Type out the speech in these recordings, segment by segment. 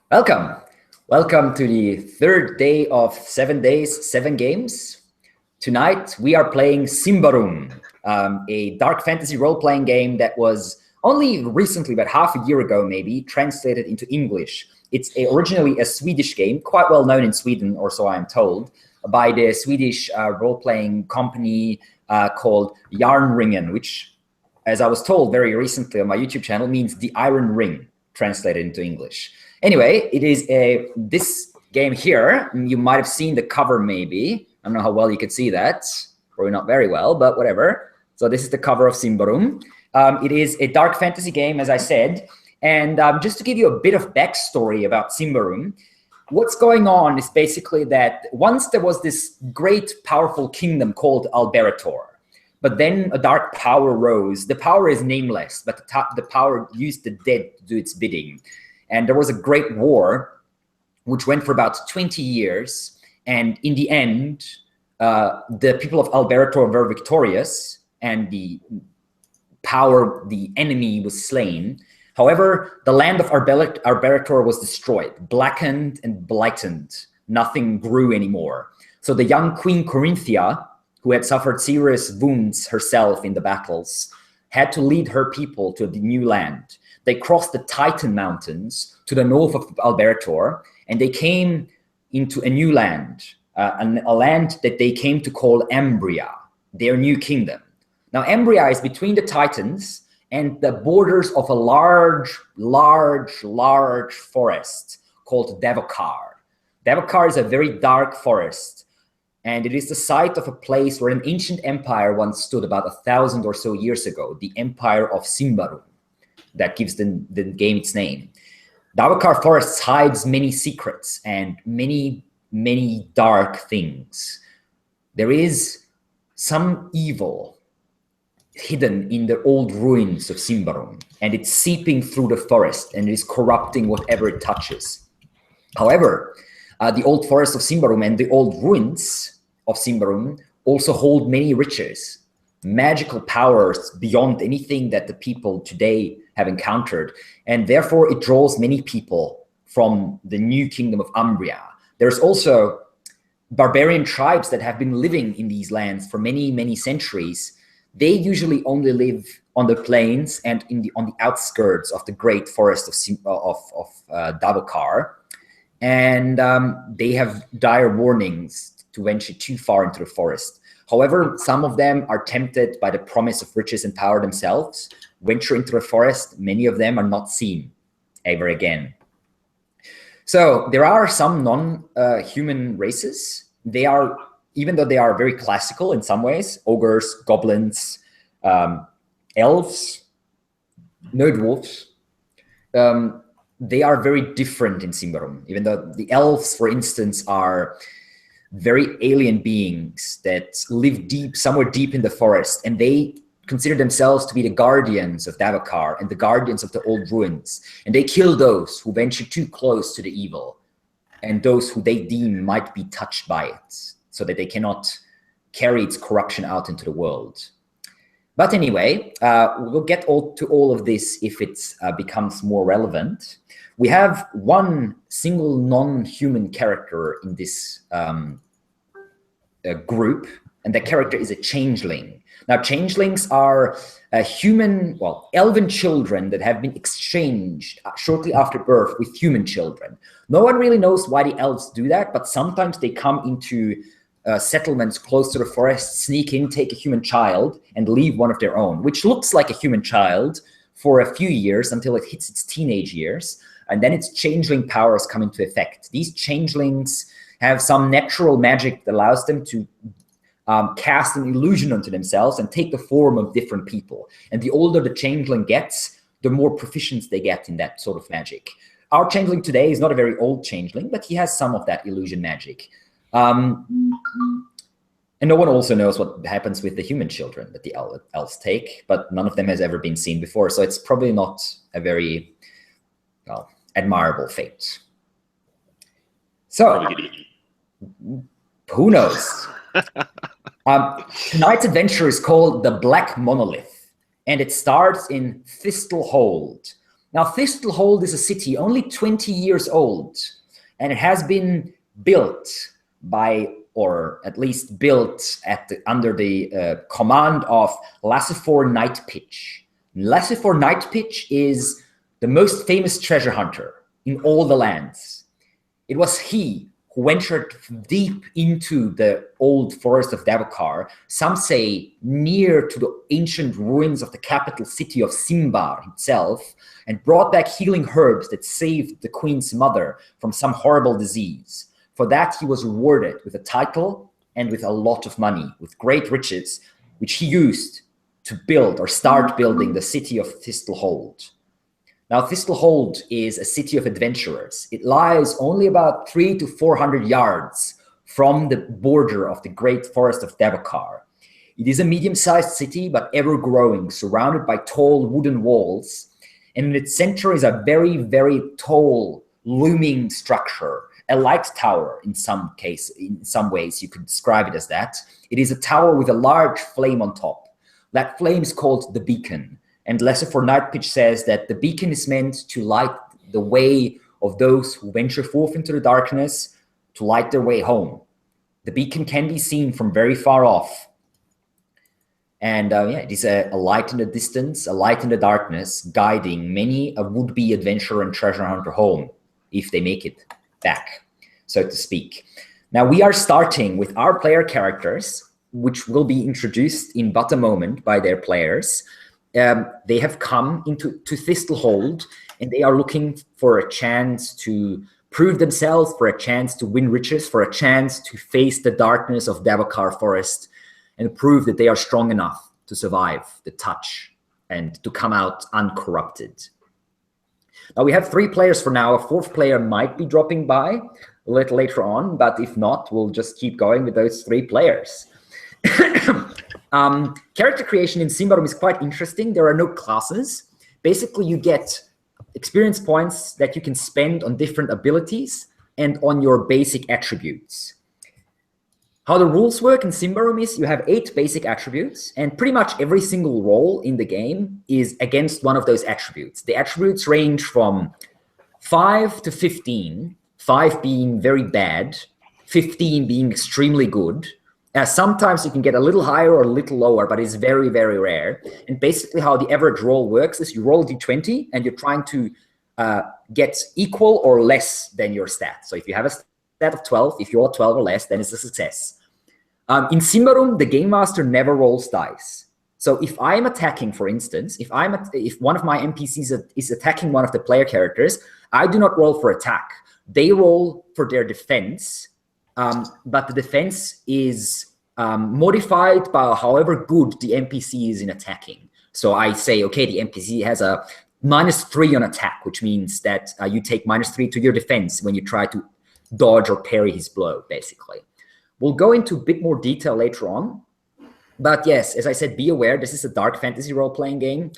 Welcome. Welcome to the third day of 7 days, 7 games. Tonight we are playing Symbaroum, a dark fantasy role-playing game that was only recently, about half a year ago maybe, translated into English. It's originally a Swedish game, quite well known in Sweden, or so I'm told, by the Swedish role-playing company called Järnringen, which, as I was told very recently on my YouTube channel, means the Iron Ring, translated into English. Anyway, it is this game here. You might have seen the cover maybe. I don't know how well you could see that. Probably not very well, but whatever. So this is the cover of Symbaroum. It is a dark fantasy game, as I said. And just to give you a bit of backstory about Symbaroum, what's going on is basically that once there was this great, powerful kingdom called Alberator. But then a dark power rose. The power is nameless, but the power used the dead to do its bidding. And there was a great war, which went for about 20 years. And in the end, the people of Alberator were victorious, and the enemy was slain. However, the land of Alberator was destroyed, blackened and blighted. Nothing grew anymore. So the young Queen Corinthia, who had suffered serious wounds herself in the battles, had to lead her people to the new land. They crossed the Titan Mountains to the north of Alberator, and they came into a new land, a land that they came to call Ambria, their new kingdom. Now, Ambria is between the Titans and the borders of a large forest called Davokar. Davokar is a very dark forest, and it is the site of a place where an ancient empire once stood about 1,000 or so years ago, the Empire of Symbaroum. That gives the game its name. Davokar Forest hides many secrets and many dark things. There is some evil hidden in the old ruins of Symbaroum, and it's seeping through the forest and it is corrupting whatever it touches. However, the old forest of Symbaroum and the old ruins of Symbaroum also hold many riches, magical powers beyond anything that the people today have encountered, and therefore it draws many people from the new kingdom of Umbria. There's also barbarian tribes that have been living in these lands for many centuries. They usually only live on the plains and on the outskirts of the great forest of Davokar, and they have dire warnings to venture too far into the forest. However, some of them are tempted by the promise of riches and power themselves, venture into the forest. Many of them are not seen ever again. So there are some non-human races. They are, even though they are very classical in some ways, ogres, goblins, elves, no dwarves, they are very different in Symbaroum, even though the elves, for instance, are very alien beings that live somewhere deep in the forest, and they consider themselves to be the guardians of Davokar and the guardians of the old ruins, and they kill those who venture too close to the evil and those who they deem might be touched by it, so that they cannot carry its corruption out into the world. But anyway, we'll get to all of this if it becomes more relevant. We have one single non-human character in this group, and that character is a changeling. Now, changelings are elven children that have been exchanged shortly after birth with human children. No one really knows why the elves do that, but sometimes they come into settlements close to the forest, sneak in, take a human child, and leave one of their own, which looks like a human child for a few years until it hits its teenage years, and then its changeling powers come into effect. These changelings have some natural magic that allows them to cast an illusion onto themselves and take the form of different people. And the older the changeling gets, the more proficient they get in that sort of magic. Our changeling today is not a very old changeling, but he has some of that illusion magic. And no one also knows what happens with the human children that the elves take, but none of them has ever been seen before. So it's probably not a very admirable fate. So, who knows? Tonight's adventure is called The Black Monolith, and it starts in Thistle Hold. Now, Thistle Hold is a city only 20 years old, and it has been built by, or at least built under the command of Lassifor Nightpitch. Lassifor Nightpitch is the most famous treasure hunter in all the lands. It was he who ventured deep into the old forest of Davokar, some say near to the ancient ruins of the capital city of Symbaroum itself, and brought back healing herbs that saved the queen's mother from some horrible disease. For that, he was rewarded with a title and with a lot of money, with great riches, which he used to build or start building the city of Thistle Hold. Now, Thistle Hold is a city of adventurers. It lies only about 300 to 400 yards from the border of the great forest of Davokar. It is a medium-sized city, but ever-growing, surrounded by tall wooden walls. And in its center is a very, very tall, looming structure, a light tower in some ways you could describe it as that. It is a tower with a large flame on top. That flame is called the beacon. And Lassifor Nightpitch says that the beacon is meant to light the way of those who venture forth into the darkness to light their way home. The beacon can be seen from very far off. And it is a light in the distance, a light in the darkness, guiding many a would-be adventurer and treasure hunter home, if they make it back, so to speak. Now, we are starting with our player characters, which will be introduced in but a moment by their players. They have come to Thistle Hold, and they are looking for a chance to prove themselves, for a chance to win riches, for a chance to face the darkness of Davokar Forest and prove that they are strong enough to survive the touch and to come out uncorrupted. Now, we have 3 players for now. A 4th player might be dropping by a little later on, but if not, we'll just keep going with those 3 players. Character creation in Symbaroum is quite interesting. There are no classes. Basically, you get experience points that you can spend on different abilities and on your basic attributes. How the rules work in Symbaroum is you have 8 basic attributes, and pretty much every single roll in the game is against one of those attributes. The attributes range from 5 to 15, 5 being very bad, 15 being extremely good. Sometimes you can get a little higher or a little lower, but it's very, very rare. And basically how the average roll works is you roll d20 and you're trying to get equal or less than your stat. So if you have a stat of 12, if you're 12 or less, then it's a success. In Symbaroum, the game master never rolls dice. So if I'm attacking, for instance, if one of my NPCs is attacking one of the player characters, I do not roll for attack. They roll for their defense, but the defense is modified by however good the NPC is in attacking. So I say, okay, the NPC has a -3 on attack, which means that you take -3 to your defense when you try to dodge or parry his blow, basically. We'll go into a bit more detail later on. But yes, as I said, be aware, this is a dark fantasy role-playing game.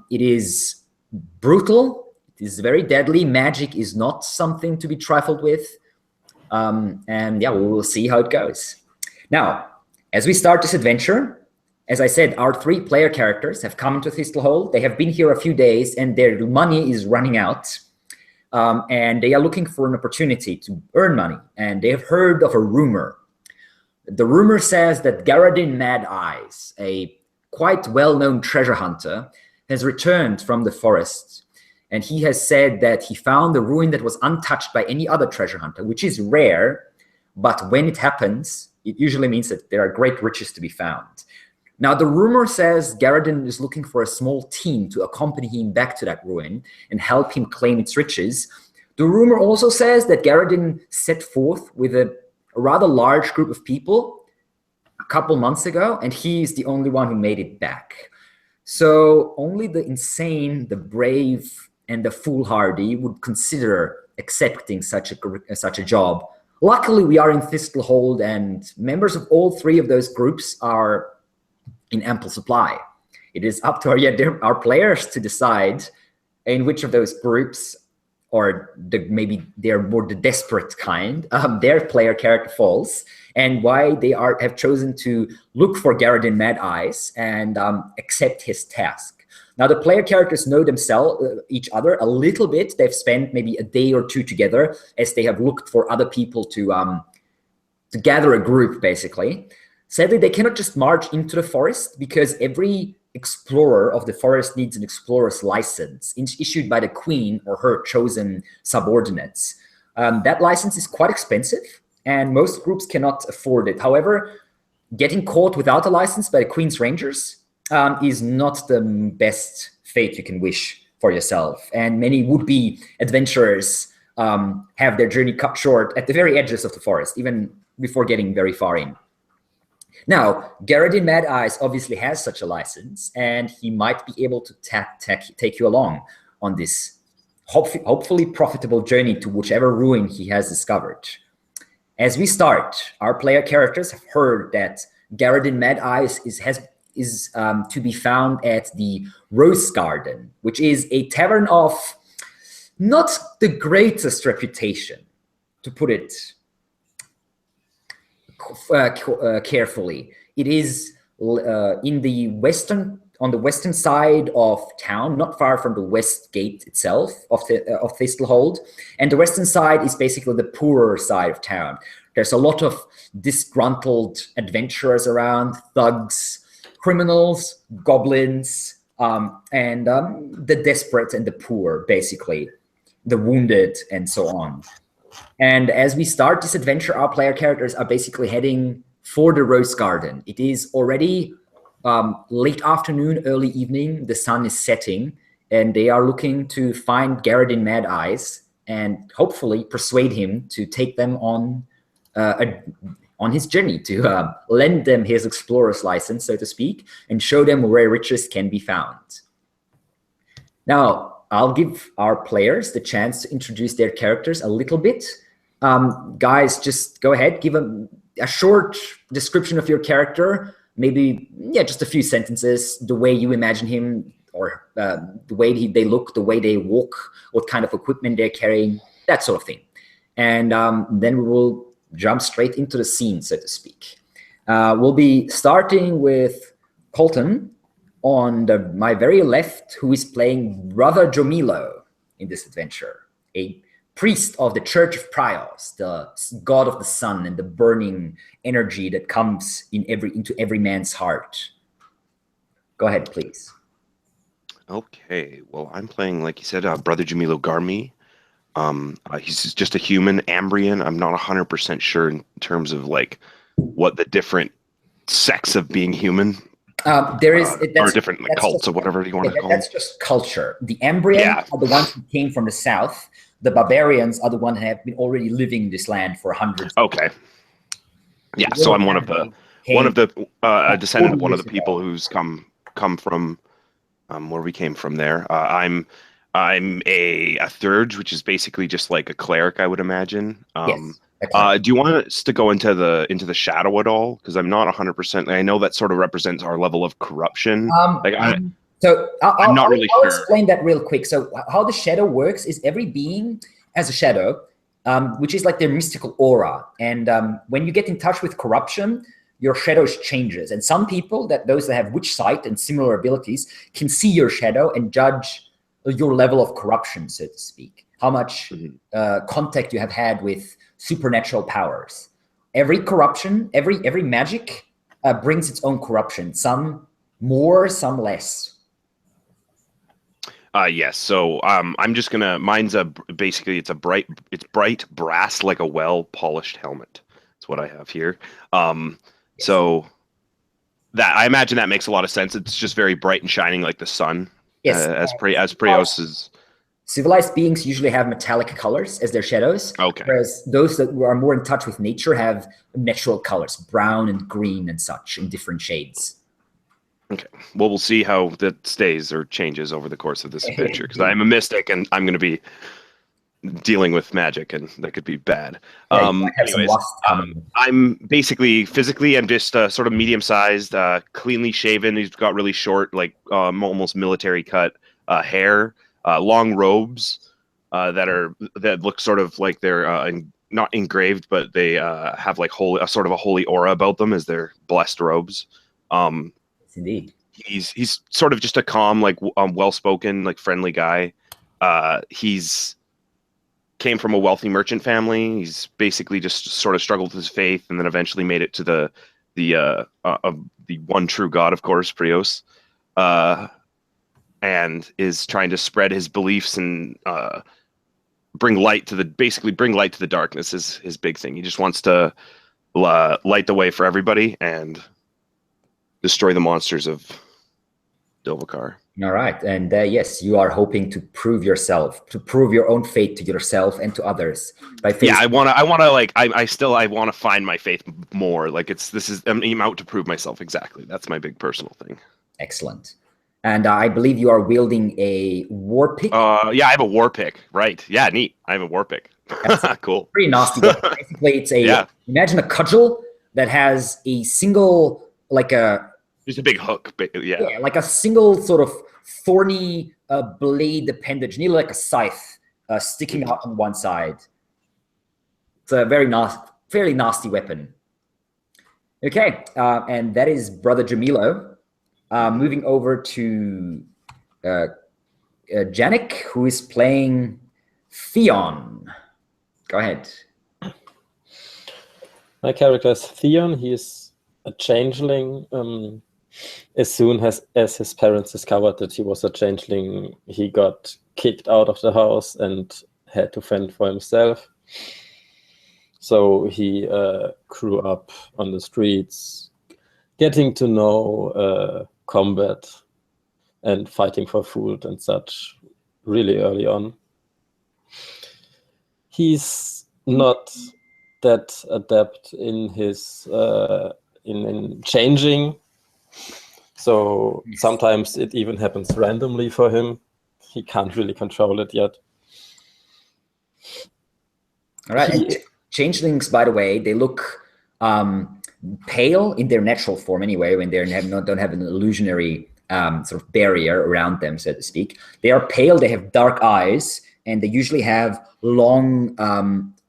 It is brutal. It is very deadly. Magic is not something to be trifled with. And yeah, we will see how it goes. Now, as we start this adventure, as I said, our 3 player characters have come to Thistle Hold. They have been here a few days, and their money is running out. And they are looking for an opportunity to earn money. And they have heard of a rumor. The rumor says that Garadin Mad, a quite well-known treasure hunter, has returned from the forest. And he has said that he found a ruin that was untouched by any other treasure hunter, which is rare. But when it happens, it usually means that there are great riches to be found. Now, the rumor says Garadin is looking for a small team to accompany him back to that ruin and help him claim its riches. The rumor also says that Garadin set forth with a rather large group of people a couple months ago, and he is the only one who made it back. So only the insane, the brave, and the foolhardy would consider accepting such a job. Luckily, we are in Thistle Hold, and members of all 3 of those groups are in ample supply. It is up to our players to decide in which of those groups, or maybe they're more the desperate kind, their player character falls, and why they have chosen to look for Garadin Mad and accept his task. Now, the player characters know themselves, each other a little bit. They've spent maybe a day or two together as they have looked for other people to gather a group, basically. Sadly, they cannot just march into the forest because every explorer of the forest needs an explorer's license issued by the queen or her chosen subordinates. That license is quite expensive, and most groups cannot afford it. However, getting caught without a license by the Queen's Rangers is not the best fate you can wish for yourself. And many would-be adventurers have their journey cut short at the very edges of the forest, even before getting very far in. Now, Garadin Mad obviously has such a license, and he might be able to take you along on this hopefully profitable journey to whichever ruin he has discovered. As we start, our player characters have heard that Garadin Mad is to be found at the Rose Garden, which is a tavern of not the greatest reputation, to put it carefully. It is on the western side of town, not far from the west gate itself of Thistle Hold. And the western side is basically the poorer side of town. There's a lot of disgruntled adventurers around, thugs, criminals, goblins, and the desperate and the poor, basically, the wounded, and so on. And as we start this adventure, our player characters are basically heading for the Rose Garden. It is already late afternoon, early evening. The sun is setting, and they are looking to find Garadin Mad and hopefully persuade him to take them on his journey, to lend them his explorer's license, so to speak, and show them where riches can be found. Now, I'll give our players the chance to introduce their characters a little bit. Guys, just go ahead, give a short description of your character, maybe, yeah, just a few sentences, the way you imagine him, or the way they look, the way they walk, what kind of equipment they're carrying, that sort of thing. And then we will jump straight into the scene, so to speak. We'll be starting with Colton on my very left, who is playing Brother Jomilo in this adventure, a priest of the Church of Prios, the god of the sun and the burning energy that comes into every man's heart. Go ahead, please. Okay, well, I'm playing, like you said, Brother Jamilo Garmi. He's just a human Ambrian. I'm not 100% sure in terms of like what the different sects of being human. There is or different like, cults or whatever you want to call them. That's just culture. The Ambrians are the ones who came from the south. The barbarians are the ones who have been already living in this land for hundreds. Okay. Yeah, so I'm one of the a descendant of one of the people who's come from where we came from there. I'm a thurge, which is basically just like a cleric, I would imagine. Yes. Do you want us to go into the shadow at all? Because I'm not 100%. I know that sort of represents our level of corruption. I'm not really sure. I'll explain that real quick. So how the shadow works is every being has a shadow, which is like their mystical aura. And when you get in touch with corruption, your shadow changes. And some people, those that have witch sight and similar abilities, can see your shadow and judge your level of corruption, so to speak. How much contact you have had with supernatural powers. Every corruption, every magic brings its own corruption. Some more, some less. Yes. So I'm just gonna. Mine's basically it's bright brass like a well-polished helmet. That's what I have here. Yes. So that I imagine that makes a lot of sense. It's just very bright and shining like the sun. Yes. As Preos is. Civilized beings usually have metallic colors as their shadows, whereas those that are more in touch with nature have natural colors, brown and green and such, in different shades. Okay. Well, we'll see how that stays or changes over the course of this adventure, because I'm a mystic and I'm going to be dealing with magic, and that could be bad. Anyways, I'm basically physically, I'm just sort of medium-sized, cleanly shaven. He's got really short, like almost military cut hair. Long robes that look sort of like they're not engraved, but they have like sort of a holy aura about them as their blessed robes. Indeed. He's sort of just a calm, like well-spoken, like friendly guy. He's came from a wealthy merchant family. He's basically just sort of struggled with his faith, and then eventually made it to the one true God, of course, Prios, and is trying to spread his beliefs and bring light to the darkness is his big thing. He just wants to light the way for everybody and destroy the monsters of Davokar. All right, and yes, you are hoping to prove yourself, to prove your own faith to yourself and to others by facing. Yeah, I want to find my faith more. Like I'm out to prove myself. Exactly, that's my big personal thing. Excellent, and I believe you are wielding a war pick. Yeah, I have a war pick. Right. Yeah, neat. I have a war pick. Cool. Pretty nasty. Basically, it's a imagine a cudgel that has a single just a big hook, yeah, like a single sort of thorny blade appendage, nearly like a scythe sticking out on one side. It's a fairly nasty weapon. Okay, and that is Brother Jamilo. Moving over to Janik, who is playing Theon. Go ahead. My character is Theon. He is a changeling. As soon as his parents discovered that he was a changeling, he got kicked out of the house and had to fend for himself. So he grew up on the streets, getting to know combat and fighting for food and such really early on. He's not that adept in his in changing. So sometimes it even happens randomly for him. He can't really control it yet. All right. And changelings, by the way, they look pale in their natural form anyway, when they don't have an illusionary sort of barrier around them, so to speak. They are pale, they have dark eyes, and they usually have long,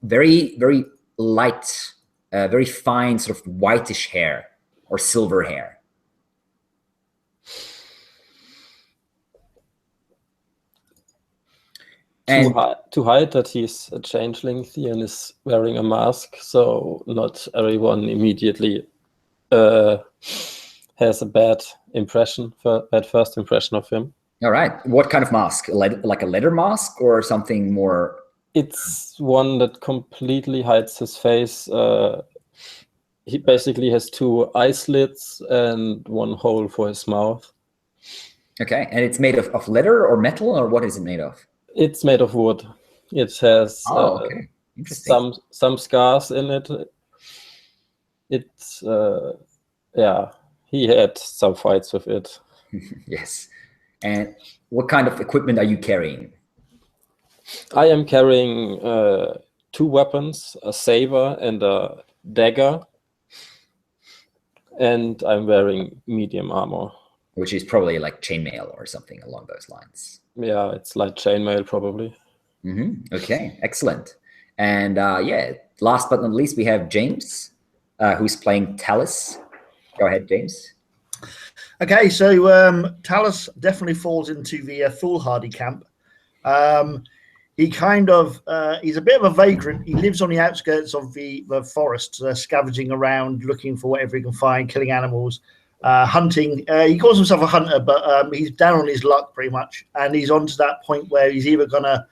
very, very light, very fine sort of whitish hair or silver hair. To hide that he's a changeling, Theon is wearing a mask, so not everyone immediately has a bad first impression of him. All right. What kind of mask? Like a leather mask or something more? It's one that completely hides his face. He basically has 2 eye slits and 1 hole for his mouth. Okay. And it's made of leather or metal, or what is it made of? It's made of wood. It has okay. some scars in it. It's he had some fights with it. Yes. And what kind of equipment are you carrying? I am carrying 2 weapons, a saber and a dagger, and I'm wearing medium armor. Which is probably like chainmail or something along those lines. Yeah, it's like chainmail probably. Okay, excellent. And last but not least, we have James, who's playing Talus. Go ahead, James. Okay, so Talus definitely falls into the foolhardy camp. He kind of he's a bit of a vagrant. He lives on the outskirts of the forest, scavenging around, looking for whatever he can find, killing animals. Hunting. He calls himself a hunter, but he's down on his luck pretty much, and he's on to that point where he's either gonna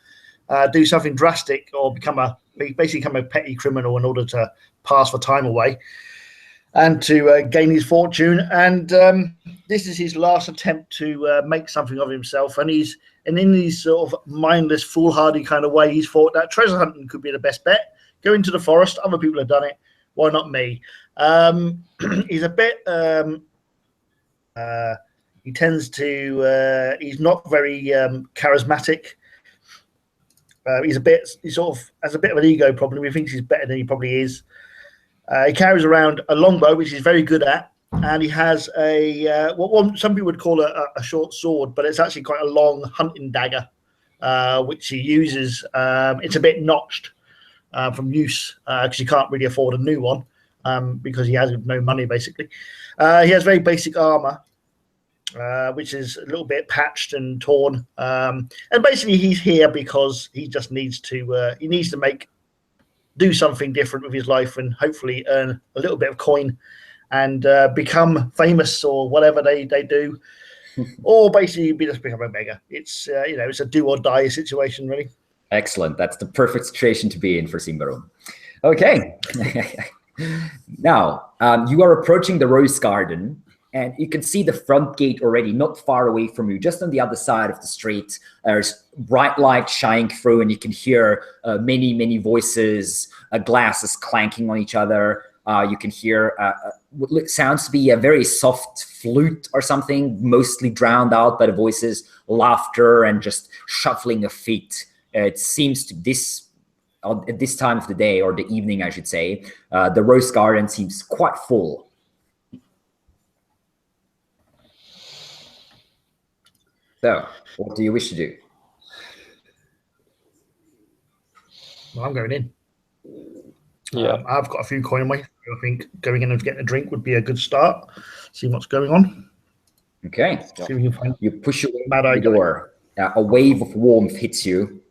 do something drastic or become a petty criminal in order to pass the time away and to gain his fortune. And this is his last attempt to make something of himself. And in his sort of mindless, foolhardy kind of way, he's thought that treasure hunting could be the best bet. Go into the forest. Other people have done it. Why not me? He's a bit. He tends to. He's not very charismatic. He sort of has a bit of an ego problem. He thinks he's better than he probably is. He carries around a longbow, which he's very good at, and he has what some people would call a short sword, but it's actually quite a long hunting dagger, which he uses. It's a bit notched from use because he can't really afford a new one because he has no money, basically. He has very basic armor. which is a little bit patched and torn. And basically, he's here because he just needs to do something different with his life and hopefully earn a little bit of coin and become famous or whatever they do. Or basically just become a beggar. It's it's a do or die situation, really. Excellent. That's the perfect situation to be in for Symbaroum. Okay. Now, you are approaching the Rose Garden, and you can see the front gate already not far away from you, just on the other side of the street. There's bright light shining through, and you can hear many, many voices, glasses clanking on each other. You can hear what sounds to be a very soft flute or something, mostly drowned out by the voices, laughter, and just shuffling of feet. It seems to at this time of the day, or the evening, I should say, the Rose Garden seems quite full. So, what do you wish to do? Well, I'm going in. Yeah, I've got a few coin away. I think going in and getting a drink would be a good start. See what's going on. Okay. See if we can find. You push away the door. A wave of warmth hits you.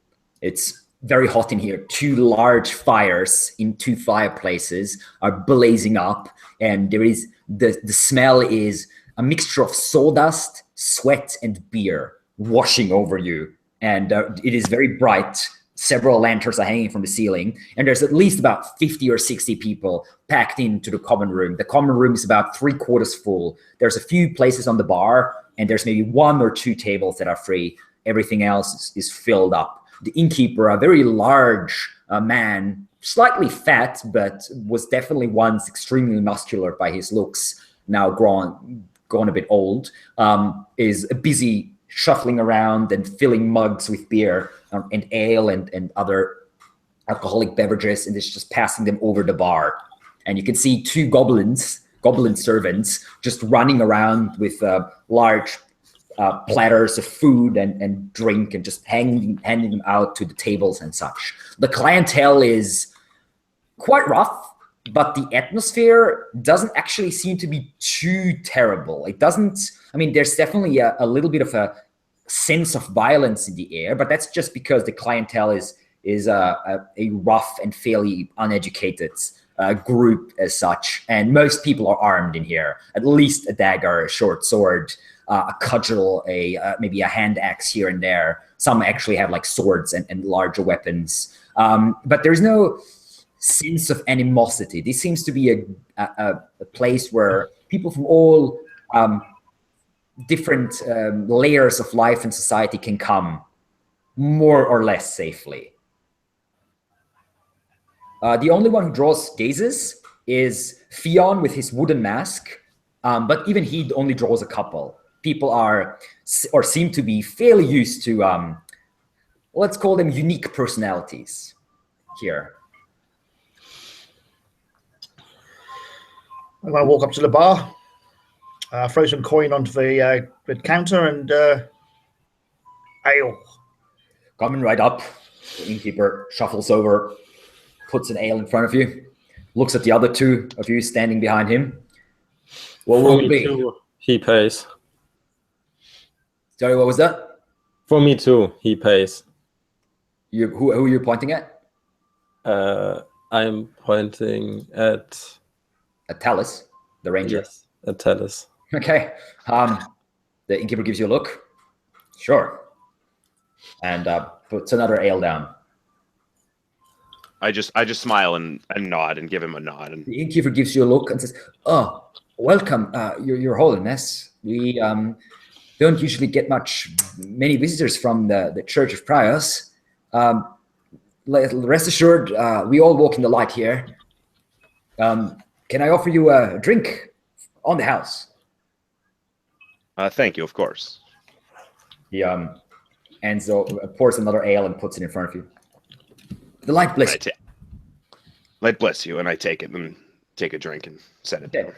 It's very hot in here. 2 large fires in 2 fireplaces are blazing up, and there is the smell is a mixture of sawdust, sweat, and beer washing over you. And it is very bright. Several lanterns are hanging from the ceiling, and there's at least about 50 or 60 people packed into the common room. The common room is about 3/4 full. There's a few places on the bar, and there's maybe 1 or 2 tables that are free. Everything else is filled up. The innkeeper, a very large man, slightly fat, but was definitely once extremely muscular by his looks, now gone a bit old, is busy shuffling around and filling mugs with beer and ale and other alcoholic beverages, and is just passing them over the bar. And you can see 2 goblin servants just running around with large platters of food and drink, and just handing them out to the tables and such. The clientele is quite rough, but the atmosphere doesn't actually seem to be too terrible. It doesn't, I mean, there's definitely a little bit of a sense of violence in the air, but that's just because the clientele is a rough and fairly uneducated group as such. And most people are armed in here, at least a dagger, a short sword, a cudgel, maybe a hand axe here and there. Some actually have like swords and larger weapons. But there's no sense of animosity. This seems to be a place where people from all different layers of life and society can come more or less safely. The only one who draws gazes is Theon with his wooden mask, but even he only draws a couple. People are, or seem to be, fairly used to, let's call them unique personalities here. I'm going to walk up to the bar, throw some coin onto the counter, and ale. Coming right up, the innkeeper shuffles over, puts an ale in front of you, looks at the other 2 of you standing behind him. What will it be? Too, he pays. Sorry, what was that? For me too, he pays. Who are you pointing at? I'm pointing at Talus, the ranger. Yes, at Talus. Okay. The innkeeper gives you a look. Sure. And puts another ale down. I just smile and nod and give him a nod. And the innkeeper gives you a look and says, "Oh, welcome, your Holiness. We don't usually get many visitors from the Church of Priors. Rest assured, we all walk in the light here. Can I offer you a drink on the house?" Thank you, of course. He and so pours another ale and puts it in front of you. The light bless you. Light bless you, and I take it and take a drink and set it down.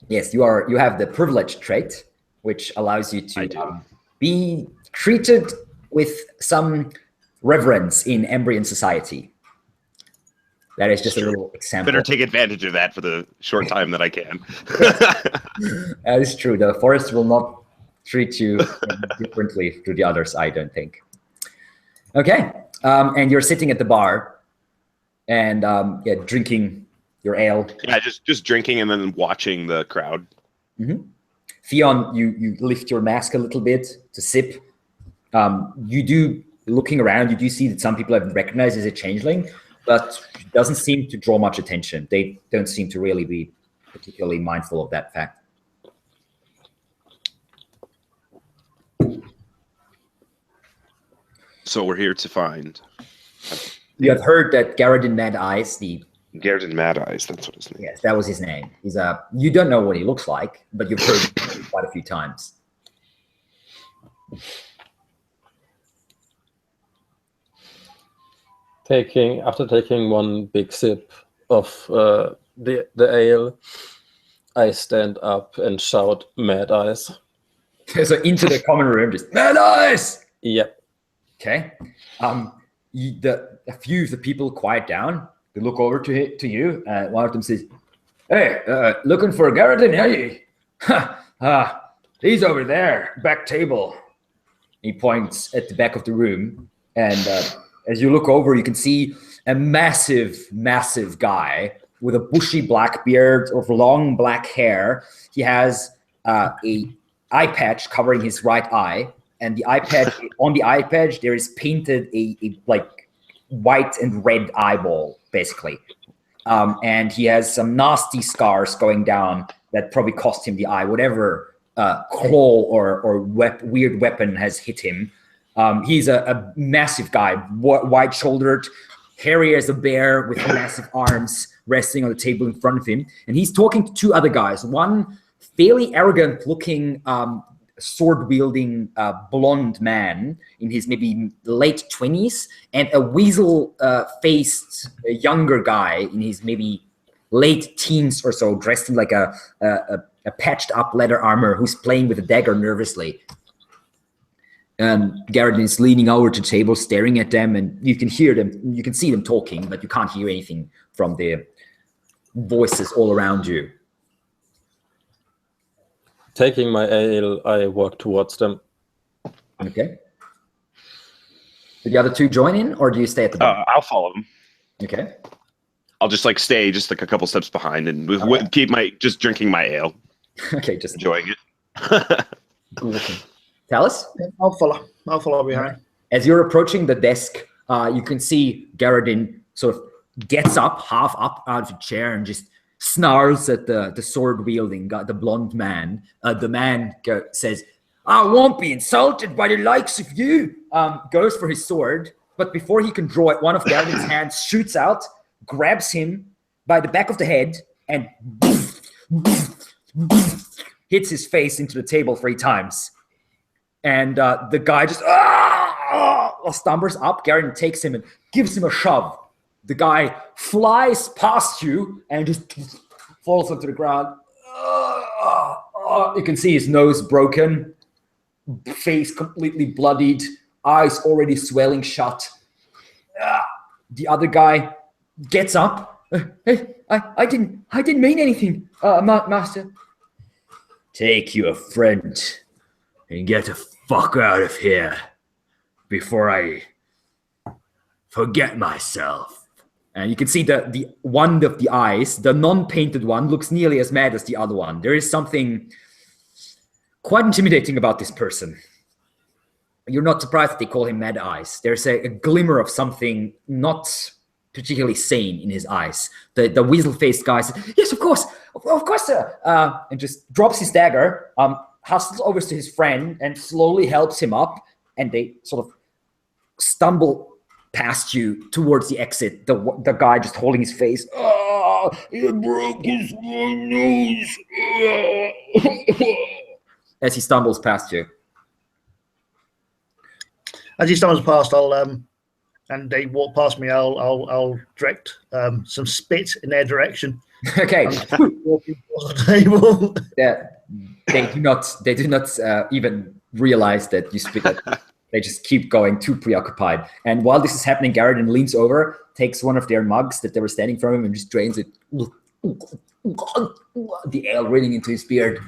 Yes, you have the privileged trait, which allows you to be treated with some reverence in Embryon society. That is just a little example. Better take advantage of that for the short time that I can. That is true. The forest will not treat you differently to the others, I don't think. Okay, and you're sitting at the bar and drinking your ale. Yeah, just drinking and then watching the crowd. Mm-hmm. Theon, you lift your mask a little bit to sip. You do, looking around, you do see that some people have recognized as a changeling, but it doesn't seem to draw much attention. They don't seem to really be particularly mindful of that fact. So we're here to find. You have heard that Garadin Mad Garadin Mad Eyes, that's what his name. Yes, that was his name. You don't know what he looks like, but you've heard him quite a few times. After taking one big sip of the ale, I stand up and shout, "Mad Eyes!" So into the common room, just Mad Eyes. Yep. Okay. A few of the people quiet down. They look over to you. One of them says, "Hey, looking for Garadin, hey? He's over there, back table." He points at the back of the room, and as you look over, you can see a massive, massive guy with a bushy black beard of long black hair. He has a eye patch covering his right eye, and the eye patch on the eye patch there is painted a like white and red eyeball, basically. And he has some nasty scars going down that probably cost him the eye, whatever claw or weird weapon has hit him. He's a massive guy, wide-shouldered, hairy as a bear with massive arms resting on the table in front of him. And he's talking to two other guys, one fairly arrogant-looking sword-wielding blonde man in his maybe late 20s, and a weasel-faced younger guy in his maybe late teens or so, dressed in like a patched-up leather armor, who's playing with a dagger nervously. Garadin is leaning over to the table, staring at them, and you can hear them, you can see them talking, but you can't hear anything from the voices all around you. Taking my ale, I walk towards them. Okay. Do the other two join in, or do you stay at the back? I'll follow them. Okay. I'll just stay just a couple steps behind and keep just drinking my ale. Okay, just enjoying it. Talus? I'll follow behind. As you're approaching the desk, you can see Garadin sort of gets up, half up out of the chair, and just snarls at the sword-wielding guy, the blonde man. The man says, "I won't be insulted by the likes of you." Goes for his sword, but before he can draw it, one of Garadin's hands shoots out, grabs him by the back of the head, and hits his face into the table 3 times. And the guy just stumbles up. Garadin takes him and gives him a shove. The guy flies past you and just falls onto the ground. You can see his nose broken, face completely bloodied, eyes already swelling shut. The other guy gets up. "Hey, I didn't mean anything, master." "Take your friend and get the fuck out of here before I forget myself." And you can see the one of the eyes, the non-painted one, looks nearly as mad as the other one. There is something quite intimidating about this person. You're not surprised that they call him Mad Eyes. There's a glimmer of something not particularly sane in his eyes. The weasel-faced guy says, "Yes, of course, sir," and just drops his dagger, hustles over to his friend and slowly helps him up, and they sort of stumble past you towards the exit. The guy just holding his face. "Oh, he broke his nose." As he stumbles past you. As he stumbles past, and they walk past me, I'll direct some spit in their direction. Okay. Walking towards the table. They do not even realize that you spit at them. They just keep going, too preoccupied. And while this is happening, Garadin leans over, takes one of their mugs that they were standing from him, and just drains it. The ale running into his beard.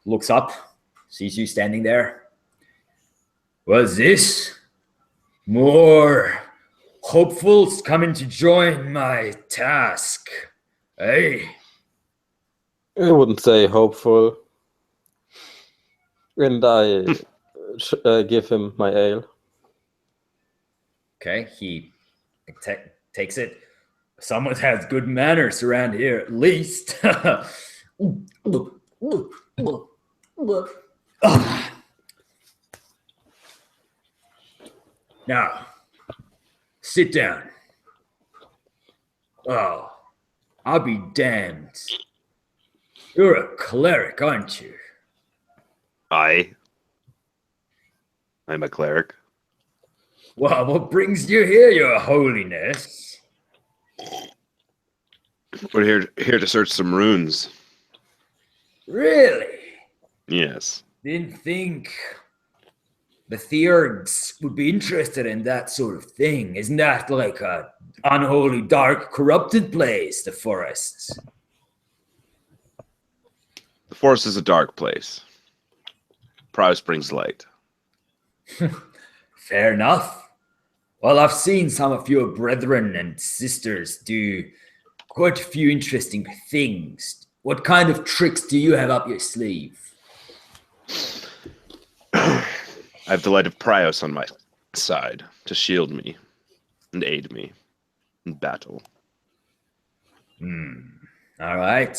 Looks up, sees you standing there. What's this? More hopefuls coming to join my task. Hey? I wouldn't say hopeful. And I give him my ale. Okay, he takes it. Someone has good manners around here, at least. Now, sit down. Oh, I'll be damned. You're a cleric, aren't you? I'm a cleric. Well, what brings you here, your holiness? We're here to search some runes. Really? Yes. Didn't think the Theurgs would be interested in that sort of thing. Isn't that like a unholy, dark, corrupted place, the forests? The forest is a dark place. Prowess brings light. Fair enough. Well, I've seen some of your brethren and sisters do quite a few interesting things. What kind of tricks do you have up your sleeve? I have the light of Prios on my side to shield me and aid me in battle. All right.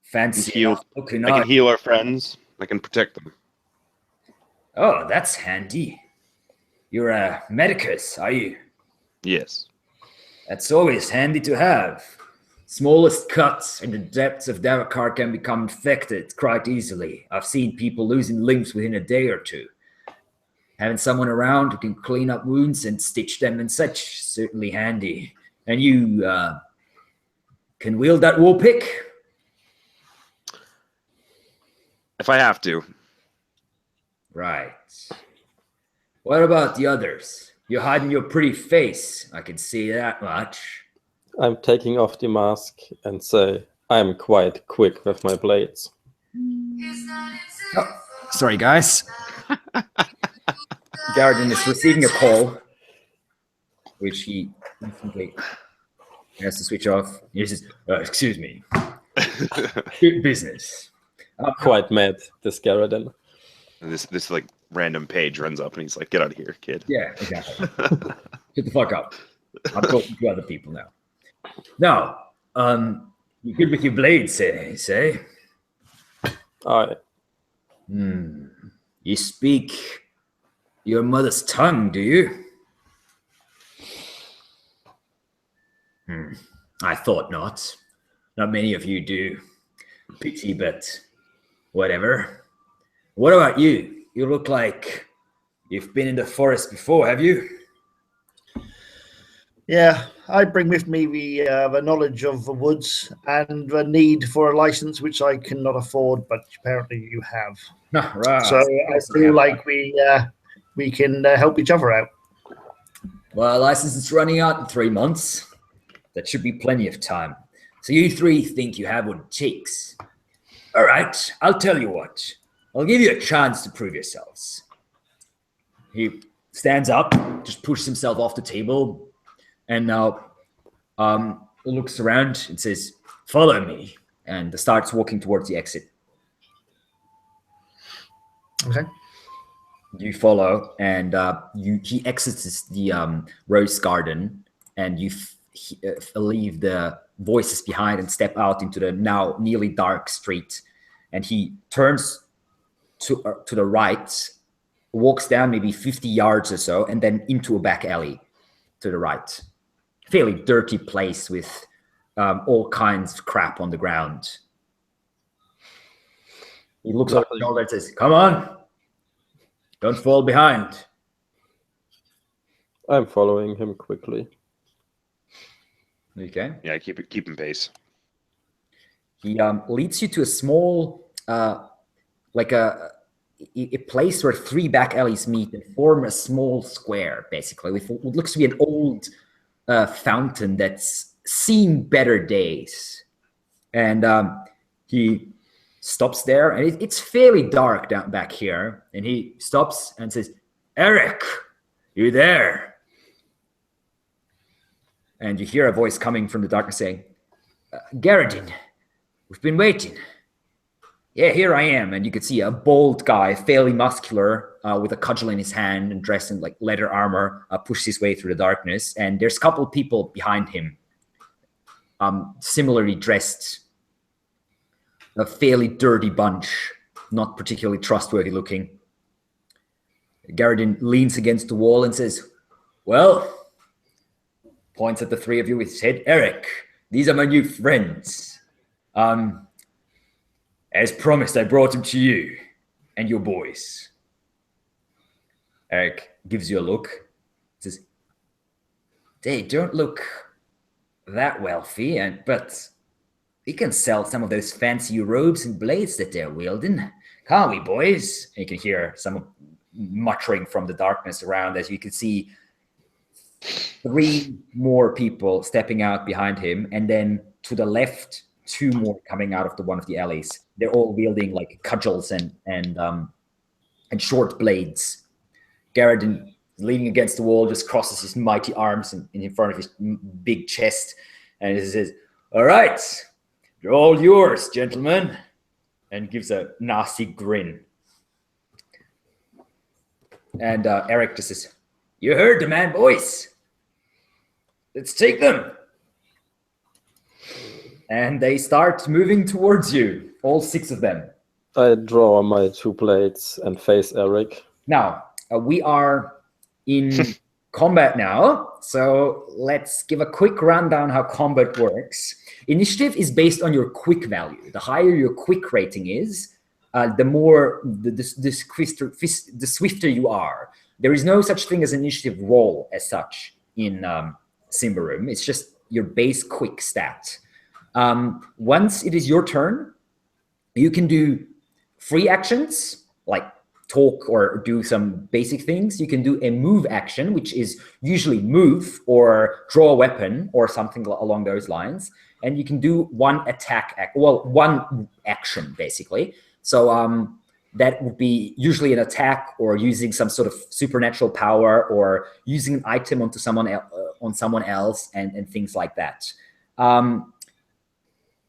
Fancy. I can heal our friends. I can protect them. Oh, that's handy. You're a medicus, are you? Yes. That's always handy to have. Smallest cuts in the depths of Davokar can become infected quite easily. I've seen people losing limbs within a day or two. Having someone around who can clean up wounds and stitch them and such, certainly handy. And you can wield that war pick? If I have to. Right. What about the others? You're hiding your pretty face. I can see that much. I'm taking off the mask and say, I'm quite quick with my blades. Oh, sorry, guys. Garadin is receiving a call, which he instantly has to switch off. He says, excuse me. Good business. Quite mad, this Garadin. And this like random page runs up and he's like, get out of here, kid. Yeah, exactly. Shut the fuck up. I'm talking to other people now. Now, you good with your blades, say? Aye. You speak your mother's tongue, do you? I thought not. Not many of you do. Pity, but whatever. What about you? You look like you've been in the forest before, have you? Yeah, I bring with me the knowledge of the woods and the need for a license, which I cannot afford, but apparently you have. Right. So I feel like we can help each other out. Well, license is running out in 3 months. That should be plenty of time. So you three think you have what it takes. All right, I'll tell you what. I'll give you a chance to prove yourselves. He stands up, just pushes himself off the table, and now looks around and says, follow me, and starts walking towards the exit. Okay. You follow, and he exits the rose garden, and you leave the voices behind and step out into the now nearly dark street. And he turns to the right, walks down maybe 50 yards or so, and then into a back alley to the right. Fairly dirty place with all kinds of crap on the ground. He looks over the shoulder and says, come on, don't fall behind. I'm following him quickly. Okay. Yeah, keep in pace. He leads you to a small, like a a place where 3 back alleys meet and form a small square, basically, with what looks to be an old fountain that's seen better days. And he stops there, and it's fairly dark down back here. And he stops and says, "Eric, you there?" And you hear a voice coming from the darkness saying, "Garadin, we've been waiting." "Yeah, here I am." And you could see a bald guy, fairly muscular, with a cudgel in his hand and dressed in like leather armor, pushes his way through the darkness. And there's a couple people behind him, similarly dressed. A fairly dirty bunch, not particularly trustworthy looking. Garadin leans against the wall and says, "Well," points at the 3 of you with his head, "Eric, these are my new friends. As promised, I brought them to you and your boys." Eric gives you a look, says, "They don't look that wealthy, but we can sell some of those fancy robes and blades that they're wielding, can't we, boys?" And you can hear some muttering from the darkness around as you can see 3 more people stepping out behind him, and then to the left, 2 more coming out of one of the alleys. They're all wielding like cudgels and short blades. Garadin, leaning against the wall, just crosses his mighty arms in front of his big chest, and he says, "All right, they're all yours, gentlemen," and gives a nasty grin. And Eric just says, "You heard the man, boys. Let's take them." And they start moving towards you, all 6 of them. I draw my 2 blades and face Eric. Now, we are in combat now, so let's give a quick rundown how combat works. Initiative is based on your quick value. The higher your quick rating is, the more the swifter you are. There is no such thing as initiative roll as such in Symbaroum. It's just your base quick stat. Once it is your turn, you can do free actions like talk or do some basic things. You can do a move action, which is usually move or draw a weapon or something along those lines. And you can do one action basically. So that would be usually an attack or using some sort of supernatural power or using an item onto someone else and things like that.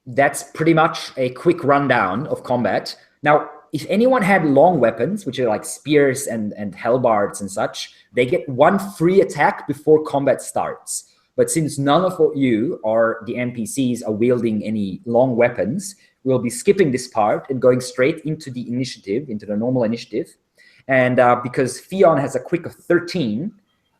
That's pretty much a quick rundown of combat. Now, if anyone had long weapons, which are like spears and halberds and such, they get 1 free attack before combat starts. But since none of you or the NPCs are wielding any long weapons, we'll be skipping this part and going straight into the initiative, into the normal initiative. And because Theon has a quick of 13,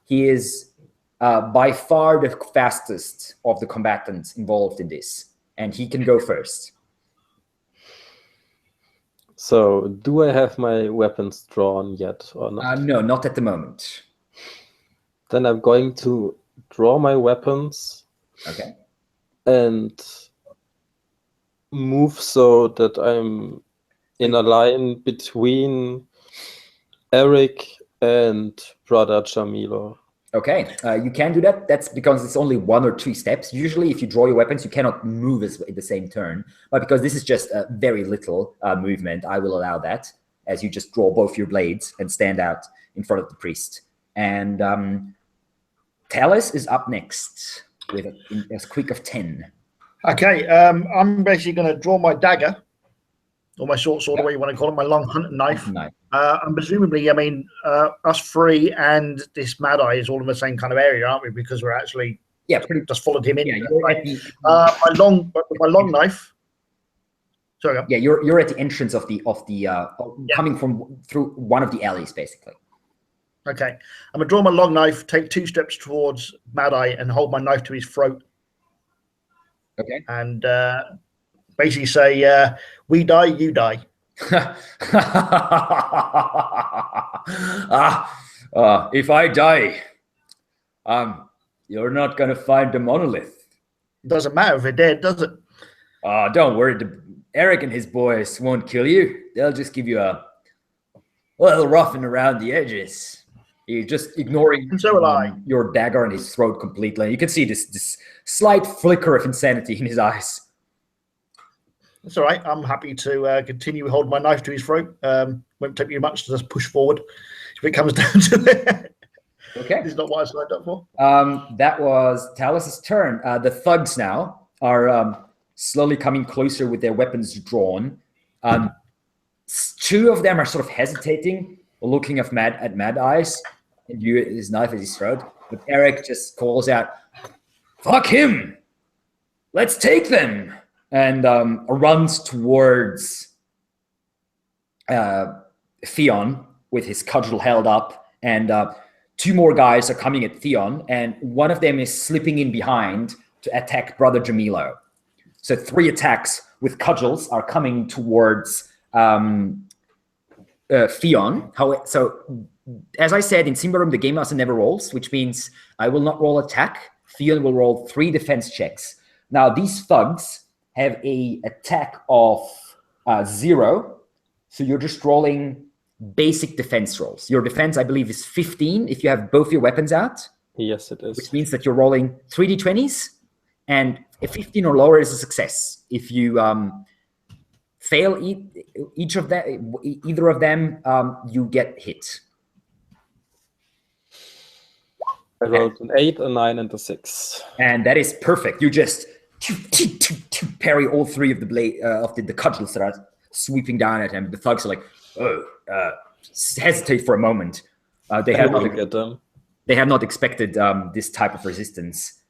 he is by far the fastest of the combatants involved in this. And he can go first. So, do I have my weapons drawn yet or not? No, not at the moment. Then I'm going to draw my weapons. Okay. And move so that I'm in a line between Eric and Brother Jamilo. Okay, you can do that. That's because it's only 1 or 2 steps. Usually, if you draw your weapons, you cannot move in the same turn. But because this is just a very little movement, I will allow that, as you just draw both your blades and stand out in front of the priest. And Talis is up next with a quick of 10. Okay, I'm basically going to draw my dagger, or my short sword, or what you want to call it, my long hunting knife. And presumably, I mean, us 3 and this Mad Eye is all in the same kind of area, aren't we? Because we're actually just followed him in. Yeah, right? My long knife. Sorry. Yeah, you're at the entrance of the coming through one of the alleys, basically. Okay, I'm gonna draw my long knife, take 2 steps towards Mad Eye, and hold my knife to his throat. Okay. And basically say, "We die, you die." If I die, you're not gonna find the monolith. Doesn't matter if they're dead, does it? Don't worry. Eric and his boys won't kill you. They'll just give you a Well, rough and around the edges. He's just ignoring And so will I. your dagger in his throat completely. You can see this slight flicker of insanity in his eyes. That's all right. I'm happy to continue holding my knife to his throat. Won't take me much to just push forward if it comes down to it. Okay. This is not what I signed up for. That was Talus's turn. The thugs now are slowly coming closer with their weapons drawn. Two of them are sort of hesitating, looking at Mad Eyes, and his knife at his throat. But Eric just calls out, "Fuck him! Let's take them!" And runs towards Theon with his cudgel held up. And two more guys are coming at Theon, and one of them is slipping in behind to attack Brother Jamilo. So 3 attacks with cudgels are coming towards Theon. So as I said, in Symbaroum, the Game Master never rolls, which means I will not roll attack. Theon will roll 3 defense checks. Now, these thugs have a attack of 0. So you're just rolling basic defense rolls. Your defense, I believe, is 15 if you have both your weapons out. Yes, it is. Which means that you're rolling 3d20s, and a 15 or lower is a success. If you fail either of them, you get hit. I rolled an 8, a 9, and a 6. And that is perfect. You just parry all 3 of the blade of the cudgels that are sweeping down at him. The thugs are like, hesitate for a moment. They have not expected this type of resistance.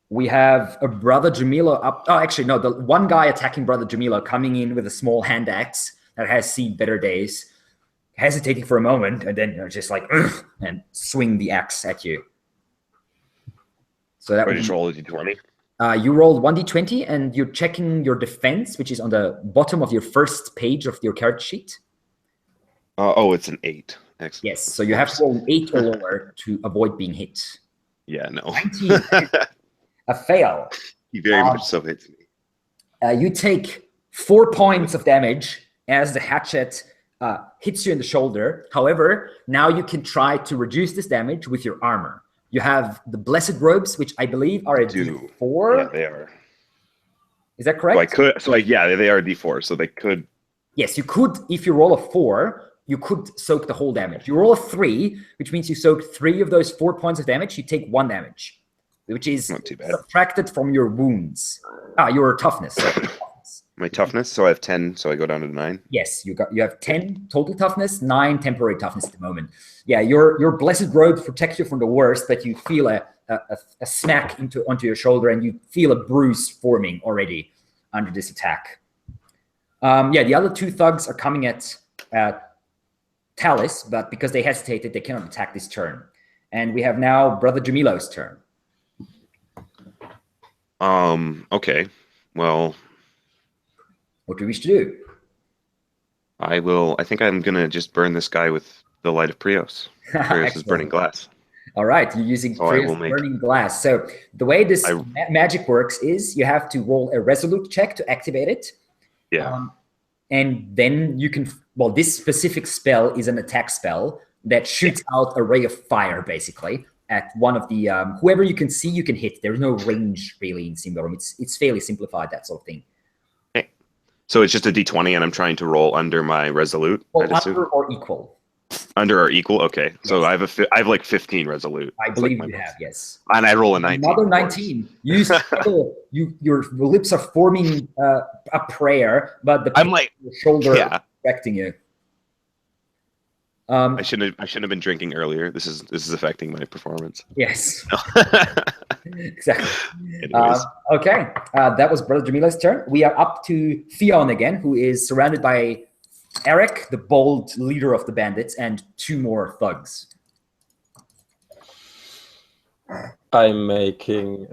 We have a Brother Jamilo up. Oh, actually, no. The one guy attacking Brother Jamilo coming in with a small hand axe that has seen better days, hesitating for a moment, and then just like and swing the axe at you. So that would just roll a d20. You rolled 1d20, and you're checking your defense, which is on the bottom of your first page of your character sheet. It's an 8. Excellent. Yes, so you have to roll 8 or lower to avoid being hit. Yeah, no. 19, a fail. He very much so hits me. You take 4 points of damage as the hatchet hits you in the shoulder. However, now you can try to reduce this damage with your armor. You have the Blessed Robes, which I believe are a D4. Yeah, they are. Is that correct? They are D4, so they could. Yes, you could. If you roll a 4, you could soak the whole damage. You roll a 3, which means you soak 3 of those 4 points of damage. You take 1 damage, which is not too bad. Subtracted from your wounds. Your toughness. Sorry. My toughness, so I have 10, so I go down to 9. Yes, you have 10 total toughness, 9 temporary toughness at the moment. Yeah, your Blessed Robe protects you from the worst, but you feel a smack onto your shoulder, and you feel a bruise forming already under this attack. The other 2 thugs are coming at Talus, but because they hesitated, they cannot attack this turn. And we have now Brother Jamilo's turn. Okay. Well, what do you wish to do? I think I'm going to just burn this guy with the light of Prios. Prios is burning glass. All right, you're using Prios burning glass. So the way this magic works is you have to roll a resolute check to activate it. Yeah. And then you can, this specific spell is an attack spell that shoots out a ray of fire, basically, at one of the, whoever you can see, you can hit. There's no range, really, in Symbaroum. It's fairly simplified, that sort of thing. So it's just a d20, and I'm trying to roll under my resolute. Under or equal. Under or equal, okay. Yes. So I have like 15 resolute. I believe you have, yes. And I roll a 19. Another 19. You struggle. Your lips are forming a prayer, but your shoulder is affecting you. I shouldn't have been drinking earlier. This is affecting my performance. Yes. Exactly. Okay. That was Brother Jamilo's turn. We are up to Theon again, who is surrounded by Eric, the bold leader of the bandits, and 2 more thugs. I'm making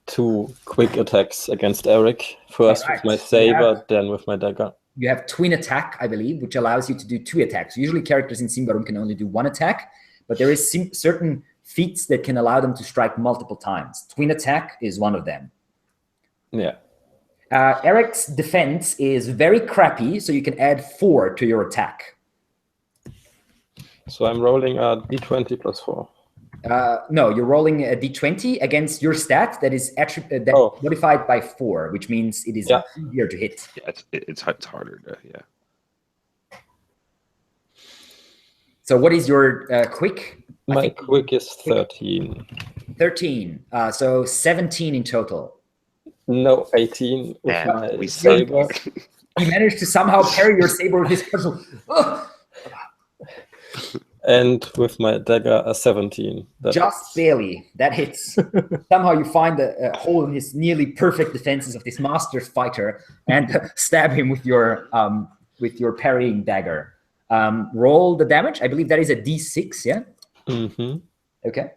2 quick attacks against Eric. First with my saber, then with my dagger. You have twin attack, I believe, which allows you to do 2 attacks. Usually characters in Symbaroum can only do 1 attack, but there is certain feats that can allow them to strike multiple times. Twin attack is one of them. Yeah. Eric's defense is very crappy, so you can add 4 to your attack. So I'm rolling a d20 plus 4. No, you're rolling a d20 against your stat that is modified by 4, which means it is easier to hit. Yeah, it's harder to, yeah. So what is your quick? My quick is 13. 13. So 17 in total. No, 18 with my saber. He managed to somehow parry your saber with his cudgel. And with my dagger, a 17. Just barely. That hits. Somehow you find a hole in his nearly perfect defenses of this master fighter and stab him with your parrying dagger. Roll the damage. I believe that is a d6, yeah? Mm-hmm. Okay.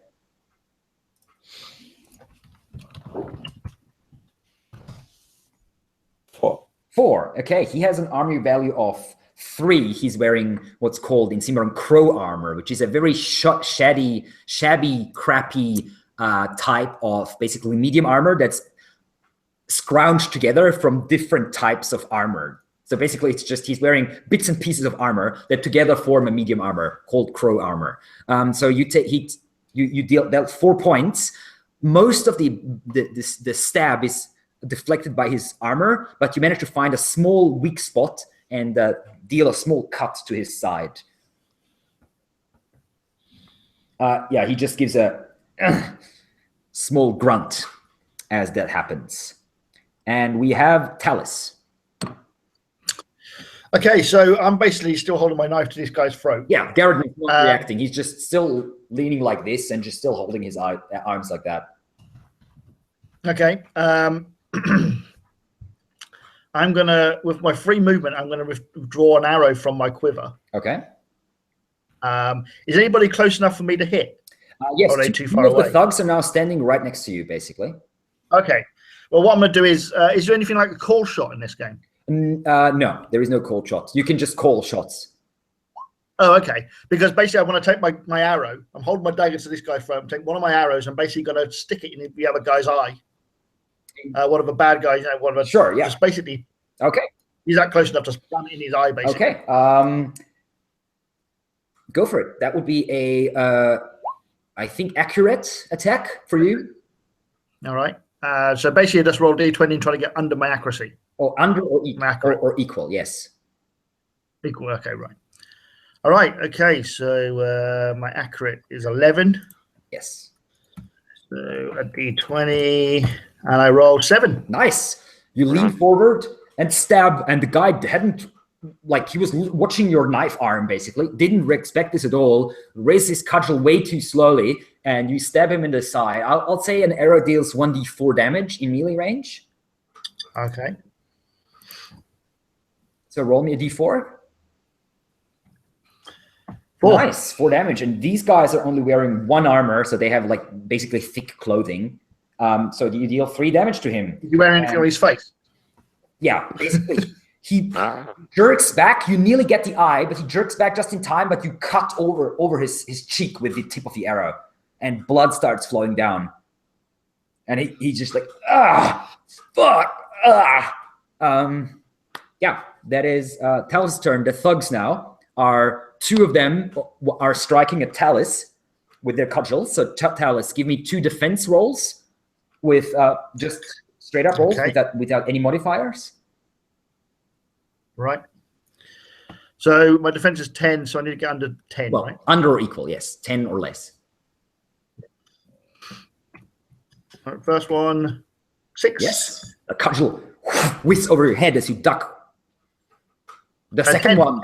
4. Okay, he has an armor value of 3. He's wearing what's called in Symbaroum crow armor, which is a very shabby, crappy type of basically medium armor that's scrounged together from different types of armor. So basically, it's just he's wearing bits and pieces of armor that together form a medium armor called crow armor. So you dealt 4 points. Most of the stab is deflected by his armor, but you manage to find a small weak spot and deal a small cut to his side. He just gives a small grunt as that happens. And we have Talus. Okay, so I'm basically still holding my knife to this guy's throat. Yeah, Garadin is not reacting. He's just still leaning like this and just still holding his arms like that. Okay. I'm going to, with my free movement, I'm going to withdraw an arrow from my quiver. Okay. Is anybody close enough for me to hit? Yes, or are they too far of away? The thugs are now standing right next to you, basically. Okay. Well, what I'm going to do is there anything like a call shot in this game? No, there is no call shots. You can just call shots. Oh, okay. Because basically I want to take my arrow. I'm holding my dagger to this guy's throat. I'm taking one of my arrows and basically going to stick it in the other guy's eye. One of the bad guys, one of the, sure, yeah. Just basically. Okay. He's that close enough to slam it in his eye, basically. Okay. Go for it. That would be a, I think, accurate attack for you. All right. So basically, I just roll d20 and try to get under my accuracy. Or under or equal. Or equal, yes. Equal. Okay, right. All right. Okay. So my accurate is 11. Yes. So a d20. And I rolled 7. Nice. You lean forward and stab, and the guy hadn't, he was watching your knife arm, basically. Didn't expect this at all. Raised his cudgel way too slowly, and you stab him in the side. I'll say an arrow deals 1d4 damage in melee range. Okay. So roll me a d4. 4. Nice, 4 damage. And these guys are only wearing 1 armor, so they have basically thick clothing. So you deal 3 damage to him. Did you wear anything on his face? Yeah, basically. He jerks back. You nearly get the eye, but he jerks back just in time, but you cut over his cheek with the tip of the arrow, and blood starts flowing down. And he's just like, fuck, yeah, that is Talus' turn. The thugs now are 2 of them are striking at Talus with their cudgels. So Talus, give me 2 defense rolls with just straight up rolls without any modifiers. Right. So my defense is 10, so I need to get under 10, right? Under or equal, yes. 10 or less. All right, first one, 6. Yes. A cudgel whisks over your head as you duck. The second 10. one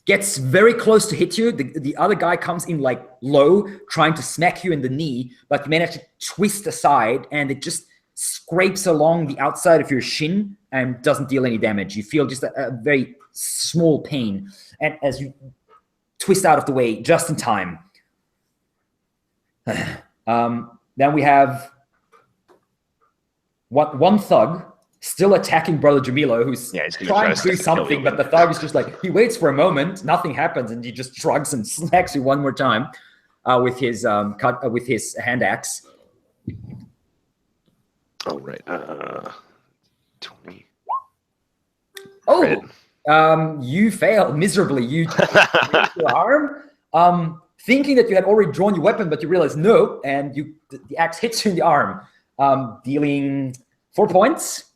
gets very close to hit you. The other guy comes in low, trying to smack you in the knee, but you manage to twist aside, and it just scrapes along the outside of your shin and doesn't deal any damage. You feel just a very small pain, and as you twist out of the way just in time. Then we have one thug still attacking Brother Jamilo, who's trying to do something, but the thug is just he waits for a moment, nothing happens, and he just shrugs and smacks you one more time with his hand axe. Oh, right. 20. Oh, you failed miserably. You raised your arm, thinking that you had already drawn your weapon, but you realize no, and the axe hits you in the arm, dealing 4 points.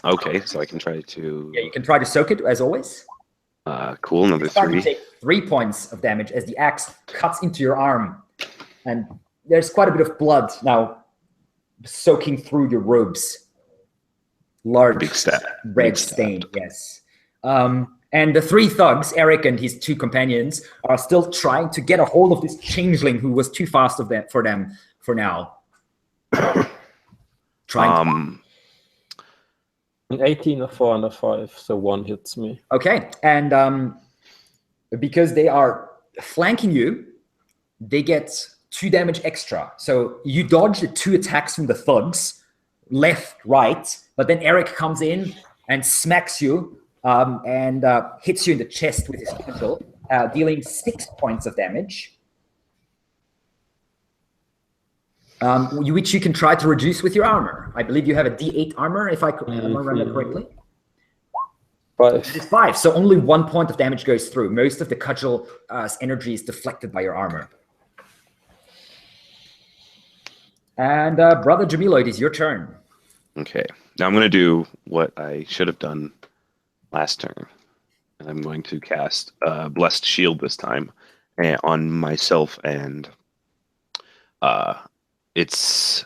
Okay, so I can try to... Yeah, you can try to soak it, as always. Cool, another 3. You take 3 points of damage as the axe cuts into your arm. And there's quite a bit of blood now soaking through your robes. Large red stain, yes. And the 3 thugs, Eric and his 2 companions, are still trying to get a hold of this changeling who was too fast for them for now. An 18, a 4, and a 5, so 1 hits me. Okay, and because they are flanking you, they get 2 damage extra. So you dodge the 2 attacks from the thugs, left, right, but then Eric comes in and smacks you and hits you in the chest with his cudgel, dealing 6 points of damage. Which you can try to reduce with your armor. I believe you have a D8 armor, if I remember correctly. 5. It's 5, so only 1 point of damage goes through. Most of the cudgel's energy is deflected by your armor. And Brother Jamilo, it is your turn. Okay, now I'm going to do what I should have done last turn. And I'm going to cast Blessed Shield this time on myself and... Is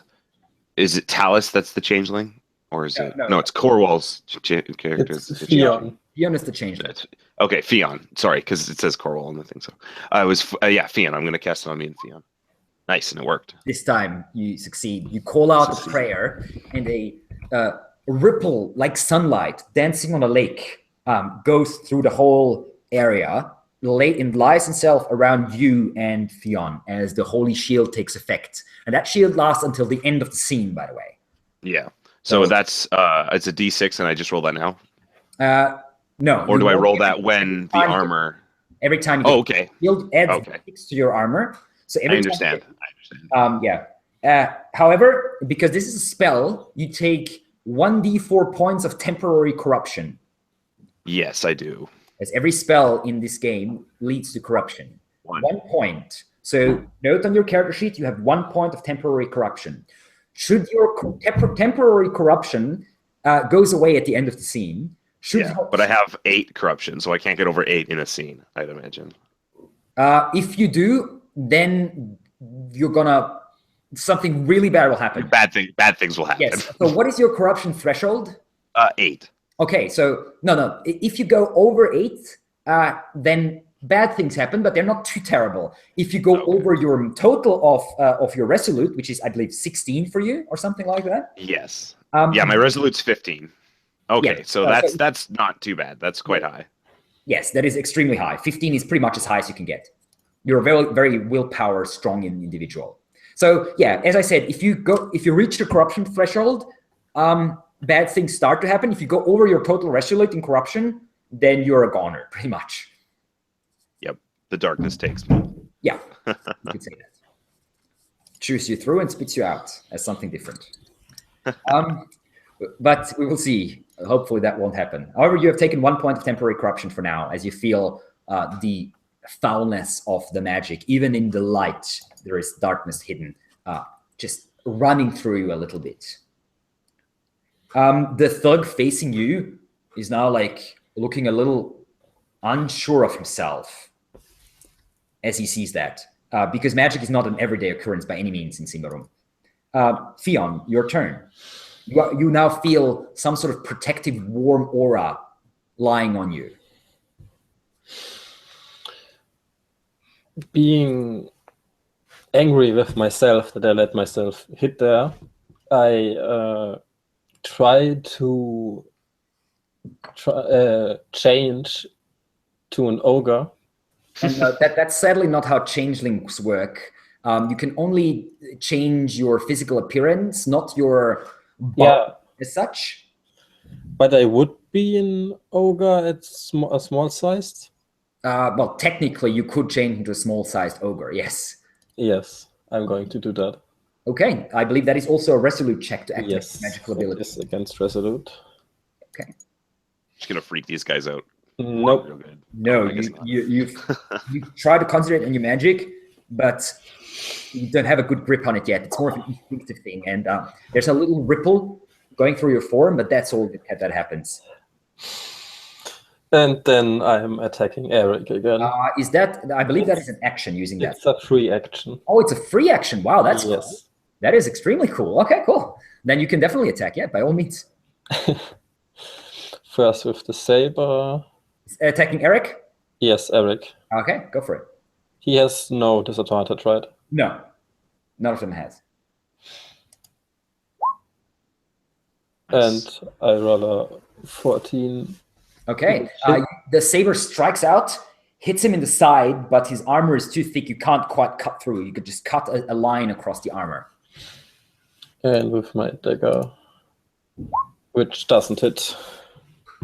it Talus that's the changeling? Or is it... No, it's Corwall's character. It's Fion. Fion is the changeling. Okay, Fion. Sorry, because it says Corwall on the thing. So I was... Fion. I'm going to cast it on me and Fion. Nice, and it worked. This time you succeed. You call out a prayer, and a ripple like sunlight dancing on a lake goes through the whole area. And lies itself around you and Fion as the holy shield takes effect. And that shield lasts until the end of the scene, by the way. Yeah. So that's it's a D6 and I just roll that now? No. Or do I roll that when the armor... Every time you okay. Shield adds 6 to your armor. So every I understand. Yeah. However, because this is a spell, you take 1d4 points of temporary corruption. Yes, I do. As every spell in this game leads to corruption. 1 point. So note on your character sheet, you have 1 point of temporary corruption. Should your temporary corruption goes away at the end of the scene, but I have 8 corruption, so I can't get over 8 in a scene, I'd imagine. If you do, then you're gonna... Something really bad will happen. Bad things will happen. Yes. So what is your corruption threshold? 8. Okay, so no. If you go over 8, then bad things happen, but they're not too terrible. If you go over your total of your resolute, which is I believe 16 for you or something like that. Yes. My resolute's 15. Okay, yeah, so that's not too bad. That's quite high. Yes, that is extremely high. 15 is pretty much as high as you can get. You're a very, very willpower strong individual. So yeah, as I said, if you reach the corruption threshold, bad things start to happen. If you go over your total resolute in corruption, then you're a goner, pretty much. Yep, the darkness takes me. Yeah, you could say that. Chews you through and spits you out as something different. But we will see. Hopefully that won't happen. However, you have taken 1 point of temporary corruption for now, as you feel the foulness of the magic. Even in the light, there is darkness hidden, just running through you a little bit. The thug facing you is now like looking a little unsure of himself as he sees that, because magic is not an everyday occurrence by any means in Symbaroum. Fion, your turn. You now feel some sort of protective, warm aura lying on you. Being angry with myself that I let myself hit there, I try to change to an ogre. And that's sadly not how changelings work. You can only change your physical appearance, not your body as such. But I would be an ogre at a small sized. Well, technically, you could change into a small-sized ogre. Yes. Yes, I'm going to do that. Okay, I believe that is also a resolute check to activate magical ability. Yes, against resolute. Okay. Just gonna freak these guys out. Nope. Real good. No, I guess not. you try to concentrate on your magic, but you don't have a good grip on it yet. It's more of an instinctive thing, and there's a little ripple going through your form, but that's all that happens. And then I'm attacking Eric again. Is that? I believe that is an action using that. It's a free action. Oh, it's a free action. Wow, that's yes. cool. That is extremely cool. Okay, cool. Then you can definitely attack. Yeah, by all means. First with the saber. Attacking Eric? Yes, Eric. Okay, go for it. He has no disadvantage, right? No, none of them has. And I roll a 14. Okay, the saber strikes out, hits him in the side, but his armor is too thick. You can't quite cut through. You could just cut a line across the armor. And with my dagger, which doesn't hit.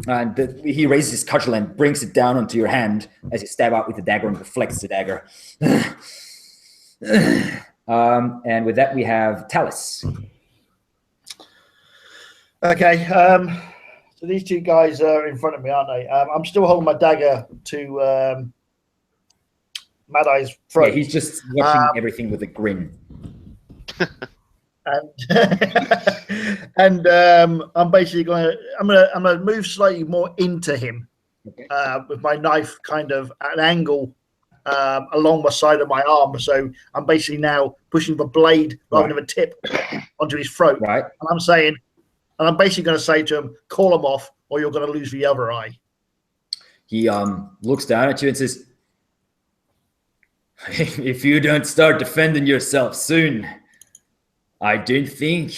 And he raises his cudgel and brings it down onto your hand as you stab out with the dagger and deflects the dagger. And with that, we have Talus. Okay, so these two guys are in front of me, aren't they? I'm still holding my dagger to Mad Eye's throat. Yeah, he's just watching everything with a grin. And I'm basically I'm gonna move slightly more into him, okay, with my knife kind of at an angle along the side of my arm. So I'm basically now pushing the blade rather than a tip onto his throat. Right. And I'm basically going to say to him, call him off or you're going to lose the other eye. He looks down at you and says, if you don't start defending yourself soon, I don't think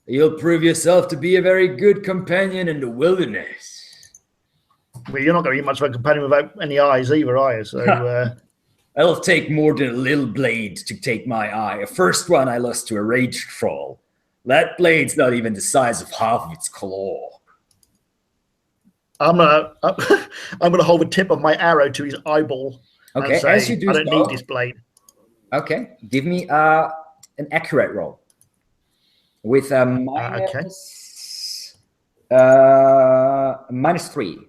you'll prove yourself to be a very good companion in the wilderness. Well, you're not going to be much of a companion without any eyes either, are you? So, It'll take more than a little blade to take my eye. A first one I lost to a rage troll. That blade's not even the size of half of its claw. I'm gonna hold the tip of my arrow to his eyeball. Okay, and say, as you do, I don't need this blade. Okay, give me an accurate roll with a -3.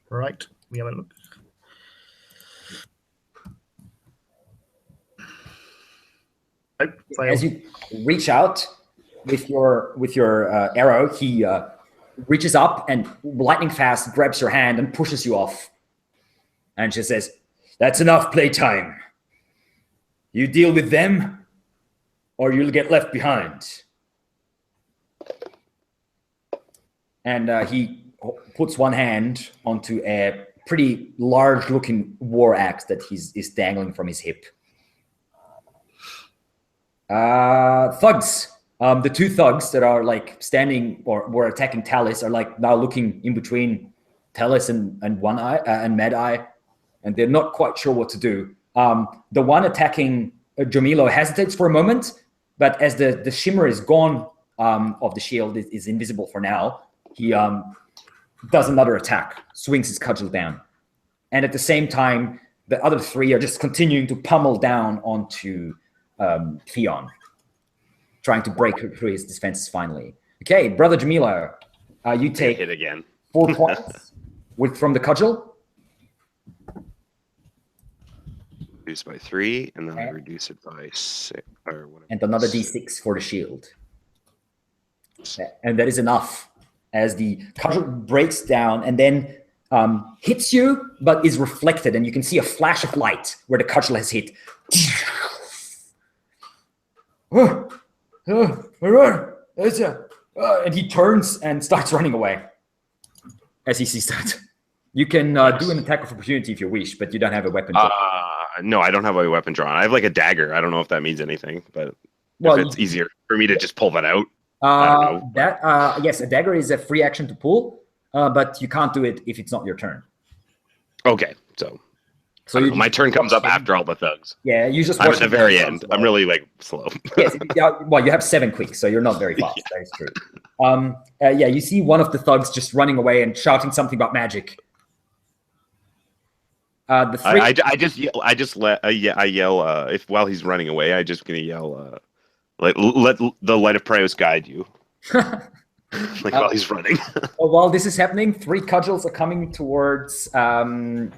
Right, we have a look. As you reach out with your arrow, he reaches up and lightning fast grabs your hand and pushes you off. And she says, "That's enough playtime. You deal with them, or you'll get left behind." And he puts one hand onto a pretty large-looking war axe that is dangling from his hip. Thugs. The two thugs that are like standing or were attacking Talus are like now looking in between Talus and One Eye and Mad Eye, and they're not quite sure what to do. The one attacking Jomilo hesitates for a moment, but as the shimmer is gone of the shield, is invisible for now, he does another attack, swings his cudgel down, and at the same time, the other three are just continuing to pummel down onto Theon, trying to break through his defenses finally. Okay, Brother Jamila, you take hit again. 4 points from the cudgel. Reduce by 3, and then I reduce it by 6 or whatever. And another d6 for the shield. And that is enough as the cudgel breaks down and then hits you, but is reflected, and you can see a flash of light where the cudgel has hit. And he turns and starts running away as he sees that. You can do an attack of opportunity if you wish, but you don't have a weapon drawn. No, I don't have a weapon drawn. I have like a dagger. I don't know if that means anything, but if it's easier for me to just pull that out. I don't know. Yes, a dagger is a free action to pull, but you can't do it if it's not your turn. Okay, so my turn comes up after all the thugs. Yeah, you just I'm at the very end. I'm really like slow. Yes, well, you have 7 quicks, so you're not very fast. That is true. You see one of the thugs just running away and shouting something about magic. I yell if while he's running away, I just gonna yell let the light of Prios guide you. Like while he's running. Well, while this is happening, 3 cudgels are coming towards Theon.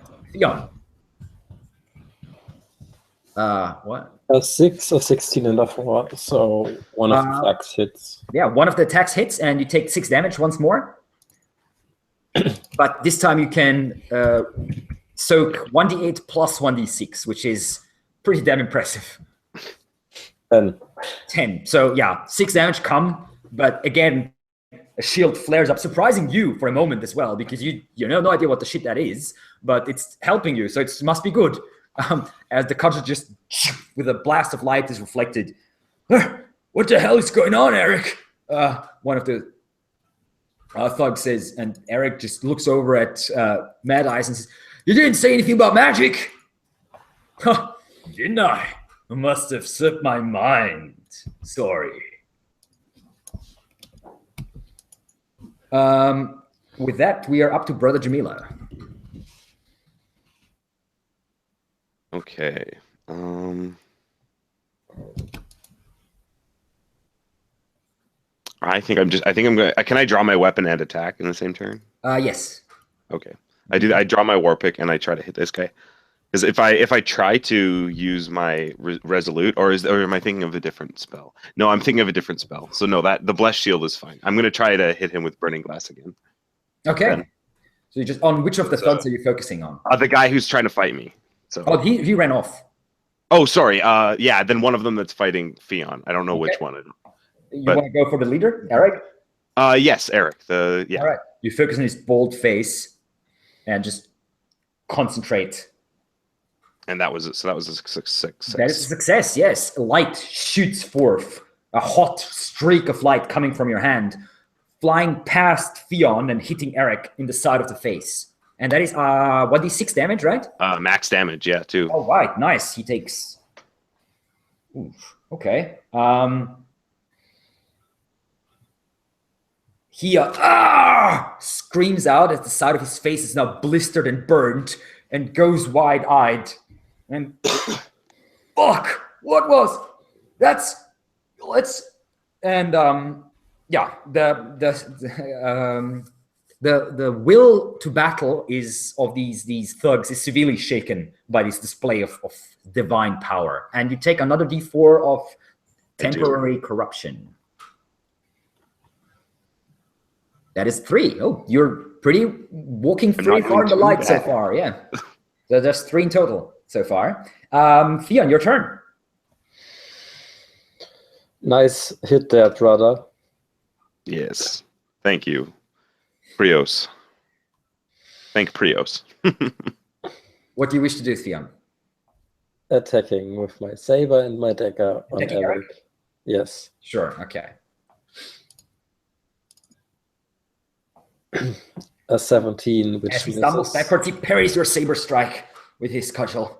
What? 6 or 16 and a 4, so one of the attacks hits. Yeah, one of the attacks hits, and you take 6 damage once more. But this time you can soak 1d8 plus 1d6, which is pretty damn impressive. 10. So yeah, 6 damage come, but again, a shield flares up, surprising you for a moment as well, because you have no idea what the shit that is, but it's helping you, so it must be good. As the cudgel just, with a blast of light, is reflected. What the hell is going on, Eric? One of the thugs says, and Eric just looks over at Mad Eyes and says, "You didn't say anything about magic." Didn't I? I must have slipped my mind. Sorry. With that, we are up to Brother Jamila. Okay. I think I'm going. Can I draw my weapon and attack in the same turn? Yes. Okay. I do. I draw my war pick and I try to hit this guy. Because if I try to use my resolute, or am I thinking of a different spell? No, I'm thinking of a different spell. So no, the blessed shield is fine. I'm going to try to hit him with burning glass again. Okay. Then. So you just on which of the thugs are you focusing on? The guy who's trying to fight me. So. Oh, he ran off. Oh, sorry. Yeah, then one of them that's fighting Theon. I don't know which one. You want to go for the leader, Eric? Yes, Eric. All right. You focus on his bold face and just concentrate. And that was a success. That is a success. Yes, light shoots forth, a hot streak of light coming from your hand, flying past Theon and hitting Eric in the side of the face. And that is 1d6 damage, right? Max damage, yeah, too. Oh, right, nice. He takes. Oof. Okay. He screams out as the side of his face is now blistered and burned, and goes wide-eyed. And fuck, what was let's and yeah, the will to battle is of these thugs is severely shaken by this display of divine power, and you take another d4 of temporary corruption. That is 3. Oh, you're walking pretty far in the light so far. Yeah, so there's 3 in total so far. Theon, your turn. Nice hit there, brother. Yes, thank you. Prios. Thank Prios. What do you wish to do, Theon? Attacking with my saber and my dagger on Eric. Yes. Sure, okay. A 17, which as he stumbles backwards, he parries your saber strike with his cudgel.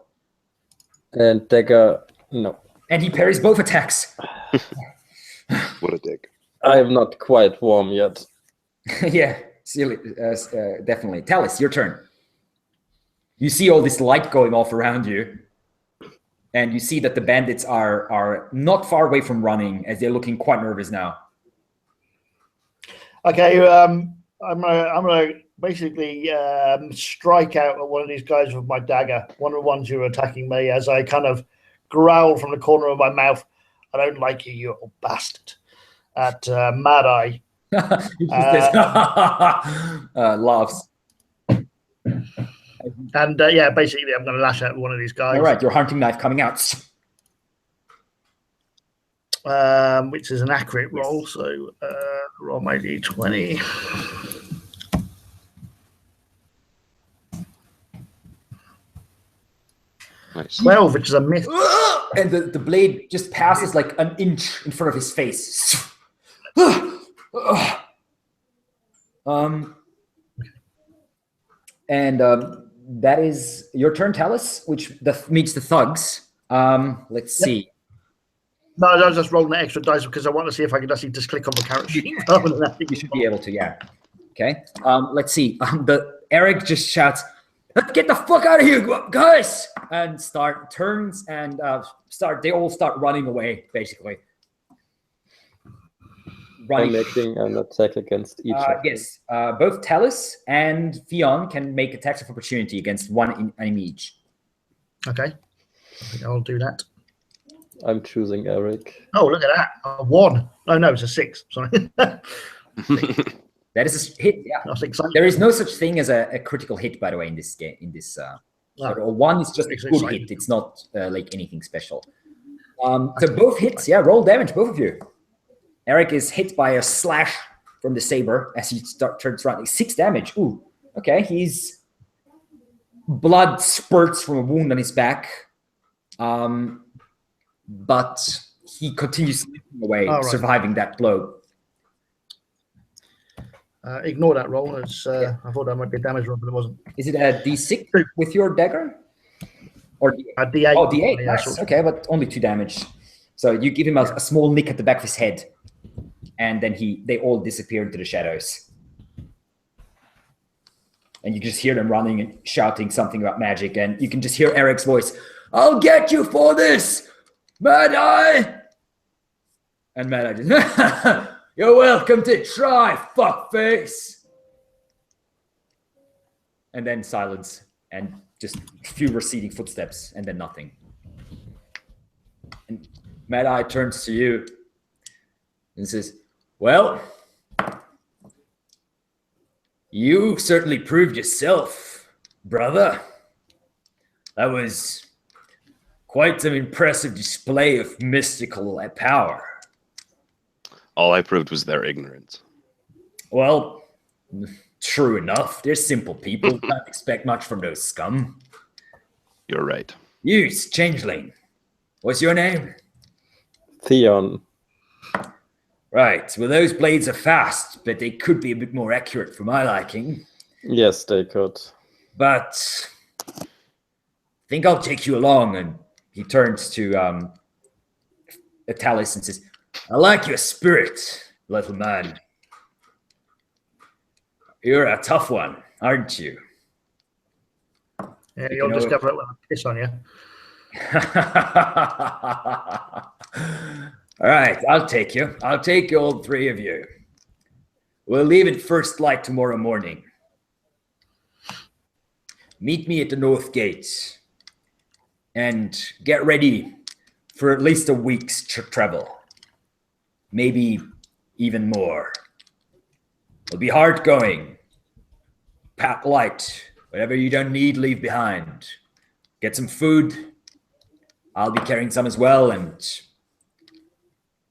And dagger, no. And he parries both attacks. What a dick. I am not quite warm yet. Yeah, silly, definitely. Talus, your turn. You see all this light going off around you, and you see that the bandits are not far away from running, as they're looking quite nervous now. Okay, I'm gonna basically strike out at one of these guys with my dagger, one of the ones who are attacking me, as I kind of growl from the corner of my mouth, "I don't like you, you old bastard," at Mad Eye. He just laughs. And yeah, basically I'm going to lash out at one of these guys. All right, your hunting knife coming out. Which is an accurate roll, so roll my d20. Nice. 12, which is a miss. And the blade just passes like an inch in front of his face. That is your turn, Talus, which meets the thugs. Let's see. No, I was just rolling the extra dice because I want to see if I can actually just click on the character sheet. You should be able to, yeah. Okay. Let's see. Eric just shouts, "Let's get the fuck out of here, guys!" And turns and they all start running away, basically. running. making an attack against each of them. Yes, both Talus and Theon can make attacks of opportunity against one enemy each. Okay, I think I'll do that. I'm choosing Eric. Oh, look at that! A 1. No, it's a 6. Sorry. That is a hit. Yeah, I think so. there is no such thing as a critical hit, by the way, in this game. A 1 is just a good hit. It's not like anything special. So both hits. Yeah, roll damage, both of you. Eric is hit by a slash from the saber as he turns around. 6 damage. Ooh, okay. He's blood spurts from a wound on his back, but he continues slipping away, surviving that blow. Ignore that roll. It's, I thought that might be a damage roll, but it wasn't. Is it a D6 with your dagger? Or D8? D8. Oh, D8. Nice. Okay, but only 2 damage. So you give him a small nick at the back of his head, and then they all disappear into the shadows. And you just hear them running and shouting something about magic, and you can just hear Eric's voice. I'll get you for this, Mad Eye! And Mad Eye just, you're welcome to try, fuckface! And then silence, and just a few receding footsteps, and then nothing. And Mad Eye turns to you and says, well, you certainly proved yourself, brother. That was quite an impressive display of mystical power. All I proved was their ignorance. Well, true enough. They're simple people. Can't expect much from those scum. You're right. You, changeling. What's your name? Theon. Right. Well, those blades are fast, but they could be a bit more accurate for my liking. Yes, they could. But I think I'll take you along. And he turns to Talus and says, I like your spirit, little man. You're a tough one, aren't you? Yeah, you'll discover it when I piss on you. All right, I'll take you. I'll take all 3 of you. We'll leave at first light tomorrow morning. Meet me at the North Gate and get ready for at least a week's travel. Maybe even more. It'll be hard going. Pack light. Whatever you don't need, leave behind. Get some food. I'll be carrying some as well, and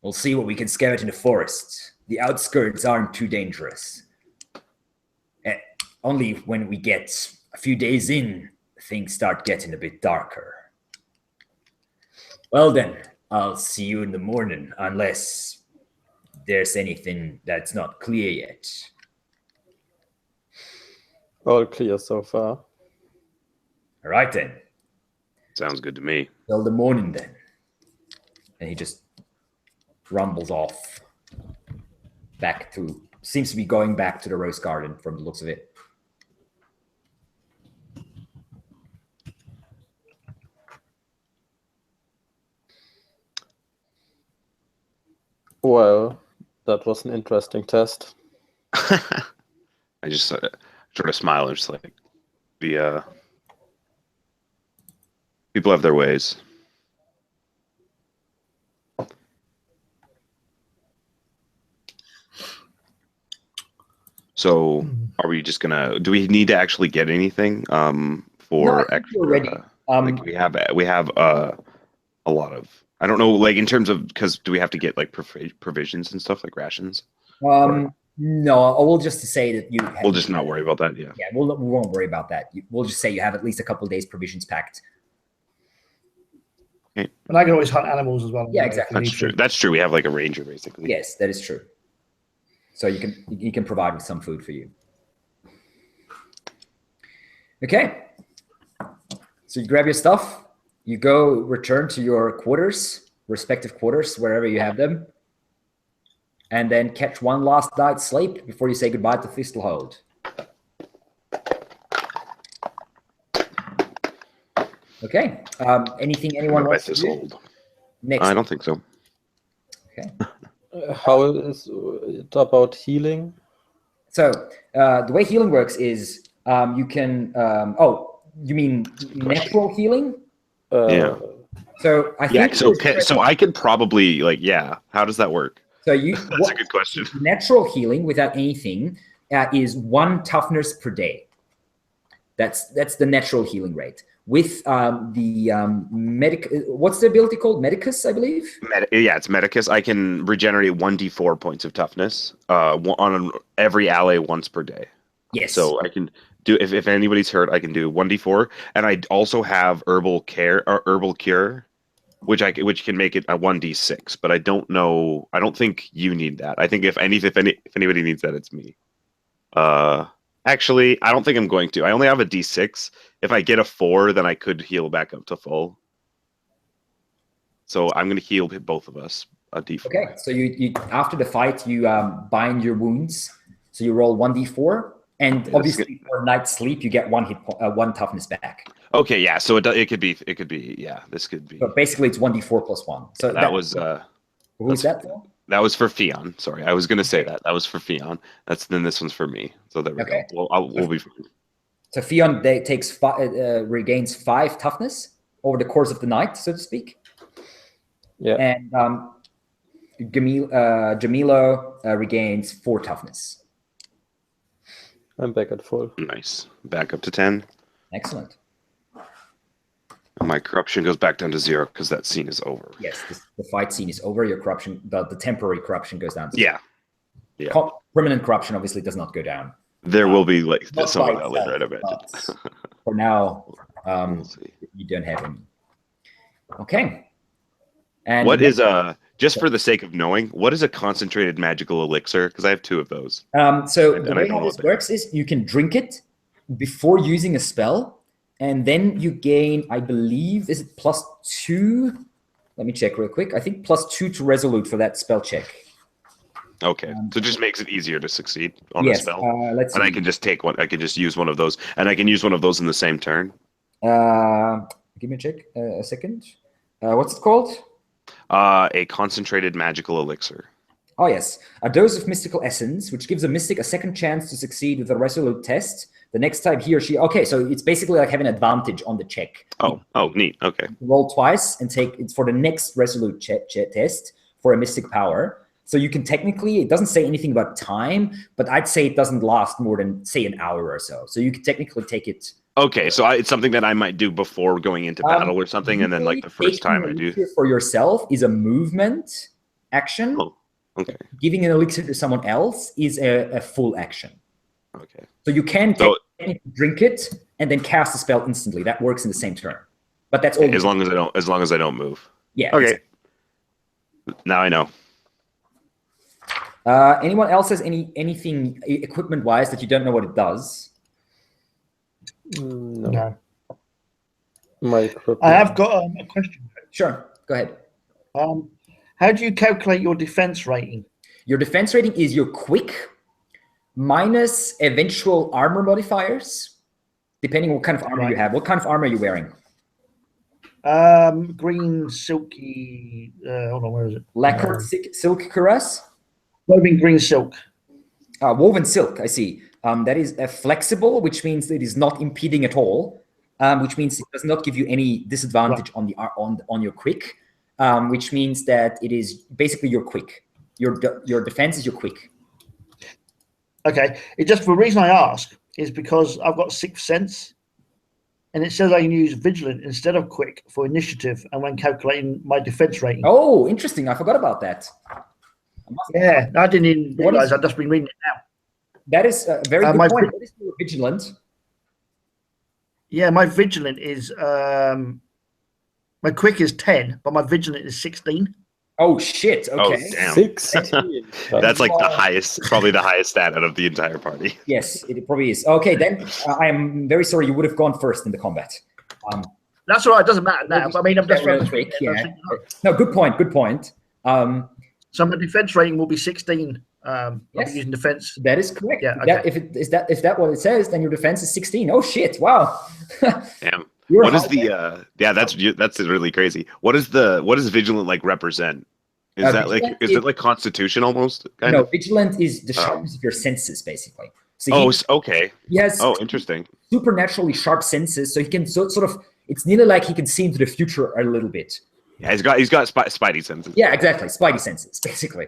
we'll see what we can scare it in the forest. The outskirts aren't too dangerous. Only when we get a few days in, things start getting a bit darker. Well then, I'll see you in the morning, unless there's anything that's not clear yet. All clear so far. All right then. Sounds good to me. Till the morning then. And he just rumbles off back to, seems to be going back to the Rose Garden from the looks of it. Well, that was an interesting test. I just sort of smile and just like, the people have their ways. So, are we just gonna? Do we need to actually get anything for extra? We're ready. Like we have a lot of. I don't know, like in terms of, because do we have to get like provisions and stuff like rations? No, we'll just say that you. We'll just not worry about that. Yeah. Yeah, we won't worry about that. We'll just say you have at least a couple of days provisions packed. Okay. And I can always hunt animals as well. Yeah, exactly. That's true. That's true. We have like a ranger basically. Yes, that is true. So you can provide with some food for you. Okay. So you grab your stuff. You go return to your quarters, respective quarters, wherever you have them, and then catch one last night's sleep before you say goodbye to Thistle Hold. Okay. Anything anyone wants to do? Hold. Next. I don't think so. Okay. How is it about healing? So the way healing works is you can. You mean natural healing? Yeah. So I think. So I could probably How does that work? So that's a good question. Natural healing without anything is 1 toughness per day. That's the natural healing rate. With what's the ability called? Medicus, I believe. It's Medicus. I can regenerate 1d4 points of toughness on every ally once per day. Yes. So I can do if anybody's hurt, I can do 1d4, and I also have herbal cure, which can make it a 1d6. But I don't know. I don't think you need that. I think if anybody needs that, it's me. Actually, I don't think I'm going to. I only have a d6. If I get a 4, then I could heal back up to full. So I'm going to heal both of us a d4. Okay, so you after the fight, you bind your wounds. So you roll 1d4, and obviously for night's sleep, you get 1 toughness back. Okay, yeah. So it could be. Yeah, this could be. So basically, it's 1d4 plus 1. So that was. Who's that for? That was for Fionn. Sorry, I was going to say that. That was for Fionn. Then this one's for me. So there we go. We'll be fine. So Fionn regains 5 toughness over the course of the night, so to speak. Yeah. And Jamilo regains 4 toughness. I'm back at full. Nice. Back up to 10. Excellent. My corruption goes back down to 0 because that scene is over. Yes, the fight scene is over. Your corruption, the temporary corruption goes down to 0. Yeah. Permanent corruption obviously does not go down. There will be some of that later, I'd imagine. For now, you don't have any. Okay. And what is just for the sake of knowing, what is a concentrated magical elixir? Because I have 2 of those. So the way how this works is you can drink it before using a spell. And then you gain, I believe, is it +2? Let me check real quick. I think +2 to resolute for that spell check. Okay, so it just makes it easier to succeed on a spell. Let's see. I can just take one. I can just use one of those, and I can use one of those in the same turn. Give me a second. What's it called? A concentrated magical elixir. Oh yes, a dose of mystical essence, which gives a mystic a second chance to succeed with a resolute test. The next time he or she, okay, so it's basically like having an advantage on the check. Oh, neat. Okay. Roll twice and take it for the next resolute test for a mystic power. So you can technically, it doesn't say anything about time, but I'd say it doesn't last more than, say, an hour or so. So you could technically take it. Okay, so it's something that I might do before going into battle or something, and then like the first time I do. For yourself is a movement action. Oh, okay. Giving an elixir to someone else is a full action. Okay. So you can drink it and then cast a spell instantly. That works in the same turn. But that's all. As long as I don't move. Yeah. Okay. Now I know. Anyone else has anything equipment-wise that you don't know what it does? No. I have got a question. Sure. Go ahead. How do you calculate your defense rating? Your defense rating is your quick minus eventual armor modifiers, depending on what kind of armor you have. What kind of armor are you wearing? Green silky. Hold on, where is it? Lacquered silk cuirass. Woven green silk. Woven silk. I see. That is flexible, which means it is not impeding at all. Which means it does not give you any disadvantage on your quick. Which means that it is basically your quick. Your defense is your quick. Okay. The reason I ask is because I've got 6th sense, and it says I can use vigilant instead of quick for initiative, and when calculating my defense rating. Oh, interesting! I forgot about that. Yeah, I didn't even realize. I've just been reading it now. That is a very good point. What is your vigilant? Yeah, my vigilant is my quick is 10, but my vigilant is 16. Oh shit! Okay. Oh, damn. 16. That's like the highest, probably the highest stat out of the entire party. Yes, it probably is. Okay, then I am very sorry. You would have gone first in the combat. That's all right. It doesn't matter now. But I mean, I'm just trying to quick. Yeah. No, good point. Good point. So my defense rating will be 16. I'll be using defense. That is correct. Yeah. Okay. If that what it says, then your defense is 16. Oh shit! Wow. Damn. What is the? Yeah, that's really crazy. What does vigilant like represent? Is that like is it like Constitution almost? No, vigilant is the sharpness of your senses, basically. So okay. He has interesting. Supernaturally sharp senses, so he can sort of. It's nearly like he can see into the future a little bit. Yeah, he's got spidey senses. Yeah, exactly, spidey senses, basically.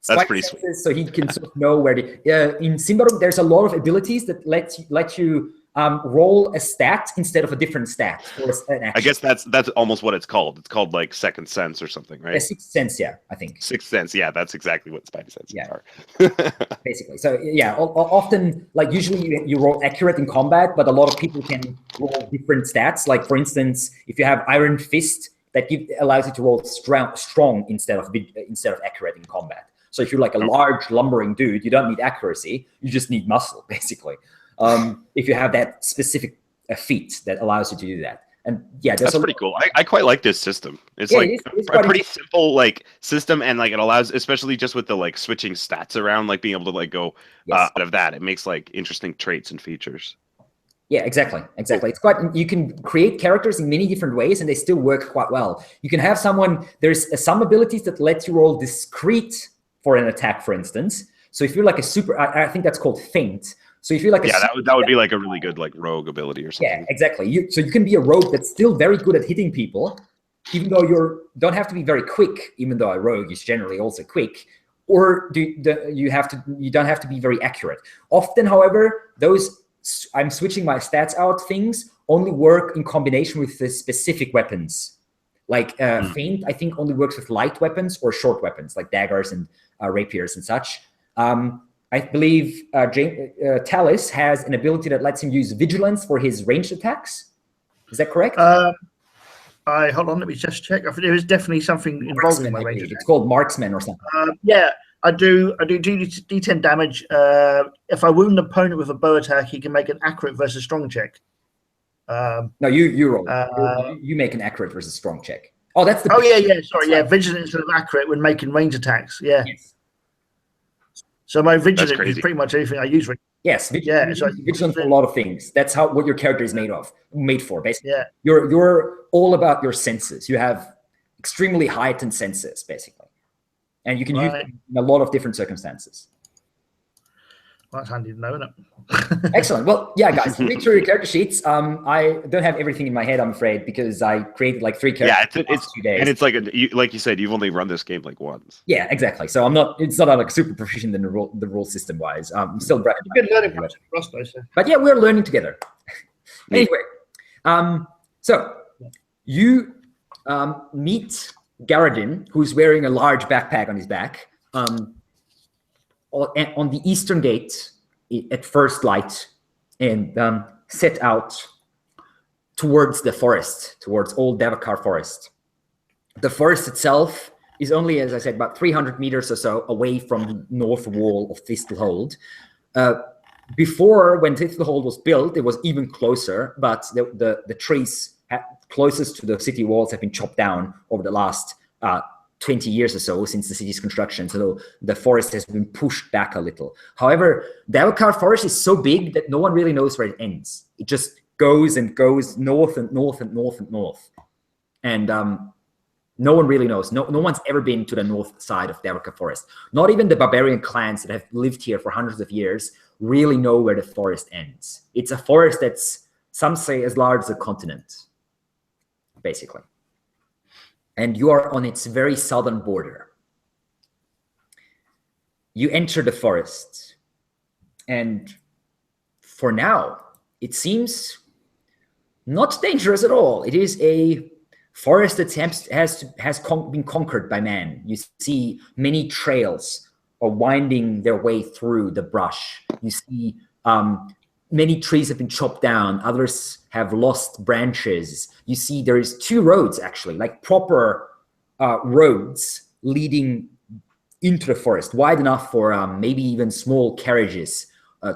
That's pretty sweet. So he can sort of know where in Symbaroum, there's a lot of abilities that let you roll a stat instead of a different stat. Or an action. I guess that's almost what it's called. It's called like second sense or something, right? Yeah, sixth sense, yeah, I think. Sixth sense, yeah, that's exactly what spidey senses are. Basically. So yeah, often, like usually you roll accurate in combat, but a lot of people can roll different stats. Like for instance, if you have Iron Fist, that allows you to roll strong instead of accurate in combat. So if you're like a large lumbering dude, you don't need accuracy, you just need muscle, basically. If you have that specific feat that allows you to do that. And yeah, that's pretty cool. I quite like this system. It's like it's a pretty simple like system, and like it allows, especially just with the like switching stats around, like being able to like go out of that. It makes like interesting traits and features. Yeah, exactly. It's quite. You can create characters in many different ways, and they still work quite well. You can have someone. There's some abilities that let you roll discreet for an attack, for instance. So if you're like a super, I think that's called feint. So if you're like that would be like a really good like rogue ability or something. Yeah, exactly. So you can be a rogue that's still very good at hitting people, even though don't have to be very quick. Even though a rogue is generally also quick, or you don't have to be very accurate. Often, however, those I'm switching my stats out things only work in combination with the specific weapons. Like feint, I think only works with light weapons or short weapons like daggers and rapiers and such. I believe Talus has an ability that lets him use vigilance for his ranged attacks. Is that correct? Hold on, let me just check. I think there is definitely something involving my ranged attacks. It's called marksman or something. Yeah, I do D10 damage. If I wound an opponent with a bow attack, he can make an accurate versus strong check. No, you roll. You make an accurate versus strong check. Oh, that's the. Oh yeah. Sorry, yeah. Vigilant instead of accurate when making range attacks. Yeah. Yes. So my vigilant is pretty much anything I use. Yes, vigilant for a lot of things. That's what your character is made for, basically. Yeah. You're all about your senses. You have extremely heightened senses, basically, and you can use them in a lot of different circumstances. Well, that's handy to know, isn't it? Excellent. Well, yeah, guys, read through your character sheets. I don't have everything in my head, I'm afraid, because I created like 3 characters. Yeah, it's 2 days. And it's like like you said, you've only run this game like once. Yeah, exactly. So it's not like super proficient in the rule system wise. I'm still good learning process. But yeah, we're learning together. Anyway, so you meet Garadin, who's wearing a large backpack on his back. On the eastern gate at first light, and set out towards the forest, towards old Davokar forest. The forest itself is only, as I said, about 300 meters or so away from the north wall of Thistle Hold. Before, when Thistle Hold was built, it was even closer, but the trees closest to the city walls have been chopped down over the last 20 years or so since the city's construction, so the forest has been pushed back a little. However, Davokar forest is so big that no one really knows where it ends. It just goes and goes north and north and north and north. And no one really knows. No one's ever been to the north side of Davokar forest. Not even the barbarian clans that have lived here for hundreds of years really know where the forest ends. It's a forest that's, some say, as large as a continent, basically. And you are on its very southern border. You enter the forest, and for now, it seems not dangerous at all. It is a forest that has been conquered by man. You see many trails are winding their way through the brush. You see many trees have been chopped down. Others have lost branches. You see there is 2 roads, actually, like proper roads leading into the forest, wide enough for maybe even small carriages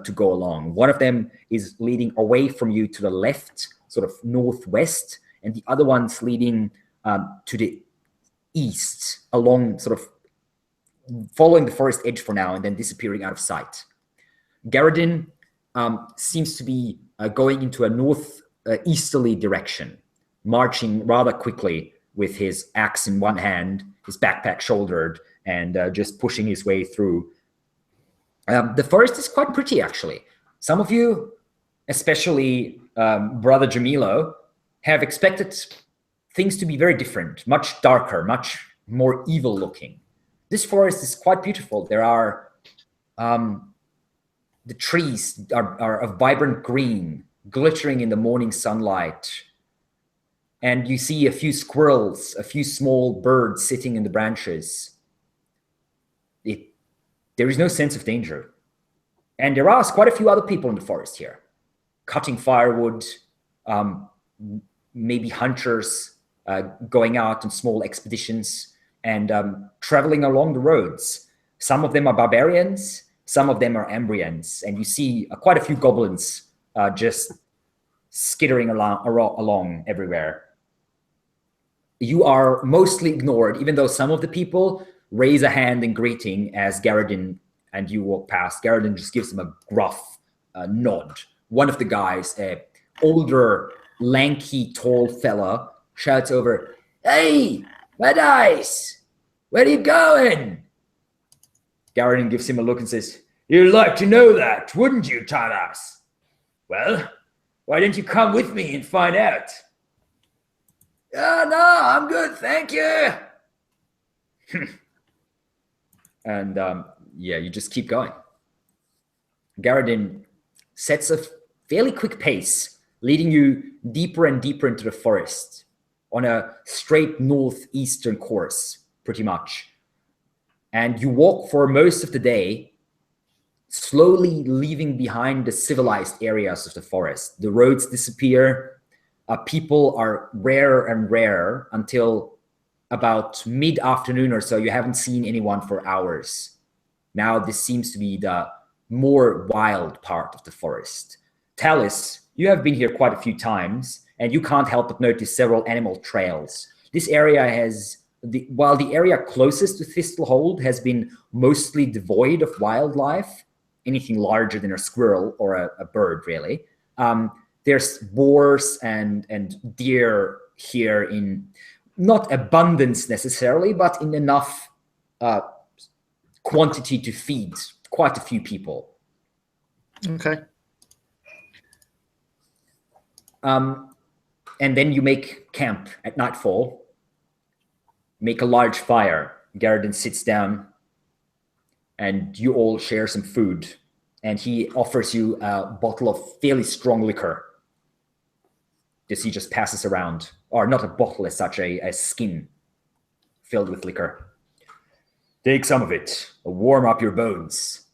to go along. One of them is leading away from you to the left, sort of northwest, and the other one's leading to the east, along sort of following the forest edge for now and then disappearing out of sight. Garadin seems to be going into a northeasterly direction, marching rather quickly with his axe in one hand, his backpack shouldered, and just pushing his way through. The forest is quite pretty, actually. Some of you, especially Brother Jamilo, have expected things to be very different, much darker, much more evil looking. This forest is quite beautiful. There are the trees are a vibrant green, glittering in the morning sunlight. And you see a few squirrels, a few small birds sitting in the branches. There is no sense of danger. And there are quite a few other people in the forest here, cutting firewood, maybe hunters going out on small expeditions and traveling along the roads. Some of them are barbarians, some of them are Ambrians, and you see quite a few goblins just skittering along everywhere. You are mostly ignored, even though some of the people raise a hand in greeting as Garadin and you walk past. Garadin just gives them a gruff nod. One of the guys, an older, lanky, tall fella, shouts over, "Hey, Mad Eyes, where are you going?" Garadin gives him a look and says, "You'd like to know that, wouldn't you, Taras? Well, why don't you come with me and find out?" No, I'm good, thank you." And yeah, you just keep going. Garadin sets a fairly quick pace, leading you deeper and deeper into the forest on a straight northeastern course, pretty much. And you walk for most of the day, slowly leaving behind the civilized areas of the forest. The roads disappear. People are rare and rare until about mid-afternoon or so. You haven't seen anyone for hours. Now this seems to be the more wild part of the forest. Talis, you have been here quite a few times, and you can't help but notice several animal trails. This area has, while the area closest to Thistle Hold has been mostly devoid of wildlife, anything larger than a squirrel or a bird, really, there's boars and deer here in not abundance necessarily, but in enough quantity to feed quite a few people. Okay. And then you make camp at nightfall, make a large fire. Garadin sits down and you all share some food. And he offers you a bottle of fairly strong liquor. This he just passes around, or not a bottle as such, a skin filled with liquor. "Take some of it, warm up your bones.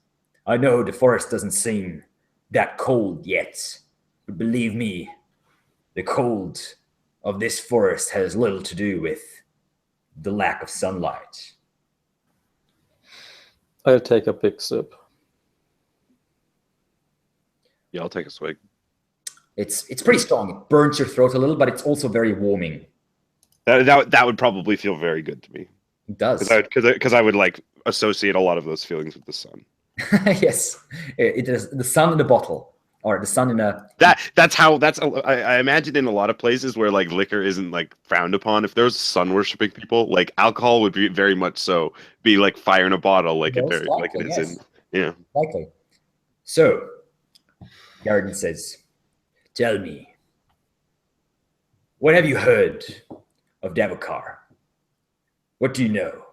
I know the forest doesn't seem that cold yet, but believe me, the cold of this forest has little to do with the lack of sunlight." I'll take a big sip. Yeah, I'll take a swig. It's pretty strong. It burns your throat a little, but it's also very warming. That would probably feel very good to me. It does. Because I would like associate a lot of those feelings with the sun. Yes, it is the sun in a bottle, or the sun in a. I imagine in a lot of places where like liquor isn't like frowned upon. If there's sun worshipping people, like alcohol would be very much so be like fire in a bottle, like it is in. Yeah. Likely. So, Garadin says, "Tell me, what have you heard of Davokar? What do you know?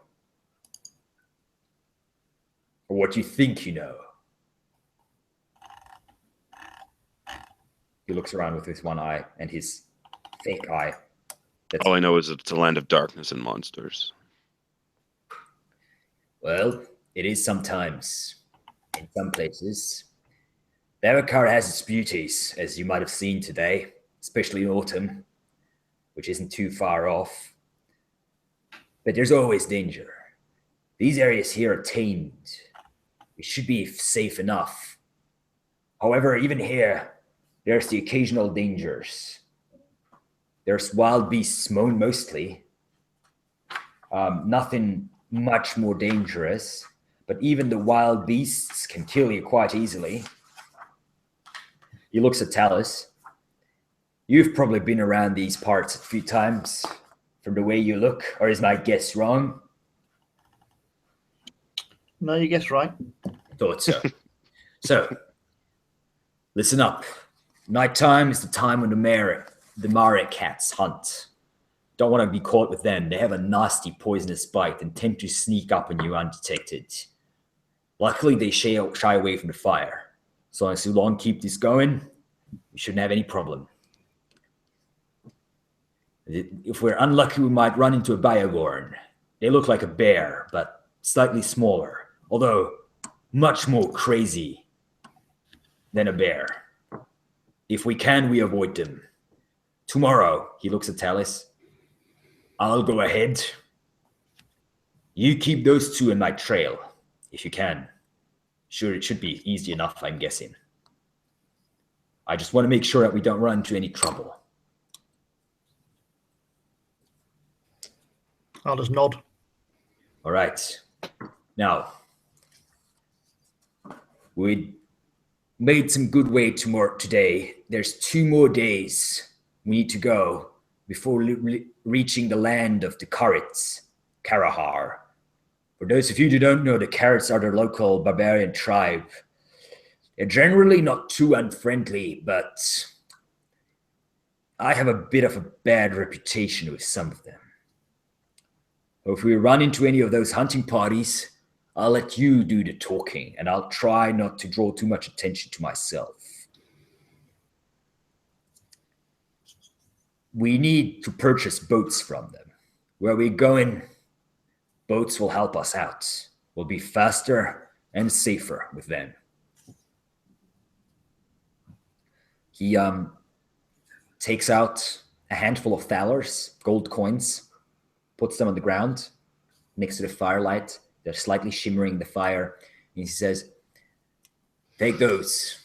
Or what do you think you know?" He looks around with his one eye and his fake eye. All I know is it's a land of darkness and monsters. Well, it is sometimes, in some places. Davokar has its beauties, as you might have seen today, especially in autumn, which isn't too far off. But there's always danger. These areas here are tamed. We should be safe enough. However, even here, there's the occasional dangers. There's wild beasts mostly. Nothing much more dangerous, but even the wild beasts can kill you quite easily. He looks at Talis. "You've probably been around these parts a few times. from the way you look, or is my guess wrong? No, you guessed right. Thought so. So, listen up. Nighttime is the time when the mare cats hunt. Don't want to be caught with them. They have a nasty poisonous bite and tend to sneak up on you undetected. Luckily, they shy away from the fire. So as long as keep this going, we shouldn't have any problem. If we're unlucky, we might run into a Biogorn. They look like a bear, but slightly smaller, although much more crazy than a bear. If we can, we avoid them. Tomorrow, he looks at Talus. I'll go ahead. You keep those two in my trail, if you can. Sure, it should be easy enough, I'm guessing. I just want to make sure that we don't run into any trouble. I'll just nod. All right. Now, we made some good way today. There's 2 more days we need to go before reaching the land of the Carrots, Karahar. For those of you who don't know, the Carrots are the local barbarian tribe. They're generally not too unfriendly, but I have a bit of a bad reputation with some of them. If we run into any of those hunting parties, I'll let you do the talking, and I'll try not to draw too much attention to myself. We need to purchase boats from them. Where we're going, boats will help us out. We'll be faster and safer with them. He takes out a handful of thalers, gold coins, puts them on the ground next to the firelight. They're slightly shimmering in the fire. And he says, take those.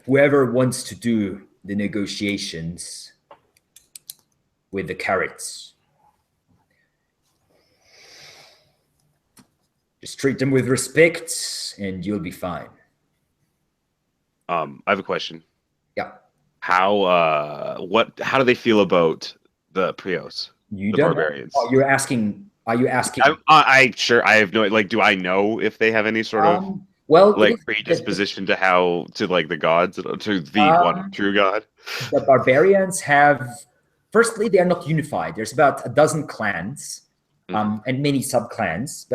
Whoever wants to do the negotiations with the Carrots, just treat them with respect and you'll be fine. I have a question. Yeah. How do they feel about the Prios? The barbarians. Oh, you're asking. Are you asking? I have no, like, do I know if they have any sort of predisposition to the gods, to the one true god? The barbarians have, firstly, they are not unified. There's about a dozen clans, and many sub-clans,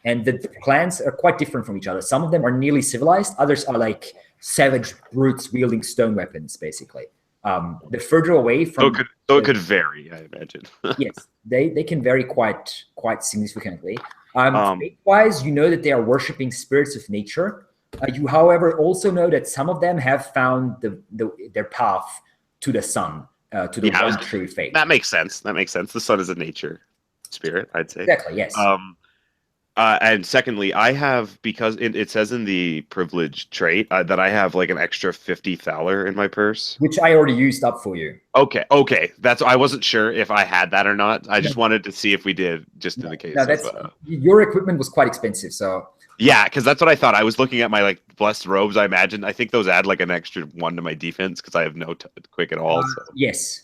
and the clans are quite different from each other. Some of them are nearly civilized. Others are like savage brutes wielding stone weapons, basically. The further away from... So it could vary, I imagine. Yes, they can vary quite significantly. Wise, you know that they are worshipping spirits of nature. You, however, also know that some of them have found their path to the sun, to the one true faith. That makes sense. The sun is a nature spirit, I'd say. Exactly, yes. And secondly, I have, because it says in the privilege trait that I have like an extra 50 thaler in my purse, which I already used up for you. Okay. I wasn't sure if I had that or not. I just wanted to see if we did, just in the case. No, your equipment was quite expensive, so. Yeah, because that's what I thought. I was looking at my like blessed robes. I think those add like an extra 1 to my defense because I have no quick at all. So. Yes.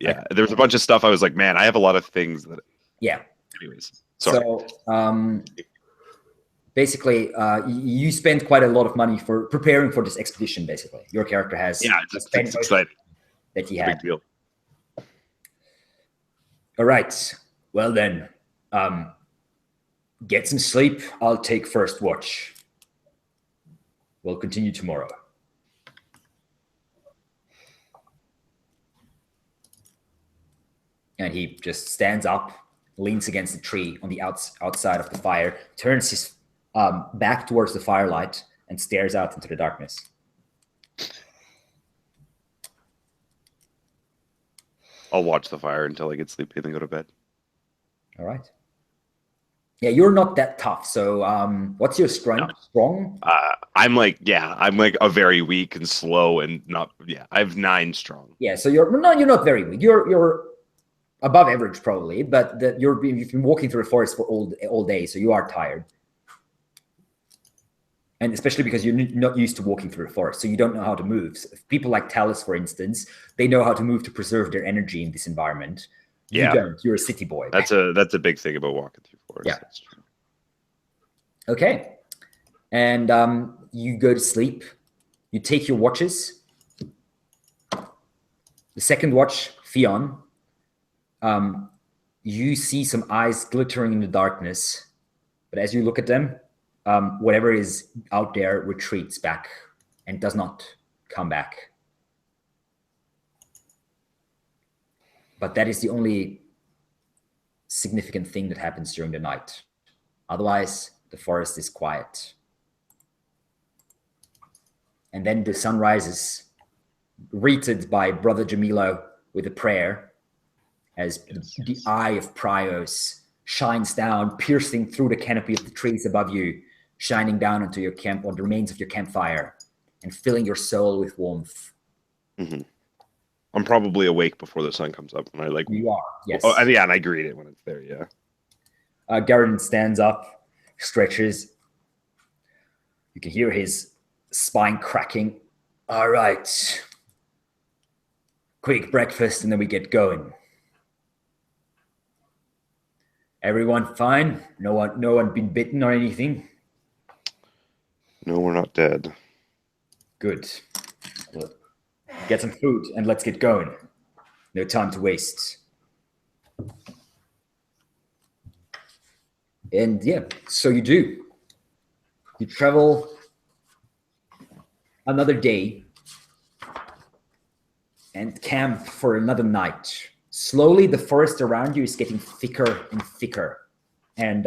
Yeah, there was a bunch of stuff. I was like, man, I have a lot of things that. Yeah. Anyways. Sorry. So, basically, you spent quite a lot of money for preparing for this expedition. Basically, your character has it's exciting that he had. Big deal. All right. Well then, get some sleep. I'll take first watch. We'll continue tomorrow. And he just stands up, leans against the tree on the outside of the fire, turns his back towards the firelight, and stares out into the darkness. I'll watch the fire until I get sleepy and then go to bed. All right. Yeah, you're not that tough. So what's your strength? No. Strong? I'm like a very weak and slow and not, I have 9 strong. Yeah, so you're not very weak. You're above average probably, but you've been walking through the forest for all day, so you are tired. And especially because you're not used to walking through the forest, so you don't know how to move. So people like Talus, for instance, they know how to move to preserve their energy in this environment. You don't. You're a city boy. That's a big thing about walking through forests. Yeah. That's true. Okay. And you go to sleep. You take your watches. The second watch, Theon, you see some eyes glittering in the darkness. But as you look at them, whatever is out there retreats back and does not come back. But that is the only significant thing that happens during the night. Otherwise, the forest is quiet. And then the sun rises, greeted by Brother Jamilo with a prayer, as the eye of Prios shines down, piercing through the canopy of the trees above you, shining down onto your camp, on the remains of your campfire, and filling your soul with warmth. Mm-hmm. I'm probably awake before the sun comes up, and I like. You are, yes. Oh, yeah, and I greet it when it's there. Yeah. Garadin stands up, stretches. You can hear his spine cracking. All right. Quick breakfast, and then we get going. Everyone fine? No one been bitten or anything? No, we're not dead. Good. Get some food and let's get going. No time to waste. And yeah, so you do. You travel another day and camp for another night. Slowly, the forest around you is getting thicker and thicker. And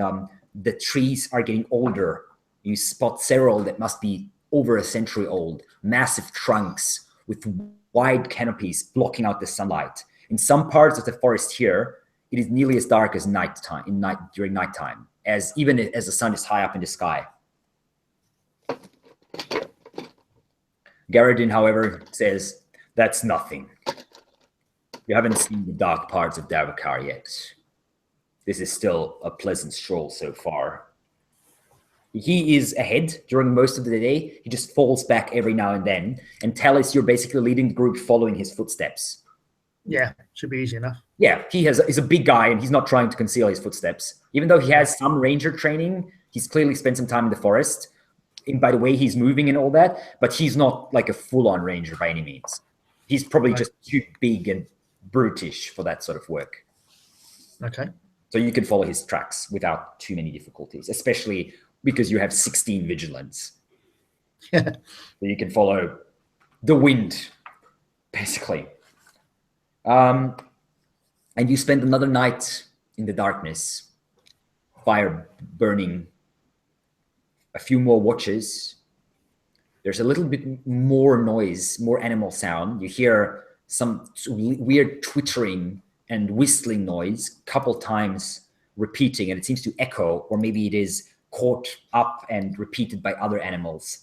the trees are getting older. You spot several that must be over a century old. Massive trunks with wide canopies blocking out the sunlight. In some parts of the forest here, it is nearly as dark as during nighttime, even as the sun is high up in the sky. Garadin, however, says, that's nothing. You haven't seen the dark parts of Davokar yet. This is still a pleasant stroll so far. He is ahead during most of the day. He just falls back every now and then. And Talis, you're basically leading the group following his footsteps. Yeah, should be easy enough. Yeah, he's a big guy and he's not trying to conceal his footsteps. Even though he has some ranger training, he's clearly spent some time in the forest. And by the way, he's moving and all that, but he's not like a full-on ranger by any means. He's probably just too big and brutish for that sort of work. Okay. So you can follow his tracks without too many difficulties, especially because you have 16 vigilance. Yeah. So you can follow the wind, basically. And you spend another night in the darkness, fire burning, a few more watches. There's a little bit more noise, more animal sound. You hear some weird twittering and whistling noise, couple times repeating, and it seems to echo, or maybe it is caught up and repeated by other animals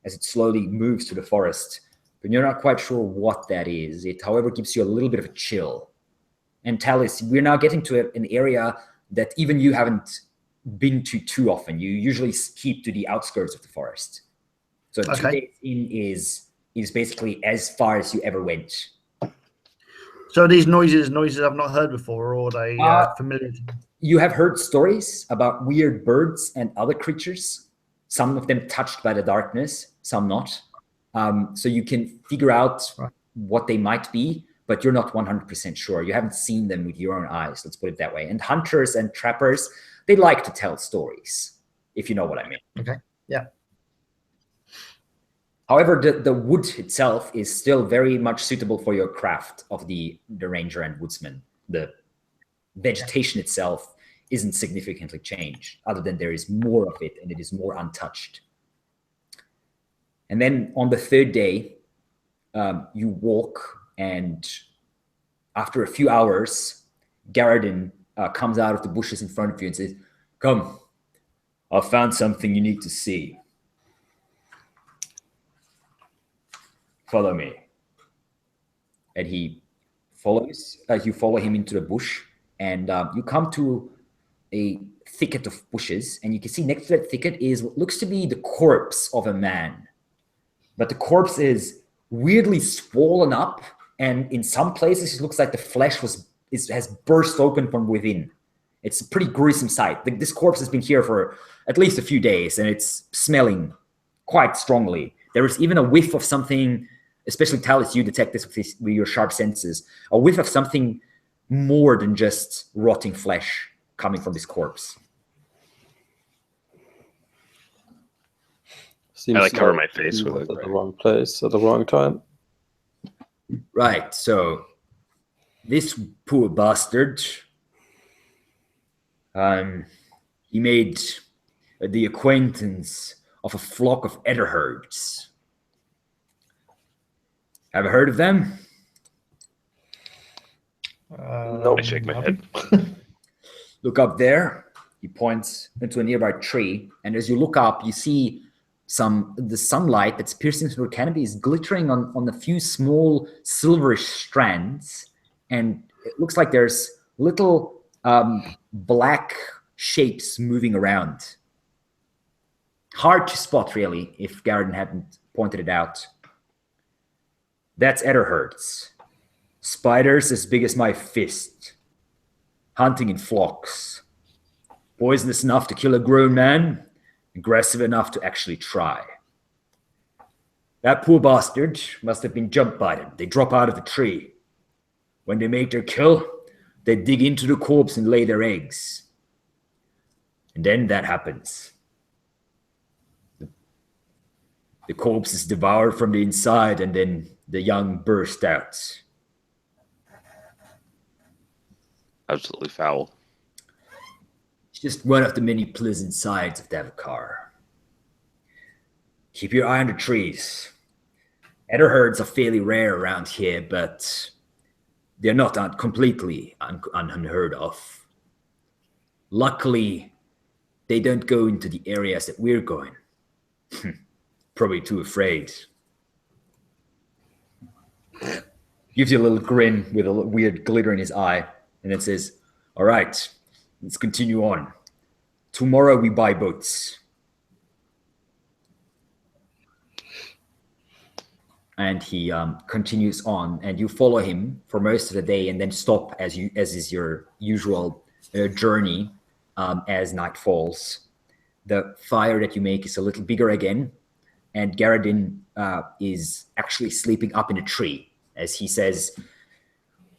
as it slowly moves through the forest. But you're not quite sure what that is. It, however, gives you a little bit of a chill. And Talis, we're now getting to an area that even you haven't been to too often. You usually keep to the outskirts of the forest. So 2 days in is basically as far as you ever went. So are these noises I've not heard before, or are they familiar? You have heard stories about weird birds and other creatures, some of them touched by the darkness, some not. So you can figure out what they might be, but you're not 100% sure. You haven't seen them with your own eyes, let's put it that way. And hunters and trappers, they like to tell stories, if you know what I mean. Okay, yeah. However, the wood itself is still very much suitable for your craft of the ranger and woodsman. The vegetation itself isn't significantly changed, other than there is more of it and it is more untouched. And then on the third day, you walk, and after a few hours, Garadin comes out of the bushes in front of you and says, "Come, I've found something you need to see. Follow me." And he follows. You follow him into the bush, and you come to a thicket of bushes, and you can see next to that thicket is what looks to be the corpse of a man. But the corpse is weirdly swollen up, and in some places it looks like the flesh was has burst open from within. It's a pretty gruesome sight. This corpse has been here for at least a few days, and it's smelling quite strongly. There is even a whiff of something, especially Talus, you detect this with your sharp senses, a whiff of something more than just rotting flesh coming from this corpse. Seems I cover my face with it. At the wrong place at the wrong time. Right, so this poor bastard, he made the acquaintance of a flock of etterherds. Have you heard of them? No. I shake my head. Look up there. He points into a nearby tree, and as you look up, you see the sunlight that's piercing through the canopy is glittering on a few small silverish strands, and it looks like there's little black shapes moving around. Hard to spot, really, if Garadin hadn't pointed it out. That's etterherds. Spiders as big as my fist. Hunting in flocks. Poisonous enough to kill a grown man. Aggressive enough to actually try. That poor bastard must have been jumped by them. They drop out of the tree. When they make their kill, they dig into the corpse and lay their eggs. And then that happens. The corpse is devoured from the inside, and then the young burst out. Absolutely foul. It's just one of the many pleasant sides of Davokar. Keep your eye on the trees. Etterherds are fairly rare around here, but they're not completely unheard of. Luckily, they don't go into the areas that we're going. Probably too afraid. Gives you a little grin with a weird glitter in his eye, and then says, all right, let's continue on. Tomorrow we buy boats. And he continues on, and you follow him for most of the day, and then stop as is your usual journey as night falls. The fire that you make is a little bigger again, and Garadin is actually sleeping up in a tree, as he says,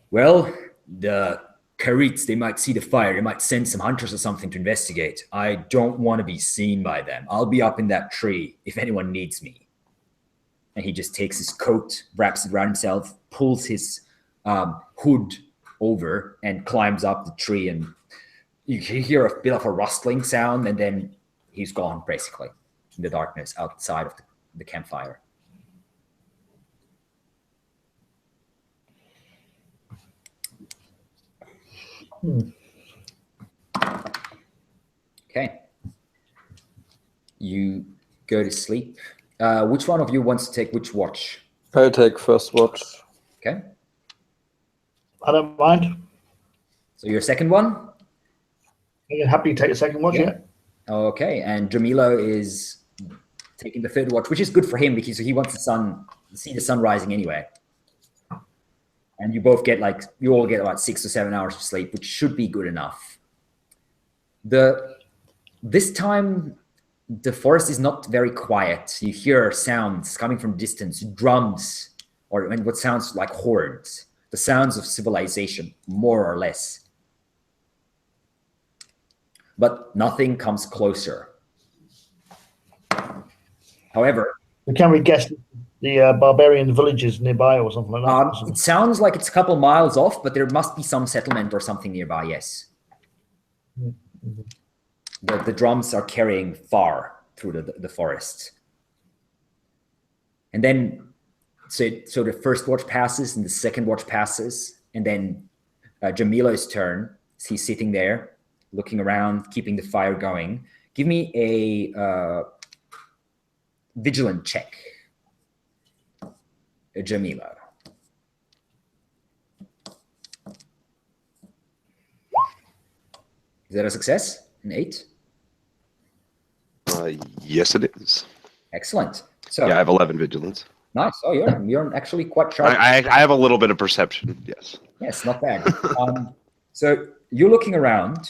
well, the Karits, they might see the fire, they might send some hunters or something to investigate. I don't want to be seen by them. I'll be up in that tree if anyone needs me. And he just takes his coat, wraps it around himself, pulls his hood over, and climbs up the tree. And you hear a bit of a rustling sound, and then he's gone, basically, in the darkness outside of the campfire. Okay. You go to sleep. Which one of you wants to take which watch? I'll take first watch. Okay. I don't mind. So your second one? You're happy to take a second watch, yeah? Okay, and Jamilo is taking the third watch, which is good for him because he wants to see the sun rising anyway. And you all get about 6 or 7 hours of sleep, which should be good enough. This time, the forest is not very quiet. You hear sounds coming from distance, drums, and what sounds like horns. The sounds of civilization, more or less. But nothing comes closer. However, can we guess the barbarian villages nearby or something like that? It sounds like it's a couple miles off, but there must be some settlement or something nearby, yes. Mm-hmm. The drums are carrying far through the forest. And then, so the first watch passes and the second watch passes, and then Jamilo's turn. He's sitting there, looking around, keeping the fire going. Give me a vigilant check, Jamilo. Is that a success? An 8? Yes, it is. Excellent. So yeah, I have 11 vigilance. Nice. Oh, you're actually quite sharp. I have a little bit of perception. Yes. Yes, not bad. So you're looking around.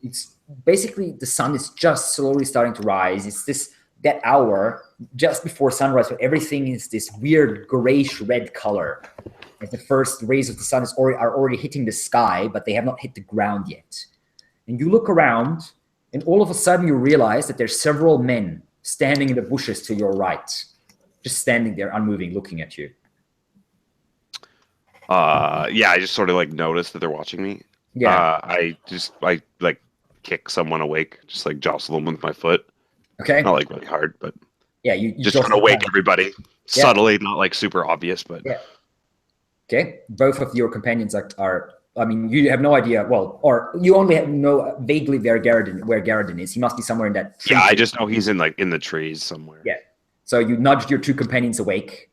It's basically the sun is just slowly starting to rise. It's that hour just before sunrise, but everything is this weird grayish red color. As the first rays of the sun are already hitting the sky, but they have not hit the ground yet. And you look around, and all of a sudden you realize that there's several men standing in the bushes to your right, just standing there, unmoving, looking at you. Yeah, I just sort of like noticed that they're watching me. Yeah. I like kick someone awake, just like jostle them with my foot. Okay. Not like really hard, but yeah, you just trying to wake everybody subtly, not like super obvious, but yeah. Okay, both of your companions are. I mean, you have no idea. Well, or you only know vaguely where Garadin is. He must be somewhere in that tree. Yeah, I just know he's in the trees somewhere. Yeah. So you nudged your two companions awake.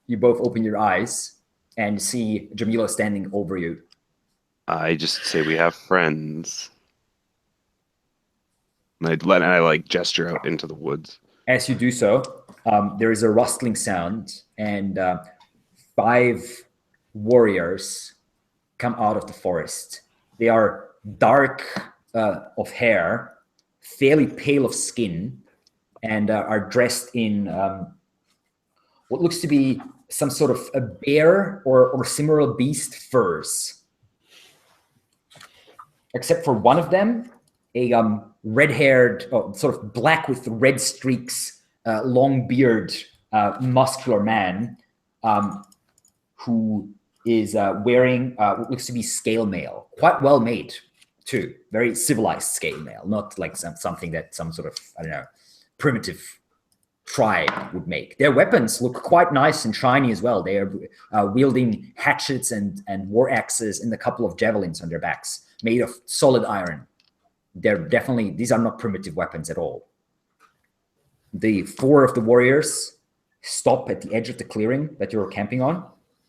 You both open your eyes and see Jamila standing over you. I just say we have friends. And I like gesture out into the woods. As you do so, there is a rustling sound, and 5 warriors come out of the forest. They are dark of hair, fairly pale of skin, and are dressed in what looks to be some sort of a bear or similar beast furs. Except for one of them, a red-haired, sort of black with red streaks, long beard, muscular man who is wearing what looks to be scale mail. Quite well made, too. Very civilized scale mail, not like something that some sort of, I don't know, primitive tribe would make. Their weapons look quite nice and shiny as well. They are wielding hatchets and war axes and a couple of javelins on their backs, made of solid iron. These are not primitive weapons at all. The 4 of the warriors stop at the edge of the clearing that you're camping on,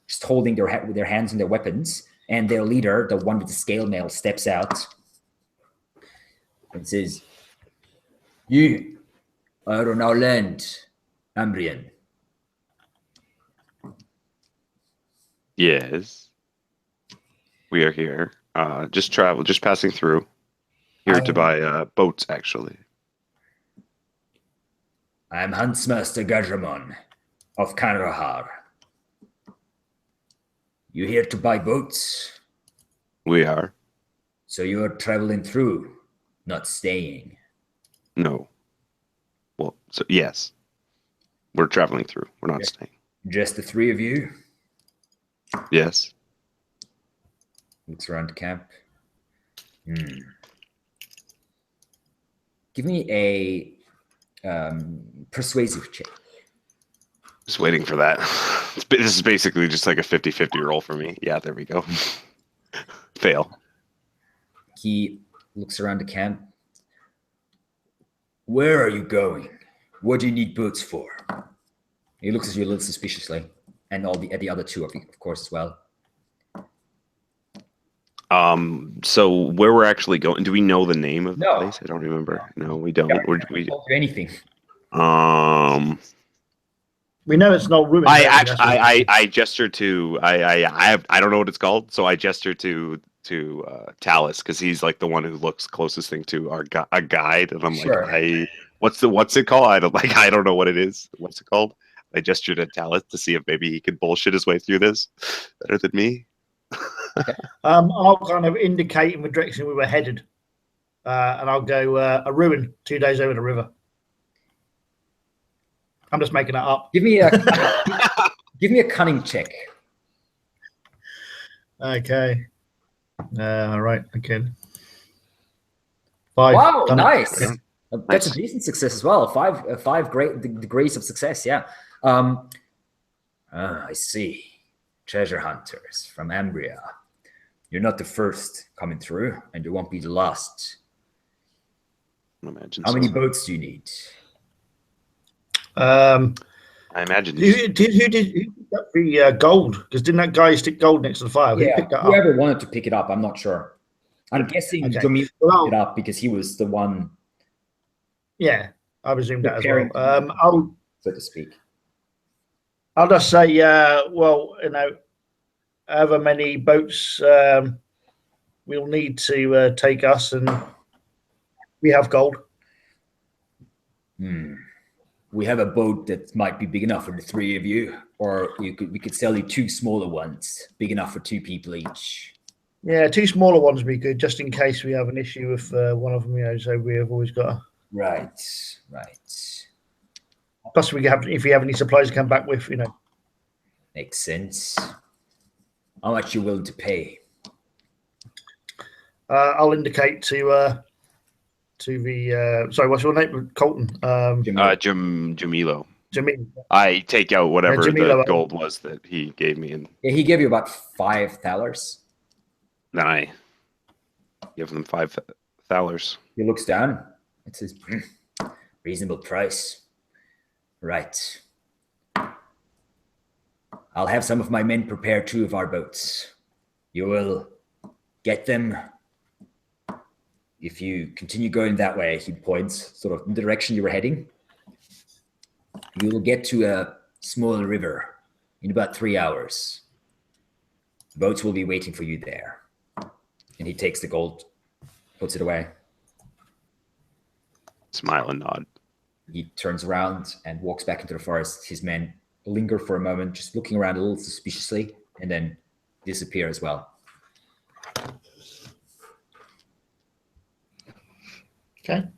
just holding their hands on their weapons, and their leader, the one with the scale mail, steps out and says, "You are on our land, Ambrian." Yes. We are here. Just passing through. Here to buy boats, actually. I am Huntsmaster Gajramon of Kanrahar. You here to buy boats? We are. So you are traveling through, not staying? No. Well, so yes. We're traveling through. We're not staying. Just the 3 of you? Yes. Looks around the camp. Give me a persuasive check. Just waiting for that. This is basically just like a 50-50 roll for me. Yeah, there we go. Fail. He looks around the camp. Where are you going? What do you need boats for? He looks at you a little suspiciously, and at the other 2 of you, of course, as well. So where we're actually going? Do we know the name of the place? I don't remember. No, we don't. I don't do anything. We know it's not ruined. I gesture to I don't know what it's called, so I gesture to Talus because he's like the one who looks closest thing to a guide, and I'm like, what's it called? I don't know what it is. What's it called? I gestured at Talus to see if maybe he could bullshit his way through this better than me. Okay. I'll kind of indicate in the direction we were headed, and I'll go a ruin 2 days over the river. I'm just making that up. Give me a cunning check. Okay. Right. Okay. 5. Wow, Done nice. It. That's a decent success as well. 5 great degrees of success. Yeah. I see. Treasure hunters from Ambria. You're not the first coming through, and you won't be the last. How many boats do you need? I imagine. Who did the gold? Because didn't that guy stick gold next to the fire? Yeah, who picked that whoever up? wanted to pick it up, I'm not sure. I'm guessing Okay. Jamil picked it up because he was the one. Yeah, I presume that as well. Preparing so to speak. I'll just say, well, you know, however many boats we'll need to take us, and we have gold. We have a boat that might be big enough for the 3 of you, or we could sell you 2 smaller ones, big enough for 2 people each. Yeah, 2 smaller ones would be good, just in case we have an issue with one of them. So we have always got a... Right. Plus, if we have any supplies to come back with, Makes sense. How much you willing to pay? I'll indicate to the sorry, what's your name? Colton. Jamilo. Jamilo. I take out whatever Jamilo, the gold was that he gave me, and he gave you about 5 thalers. then I give them 5 thalers. He looks down. It says, reasonable price. Right. I'll have some of my men prepare 2 of our boats. You will get them. If you continue going that way, he points sort of in the direction you were heading. You will get to a small river in about 3 hours. Boats will be waiting for you there. And he takes the gold, puts it away. Smile and nod. He turns around and walks back into the forest. His men linger for a moment, just looking around a little suspiciously, and then disappear as well. Okay.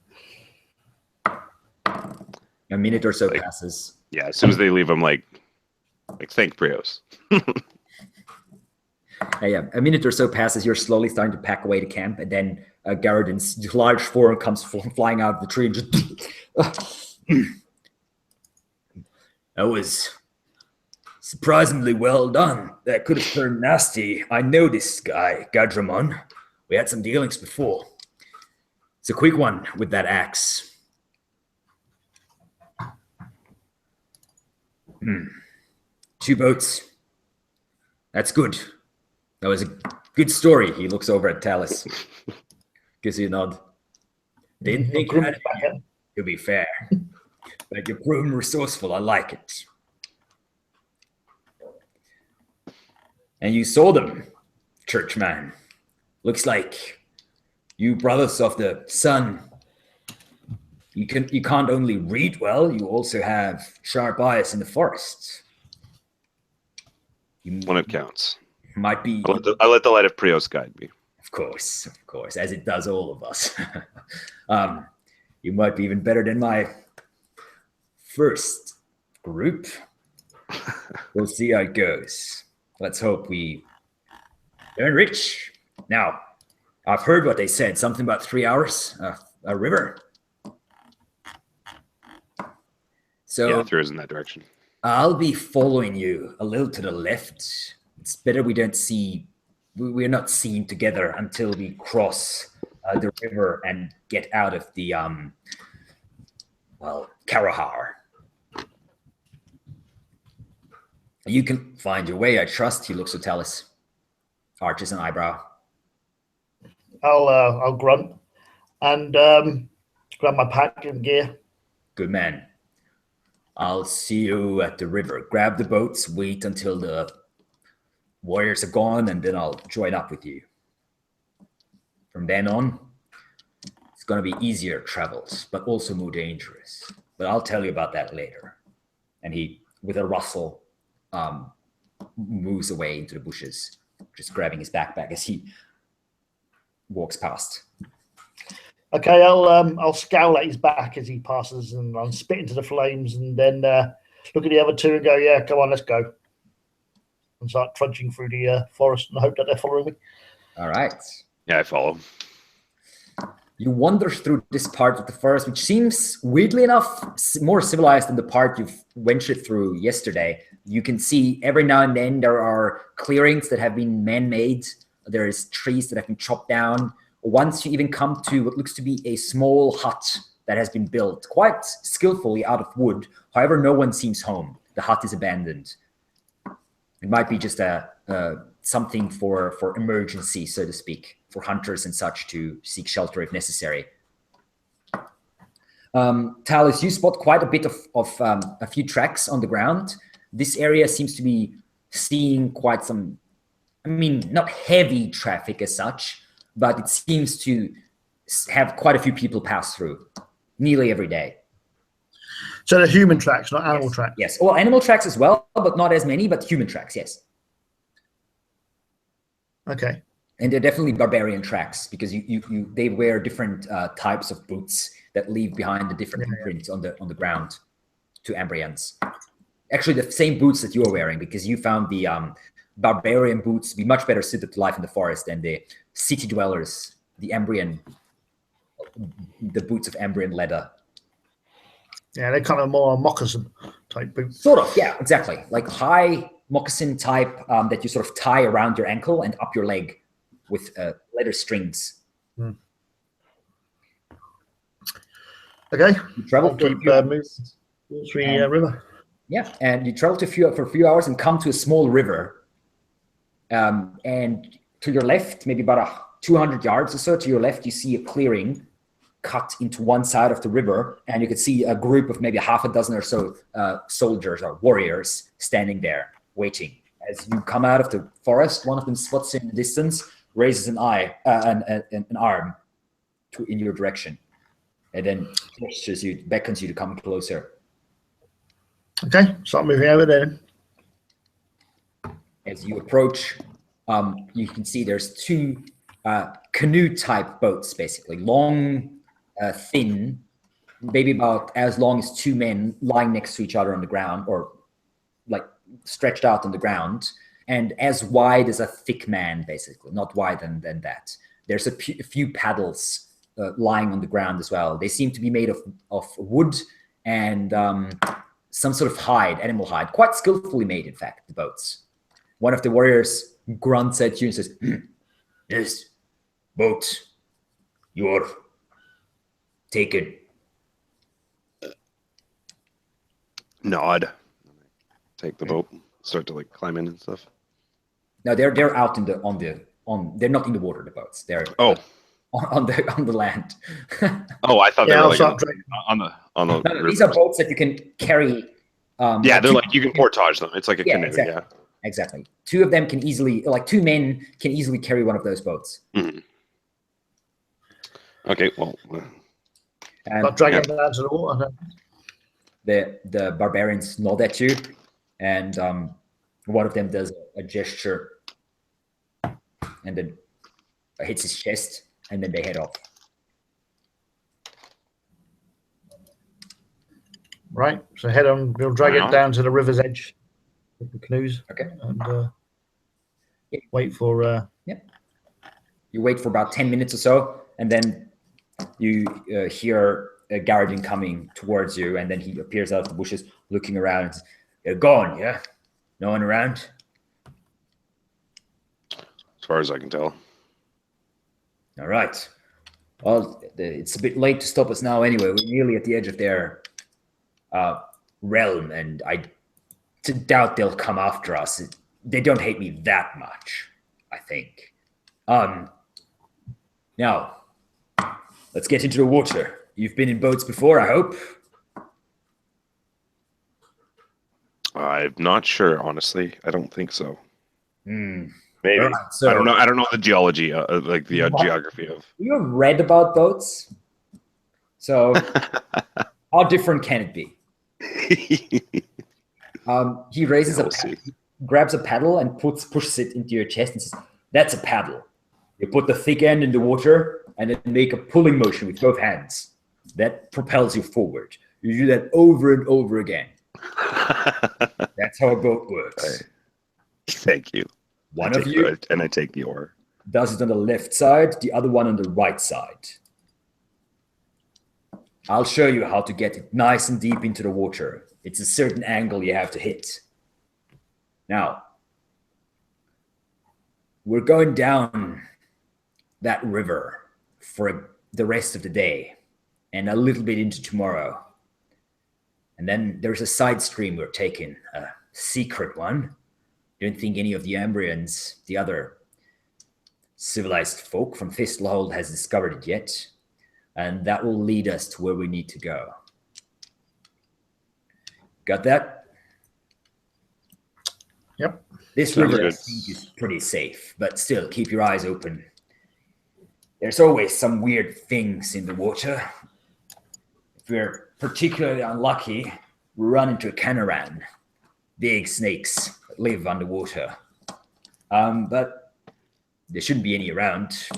A minute or so passes. Yeah, as soon as they leave, I'm like thank Brios. Yeah, a minute or so passes. You're slowly starting to pack away to camp, and then Garadin's large form comes flying out of the tree and just... That was surprisingly well done. That could have turned nasty. I know this guy, Gadramon. We had some dealings before. It's a quick one with that axe. 2 boats. That's good. That was a good story. He looks over at Talus. Gives you a nod. Didn't think you had it, to be fair. But you're proven resourceful. I like it. And you saw them, churchman. Looks like you brothers of the sun. You can't only read well, you also have sharp eyes in the forest. When it counts. Might be. I let the light of Prios guide me. Of course, as it does all of us. You might be even better than my first group. We'll see how it goes. Let's hope we earn rich. Now, I've heard what they said, something about 3 hours, a river. So yeah, 3 is in that direction. I'll be following you a little to the left. It's better we're not seen together until we cross the river and get out of the, Karahar. You can find your way, I trust. He looks at Talus, arches an eyebrow. I'll grunt and grab my pack and gear. Good man. I'll see you at the river. Grab the boats, wait until the warriors are gone, and then I'll join up with you. From then on, it's going to be easier travels, but also more dangerous. But I'll tell you about that later. And he, with a rustle, moves away into the bushes, just grabbing his backpack as he walks past. Okay, I'll scowl at his back as he passes, and I'll spit into the flames, and then look at the other 2 and go, "Yeah, come on, let's go." And start trudging through the forest, and hope that they're following me. All right. Yeah, I follow. You wander through this part of the forest, which seems, weirdly enough, more civilized than the part you've ventured through yesterday. You can see every now and then there are clearings that have been man-made. There's trees that have been chopped down. Once you even come to what looks to be a small hut that has been built quite skillfully out of wood. However, no one seems home. The hut is abandoned. It might be just something for emergency, so to speak, for hunters and such to seek shelter if necessary. Talus, you spot quite a bit of a few tracks on the ground. This area seems to be seeing quite some I mean, not heavy traffic as such, but it seems to have quite a few people pass through nearly every day. So they're human tracks, not animal tracks. Yes. Well, animal tracks as well, but not as many, but human tracks, yes. Okay. And they're definitely barbarian tracks because they wear different types of boots that leave behind the different imprints on the ground to Ambrians. Actually, the same boots that you're wearing, because you found the barbarian boots to be much better suited to life in the forest than the city dwellers, the boots of Ambrian leather. Yeah, they're kind of more moccasin type boots. Sort of, yeah, exactly. Like high moccasin type that you sort of tie around your ankle and up your leg with leather strings. Okay. You travel to river. Yeah, and you travel for a few hours and come to a small river. And to your left, maybe about 200 yards or so to your left, you see a clearing cut into one side of the river, and you can see a group of maybe half a dozen or so soldiers or warriors standing there waiting. As you come out of the forest, one of them spots you in the distance, raises an arm in your direction, and then beckons you to come closer. Okay, start moving over there. As you approach, you can see there's two canoe-type boats, basically long, thin, maybe about as long as two men lying next to each other on the ground, or like stretched out on the ground, and as wide as a thick man, basically, not wider than that. There's a few paddles lying on the ground as well. They seem to be made of wood and some sort of hide, animal hide, quite skillfully made, in fact, the boats. One of the warriors grunts at you and says, "This boat, you're taken." Nod. Take the boat. Start to like climb in and stuff. No, they're out they're not in the water, the boats. They're on the land. Oh, I thought they were like on the no, these are boats that you can carry. Yeah, they're like you can portage them. It's like a canoe. Exactly. Yeah. Exactly. Two of them can easily, like two men can easily carry one of those boats. Mm-hmm. Okay, well. Not dragging them down to the water. The barbarians nod at you, and one of them does a gesture, and then hits his chest, and then they head off. Right, so head on. We'll drag it down to the river's edge with the canoes. Okay. And wait for. You wait for about 10 minutes or so, and then you hear Garadin coming towards you, and then he appears out of the bushes, looking around. You're gone, yeah? No one around? As far as I can tell. All right. Well, it's a bit late to stop us now anyway. We're nearly at the edge of their realm, and I doubt they'll come after us. They don't hate me that much, I think. Now, let's get into the water. You've been in boats before, I hope? I'm not sure, honestly. I don't think so. Maybe. Right, so, I don't know. I don't know the geology, like the geography of. You've read about boats, so how different can it be? He raises grabs a paddle and pushes it into your chest and says, "That's a paddle. You put the thick end in the water and then make a pulling motion with both hands. That propels you forward. You do that over and over again. That's how a boat works." Thank you. One of you, and I take the oar, does it on the left side, the other one on the right side. I'll show you how to get it nice and deep into the water. It's a certain angle you have to hit. Now, we're going down that river for the rest of the day and a little bit into tomorrow. And then there's a side stream we're taking, a secret one. Don't think any of the Ambrians, the other civilized folk from Thistle Hold, has discovered it yet. And that will lead us to where we need to go. Got that? Yep. This Sounds river good. I think is pretty safe, but still keep your eyes open. There's always some weird things in the water. If we're particularly unlucky, we run into a canaran, big snakes that live underwater. But there shouldn't be any around.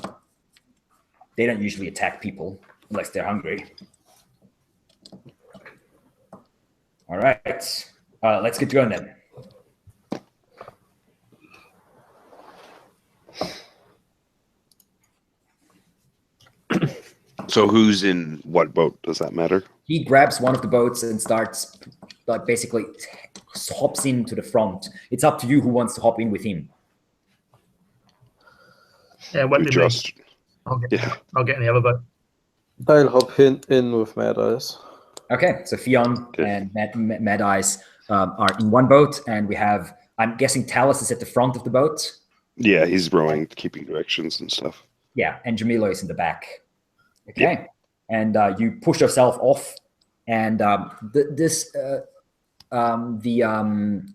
They don't usually attack people unless they're hungry. All right, let's get going then. So who's in what boat? Does that matter? He grabs one of the boats and starts, like, basically hops into the front. It's up to you who wants to hop in with him. Yeah, what We did just I'll get in the other boat. I'll hop in with Mad Eyes. Okay, so Fionn and Mad Eyes are in one boat, and we have, I'm guessing Talus is at the front of the boat. Yeah, he's rowing, keeping directions and stuff. Yeah, and Jamilo is in the back. Okay, and you push yourself off, and the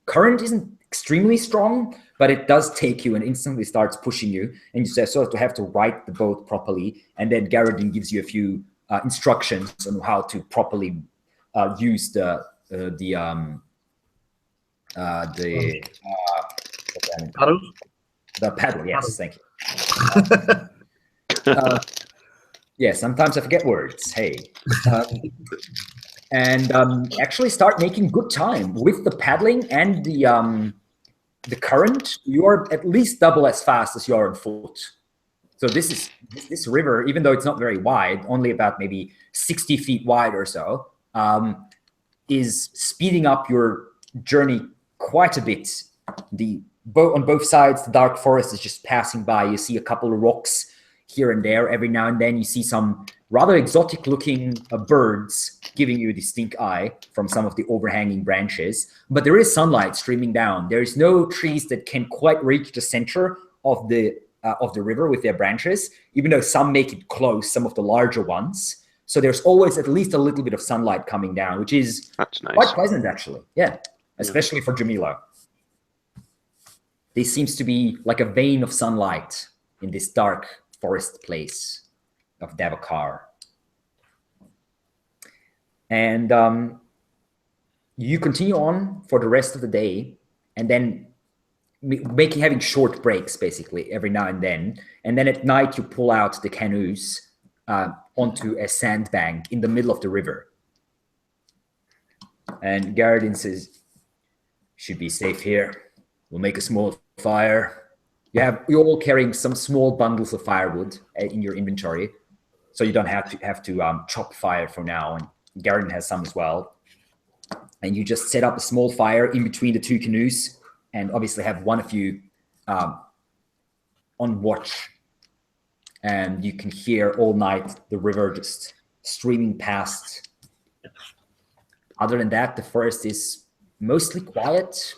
current isn't extremely strong, but it does take you and instantly starts pushing you, and you sort of have to right the boat properly, and then Garadin gives you a few instructions on how to properly use the paddle. Yes, thank you. Yeah, sometimes I forget words. Hey. And actually start making good time with the paddling and the current. You are at least double as fast as you are on foot. So this river, even though it's not very wide, only about maybe 60 feet wide or so, is speeding up your journey quite a bit. On both sides, the dark forest is just passing by. You see a couple of rocks here and there. Every now and then you see some rather exotic looking birds giving you a distinct eye from some of the overhanging branches. But there is sunlight streaming down. There is no trees that can quite reach the center of the river with their branches, even though some make it close, some of the larger ones. So there's always at least a little bit of sunlight coming down, which is quite pleasant, actually. Yeah, especially for Jamila. This seems to be like a vein of sunlight in this dark forest place of Davokar. And you continue on for the rest of the day, and then having short breaks, basically, every now and then. And then at night, you pull out the canoes onto a sandbank in the middle of the river. And Garadin says, should be safe here. We'll make a small fire. You're all carrying some small bundles of firewood in your inventory, so you don't have to chop fire for now. And Garadin has some as well. And you just set up a small fire in between the two canoes, and obviously have one of you on watch. And you can hear all night the river just streaming past. Other than that, the forest is mostly quiet.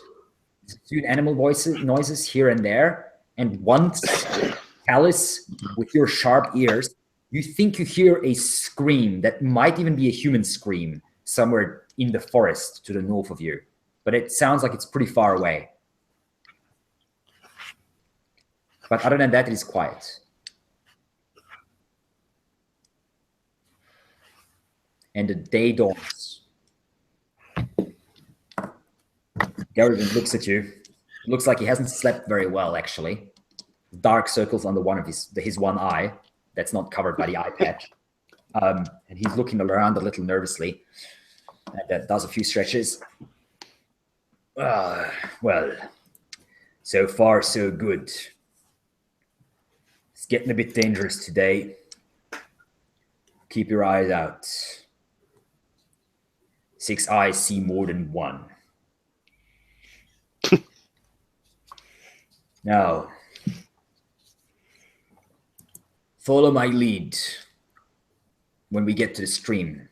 There's a few animal noises here and there. And once, Alice, with your sharp ears, you think you hear a scream that might even be a human scream somewhere in the forest to the north of you. But it sounds like it's pretty far away. But other than that, it is quiet. And the day dawns. Garadin looks at you. It looks like he hasn't slept very well, actually. Dark circles under one of his one eye that's not covered by the eye patch. And he's looking around a little nervously. And that does a few stretches. Well, so far so good. It's getting a bit dangerous today. Keep your eyes out. 6 eyes see more than one. Now, follow my lead when we get to the stream.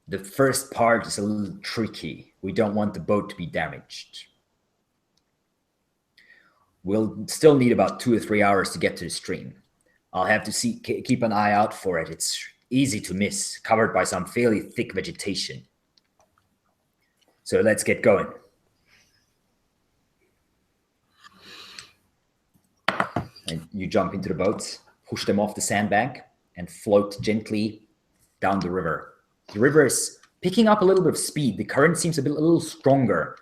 The first part is a little tricky. We don't want the boat to be damaged. We'll still need about 2 or 3 hours to get to the stream. I'll have to keep an eye out for it. It's easy to miss, covered by some fairly thick vegetation. So let's get going. you jump into the boats, push them off the sandbank, and float gently down the river. The river is picking up a little bit of speed. The current seems a little stronger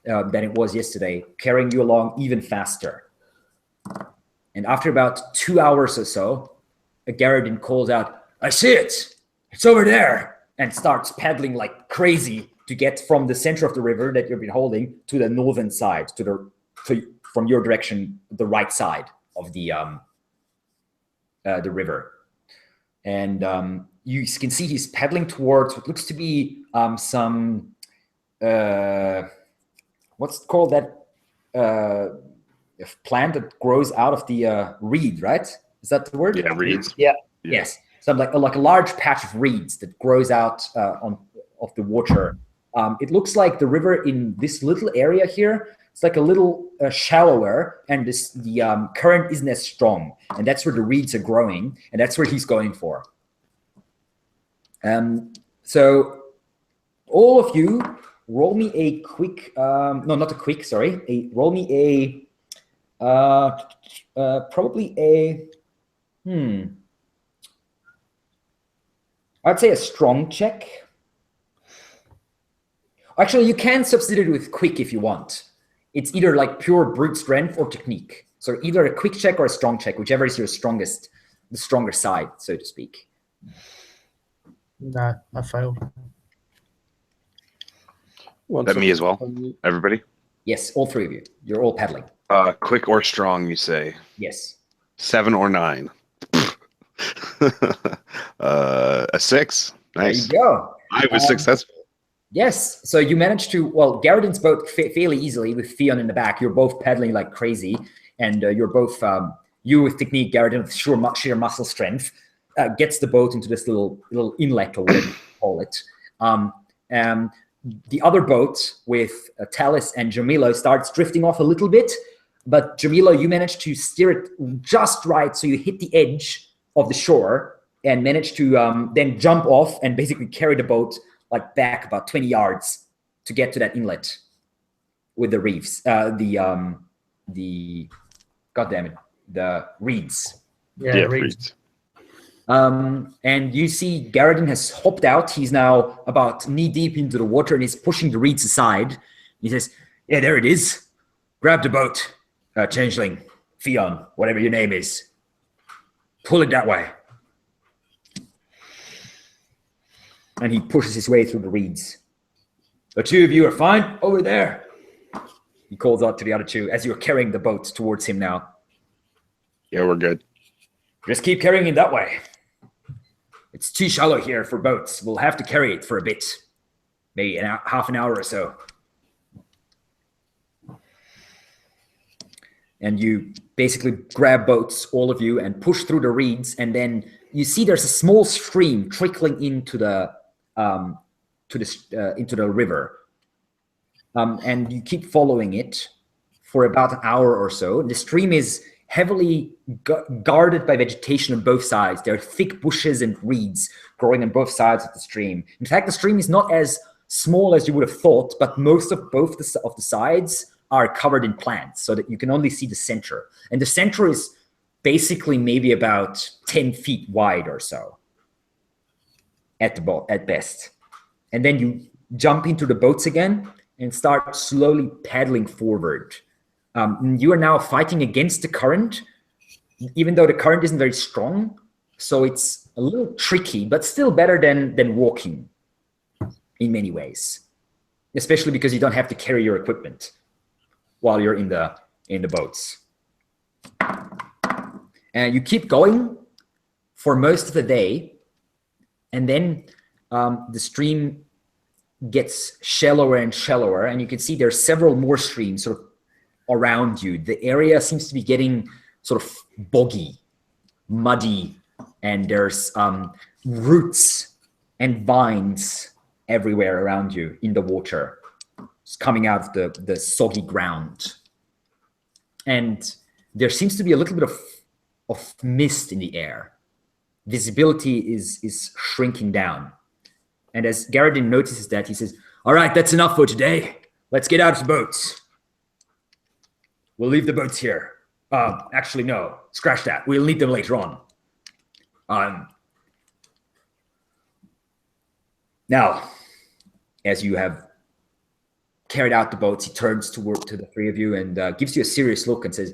than it was yesterday, carrying you along even faster. And after about 2 hours or so, Garadin calls out, "I see it! It's over there!" and starts paddling like crazy to get from the center of the river that you've been holding to the northern side, from your direction, the right side of the river. And you can see he's paddling towards what looks to be some what's called that plant that grows out of the reed, right? Is that the word? Yeah, reeds. Yeah. Yes. So like a large patch of reeds that grows out of the water. It looks like the river in this little area here, it's like a little shallower, and the current isn't as strong, and that's where the reeds are growing, and that's where he's going for. So all of you, roll me a quick, no, not a quick, sorry. Roll me probably a, I'd say a strong check. Actually, you can substitute it with quick if you want. It's either like pure brute strength or technique. So either a quick check or a strong check, whichever is your strongest, the stronger side, so to speak. No, I failed. That me as well? Everybody? Yes, all three of you. You're all paddling. Quick or strong, you say? Yes. 7 or 9. A 6. Nice. There you go. I was successful. Yes. So you managed to, well, Garadin's boat fairly easily with Theon in the back. You're both paddling like crazy, and you're both, you with technique, Garadin with sheer muscle strength, gets the boat into this little inlet, or whatever you call it. The other boat with Talis and Jamilo starts drifting off a little bit, but Jamilo, you manage to steer it just right so you hit the edge of the shore and manage to then jump off and basically carry the boat like back about 20 yards to get to that inlet with the reefs, the reeds. Yeah, reeds. And you see Garadin has hopped out. He's now about knee deep into the water and he's pushing the reeds aside. He says, "Yeah, there it is. Grab the boat, changeling, Theon, whatever your name is. Pull it that way." And he pushes his way through the reeds. "The two of you are fine over there," he calls out to the other two as you're carrying the boat towards him now. Yeah, we're good. "Just keep carrying it that way. It's too shallow here for boats. We'll have to carry it for a bit. Maybe half an hour or so." And you basically grab boats, all of you, and push through the reeds. And then you see there's a small stream trickling into the river. And you keep following it for about an hour or so. The stream is heavily guarded by vegetation on both sides. There are thick bushes and reeds growing on both sides of the stream. In fact, the stream is not as small as you would have thought, but most of both of the sides are covered in plants so that you can only see the center. And the center is basically maybe about 10 feet wide or so at best. And then you jump into the boats again and start slowly paddling forward. You are now fighting against the current, even though the current isn't very strong. So it's a little tricky, but still better than walking in many ways, especially because you don't have to carry your equipment while you're in the boats. And you keep going for most of the day, and then the stream gets shallower and shallower, and you can see there's several more streams sort of around you. The area seems to be getting sort of boggy, muddy, and there's roots and vines everywhere around you in the water. It's coming out of the soggy ground. And there seems to be a little bit of mist in the air. Visibility is shrinking down. And as Garadin notices that, he says, "All right, that's enough for today. Let's get out of the boats. We'll leave the boats here. Actually, no. Scratch that. We'll need them later on. Now, as you have carried out the boats, he turns to the three of you and gives you a serious look and says,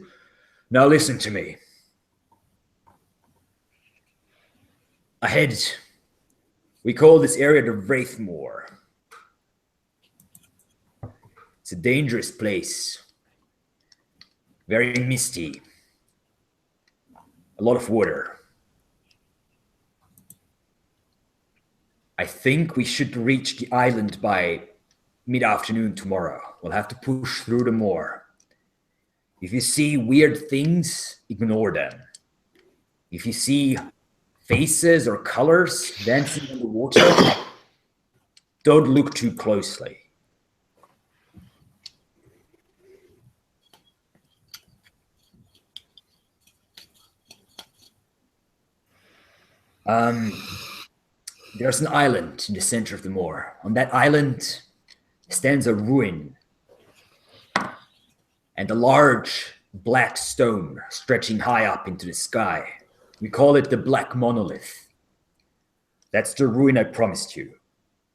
"Now listen to me. Ahead, we call this area the Wraith Moor. It's a dangerous place. Very misty. A lot of water. I think we should reach the island by mid-afternoon tomorrow. We'll have to push through the moor. If you see weird things, ignore them. If you see faces or colors dancing in the water, don't look too closely. There's an island in the center of the moor. On that island stands a ruin and a large black stone stretching high up into the sky. We call it the Black Monolith. That's the ruin I promised you.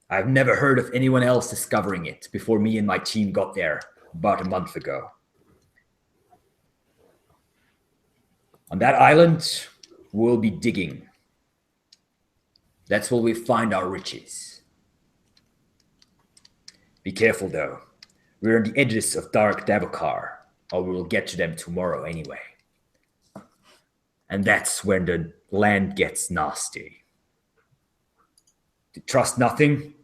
I've never heard of anyone else discovering it before me and my team got there about a month ago. On that island, we'll be digging. That's where we find our riches. Be careful, though. We're on the edges of dark Davokar, or we will get to them tomorrow anyway. And that's when the land gets nasty. Trust nothing.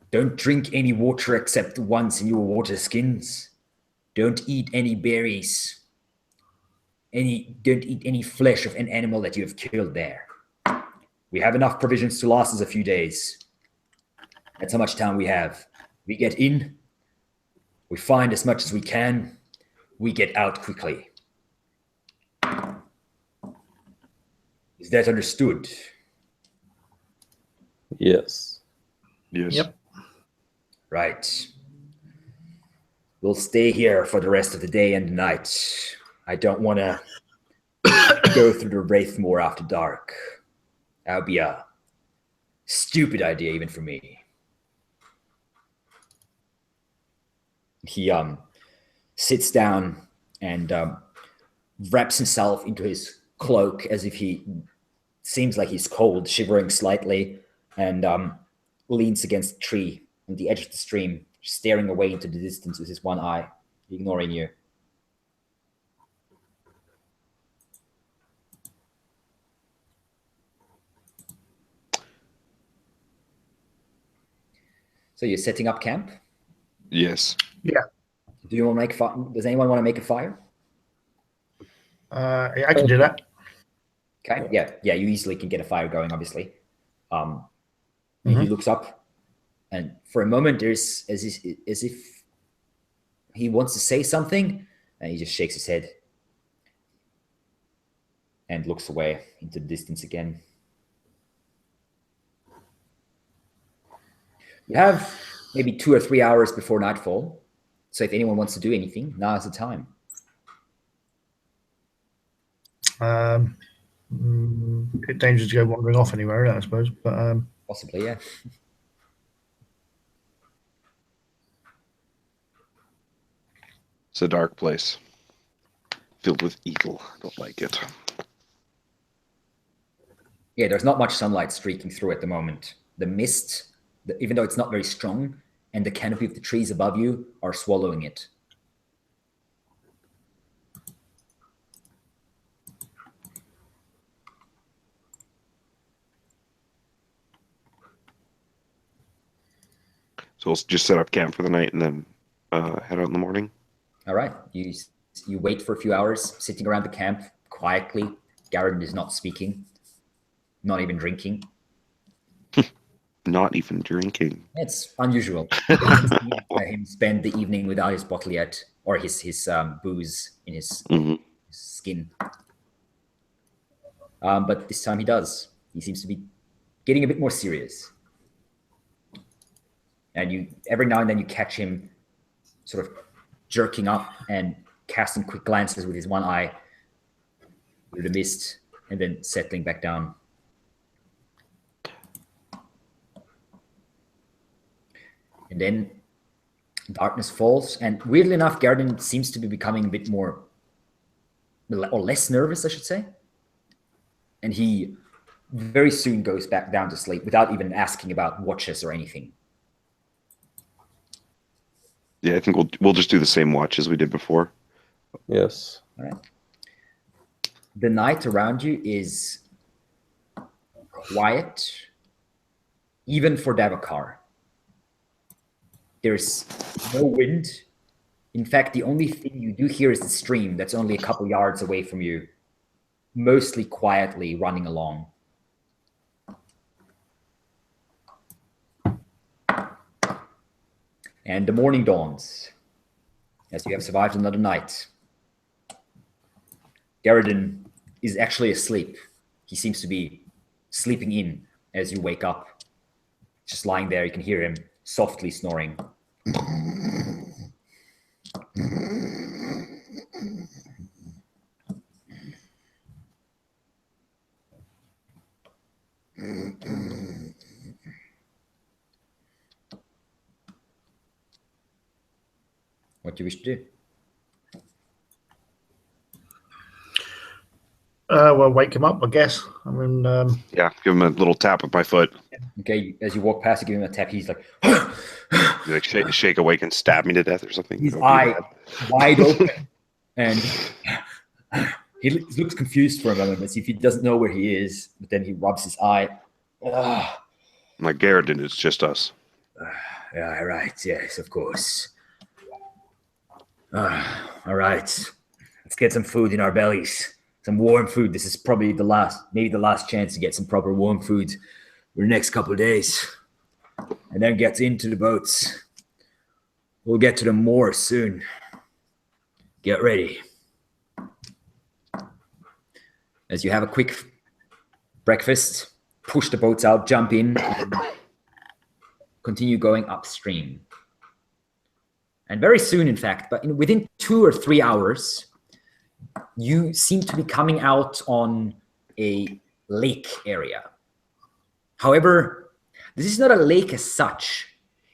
Don't drink any water except the ones in your water skins. Don't eat any berries. Don't eat any flesh of an animal that you have killed there. We have enough provisions to last us a few days. That's how much time we have. We get in, we find as much as we can, we get out quickly. Is that understood? Yes. Yes. Yep. Right. We'll stay here for the rest of the day and the night. I don't want to go through the Wraith Moor after dark. That would be a stupid idea even for me. He sits down and wraps himself into his cloak as if he seems like he's cold, shivering slightly, and leans against a tree on the edge of the stream, staring away into the distance with his one eye, ignoring you. So you're setting up camp? Yes. Yeah. Do you want to make fire? Does anyone want to make a fire? Yeah, I can do that. Okay. Yeah. You easily can get a fire going. Obviously. He looks up, and for a moment, there's as if he wants to say something, and he just shakes his head and looks away into the distance again. You have maybe 2 or 3 hours before nightfall. So if anyone wants to do anything, now is the time. Bit dangerous to go wandering off anywhere, I suppose. But possibly, yeah. It's a dark place. Filled with evil. Don't like it. Yeah, there's not much sunlight streaking through at the moment. The mist, even though it's not very strong, and the canopy of the trees above you are swallowing it. So we'll just set up camp for the night and then head out in the morning. All right. You wait for a few hours, sitting around the camp quietly. Garadin is not speaking, not even drinking. Not even drinking. It's unusual. Him spend the evening without his bottle yet, or his booze in his skin. But this time he does. He seems to be getting a bit more serious. And you every now and then you catch him sort of jerking up and casting quick glances with his one eye through the mist, and then settling back down. And then darkness falls, and weirdly enough, Garadin seems to be becoming a bit more, or less nervous, I should say. And he very soon goes back down to sleep without even asking about watches or anything. Yeah, I think we'll just do the same watch as we did before. Yes. All right. The night around you is quiet, even for Davokar. There's no wind. In fact, the only thing you do hear is the stream that's only a couple yards away from you, mostly quietly running along. And the morning dawns as you have survived another night. Garadin is actually asleep. He seems to be sleeping in as you wake up. Just lying there, you can hear him softly snoring. What do you wish to do? Well, wake him up, I guess. I mean, Yeah, give him a little tap with my foot. Okay, as you walk past, you give him a tap. He's like, Like shake awake and stab me to death or something. his eye wide open, and he looks confused for a moment as if he doesn't know where he is. But then he rubs his eye. My Garadin, it's just us. Yeah, right. Yes, of course. All right. Let's get some food in our bellies. Some warm food. This is probably maybe the last chance to get some proper warm food for the next couple of days. And then get into the boats. We'll get to the moor soon. Get ready. As you have a quick breakfast, push the boats out, jump in, and continue going upstream. And very soon, in fact, but within 2 or 3 hours, you seem to be coming out on a lake area. However, this is not a lake as such.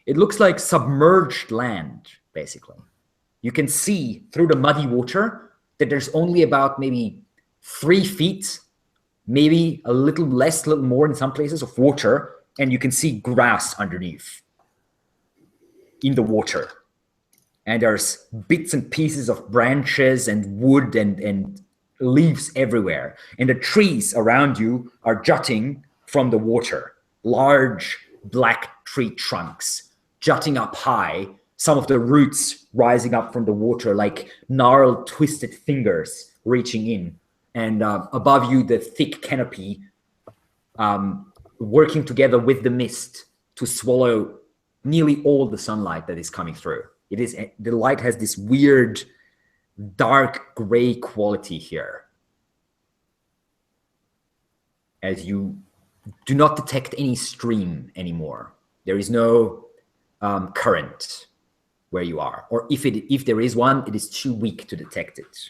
It looks like submerged land, basically. You can see through the muddy water that there's only about maybe 3 feet, maybe a little less, a little more in some places, of water, and you can see grass underneath in the water. And there's bits and pieces of branches and wood and leaves everywhere. And the trees around you are jutting from the water. Large black tree trunks jutting up high, some of the roots rising up from the water like gnarled, twisted fingers reaching in. And above you, the thick canopy working together with the mist to swallow nearly all the sunlight that is coming through. The light has this weird, dark gray quality here. As you do not detect any stream anymore. There is no current where you are. Or if there is one, it is too weak to detect it.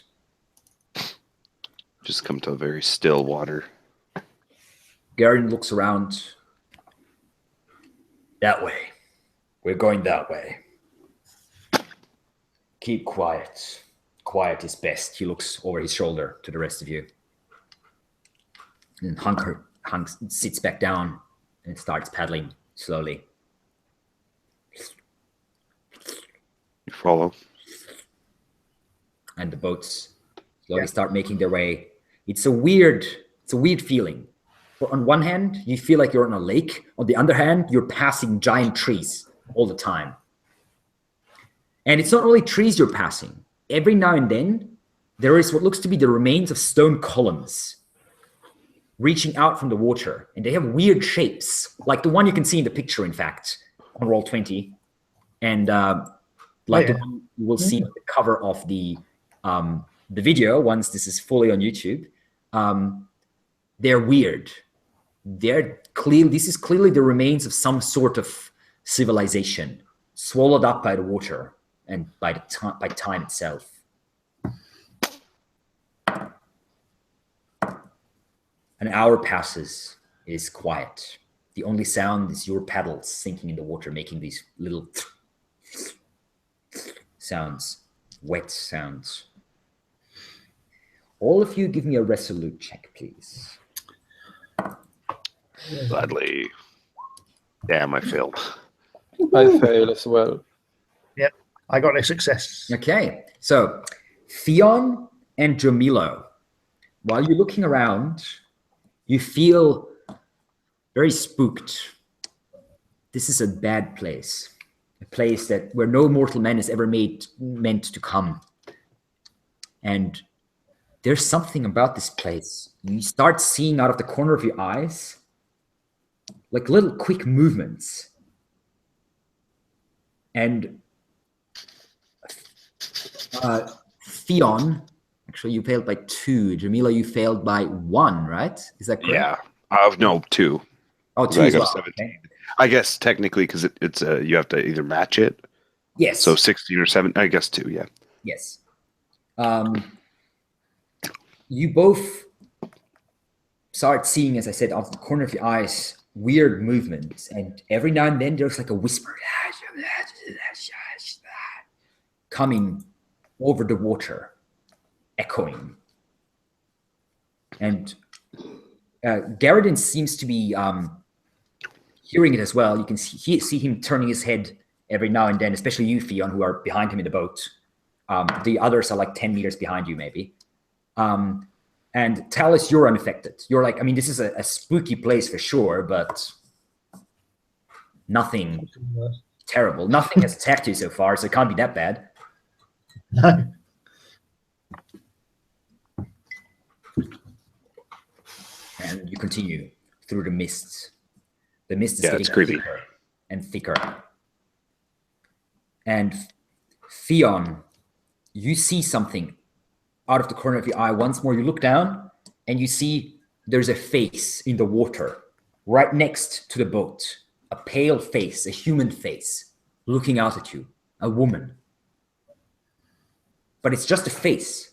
Just come to a very still water. Garadin looks around. That way. We're going that way. Keep quiet. Quiet is best. He looks over his shoulder to the rest of you. And Hunk sits back down and starts paddling slowly. You follow. And the boats slowly start making their way. It's a weird feeling. For on one hand, you feel like you're on a lake. On the other hand, you're passing giant trees all the time. And it's not only trees you're passing. Every now and then, there is what looks to be the remains of stone columns reaching out from the water. And they have weird shapes, like the one you can see in the picture, in fact, on Roll20. And the one you will see on the cover of the video, once this is fully on YouTube. They're weird. This is clearly the remains of some sort of civilization, swallowed up by the water and by time itself. An hour passes. It is quiet. The only sound is your paddles sinking in the water, making these little sounds, wet sounds. All of you give me a resolute check, please. Gladly. Damn, I failed. I fail as well. Yep, I got a success. Okay, so Theon and Jamilo, while you're looking around, you feel very spooked. This is a bad place, a place that where no mortal man is ever meant to come. And there's something about this place. You start seeing out of the corner of your eyes, like little quick movements. And Theon, actually, you failed by 2. Jamila, you failed by 1, right? Is that correct? Yeah. No, 2. Oh, 2 as well. Okay. I guess technically because it's you have to either match it. Yes. So 16 or 7. I guess 2. Yeah. Yes. You both start seeing, as I said, out of the corner of your eyes, weird movements, and every now and then there's like a whisper coming over the water, echoing. And Garadin seems to be hearing it as well. You can see him turning his head every now and then, especially you, Theon, who are behind him in the boat. The others are like 10 meters behind you, maybe. And Talus, you're unaffected. You're like, I mean, this is a spooky place for sure, but nothing terrible. Nothing has attacked you so far, so it can't be that bad. And you continue through the mist. The mist is getting thicker and thicker. And Theon, you see something out of the corner of your eye. Once more, you look down and you see there's a face in the water right next to the boat. A pale face, a human face, looking out at you. A woman. But it's just a face.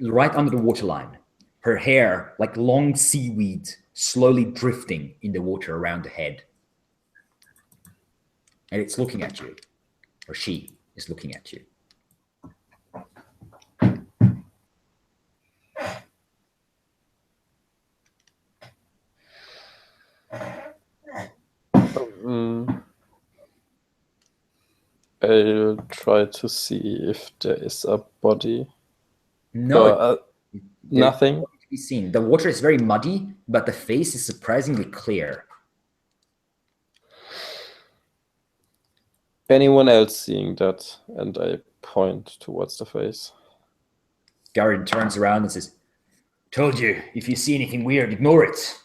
Right under the waterline. Her hair, like long seaweed, slowly drifting in the water around the head. And it's looking at you. Or she is looking at you. I'll try to see if there is a body. No, nothing. To be seen. The water is very muddy, but the face is surprisingly clear. Anyone else seeing that? And I point towards the face. Garadin turns around and says, "Told you, if you see anything weird, ignore it.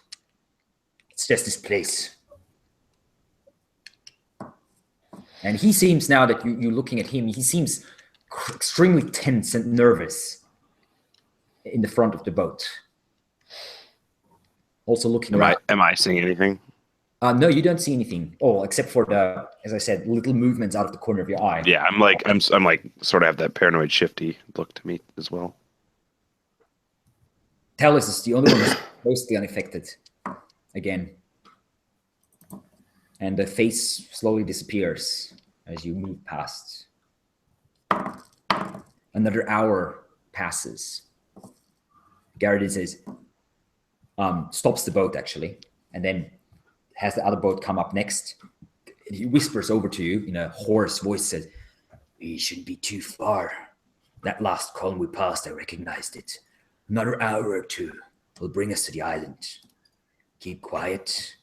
It's just this place." And he seems, now that you're looking at him, he seems extremely tense and nervous in the front of the boat. Also looking around. Am I seeing anything? No, you don't see anything. Oh, except for the, as I said, little movements out of the corner of your eye. Yeah, I'm like sort of have that paranoid shifty look to me as well. Talus is the only one that's mostly unaffected. Again. And the face slowly disappears as you move past. Another hour passes. Garadin says, stops the boat actually, and then has the other boat come up next. He whispers over to you in a hoarse voice, says, "We shouldn't be too far. That last column we passed, I recognized it. Another hour or 2 will bring us to the island. Keep quiet.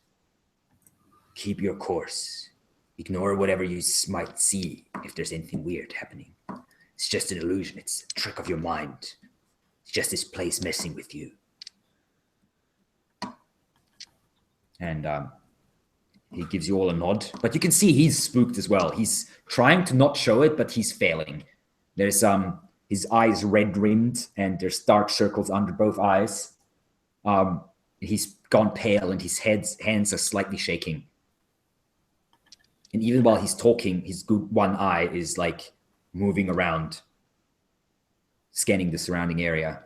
Keep your course. Ignore whatever you might see if there's anything weird happening. It's just an illusion. It's a trick of your mind. It's just this place messing with you." And he gives you all a nod. But you can see he's spooked as well. He's trying to not show it, but he's failing. There's his eyes red-rimmed, and there's dark circles under both eyes. He's gone pale, and his hands are slightly shaking. And even while he's talking, his good one eye is like moving around, scanning the surrounding area.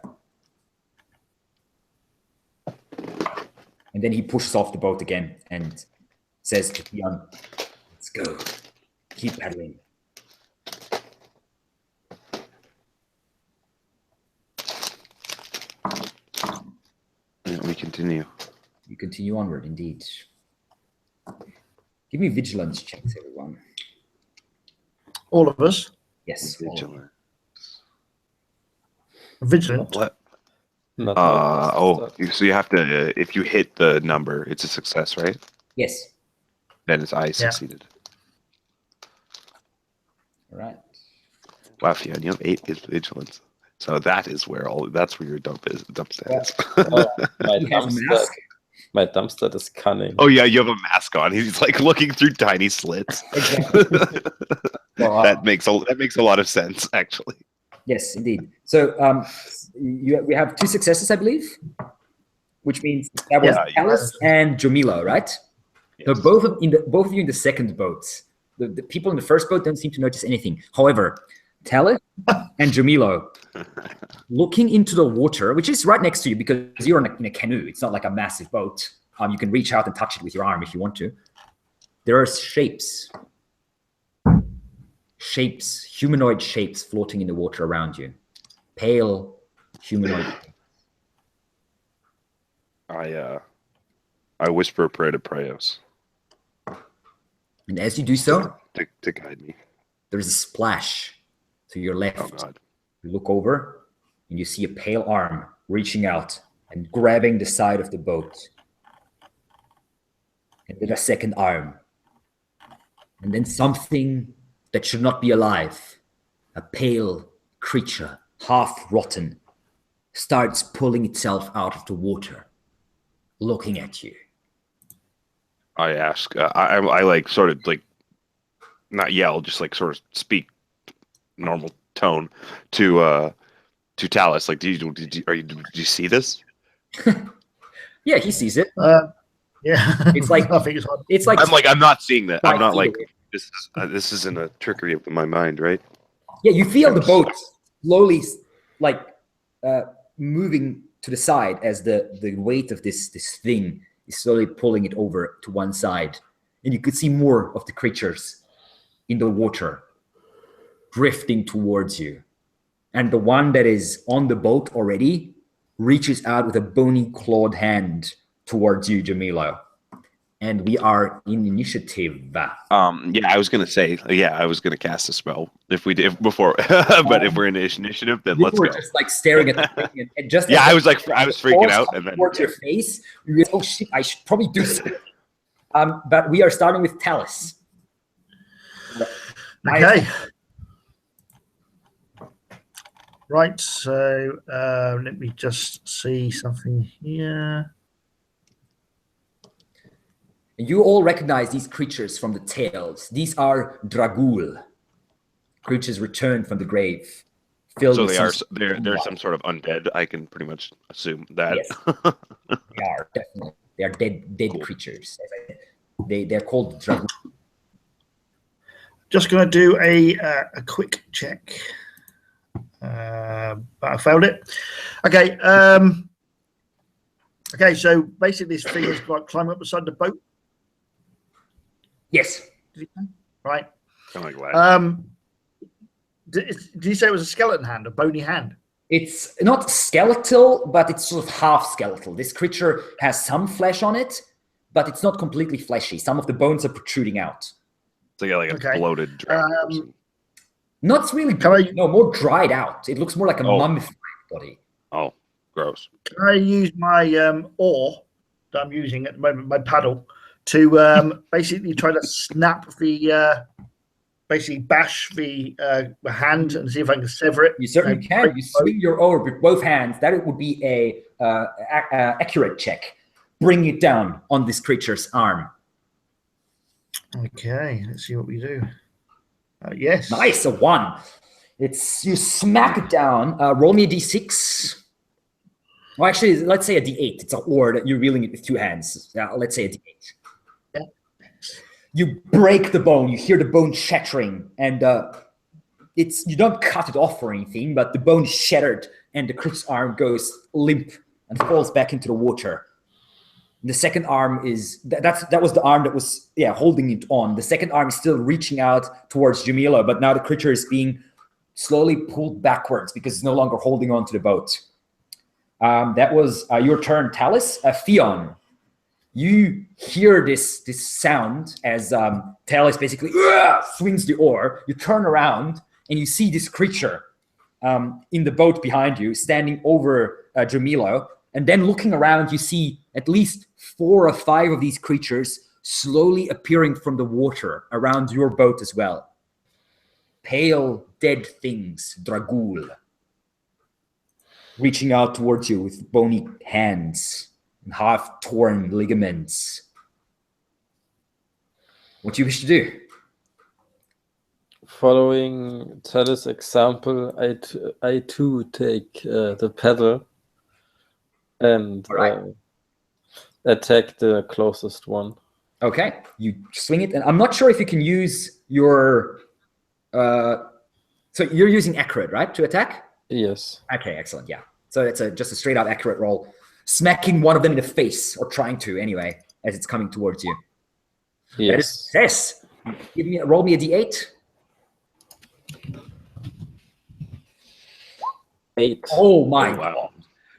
And then he pushes off the boat again and says to Theon, let's go. Keep paddling. Yeah, we continue. You continue onward, indeed. Give me vigilance checks, everyone. All of us. Yes. Vigilant. Vigilant. What? Not So you have to, if you hit the number, it's a success, right? Yes. Then it's I succeeded. All right. Wow, Fiona, you have 8 is vigilance. So that's where your dump stat is. My dumpster is cunning. Oh yeah, you have a mask on. He's like looking through tiny slits. Exactly. That makes a lot of sense, actually. Yes, indeed. So we have 2 successes, I believe, which means that was Alice and Jamila, right? Yes. So both of you in the second boat. The people in the first boat don't seem to notice anything. However, Talis and Jamilo, looking into the water, which is right next to you because you're in a canoe. It's not like a massive boat. You can reach out and touch it with your arm if you want to. There are shapes, humanoid shapes floating in the water around you. Pale humanoid. I whisper a prayer to Praios. And as you do so, to guide me. There's a splash to your left. Oh God. You look over and you see a pale arm reaching out and grabbing the side of the boat. And then a second arm. And then something that should not be alive, a pale creature, half rotten, starts pulling itself out of the water, looking at you. I ask. I like sort of like not yell, just like sort of speak normal tone to Talis. Like, did you see this? Yeah, he sees it. Yeah, it's like I'm not seeing that. I'm not like this isn't a trickery of my mind, right? Yeah, you feel the boat slowly like moving to the side as the weight of this thing is slowly pulling it over to one side. And you could see more of the creatures in the water drifting towards you. And the one that is on the boat already reaches out with a bony clawed hand towards you, Jamilo. And we are in initiative. I was gonna say, I was gonna cast a spell if before, but if we're in initiative, then let's go. Just like staring at the thing and just I was freaking out, and then towards your face. You realize, oh shit, I should probably do something. But we are starting with Talis. Okay. Right. So let me just see something here. You all recognize these creatures from the tales. These are Dragul, creatures returned from the grave. So they're some sort of undead. I can pretty much assume that. Yes. They are definitely. They are dead creatures. They're called Dragul. Just going to do a quick check. But I failed it. Okay. Okay. So basically, this thing is like climbing up the side of the boat. Yes. Right. Kind of like that. Did you say it was a skeleton hand, a bony hand? It's not skeletal, but it's sort of half skeletal. This creature has some flesh on it, but it's not completely fleshy. Some of the bones are protruding out. So like a bloated dragon. Not really. More dried out. It looks more like a mummified body. Oh, gross. Can I use my oar that I'm using at the moment, my paddle, to basically try to snap the, basically bash the hand and see if I can sever it? You certainly can. You swing your oar with both hands. That would be a accurate check. Bring it down on this creature's arm. Okay, let's see what we do. Yes. Nice, a 1. It's you smack it down. Roll me a d6. Well, actually, let's say a d8. It's an oar that you're reeling it with 2 hands. Let's say a d8. Yeah. You break the bone. You hear the bone shattering, and you don't cut it off or anything, but the bone is shattered, and the creature's arm goes limp and falls back into the water. The second arm is that was the arm that was holding it on. The second arm is still reaching out towards Jamila, but now the creature is being slowly pulled backwards because it's no longer holding on to the boat. That was your turn, Talus. Theon, you hear this sound as Talus basically swings the oar. You turn around and you see this creature in the boat behind you, standing over Jamila. And then looking around, you see at least 4 or 5 of these creatures slowly appearing from the water around your boat as well. Pale, dead things, Dragul, reaching out towards you with bony hands and half-torn ligaments. What do you wish to do? Following Talus' example, I too take the paddle and attack the closest one. Okay, you swing it, and I'm not sure if you can use your. So you're using accurate, right, to attack? Yes. Okay, excellent. Yeah. So it's just a straight out accurate roll, smacking one of them in the face, or trying to anyway, as it's coming towards you. Yes. Yes. Roll me a d8. 8. Oh my God.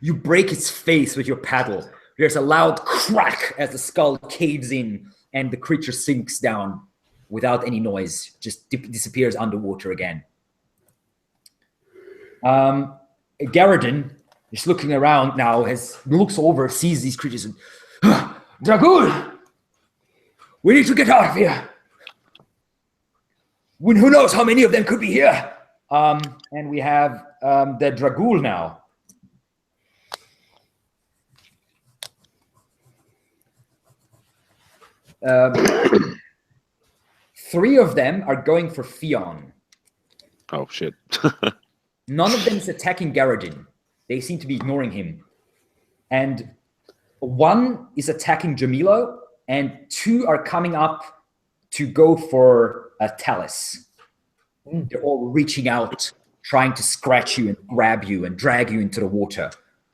You break its face with your paddle. There's a loud crack as the skull caves in and the creature sinks down without any noise, just disappears underwater again. Garadin is looking around now, looks over, sees these creatures, and Dragul! We need to get out of here. Who knows how many of them could be here? And we have the Dragul now. Three of them are going for Theon. Oh, shit. None of them is attacking Garadin. They seem to be ignoring him. And one is attacking Jamilo, and 2 are coming up to go for Talus. They're all reaching out, trying to scratch you and grab you and drag you into the water.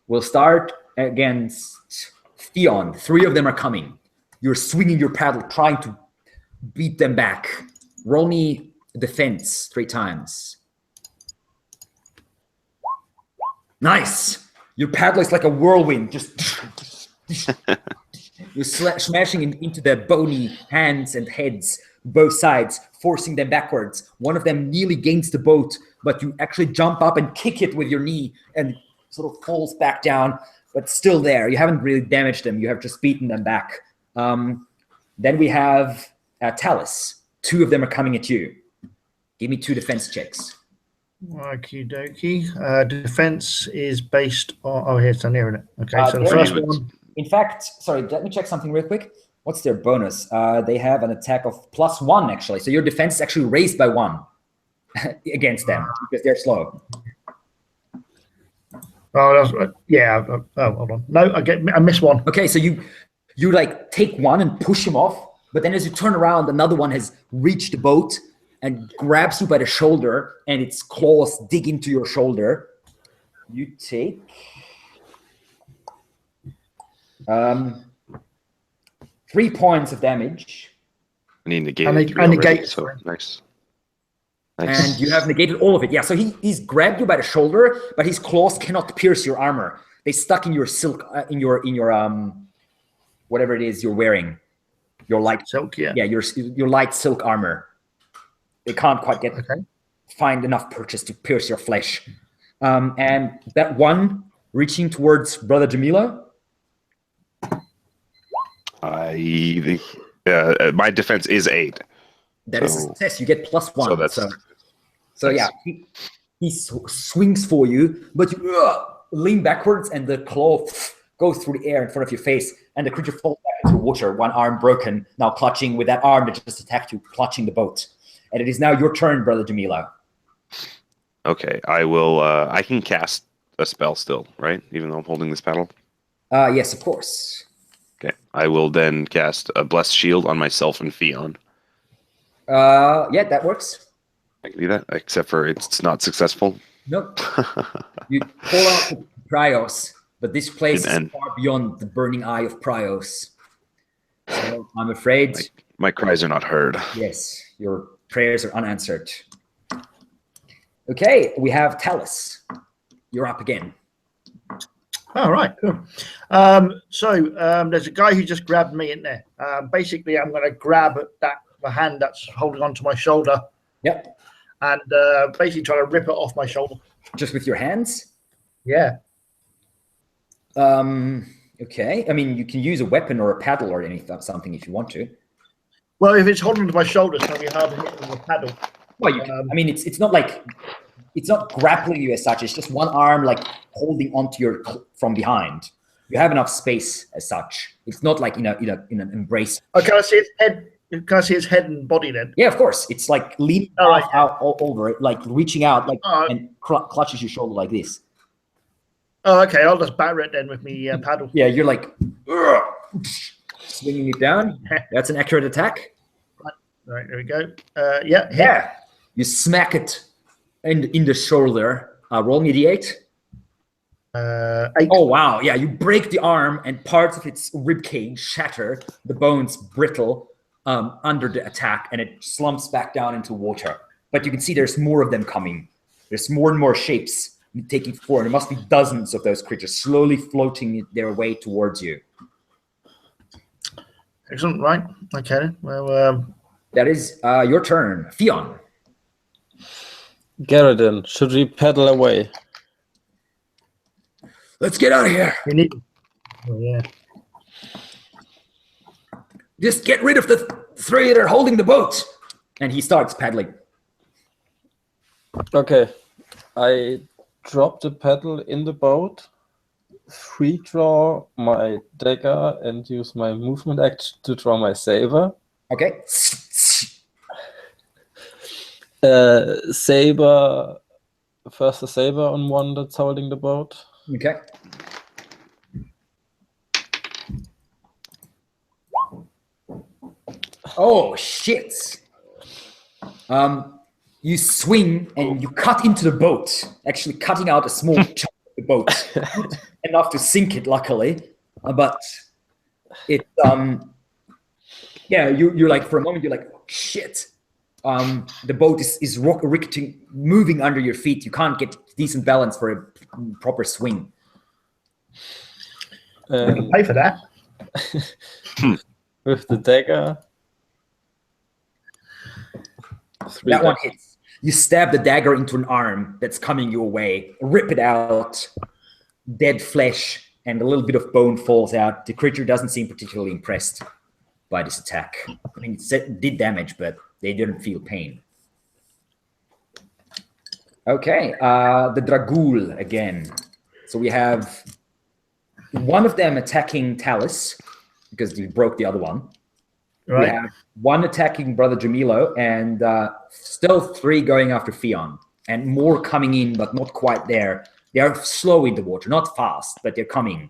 We'll start against Theon. 3 of them are coming. You're swinging your paddle, trying to beat them back. Roll me defense 3 times. Nice. Your paddle is like a whirlwind. You're smashing into their bony hands and heads, both sides, forcing them backwards. One of them nearly gains the boat, but you actually jump up and kick it with your knee and sort of falls back down, but still there. You haven't really damaged them. You have just beaten them back. Then we have Talus. 2 of them are coming at you. Give me 2 defense checks. Okie dokie. Defense is based on. Oh, here it's down here, isn't it? Okay, so the first one. In fact, sorry, let me check something real quick. What's their bonus? They have an attack of +1, actually. So your defense is actually raised by 1 against them because they're slow. Oh, that's, yeah. Oh, hold on. No, I missed 1. Okay, so you like take 1 and push him off, but then as you turn around, another one has reached the boat and grabs you by the shoulder, and its claws dig into your shoulder. You take 3 points of damage. I need negate. So nice. And you have negated all of it. Yeah, so he's grabbed you by the shoulder, but his claws cannot pierce your armor. They stuck in your silk, in your whatever it is you're wearing. Your light silk, yeah. Yeah, your light silk armor. They can't quite find enough purchase to pierce your flesh. And that one reaching towards Brother Jamila. My defense is 8. That is a success. You get +1. So yeah, he swings for you, but you lean backwards, and the claw goes through the air in front of your face, and the creature falls back into the water. 1 arm broken, now clutching with that arm that just attacked you, clutching the boat. And it is now your turn, Brother Jamila. Okay, I will. I can cast a spell still, right? Even though I'm holding this paddle. Yes, of course. Okay, I will then cast a Blessed Shield on myself and Theon. Yeah, that works. I can do that, except for it's not successful. Nope. You pull out the Cryos, but this place is far beyond the burning eye of Prios. So I'm afraid my cries are not heard. Yes, your prayers are unanswered. Okay, we have Talus. You're up again. All right, cool. There's a guy who just grabbed me in there. Basically, I'm going to grab the hand that's holding onto my shoulder. Yep. And basically try to rip it off my shoulder. Just with your hands? Yeah. Okay. I mean, you can use a weapon or a paddle or something if you want to. Well, if it's holding onto my shoulder, it's going to be hard to hit with a paddle. Well, you can, I mean, it's not like it's not grappling you as such. It's just one arm like holding onto your from behind. You have enough space as such. It's not like in an embrace. Oh, can I see his head? Can I see his head and body then? Yeah, of course. It's like leaning out all over it, like reaching out, like and clutches your shoulder like this. Oh, okay. I'll just batter it then with me paddle. Yeah, you're like swinging it down. That's an accurate attack. Right, there we go. Yeah. Yeah. You smack it in the shoulder. Roll me d8. 8. Oh, wow. Yeah, you break the arm and parts of its rib cage shatter. The bones brittle under the attack, and it slumps back down into water. But you can see there's more of them coming. There's more and more shapes taking form. There must be dozens of those creatures slowly floating their way towards you. Excellent. Right. Okay. Well, that is your turn. Theon. Garadin, should we paddle away? Let's get out of here. We need. Oh, yeah. Just get rid of the three that are holding the boat. And he starts paddling. Okay. I drop the paddle in the boat, free draw my dagger, and use my movement action to draw my saber. Okay. Saber. First a saber on one that's holding the boat. Okay. Oh, shit. You swing and you cut into the boat, actually cutting out a small chunk of the boat. Not enough to sink it, luckily. But it, yeah, you're like, for a moment, you're like, oh, shit. The boat is ricketing, moving under your feet. You can't get decent balance for a proper swing. I can pay for that. With the dagger. That one hits. You stab the dagger into an arm that's coming your way, rip it out, dead flesh, and a little bit of bone falls out. The creature doesn't seem particularly impressed by this attack. I mean, it did damage, but they didn't feel pain. Okay, the Dragul again. So we have one of them attacking Talus, because he broke the other one. Right. We have one attacking Brother Jamilo, and still 3 going after Theon, and more coming in, but not quite there. They are slow in the water, not fast, but they're coming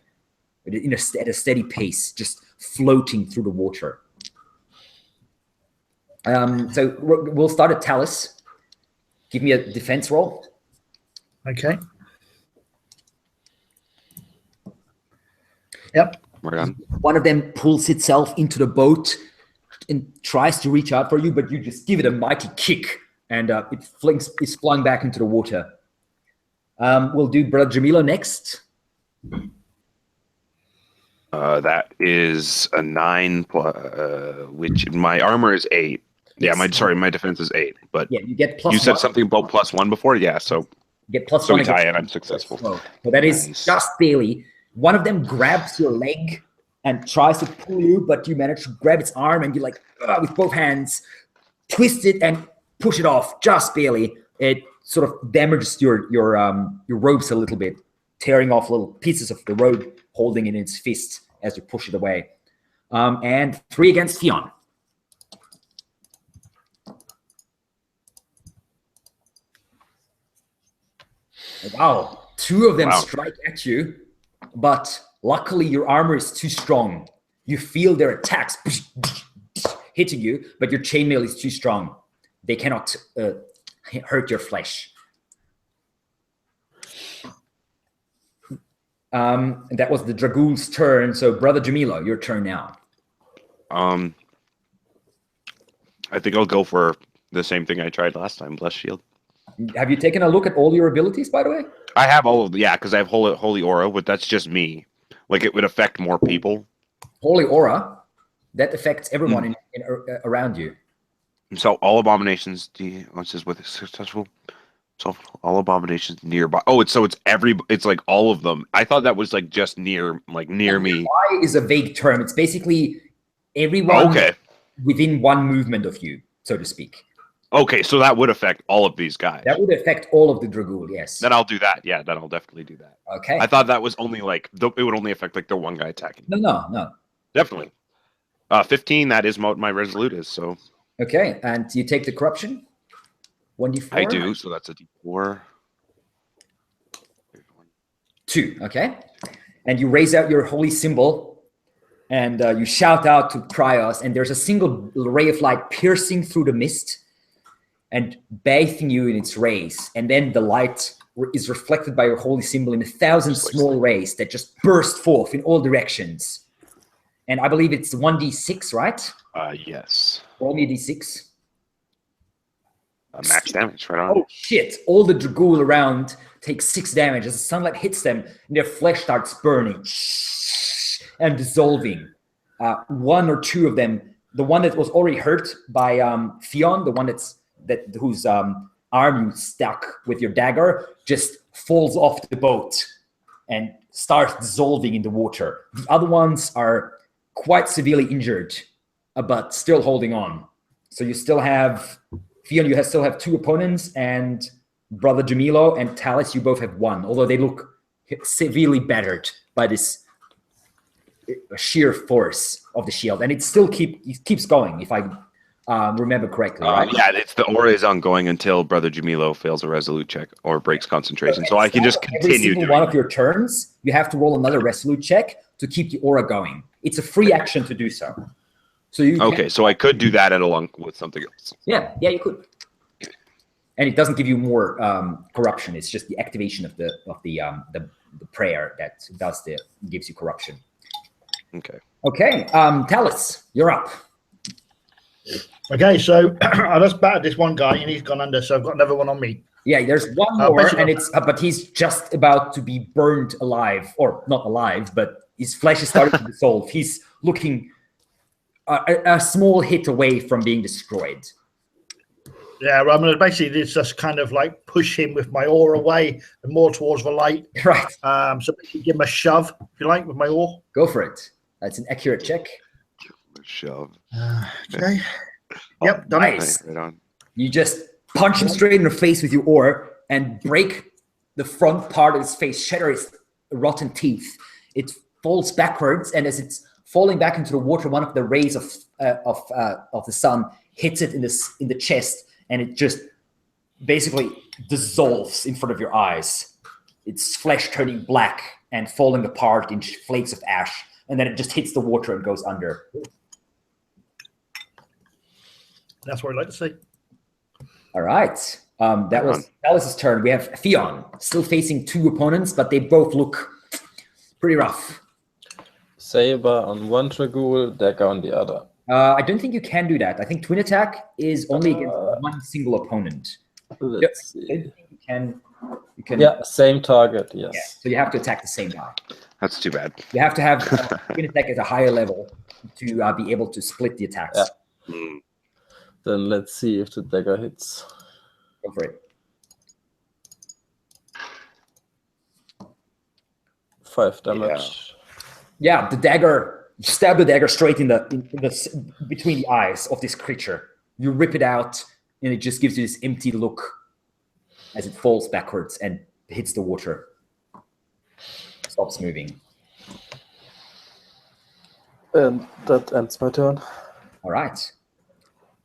at a steady pace, just floating through the water. So we'll start at Talus. Give me a defense roll. Okay. Yep. We're done. One of them pulls itself into the boat and tries to reach out for you, but you just give it a mighty kick, and it's flung back into the water. We'll do Brother Jamilo next. That is a 9, which my armor is 8. Yeah, Yes. my defense is 8. But yeah, you get plus. You said 1. something about +1 before, yeah. So you get plus so 1. we tie and I'm successful. So that is Nice. just barely. One of them grabs your leg and tries to pull you, but you manage to grab its arm and you like with both hands twist it and push it off just barely. It sort of damages your ropes a little bit, tearing off little pieces of the rope, holding it in its fist as you push it away. And 3 against Theon. Wow, 2 of them strike at you, but luckily your armor is too strong. You feel their attacks hitting you, but your chainmail is too strong. They cannot hurt your flesh. That was the Dragoon's turn. So, Brother Jamilo, your turn now. I think I'll go for the same thing I tried last time, Bless Shield. Have you taken a look at all your abilities, by the way? I have all of because I have Holy Aura, but that's just me. Like, it would affect more people. Holy Aura, that affects everyone around you. So all abominations, says with successful. So all abominations nearby. Oh, it's like all of them. I thought that was like just near me. Why is a vague term? It's basically everyone within one movement of you, so to speak. Okay, so that would affect all of these guys. That would affect all of the Dragoon, yes. Then I'll do that. Yeah, then I'll definitely do that. Okay. I thought that was only it would only affect like the one guy attacking. No. Definitely. 15, that is what my resolute is, so. Okay, and you take the corruption? 1d4? I do, so that's a d4. 2, okay. And you raise out your holy symbol, and you shout out to Kryos, and there's a single ray of light piercing through the mist and bathing you in its rays. And then the light is reflected by your holy symbol in 1,000 small rays that just burst forth in all directions. And I believe it's 1d6, right? Yes. Roll me a d6. Max damage, right on. Oh, shit. All the Dragoon around take 6 damage as the sunlight hits them, and their flesh starts burning and dissolving. One or two of them, the one that was already hurt by Theon, the one whose arm you stuck with your dagger, just falls off the boat and starts dissolving in the water. The other ones are quite severely injured, but still holding on. So you still have Theon, you still have 2 opponents, and Brother Jamilo and Talus, you both have 1, although they look severely battered by this sheer force of the shield. And it still keeps going, if I remember correctly, right? Yeah, it's the aura is ongoing until Brother Jamilo fails a resolute check or breaks concentration. So I can just continue. Every single one of your turns, you have to roll another resolute check to keep the aura going. It's a free action to do so. So so I could do that along with something else. Yeah, you could. And it doesn't give you more corruption. It's just the activation of the prayer that gives you corruption. Okay. Talus, you're up. Okay, so I just battered this one guy and he's gone under, so I've got another one on me. Yeah, there's one more, and but he's just about to be burned alive, or not alive, but his flesh is starting to dissolve. He's looking a small hit away from being destroyed. Yeah, well, I'm going to basically just kind of like push him with my aura away and more towards the light. Right. So basically give him a shove, if you like, with my aura. Go for it. That's an accurate check. Shove. Okay. Yep, done nice. it. Right on. You just punch him straight in the face with your aura and break the front part of his face, shatter his rotten teeth. It falls backwards, and as it's falling back into the water, one of the rays of the sun hits it in the chest, and it just basically dissolves in front of your eyes. Its flesh turning black and falling apart in flakes of ash, and then it just hits the water and goes under. That's what I'd like to see. All right. That was Alice's turn. We have Theon still facing 2 opponents, but they both look pretty rough. Saber on one Dragoon, dagger on the other. I don't think you can do that. I think twin attack is only against one single opponent. Let's see. I don't think you can. Yeah, same target. Yes. Yeah, so you have to attack the same guy. That's too bad. You have to have twin attack at a higher level to be able to split the attacks. Yeah. Then let's see if the dagger hits. Go for it. 5 damage. Yeah, the dagger. You stab the dagger straight in the between the eyes of this creature. You rip it out, and it just gives you this empty look as it falls backwards and hits the water. Stops moving. And that ends my turn. All right.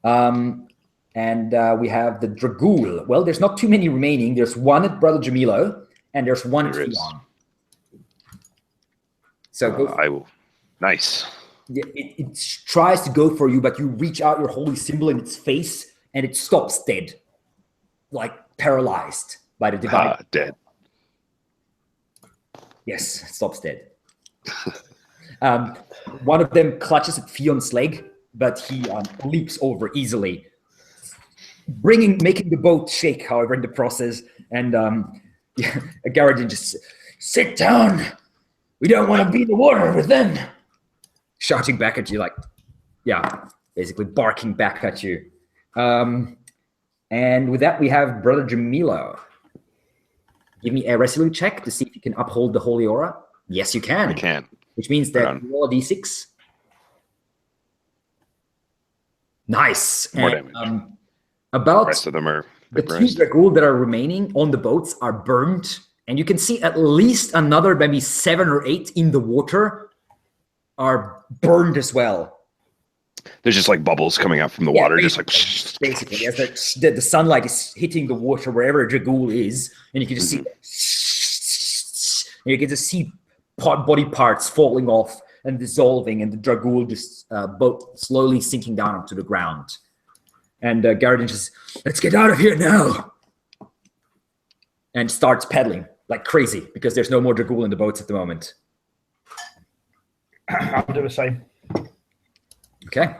And we have the Dragool. Well, there's not too many remaining. There's 1 at Brother Jamilo, and there's 1 at Theon. So go. I will. Nice. It tries to go for you, but you reach out your holy symbol in its face, and it stops dead, like paralyzed by the divine. Dead. Yes, stops dead. One of them clutches at Fion's leg, but he leaps over easily, making the boat shake, however, in the process. And Garadin just, sit down. We don't want to be in the water with them. Shouting back at you, like, basically barking back at you. And with that, we have Brother Jamilo. Give me a resolute check to see if you can uphold the holy aura. Yes, you can. I can. Which means that you roll a d6. Nice. More damage. About the rest of them are the 2 Dragul that are remaining on the boats are burned, and you can see at least another maybe 7 or 8 in the water are burned as well. There's just like bubbles coming out from the water, just like basically, as the sunlight is hitting the water wherever a Dragul is, and you can just see, and you can just see body parts falling off and dissolving, and the Dragul just boat slowly sinking down onto the ground. And Garadin just, let's get out of here now, and starts paddling like crazy because there's no more Dragul in the boats at the moment. I'll do the same. Okay.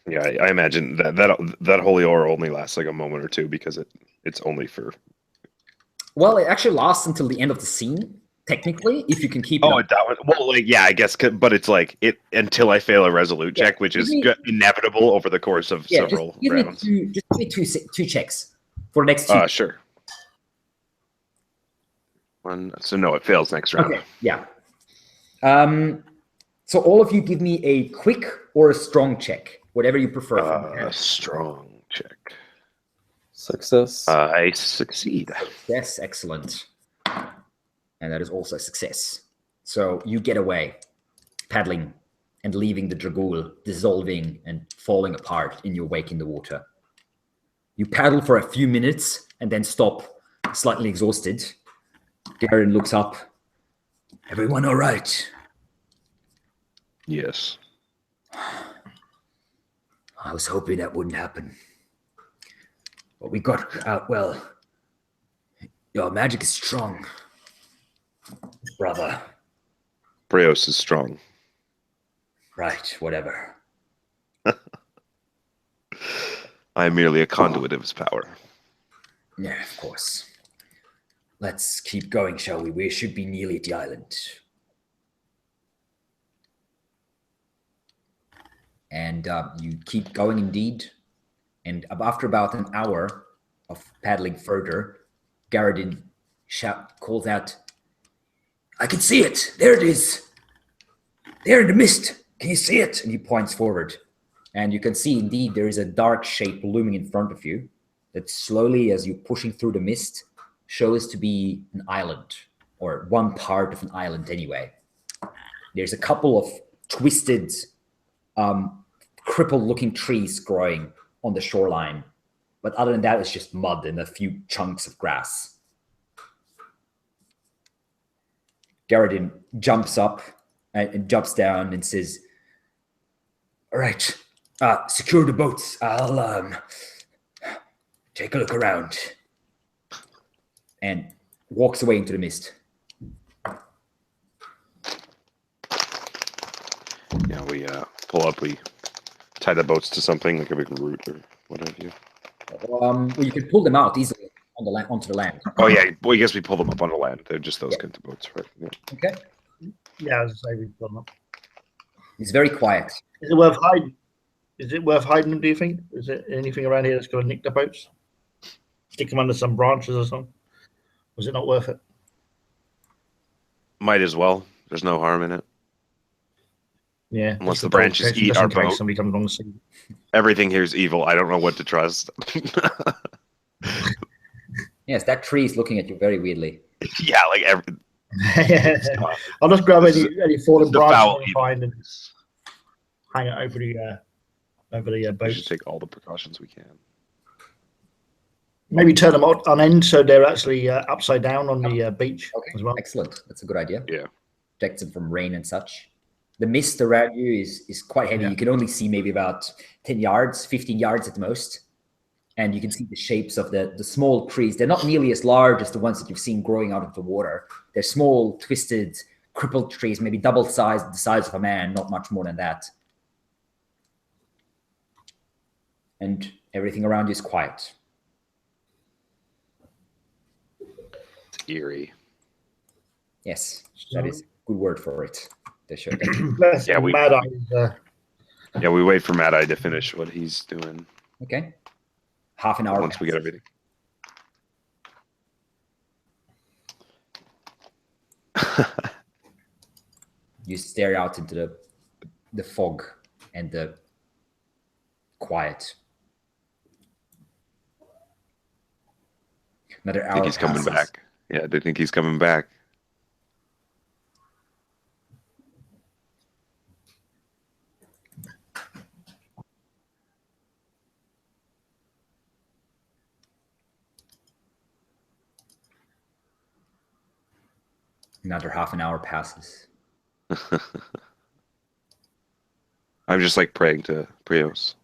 Yeah, I imagine that holy aura only lasts like a moment or two because it's only for. Well, it actually lasts until the end of the scene, technically, if you can keep. Oh, that one. Well, like I guess, but it's like it until I fail a resolute check, which is inevitable over the course of several rounds. Just give me two checks for the next 2. Sure. One. So no, it fails next round. Okay. Yeah. So all of you give me a quick or a strong check, whatever you prefer. A strong check. Success. I succeed. Yes, excellent. And that is also a success. So you get away, paddling and leaving the Dragul, dissolving and falling apart in your wake in the water. You paddle for a few minutes and then stop, slightly exhausted. Garadin looks up. Everyone all right? Yes. I was hoping that wouldn't happen. But we got out well. Your magic is strong, brother. Breos is strong. Right, whatever. I am merely a conduit of his power. Yeah, of course. Let's keep going, shall we? We should be nearly at the island. And you keep going indeed. And after about an hour of paddling further, Garadin calls out, I can see it. There it is. There in the mist. Can you see it? And he points forward. And you can see indeed there is a dark shape looming in front of you that slowly, as you're pushing through the mist, shows to be an island, or one part of an island anyway. There's a couple of twisted, crippled-looking trees growing on the shoreline. But other than that, it's just mud and a few chunks of grass. Garadin jumps up and jumps down and says, all right, secure the boats. I'll take a look around. And walks away into the mist. Yeah, we pull up, we tie the boats to something, like a big root or what have you. Well, you can pull them out easily on the onto the land. Oh yeah, well, I guess we pull them up on the land. They're just those kinds of boats, right? Yeah. Okay. Yeah, as I say, we pull them up. It's very quiet. Is it worth hiding? Is it worth hiding them, do you think? Is there anything around here that's going to nick the boats? Stick them under some branches or something? Was it not worth it? Might as well. There's no harm in it. Yeah. Unless the branches eat our boat. Somebody comes along and sees. Everything here is evil. I don't know what to trust. Yes, that tree is looking at you very weirdly. Yeah, like every. I'll just grab any fallen branches I find and hang it over the boat. We should take all the precautions we can. Maybe turn them on end so they're actually upside down on the beach as well. Excellent. That's a good idea. Yeah. Protects them from rain and such. The mist around you is quite heavy. Yeah. You can only see maybe about 10 yards, 15 yards at the most. and you can see the shapes of the small trees. They're not nearly as large as the ones that you've seen growing out of the water. They're small, twisted, crippled trees, maybe double the size of a man, not much more than that. And everything around you is quiet. It's eerie. Yes, that is a good word for it. Yeah, we wait for Mad Eye to finish what he's doing. Okay. Half an hour. Once we get everything. You stare out into the fog and the quiet. Another hour. I think he's coming back. Yeah, they think he's coming back. Another half an hour passes. I'm just like praying to Prios.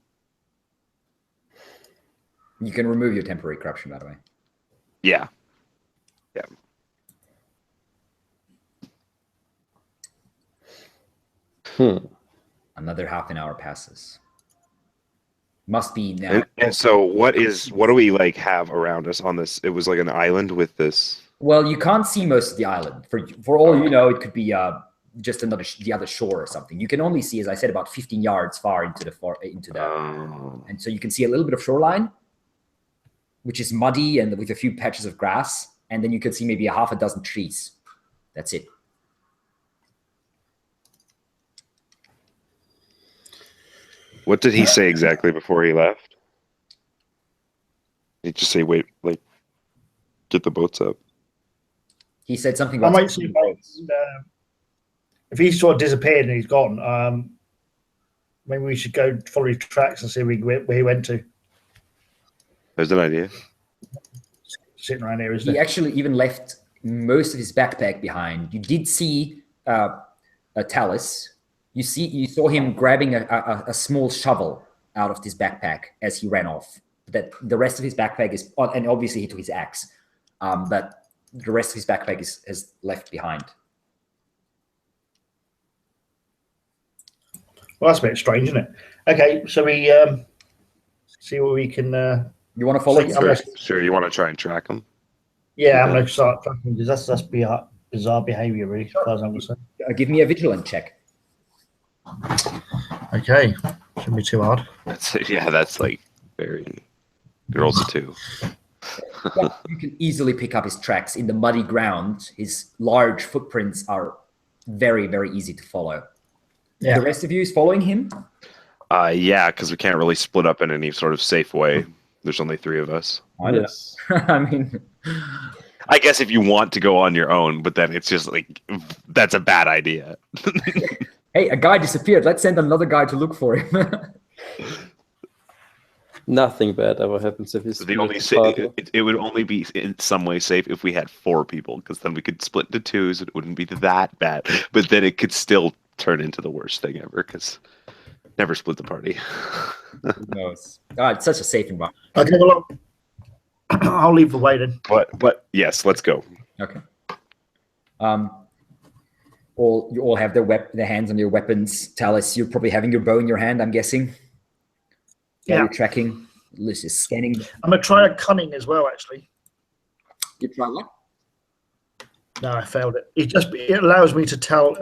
You can remove your temporary corruption, by the way. Yeah. Yeah. Another half an hour passes. Must be now. And so what do we like have around us on this? It was like an island with this. Well, you can't see most of the island. For all you know, it could be just the other shore or something. You can only see, as I said, about 15 yards far into the and so you can see a little bit of shoreline, which is muddy and with a few patches of grass, and then you can see maybe a half a dozen trees. That's it. What did he say exactly before he left? He just say, "Wait, like, get the boats up." He said something about. I might see if he's sort of disappeared and he's gone. Maybe we should go follow his tracks and see where he went to. There's an idea. Sitting around here, isn't He actually even left most of his backpack behind. You did see a Talus. You saw him grabbing a small shovel out of his backpack as he ran off. That the rest of his backpack is, and obviously he took his axe, but the rest of his backpack is left behind. Well, that's a bit strange, isn't it? Okay, so we see what we can. You want to follow? Sure. You want to try and track him? Yeah, I'm going to start tracking because that's bizarre behavior, really, as far as I'm concerned. Give me a vigilant check. Okay, shouldn't be too hard. That's like very. He rolls a 2. Yeah, you can easily pick up his tracks in the muddy ground. His large footprints are very, very easy to follow. Yeah. The rest of you is following him? Yeah, because we can't really split up in any sort of safe way. There's only 3 of us. Yes. I mean, I guess if you want to go on your own, but then it's just like that's a bad idea. Hey, a guy disappeared. Let's send another guy to look for him. Nothing bad ever happens if he's the only it would only be in some way safe if we had 4 people, because then we could split into 2s. It wouldn't be that bad, but then it could still turn into the worst thing ever, because never split the party. Who knows? It's such a safe environment. Okay, well, I'll leave the way then. But yes, let's go. Okay. You all have their hands on your weapons. Talus, you're probably having your bow in your hand, I'm guessing. Yeah. You're tracking. Liz is scanning. I'm going to try a cunning as well, actually. You try what? No, I failed it. It allows me to tell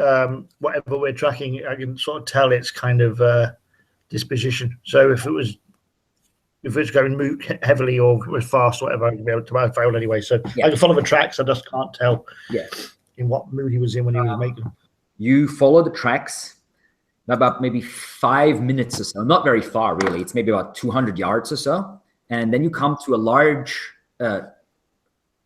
whatever we're tracking. I can sort of tell its kind of disposition. So if it's going heavily or was fast, or whatever, I can be able to. I failed anyway. So I can follow the tracks. I just can't tell in what mood he was in when he was making them. You follow the tracks about maybe 5 minutes or so. Not very far, really. It's maybe about 200 yards or so. And then you come to a large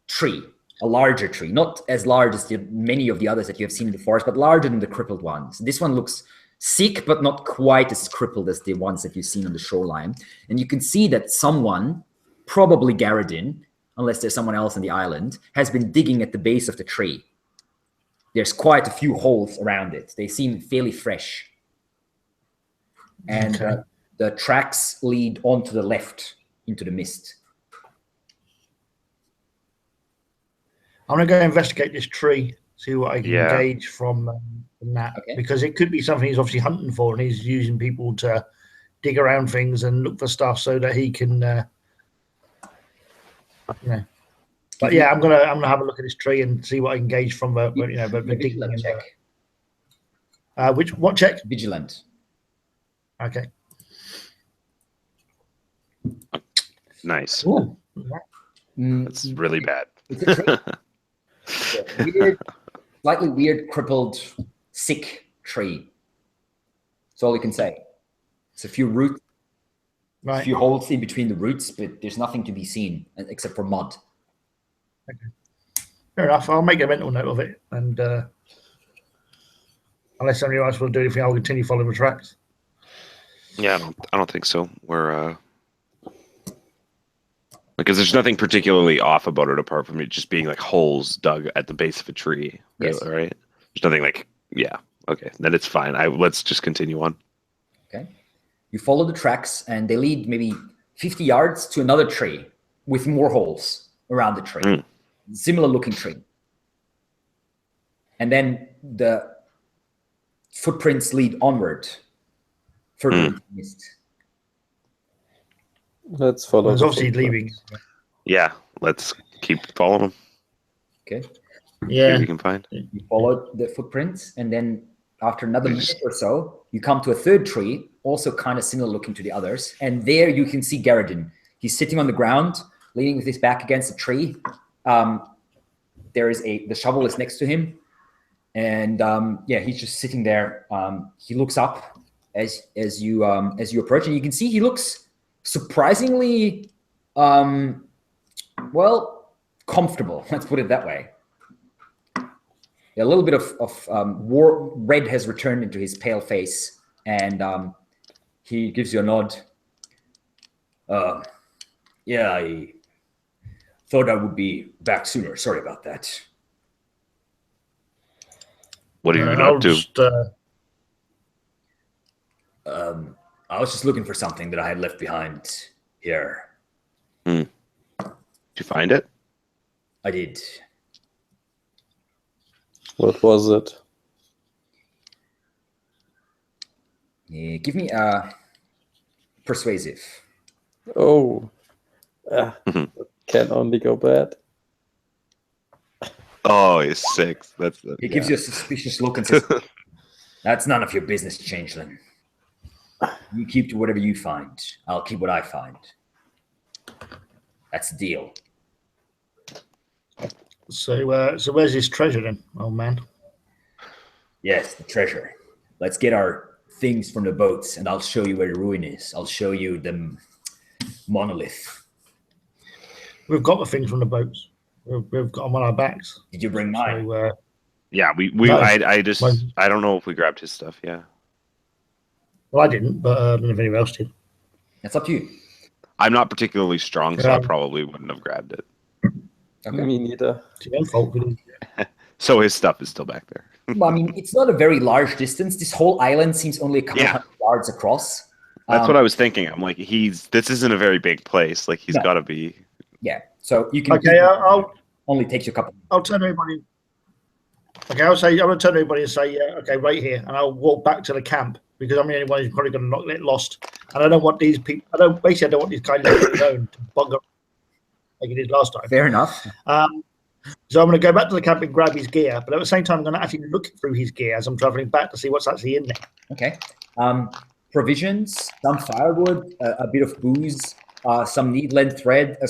tree. A larger tree, not as large as many of the others that you have seen in the forest, but larger than the crippled ones. This one looks sick, but not quite as crippled as the ones that you've seen on the shoreline. And you can see that someone, probably Garadin, unless there's someone else on the island, has been digging at the base of the tree. There's quite a few holes around it. They seem fairly fresh. And the tracks lead on to the left. into the mist. I'm going to go investigate this tree, see what I can gauge from that, because it could be something he's obviously hunting for, and he's using people to dig around things and look for stuff so that he can, But yeah, I'm gonna have a look at this tree and see what I can gauge from the digging check. What check? Vigilant. Okay. Nice. Ooh. That's really bad. It's a tree. Weird, slightly weird, crippled, sick tree. That's all you can say. It's a few roots, a few holes in between the roots, but there's nothing to be seen except for mud. Okay. Fair enough. I'll make a mental note of it, and unless somebody else will do anything, I'll continue following the tracks. Yeah, I don't think so. We're because there's nothing particularly off about it apart from it just being like holes dug at the base of a tree. Yes. Right? There's nothing like okay. Then it's fine. Let's just continue on. Okay. You follow the tracks, and they lead maybe 50 yards to another tree with more holes around the tree. Similar looking tree. And then the footprints lead onward further into the mist. Let's follow. He's obviously leaving. Yeah, let's keep following him. Okay. Yeah. See what we can find. You follow the footprints, and then after another minute or so, you come to a third tree, also kind of similar looking to the others. And there you can see Garadin. He's sitting on the ground, leaning with his back against a tree. There is the shovel is next to him, and he's just sitting there. He looks up as you approach, and you can see he looks surprisingly comfortable. Let's put it that way. A little bit of red has returned into his pale face, and he gives you a nod. I thought I would be back sooner. Sorry about that. What are you up to? I was just looking for something that I had left behind here. Did you find it? I did. What was it? Yeah, give me persuasive. Oh. Can only go bad. Oh, he's 6. He gives you a suspicious look and says, "That's none of your business, changeling. You keep to whatever you find. I'll keep what I find. That's the deal." So where's his treasure then, old man? Yes, the treasure. Let's get our things from the boats, and I'll show you where the ruin is. I'll show you the monolith. We've got the things from the boats. We've got them on our backs. Did you bring mine? So, yeah, I don't know if we grabbed his stuff. Yeah. Well, I didn't, but I don't know if anyone else did. That's up to you. I'm not particularly strong, so I probably wouldn't have grabbed it. Okay. Me neither. It's your own fault. So his stuff is still back there. Well, I mean, it's not a very large distance. This whole island seems only a couple hundred yards across. That's what I was thinking. I'm like, this isn't a very big place. Like, he's got to be. Yeah. So you can. Okay, I'll only takes you a couple. I'll turn everybody. Okay, I'm going to turn everybody and say, okay, right here, and I'll walk back to the camp because I'm the only one who's probably going to not get lost. And I don't want these people. I don't want these guys alone to bugger like he did last time. Fair enough. So I'm going to go back to the camp and grab his gear, but at the same time, I'm going to actually look through his gear as I'm traveling back to see what's actually in there. Okay. Provisions, some firewood, a bit of booze, some needle and thread, a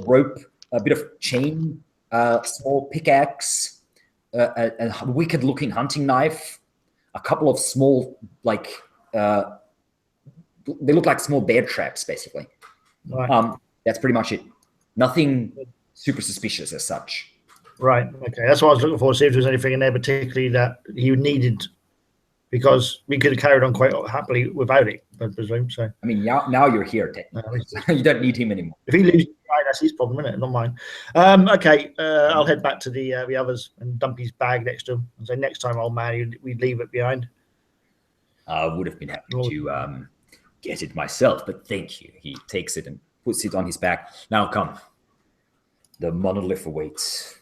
rope, a bit of chain, a small pickaxe, a wicked-looking hunting knife, a couple of small, they look like small bear traps, basically. Right. That's pretty much it. Nothing super suspicious as such. Right. Okay. That's what I was looking for. See if there was anything in there particularly that he needed, because we could have carried on quite happily without it, I presume. So. I mean, now you're here, Ted. You don't need him anymore. If he leaves, that's his problem, isn't it? Not mine. Okay. I'll head back to the others and dump his bag next to him and say, next time, old man, we'd leave it behind. I would have been happy to get it myself, but thank you. He takes it and puts it on his back. Now come. The monolith awaits.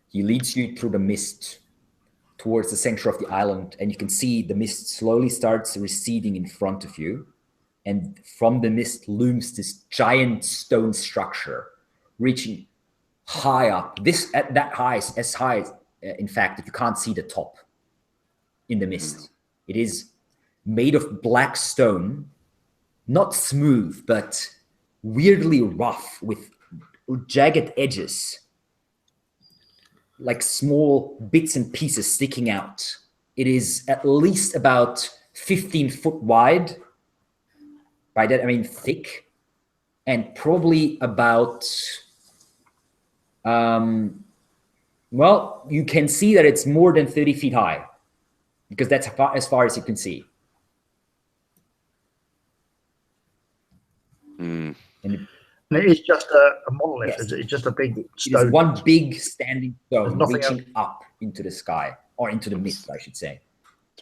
He leads you through the mist towards the center of the island, and you can see the mist slowly starts receding in front of you. And from the mist looms this giant stone structure, reaching high up. As high, in fact, that you can't see the top in the mist. It is made of black stone, not smooth, but weirdly rough with jagged edges, like small bits and pieces sticking out. It is at least about 15 foot wide. By that, I mean thick, and probably about, well, you can see that it's more than 30 feet high, because that's as far as you can see. And it is just a monolith. Yes. It's just a big stone. It is one big standing stone reaching else. up into the sky, or into the mist, I should say.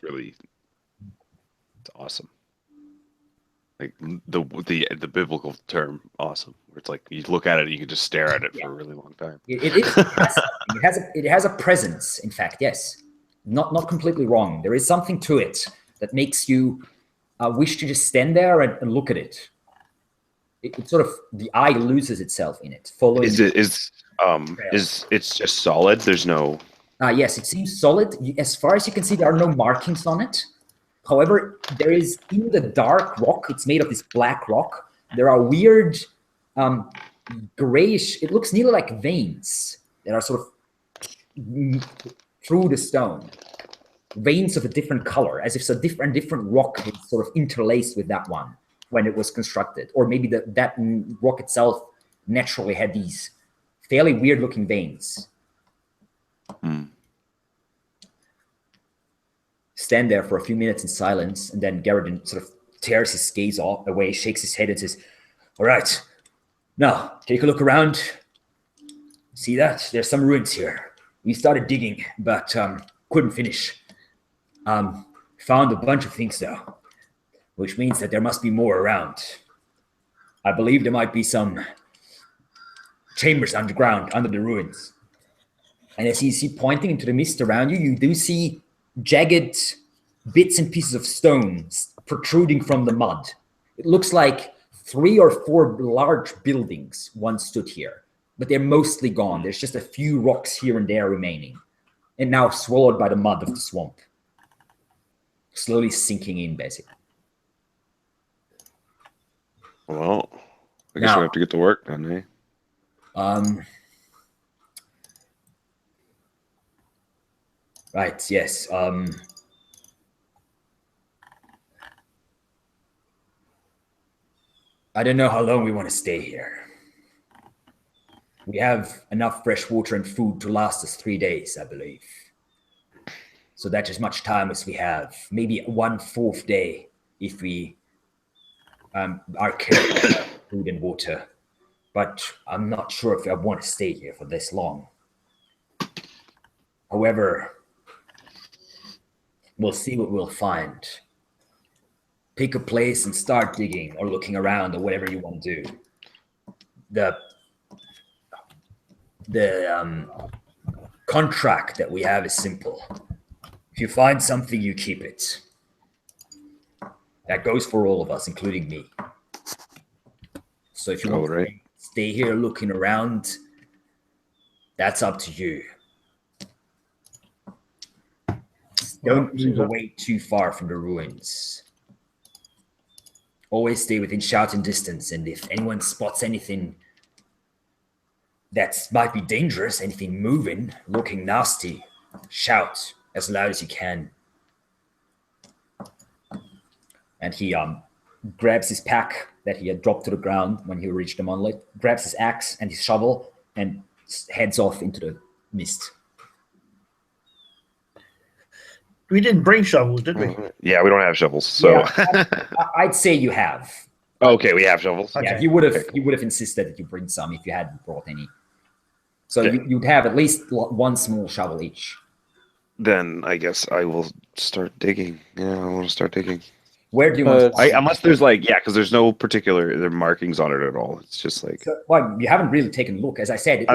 It's awesome. Like the biblical term, awesome. Where it's like you look at it, and you can just stare at it for a really long time. It has a presence. In fact, yes, not completely wrong. There is something to it that makes you wish to just stand there and look at it. It sort of, the eye loses itself in it. Following. It's just solid. There's no. Yes, it seems solid. As far as you can see, there are no markings on it. However, there is, in the dark rock, it's made of this black rock, there are weird grayish, it looks nearly like veins that are sort of through the stone. Veins of a different color, as if a different rock is sort of interlaced with that one when it was constructed. Or maybe that rock itself naturally had these fairly weird looking veins. Stand there for a few minutes in silence, and then Garadin sort of tears his gaze away, shakes his head, and says, "All right, now take a look around. See that? There's some ruins here. We started digging, but couldn't finish. Found a bunch of things though, which means that there must be more around. I believe there might be some chambers underground, under the ruins." And as you see pointing into the mist around you, you do see jagged bits and pieces of stone protruding from the mud. It looks like 3 or 4 large buildings once stood here, but they're mostly gone. There's just a few rocks here and there remaining, and now swallowed by the mud of the swamp. Slowly sinking in, basically. Well, I guess we have to get to work then, eh? Right, yes. I don't know how long we want to stay here. We have enough fresh water and food to last us 3 days, I believe. So that's as much time as we have. Maybe 1/4 day if we are careful about food and water. But I'm not sure if I want to stay here for this long. However, we'll see what we'll find. Pick a place and start digging or looking around or whatever you want to do. The contract that we have is simple. If you find something, you keep it. That goes for all of us, including me. So if you want to stay here looking around, that's up to you. Don't move away too far from the ruins. Always stay within shouting distance, and if anyone spots anything that might be dangerous, anything moving, looking nasty, shout as loud as you can. And he grabs his pack that he had dropped to the ground when he reached the monolith, grabs his axe and his shovel, and heads off into the mist. We didn't bring shovels, did we? Yeah, we don't have shovels. So yeah, I'd say you have. Okay, we have shovels. Yeah, okay. You would have insisted that you bring some if you hadn't brought any. So you'd have at least one small shovel each. Then I guess I will start digging. Yeah, I want to start digging. Where do you want to unless there's because there's no particular markings on it at all. It's just like. Well, you haven't really taken a look. As I said,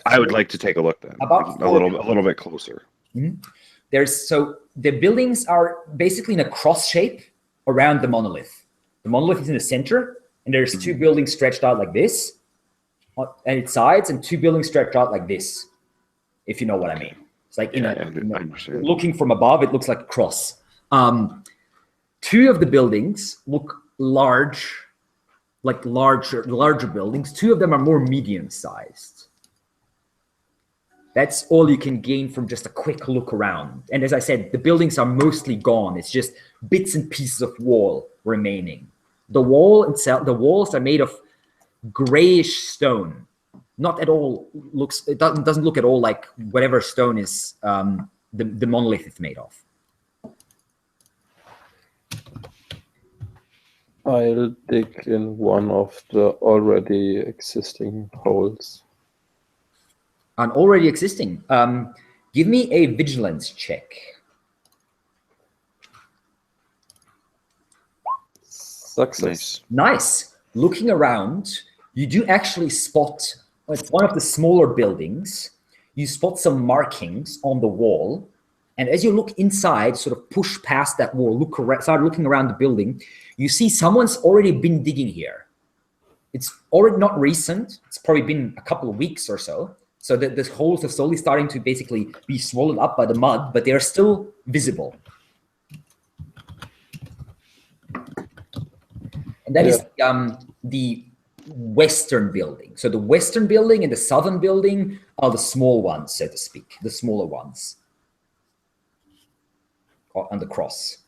I would like to take a look then. About a little bit closer. Mm-hmm. So the buildings are basically in a cross shape around the monolith. The monolith is in the center, and there's two buildings stretched out like this at its sides, and two buildings stretched out like this, if you know what I mean. It's like looking from above, it looks like a cross. Two of the buildings look large, like larger buildings. Two of them are more medium-sized. That's all you can gain from just a quick look around. And as I said, the buildings are mostly gone. It's just bits and pieces of wall remaining. The walls are made of grayish stone. Not at all it doesn't look at all like whatever stone is the monolith is made of. I'll dig in one of the already existing holes. An already existing. Give me a vigilance check. Success. Nice. Looking around, you do actually spot one of the smaller buildings. You spot some markings on the wall. And as you look inside, sort of push past that wall, start looking around the building, you see someone's already been digging here. It's already not recent. It's probably been a couple of weeks or so. So the holes are slowly starting to basically be swollen up by the mud, but they are still visible. And that is the western building. So the western building and the southern building are the small ones, so to speak, the smaller ones on the cross.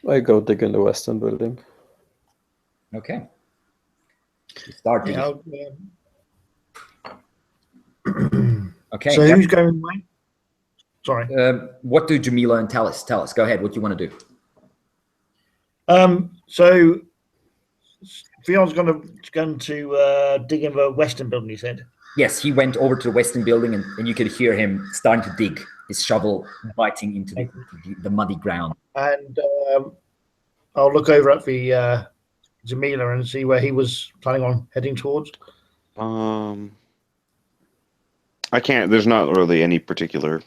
I go dig in the western building. Okay. Start digging. Okay. So who's going away? Sorry. What do Jamila and Talis tell us? Go ahead. What do you want to do? So Fion's going to dig in the western building, he said. Yes, he went over to the western building, and you could hear him starting to dig, his shovel biting into the muddy ground. And I'll look over at the Jamila and see where he was planning on heading towards. I can't. There's not really any particular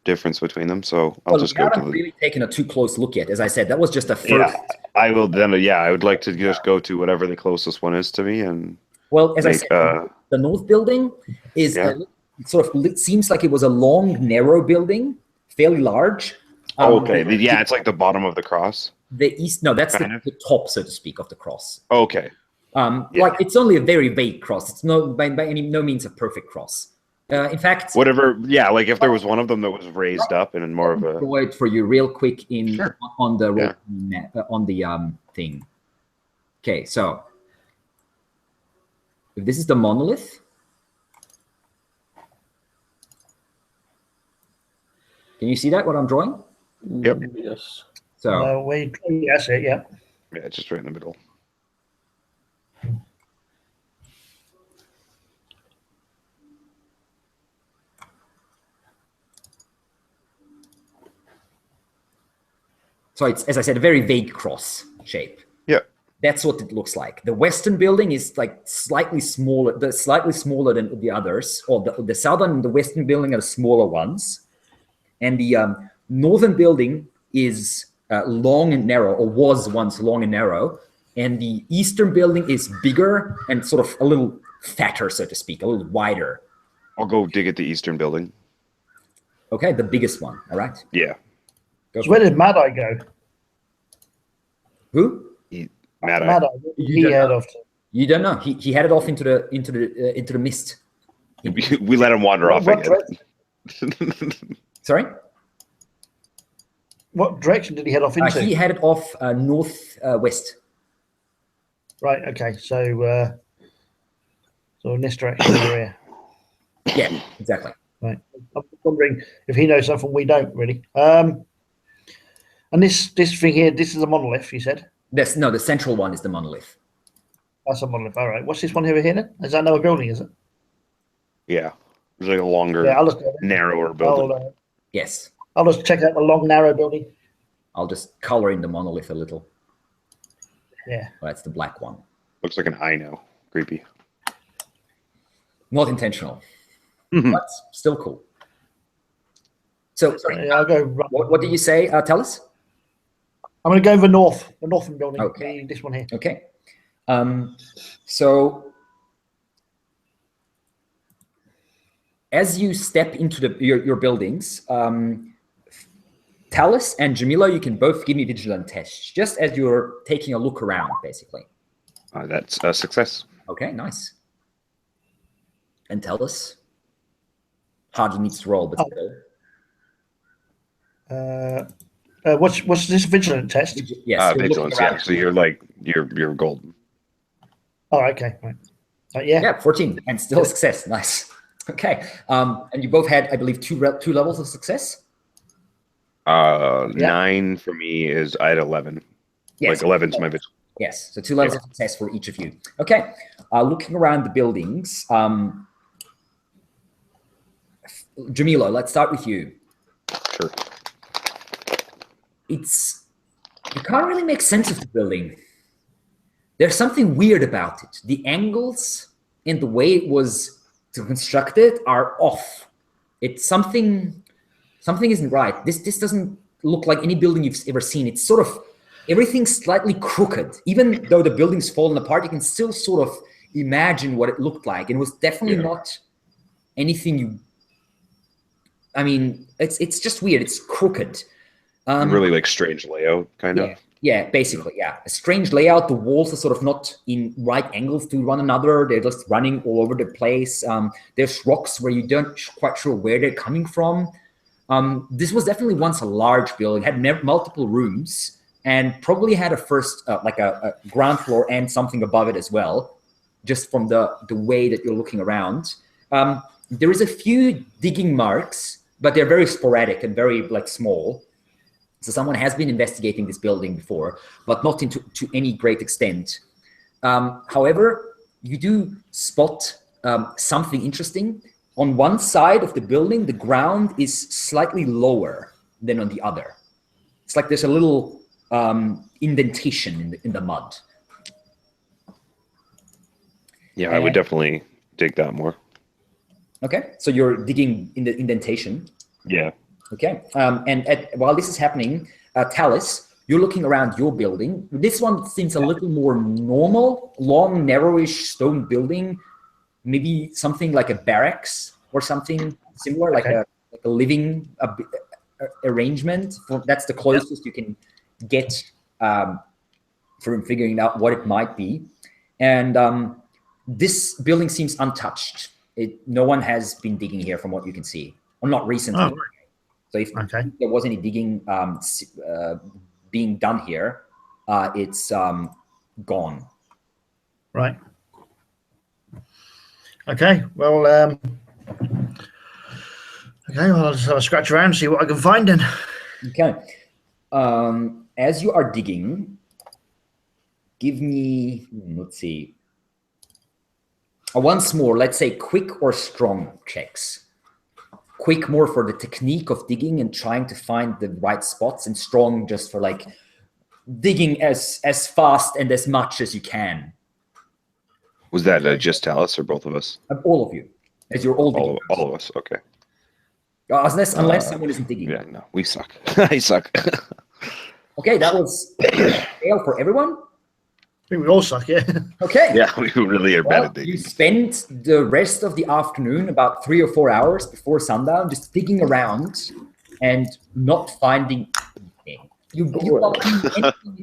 difference between them, so I'll just go to the. Really taken a too close look yet. As I said, that was just a first. Yeah, I will then. Yeah, I would like to just go to whatever the closest one is to me, and. Well, as I said, the north building is it seems like it was a long, narrow building, fairly large. Okay, it's like the bottom of the cross. The east, no, that's the top, so to speak, of the cross. Okay. Like it's only a very vague cross. It's by no means a perfect cross. In fact, whatever. Yeah, like if there was one of them that was raised up and more of a. Draw it for you real quick on the thing. Okay, so if this is the monolith, can you see that? What I'm drawing? Yep. Yes. So yes, yeah. Yeah, just right in the middle. So it's, as I said, a very vague cross shape. Yeah. That's what it looks like. The western building is like slightly smaller than the others, or the southern and the western building are the smaller ones. And the northern building is long and narrow, or was once long and narrow. And the eastern building is bigger and sort of a little fatter, so to speak, a little wider. I'll go dig at the eastern building. Okay, the biggest one. All right. Yeah. So where did Mad Eye go? Who? Mad Eye. Mad Eye. He headed off. You don't know. He headed off into the mist. We let him wander off again. Sorry? What direction did he head off into? He headed off northwest. Right. Okay. So in this direction over here. Yeah. Exactly. Right. I'm wondering if he knows something we don't really. And this thing here, this is a monolith. You said. No, the central one is the monolith. That's a monolith. All right. What's this one over here then? Is that another building? Is it? Yeah. There's like a longer, narrower building. Yes. I'll just check out the long, narrow building. I'll just color in the monolith a little. Yeah. Well, that's the black one. Looks like an eye now. Creepy. Not intentional, but still cool. So, sorry, I'll go. what did you say, tell us? I'm going to go the northern building. Okay. This one here. Okay. So as you step into your buildings, Talus and Jamila, you can both give me vigilant tests, just as you're taking a look around, basically. That's a success. Okay, nice. And Talus? Hardly needs to roll, but what's this vigilant test? Yes, vigilance. Yeah, so you're like you're golden. Oh, okay. Right. Yeah. Yeah, 14, and still success. Nice. Okay. And you both had, I believe, two levels of success. 9 for me is I had 11. Yes. Like 11 is my vigilance. Yes, so 2 levels of success for each of you. Okay. Looking around the buildings, Jamila, let's start with you. Sure. You can't really make sense of the building. There's something weird about it. The angles and the way it was constructed are off. It's something isn't right. This doesn't look like any building you've ever seen. It's sort of, everything's slightly crooked. Even though the building's fallen apart, you can still sort of imagine what it looked like. And it was definitely not anything I mean, it's just weird. It's crooked. Really like strange layout, kind of. Yeah, basically, yeah. A strange layout. The walls are sort of not in right angles to one another. They're just running all over the place. There's rocks where you don't quite sure where they're coming from. This was definitely once a large building, had multiple rooms, and probably had a first, like a ground floor and something above it as well, just from the way that you're looking around. There is a few digging marks, but they're very sporadic and very like small. So someone has been investigating this building before, but not to any great extent. However, you do spot something interesting. On one side of the building, the ground is slightly lower than on the other. It's like there's a little indentation in the mud. Yeah, I would definitely dig that more. Okay, so you're digging in the indentation. Yeah. Okay, and while this is happening, Talus, you're looking around your building. This one seems a little more normal, long, narrowish stone building, maybe something like a barracks or something similar, like a living arrangement. That's the closest you can get from figuring out what it might be. And this building seems untouched. No one has been digging here from what you can see, or not recently. Oh. So if there was any digging being done here, it's gone. Right. Okay. Well, I'll just have a scratch around and see what I can find then. Okay. As you are digging, give me, let's see, once more, let's say quick or strong checks. Quick more for the technique of digging and trying to find the right spots, and strong just for like digging as fast and as much as you can. Was that just Talus or both of us? All of you, as you're all digging. All of us, okay. Unless someone isn't digging. Yeah, no, we suck. I suck. Okay, that was fail for everyone. I think we all suck, yeah. Okay. Yeah, we really are bad at digging. You spent the rest of the afternoon, about 3 or 4 hours before sundown, just digging around and not finding anything.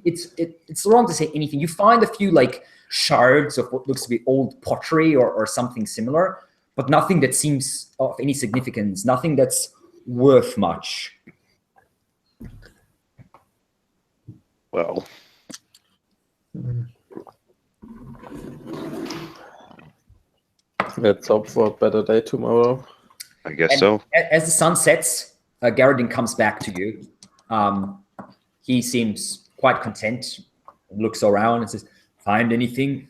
It's wrong to say anything. You find a few like shards of what looks to be old pottery or something similar, but nothing that seems of any significance, nothing that's worth much. Well. Let's hope for a better day tomorrow. I guess so. As the sun sets, Garadin comes back to you. He seems quite content, looks around and says, "Find anything?"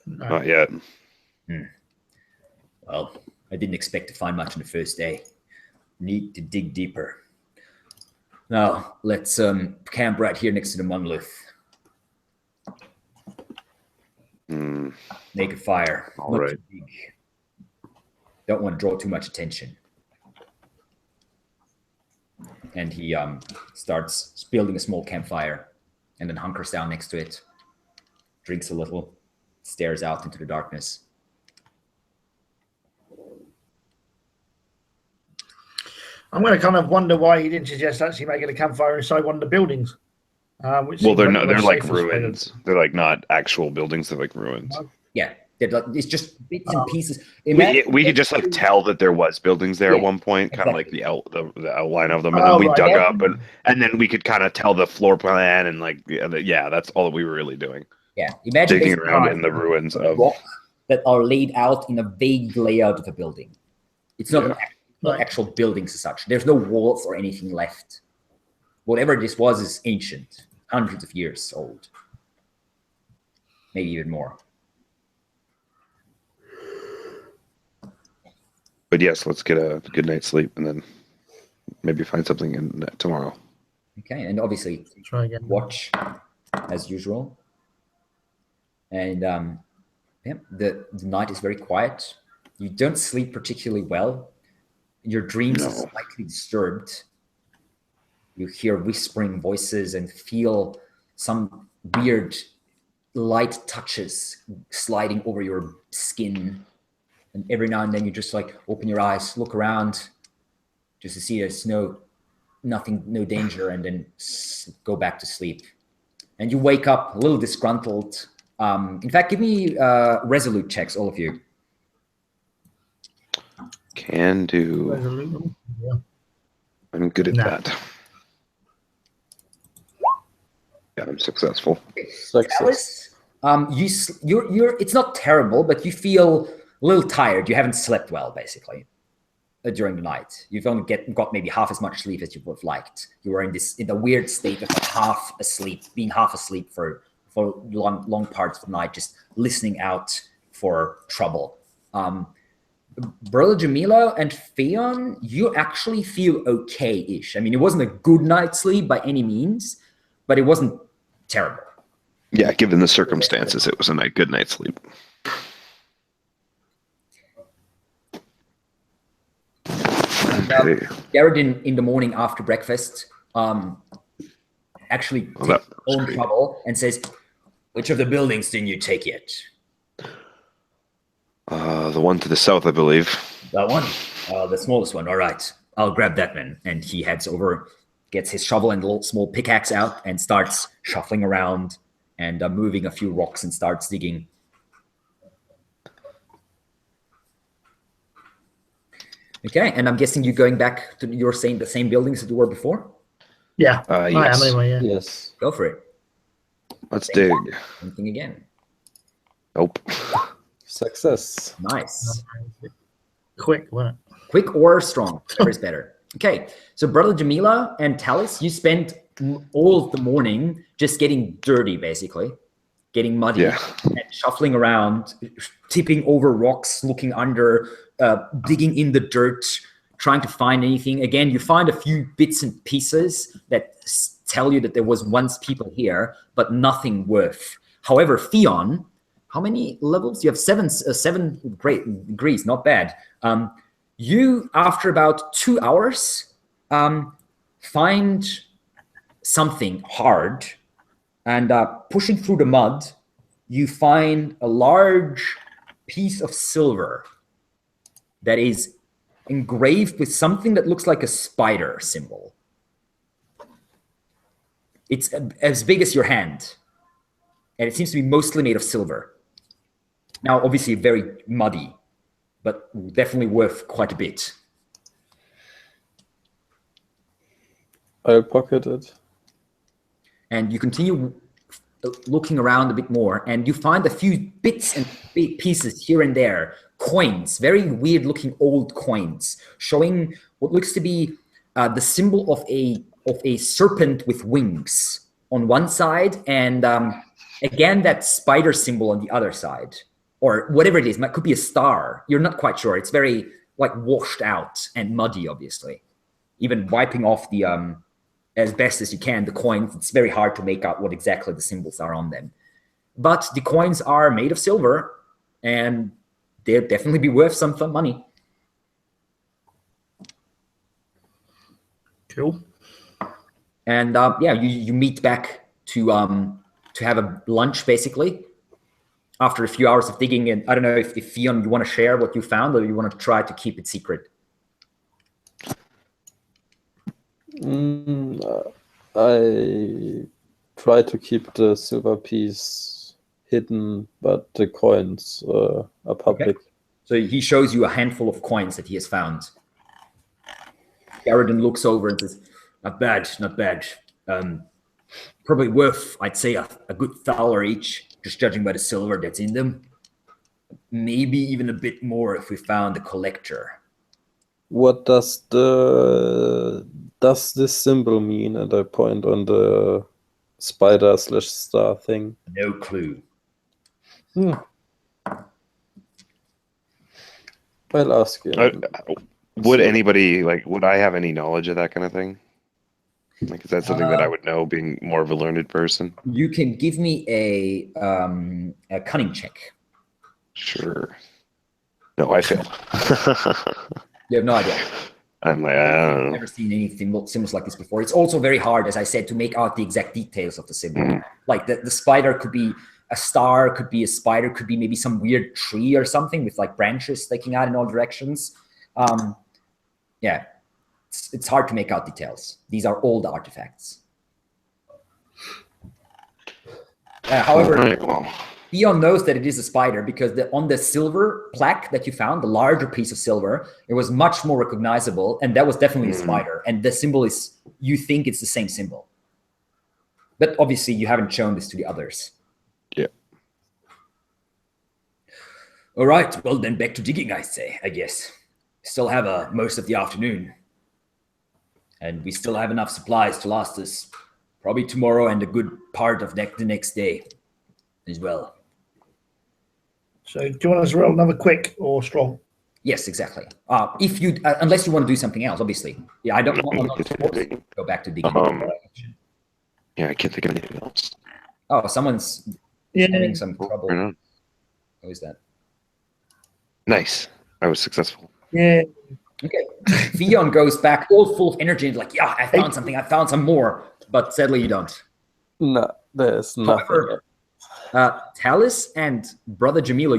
Not yet. Well, I didn't expect to find much on the first day. Need to dig deeper. Now, let's camp right here next to the monolith. Make a fire. All right. Too big. Don't want to draw too much attention. And he starts building a small campfire and then hunkers down next to it, drinks a little, stares out into the darkness. I'm going to kind of wonder why he didn't suggest actually making a campfire inside one of the buildings. Well, they're not. They're like ruins. They're like not actual buildings. They're like ruins. Yeah, it's just bits and pieces. We could just like tell that there was buildings there at one point, kind of like the outline of them, and then we dug up, and then we could kind of tell the floor plan and like that's all that we were really doing. Yeah, imagine digging around in the ruins of rock that are laid out in a vague layout of a building. It's not not actual buildings as such. There's no walls or anything left. Whatever this was is ancient, hundreds of years old, maybe even more. But yes, let's get a good night's sleep and then maybe find something in tomorrow. Okay, and obviously try again. Watch as usual. And the night is very quiet. You don't sleep particularly well. Your dreams are slightly disturbed. You hear whispering voices and feel some weird light touches sliding over your skin. And every now and then you just like open your eyes, look around, just to see there's no danger, and then go back to sleep. And you wake up a little disgruntled. In fact, give me resolute checks, all of you. Can do. Resolute. Yeah. I'm good at that. Yeah, I'm successful. Success. You're it's not terrible, but you feel a little tired. You haven't slept well, basically, during the night. You've only got maybe half as much sleep as you would have liked. You were in the weird state of being half asleep for long parts of the night, just listening out for trouble. Brother Jamila and Theon, you actually feel okay-ish. I mean, it wasn't a good night's sleep by any means, but it wasn't terrible. Yeah, given the circumstances, it was a good night's sleep. Okay. Garadin, in the morning after breakfast, actually takes his own trouble and says, "Which of the buildings didn't you take yet?" The one to the south, I believe. That one? The smallest one. All right. I'll grab that then. And he heads over, gets his shovel and a little small pickaxe out, and starts shuffling around and moving a few rocks and starts digging. Okay, and I'm guessing you're going back to the same buildings that you were before? Yeah. Yes. I am anyway, yeah. Yes. Go for it. Let's dig. Anything again. Nope. Success. Nice. Quick, wasn't it? Quick or strong, whatever is better. Okay, so Brother Jamila and Talis, you spent all of the morning just getting dirty, basically. Getting muddy and shuffling around, tipping over rocks, looking under, digging in the dirt, trying to find anything. Again, you find a few bits and pieces that tell you that there was once people here, but nothing worth. However, Theon, how many levels? You have seven great degrees, not bad. You, after about 2 hours, find something hard, and pushing through the mud, you find a large piece of silver that is engraved with something that looks like a spider symbol. It's as big as your hand, and it seems to be mostly made of silver. Now, obviously very muddy, but definitely worth quite a bit. I'll pocket it. And you continue looking around a bit more, and you find a few bits and pieces here and there, coins, very weird looking old coins, showing what looks to be the symbol of a serpent with wings on one side, and again that spider symbol on the other side, or whatever it is. It could be a star. You're not quite sure. It's very like washed out and muddy, obviously. Even wiping off the as best as you can the coins. It's very hard to make out what exactly the symbols are on them. But the coins are made of silver, and they'll definitely be worth some money. Cool. And yeah, you meet back to have a lunch, basically, after a few hours of digging. And I don't know if Theon, you want to share what you found, or you want to try to keep it secret? I try to keep the silver piece hidden, but the coins are public. Okay. So he shows you a handful of coins that he has found. Garadin looks over and says, not bad, not bad. Probably worth, I'd say, a good $1 each, just judging by the silver that's in them. Maybe even a bit more if we found the collector. What does this symbol mean? And I point on the spider/star thing. No clue. I'll ask you. Would anybody, like, would I have any knowledge of that kind of thing? Like, is that something that I would know, being more of a learned person? You can give me a cunning check. Sure. No, I failed. You have no idea. I'm like, I don't know. I've never seen anything symbols like this before. It's also very hard, as I said, to make out the exact details of the symbol. Like the spider could be a star, could be a spider, could be maybe some weird tree or something with like branches sticking out in all directions. Yeah, it's hard to make out details. These are old artifacts. However, Theon knows that it is a spider because on the silver plaque that you found, the larger piece of silver, it was much more recognizable, and that was definitely a spider. And the symbol is, you think it's the same symbol. But obviously you haven't shown this to the others. Yeah. All right, well then back to digging, I say, I guess. Still have most of the afternoon. And we still have enough supplies to last us probably tomorrow and a good part of the next day as well. So do you want us to roll another quick or strong? Yes, exactly. If you, unless you want to do something else, obviously. Yeah, I'm not supposed to go back to digging. Yeah, I can't think of anything else. Oh, someone's having some trouble. Right, Who is that? nice. I was successful. Yeah. Okay. Theon goes back all full of energy and like, yeah, I found something. I found some more. But sadly, you don't. No, there's nothing. However, Talus and Brother Jamila,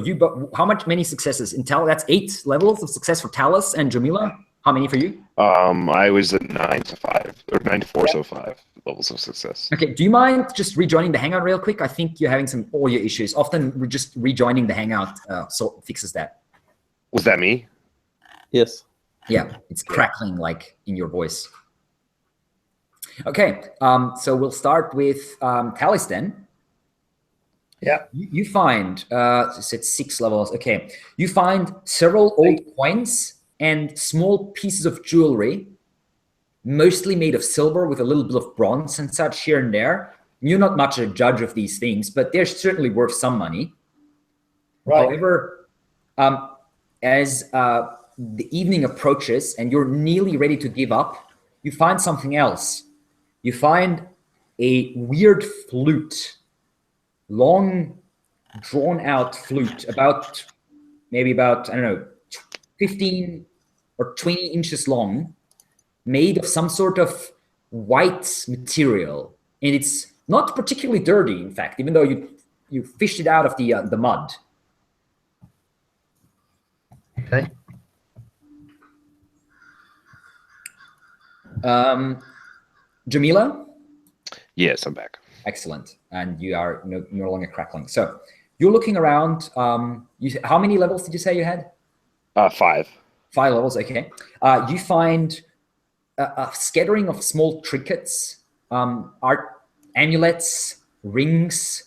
many successes in Talus? That's 8 levels of success for Talus and Jamila. How many for you? I was at 9 to 5, or 9 to 4, so 5 levels of success. Okay, do you mind just rejoining the Hangout real quick? I think you're having some audio issues. Often just rejoining the Hangout so fixes that. Was that me? Yes. Yeah, it's crackling like in your voice. Okay, so we'll start with Talus then. Yeah. You find, it's at 6 levels. Okay, you find several old coins and small pieces of jewelry, mostly made of silver with a little bit of bronze and such here and there. You're not much a judge of these things, but they're certainly worth some money. Right. However, as the evening approaches and you're nearly ready to give up, you find something else. You find a weird flute, long, drawn-out flute, maybe about, I don't know, 15 or 20 inches long, made of some sort of white material. And it's not particularly dirty, in fact, even though you fished it out of the mud. Okay. Jamila? Yes, I'm back. Excellent. And you are no longer crackling. So you're looking around. How many levels did you say you had? 5. 5 levels, okay. You find a scattering of small trinkets, art amulets, rings,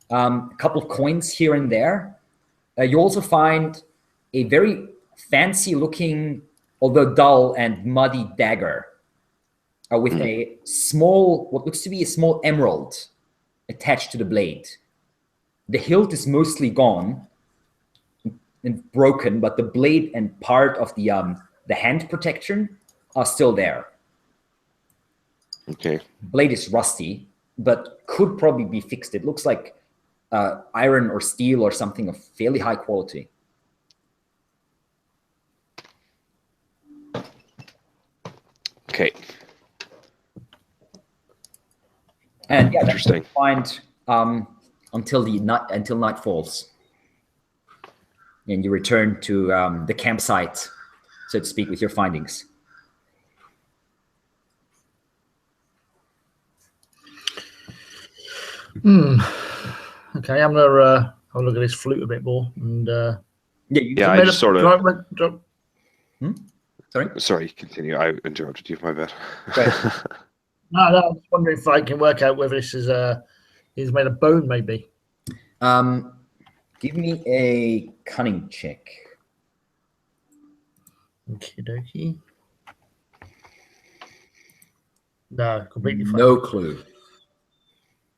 a couple of coins here and there. You also find a very fancy-looking, although dull and muddy dagger with a small, what looks to be a small emerald attached to the blade. The hilt is mostly gone and broken, but the blade and part of the hand protection are still there. Okay. Blade is rusty, but could probably be fixed. It looks like iron or steel or something of fairly high quality. Okay. And yeah, interesting. Find until night falls, and you return to the campsite, so to speak, with your findings. Okay, I'm gonna have a look at this flute a bit more, and I just sort of. Sorry, Continue. I interrupted you. My bad. No, I was wondering if I can work out whether this is made of bone, maybe. Give me a cunning check. Okie dokie. No, completely fine. No clue.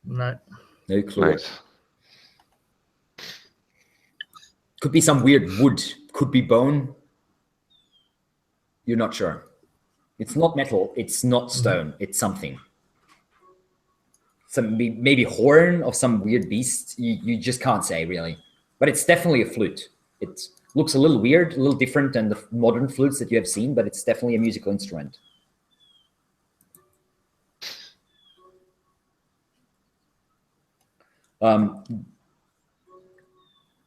No clue. Nice. Could be some weird wood. Could be bone. You're not sure. It's not metal. It's not stone. It's something. Some maybe horn of some weird beast. You just can't say really. But it's definitely a flute. It looks a little weird, a little different than the modern flutes that you have seen, but it's definitely a musical instrument.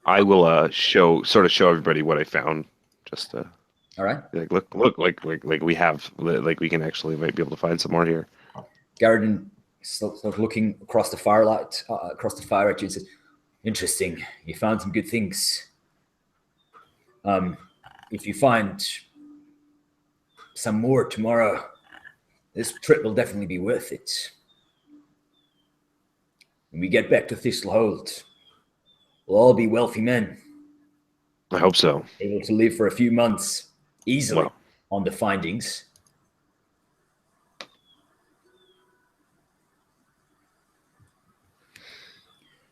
I will show everybody what I found. Just all right. Like look, like we have, like we can actually might be able to find some more here. Garadin sort of looking across the firelight, across the fire at you, and says, "Interesting. You found some good things. If you find some more tomorrow, this trip will definitely be worth it. When we get back to Thistle Hold, we'll all be wealthy men. I hope so. Able to live for a few months easily on the findings."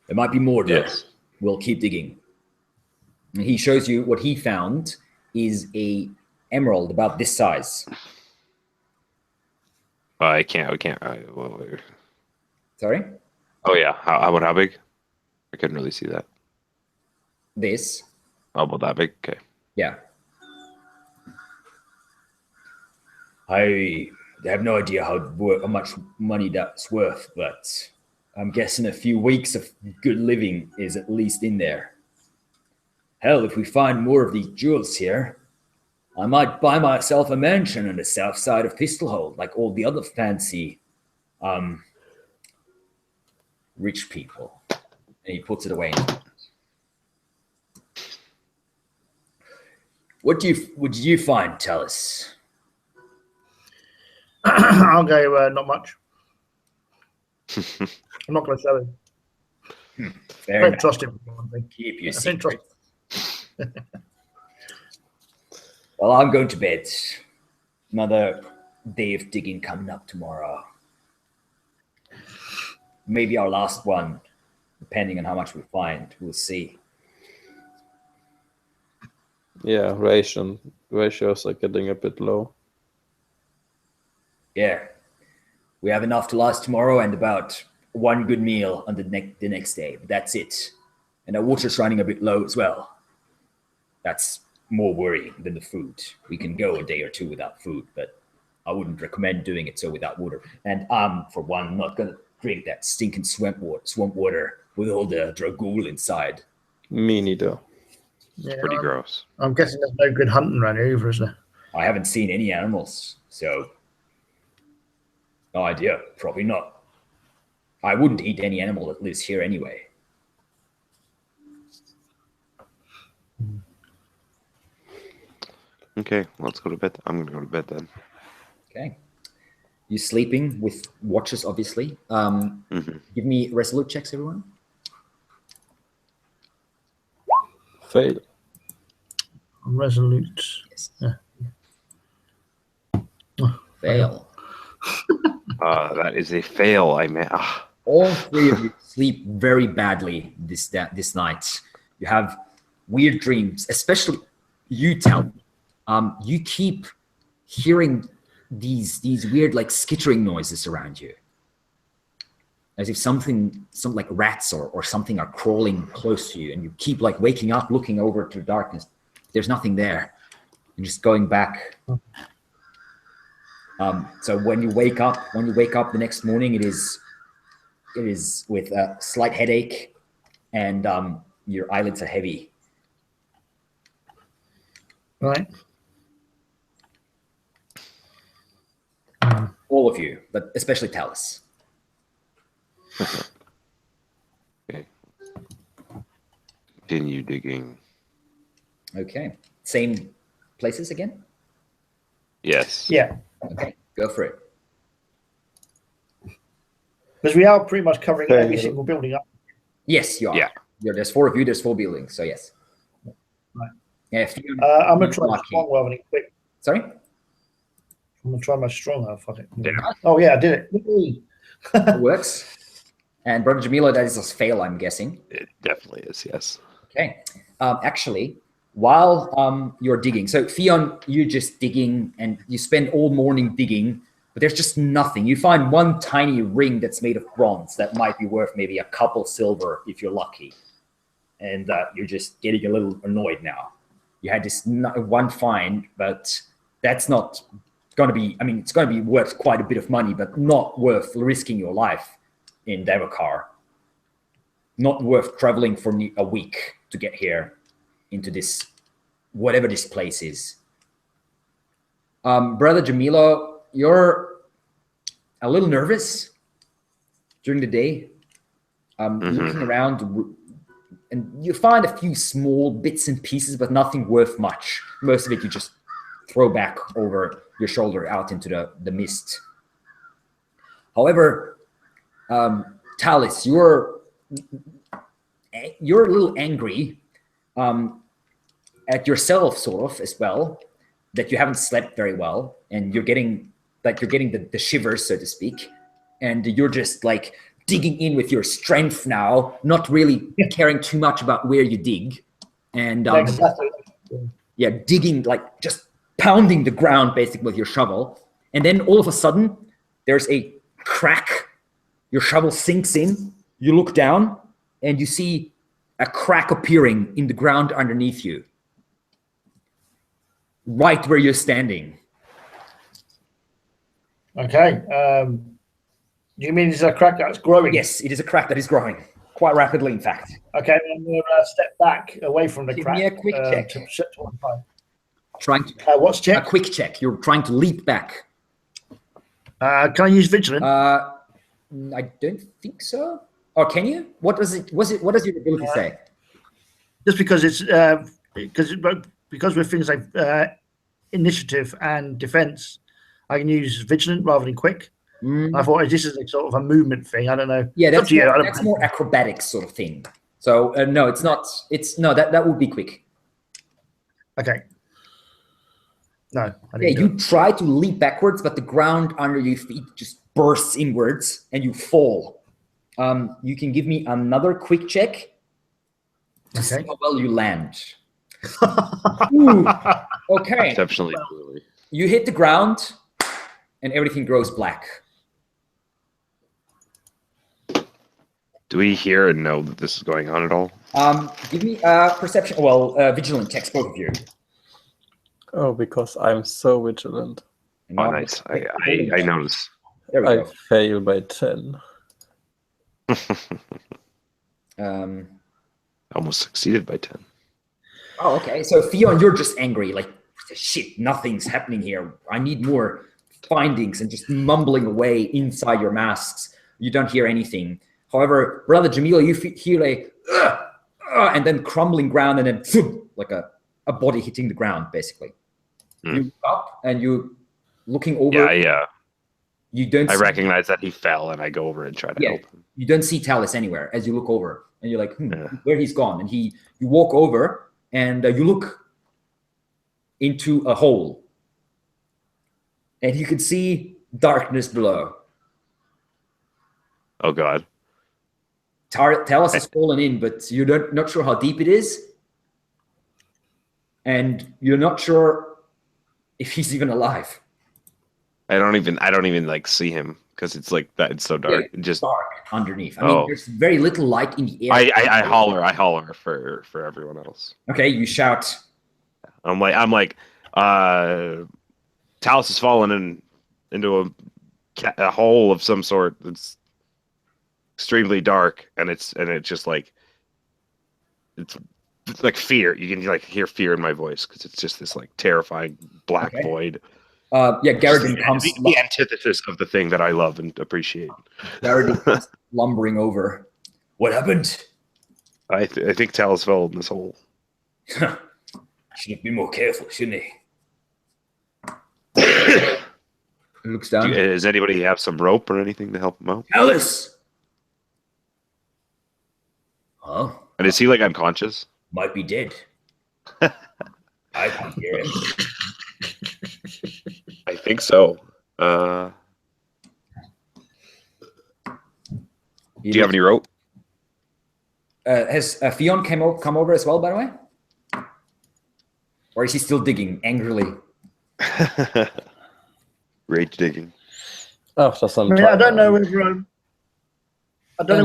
There might be more, though. Yes. We'll keep digging. And he shows you what he found is a emerald about this size. I can't. Sorry? Oh yeah. How big? I couldn't really see that. This. How about that big? Okay. Yeah. I have no idea how much money that's worth, but I'm guessing a few weeks of good living is at least in there. Hell, if we find more of these jewels here, I might buy myself a mansion on the south side of Thistle Hold, like all the other fancy rich people. And he puts it away. What did you find, Talus? I'll go not much. I'm not going to show him. I don't trust him. Keep your secret. Well, I'm going to bed. Another day of digging coming up tomorrow. Maybe our last one, depending on how much we find. We'll see. Yeah, ratios are getting a bit low. Yeah. We have enough to last tomorrow and about one good meal on the next day. But that's it. And our water's running a bit low as well. That's more worrying than the food. We can go a day or two without food, but I wouldn't recommend doing it so without water. And I'm, for one, not going to drink that stinking swamp water with all the dragool inside. Me neither. Yeah, pretty gross. I'm guessing there's no good hunting around here either, is there? I haven't seen any animals, so no idea. Probably not. I wouldn't eat any animal that lives here anyway. Okay, let's go to bed. I'm going to go to bed then. Okay. You sleeping with watches, obviously. Give me resolute checks, everyone. Fail. Resolute. Yes. Yeah. Fail. That is a fail. All three of you sleep very badly this night. You have weird dreams, especially you, Tal. You keep hearing these weird like skittering noises around you, as if some like rats or something are crawling close to you, and you keep like waking up, looking over to the darkness. There's nothing there, and just going back. So when you wake up the next morning, it is with a slight headache, and your eyelids are heavy. Right. All of you, but especially Talus. Okay. Continue digging. Okay. Same places again? Yes. Yeah. Okay, go for it. Because we are pretty much covering every single building up. Yes, you are. Yeah. There's 4 of you, there's 4 buildings, so yes. Right. Yeah, I'm going to try my strong rather than quick. Sorry? I'm going to try my strong. Oh, fuck it. Yeah. Oh, yeah, I did it. It works. And Brother Jamila, that is a fail, I'm guessing. It definitely is, yes. Okay. Actually, while you're digging, so Theon, you're just digging, and you spend all morning digging, but there's just nothing. You find one tiny ring that's made of bronze that might be worth maybe a couple silver if you're lucky. And you're just getting a little annoyed now. You had this one find, but that's not going to be, I mean, it's going to be worth quite a bit of money, but not worth risking your life in Davokar. Not worth traveling for a week to get here into this, whatever this place is. Brother Jamilo, you're a little nervous during the day. Looking around, and you find a few small bits and pieces, but nothing worth much. Most of it you just throw back over your shoulder out into the mist. However, Talus, you're a little angry at yourself, sort of, as well, that you haven't slept very well, and you're getting the shivers, so to speak, and you're just like digging in with your strength now, not really caring too much about where you dig, and digging, like just pounding the ground basically with your shovel, and then all of a sudden there's a crack. Your shovel sinks in, you look down, and you see a crack appearing in the ground underneath you, right where you're standing. Okay. Do you mean it's a crack that's growing? Yes, it is a crack that is growing, quite rapidly, in fact. Okay, I'm going to step back away from the crack. Give me a quick check. What's check? A quick check. You're trying to leap back. Can I use vigilant? I don't think so. Or can you? What does your ability say? Just because it's because with things like initiative and defense, I can use vigilant rather than quick. I thought this is a sort of a movement thing. I don't know. Yeah, that's more acrobatics sort of thing. So no, it's not. That would be quick. Okay. No. You try to leap backwards, but the ground under your feet just bursts inwards, and you fall. You can give me another quick check to see how well you land. Ooh, okay. Exceptionally poorly. You hit the ground, and everything grows black. Do we hear and know that this is going on at all? Give me a perception. Well, vigilant checks, both of you. Oh, because I'm so vigilant. Oh, nice. I notice. There we I go. fail by 10. Almost succeeded by 10. Oh, okay. So Theon, you're just angry. Like, shit, nothing's happening here. I need more findings, and just mumbling away inside your masks. You don't hear anything. However, Brother Jamila, you hear a and then crumbling ground, and then like a body hitting the ground, basically. You look up and you looking over. Yeah. You don't. I recognize that he fell, and I go over and try to help him. You don't see Talus anywhere as you look over, and you're like, where he's gone. And you walk over, and you look into a hole, and you can see darkness below. Oh God. Talus has fallen in, but you're not sure how deep it is, and you're not sure if he's even alive. I don't even like see him because it's like that. It's so dark. Yeah, Just dark underneath. I mean, there's very little light in the air. I holler for everyone else. Okay, you shout. I'm like, Talus has fallen into a hole of some sort. It's extremely dark, and it's just like it's like fear. You can like hear fear in my voice because it's just this like terrifying black void. Garadin comes. The antithesis of the thing that I love and appreciate. Garadin comes lumbering over. What happened? I think Talus fell in this hole. Should be more careful, shouldn't he? Looks down. Does anybody have some rope or anything to help him out? Alice! Huh? And is he like unconscious? Might be dead. I can hear him. I think so. Do you have any rope? Has Fionn come over as well, by the way? Or is he still digging angrily? Rage digging. After some time. I don't know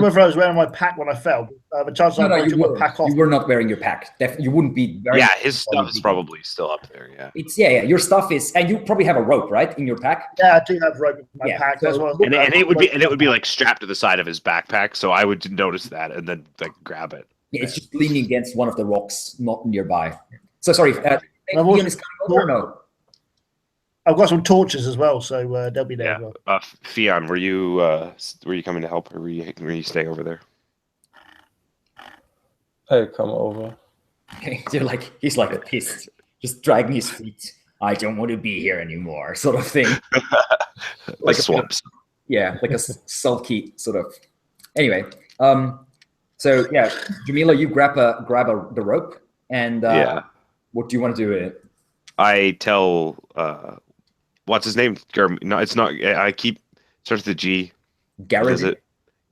whether I was wearing my pack when I fell. The chances are I took my pack off. You were not wearing your pack. You wouldn't be wearing. Yeah, his stuff is probably still up there. Yeah. It's your stuff is, and you probably have a rope, right, in your pack. Yeah, I do have rope in my pack as well. And it would be like strapped to the side of his backpack, so I would notice that and then like grab it. Yeah, it's just leaning against one of the rocks, not nearby. So sorry, Fionn is coming over or no? I've got some torches as well, so they'll be there as well. Fionn, were you coming to help, or were you stay over there? I'll come over. Okay, he's like pissed, just dragging his feet. I don't want to be here anymore, sort of thing. Like swamps. Like a sulky sort of. Anyway, so yeah, Jamila, you grab the rope, and what do you want to do with it? I tell what's his name? No, it's not. I keep starts with the G. Garadin. Is it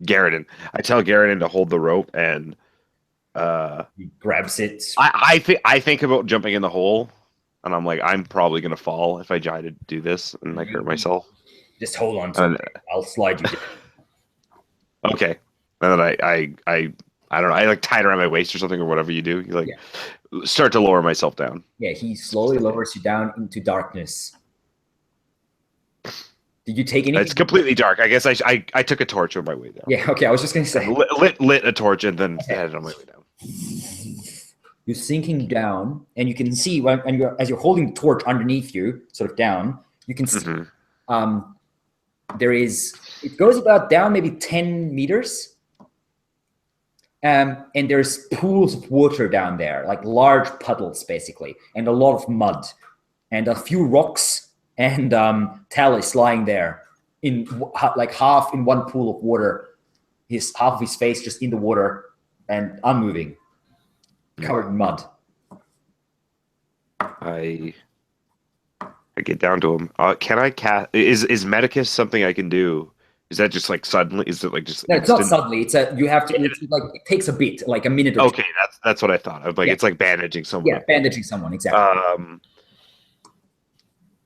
Garadin? I tell Garadin to hold the rope, and he grabs it. I think about jumping in the hole, and I'm like, I'm probably gonna fall if I try to do this and like hurt myself. Just hold on to it. I'll slide you down. Okay, and then I don't know. I like tie it around my waist or something or whatever you do. You like start to lower myself down. Yeah, he slowly lowers you down into darkness. Did you take any? It's completely dark. I guess I took a torch on my way down. Yeah. Okay. I was just gonna say lit a torch and then headed on my way down. You're sinking down, and you can see as you're holding the torch underneath you, sort of down. You can see it goes about down maybe 10 meters. And there's pools of water down there, like large puddles, basically, and a lot of mud, and a few rocks, and Talus lying there in like half in one pool of water, half of his face just in the water and unmoving, covered in mud. I get down to him. Can I cast? Is Medicus something I can do? Is that just like suddenly? Is it like just? No, it's not suddenly. You have to. It's like it takes a bit, like a minute. Okay, that's what I thought. I'm like, it's like bandaging someone. Yeah, bandaging someone, exactly.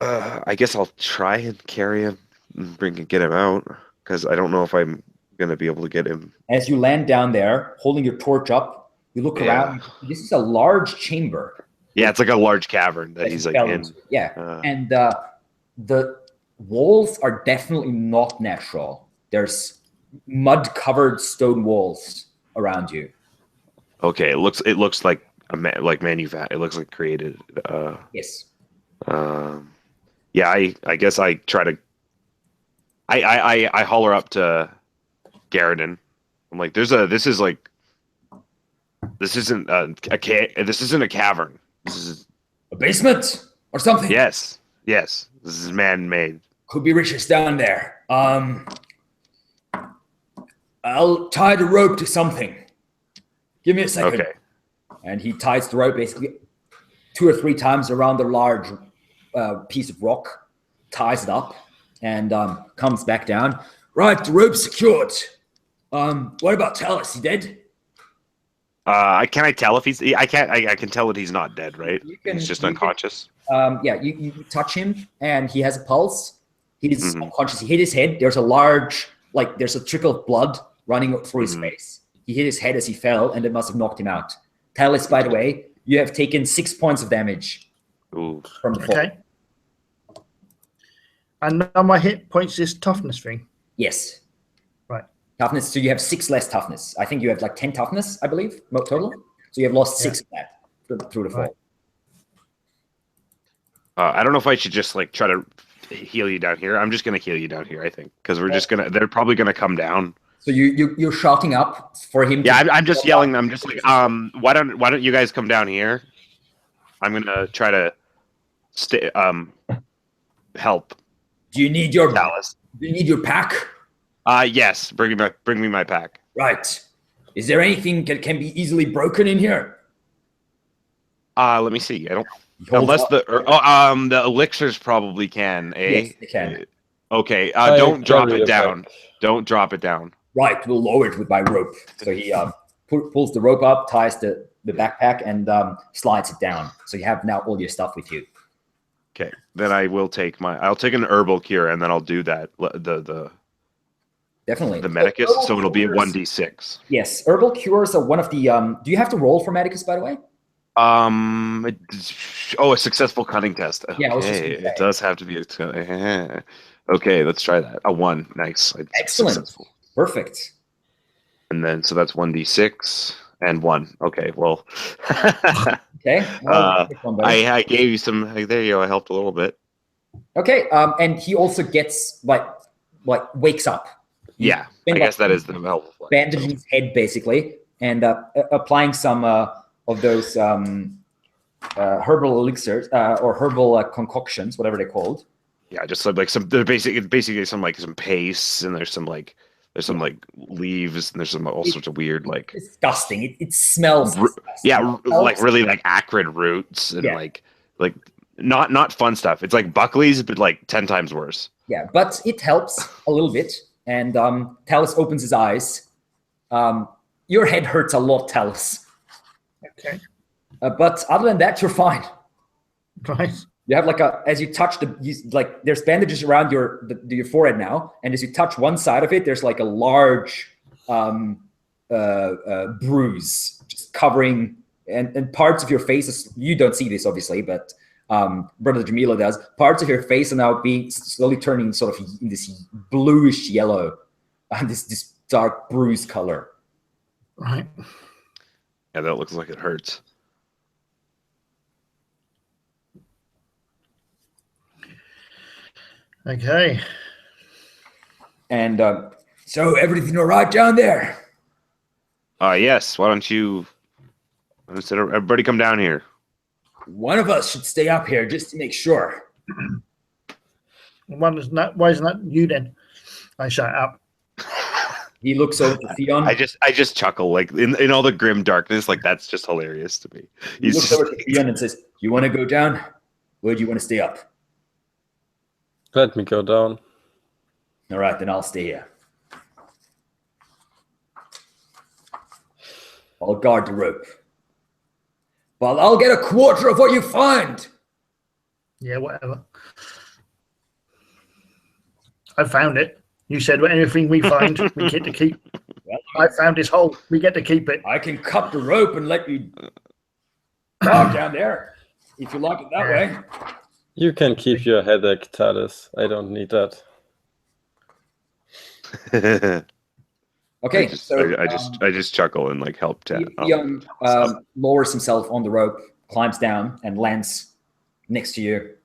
I guess I'll try and carry him and get him out because I don't know if I'm gonna be able to get him. As you land down there, holding your torch up, you look around. This is a large chamber. Yeah, it's like a large cavern that he's like in. Yeah, and the walls are definitely not natural. There's mud-covered stone walls around you. Okay, it looks like manufactured. It looks like created. Yes. Yeah, I guess I try to. I holler up to Garadin. I'm like, this isn't a cavern. This is a basement or something. Yes. This is man-made. Could be riches down there. I'll tie the rope to something. Give me a second. Okay. And he ties the rope basically 2 or 3 times around the large piece of rock, ties it up, and comes back down. Right, the rope's secured. What about Talus? He dead? Can I tell if he's? I can't. I can tell that he's not dead, right? He's just unconscious. You touch him, and he has a pulse. He's unconscious. He hit his head. There's a trickle of blood running through his face. He hit his head as he fell, and it must have knocked him out. Talus, by the way, you have taken 6 points of damage from the fall. Okay. And now my hit points this toughness thing. Yes. Right. Toughness, so you have 6 less toughness. I think you have like 10 toughness, I believe, total. So you have lost 6 of that through the fall. I don't know if I should just like try to heal you down here. I'm just gonna heal you down here, I think, because they're probably gonna come down. So you're shouting up for him. Yeah, I'm just yelling. I'm just like, why don't you guys come down here? I'm gonna try to help. Do you need your Dallas? Do you need your pack? Yes. Bring me my pack. Right. Is there anything that can be easily broken in here? Let me see. I don't. Unless the elixirs probably can. Yes, they can. Okay. Don't drop it down. Don't drop it down. Right. We'll lower it with my rope. So he pulls the rope up, ties the backpack, and slides it down. So you have now all your stuff with you. Okay, then I'll take an herbal cure, and then I'll do that. Definitely the medicus, so it'll be 1d6. Yes, herbal cures are one of the. Do you have to roll for medicus, by the way? A successful cunning test. Okay, yeah, it does have to be a. Okay, let's try that. A 1, nice. Excellent. Successful. Perfect. And then so that's 1d6 and 1. Okay, well. Okay. I gave you some. There you go. I helped a little bit. Okay. And he also gets like wakes up. Yeah, I guess that is the helpful. Bandaging his head basically, and applying some of those herbal elixirs or herbal concoctions, whatever they're called. Yeah, just like some. They're basically some paste, and there's some leaves, and there's some all sorts of weird disgusting. It smells. Really acrid roots and like not fun stuff. It's like Buckley's, but 10 times worse. Yeah, but it helps a little bit. And Talus opens his eyes. Your head hurts a lot, Talus. Okay. But other than that, you're fine. Right. You have as you touch there's bandages around your forehead now, and as you touch one side of it, there's like a large bruise just covering and parts of your face. You don't see this obviously, but Brother Jamila does. Parts of your face are now being slowly turning sort of in this bluish yellow, and this dark bruise color. Right. Yeah, that looks like it hurts. Okay. And so everything all right down there? Yes. Why don't everybody come down here? One of us should stay up here just to make sure. Why isn't that you then? I shout up. He looks over to Theon. I just chuckle in all the grim darkness. That's just hilarious to me. He looks over to Theon and says, "You want to go down, or do you want to stay up?" Let me go down. All right, then I'll stay here. I'll guard the rope. But I'll get a quarter of what you find. Yeah, whatever. I found it. You said anything we find, we get to keep. Well, I found this hole. We get to keep it. I can cut the rope and let you walk down there if you like it that way. You can keep your headache, Talus. I don't need that. Okay, I just chuckle and help Tad. He lowers himself on the rope, climbs down, and lands next to you.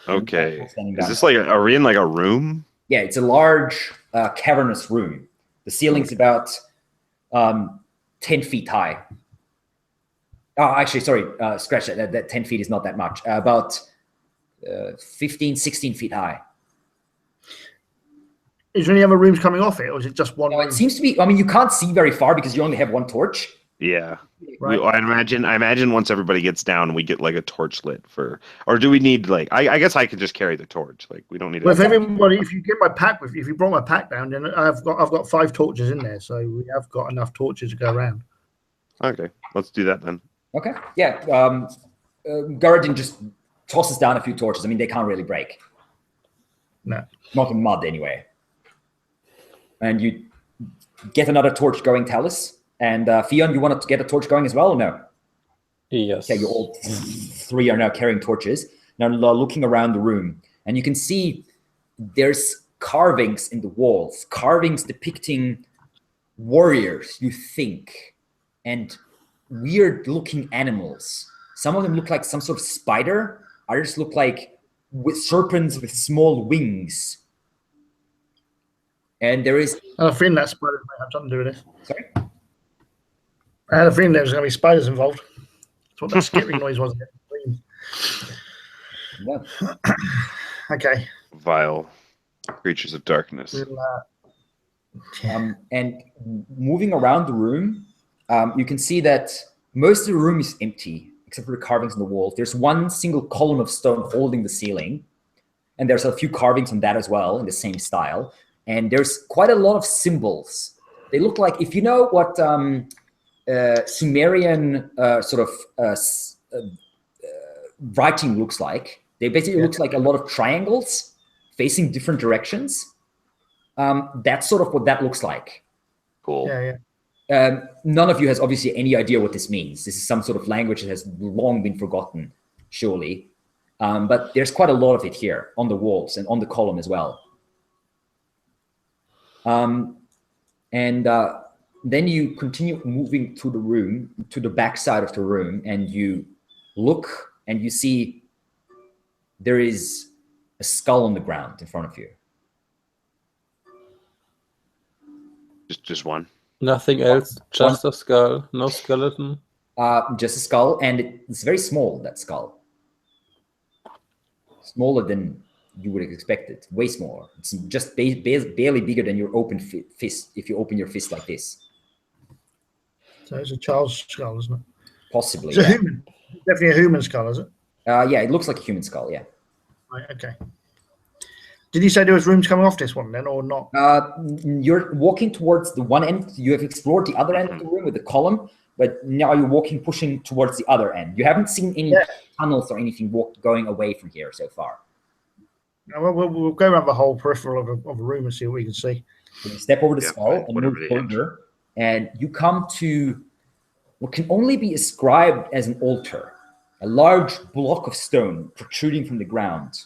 Okay. Is this are we in a room? Yeah, it's a large cavernous room. The ceiling's about 10 feet high. Oh, actually, sorry, scratch that. That 10 feet is not that much. About 15, 16 feet high. Is there any other rooms coming off it, or is it just one room? It seems to be. I mean, you can't see very far because you only have one torch. Yeah. Right. I imagine once everybody gets down, we get a torch lit or do we need I guess I could just carry the torch. We don't need. Well, if you get my pack with you, if you brought my pack down, then I've got 5 torches in there, so we have got enough torches to go around. Okay, let's do that then. Okay. Yeah. Garadin just tosses down a few torches. I mean, they can't really break. No. Not in mud, anyway. And you get another torch going, Talus. And Theon, you wanted to get a torch going as well, or no? Yes. Okay, you all three are now carrying torches. Now looking around the room. And you can see there's carvings in the walls. Carvings depicting warriors, you think. And weird-looking animals. Some of them look like some sort of spider. Others look like with serpents with small wings. And there is... I had a feeling that spiders might have something to do with this. Sorry? I had a feeling there was going to be spiders involved. That's what that skipping noise was. Yeah. Okay. Vile creatures of darkness. And moving around the room, you can see that most of the room is empty, except for the carvings on the walls. There's one single column of stone holding the ceiling. And there's a few carvings on that as well, in the same style. And there's quite a lot of symbols. They look like, if you know what Sumerian writing looks like, they basically looks like a lot of triangles facing different directions. That's sort of what that looks like. Cool. Yeah. None of you has obviously any idea what this means. This is some sort of language that has long been forgotten, surely. But there's quite a lot of it here on the walls and on the column as well. Then you continue moving to the room, to the back side of the room, and you look and you see there is a skull on the ground in front of you. Just one. Nothing else, just a skull, no skeleton. Just a skull, and it's very small, that skull. Smaller than you would have expected, way smaller. It's just barely bigger than your open fist, if you open your fist like this. So it's a child's skull, isn't it? Possibly. It's a human. Definitely a human skull, is it? Yeah, it looks like a human skull, yeah. Right, okay. Did you say there was rooms coming off this one then, or not? You're walking towards the one end. You have explored the other end of the room with the column, but now you're pushing towards the other end. You haven't seen any tunnels or anything going away from here so far. We'll go around the whole peripheral of a room and see what we can see. So you step over the skull and move further, and you come to what can only be ascribed as an altar, a large block of stone protruding from the ground.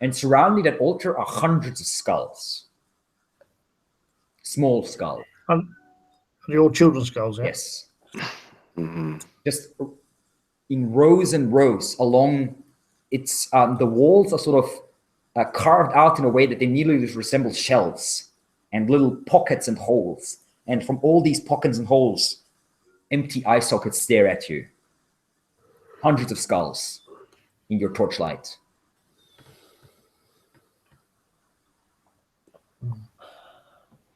And surrounding that altar are hundreds of skulls. Small skulls. They're all children's skulls, yeah? Yes. Just in rows and rows along its the walls are sort of carved out in a way that they nearly resemble shelves and little pockets and holes. And from all these pockets and holes, empty eye sockets stare at you. Hundreds of skulls in your torchlight.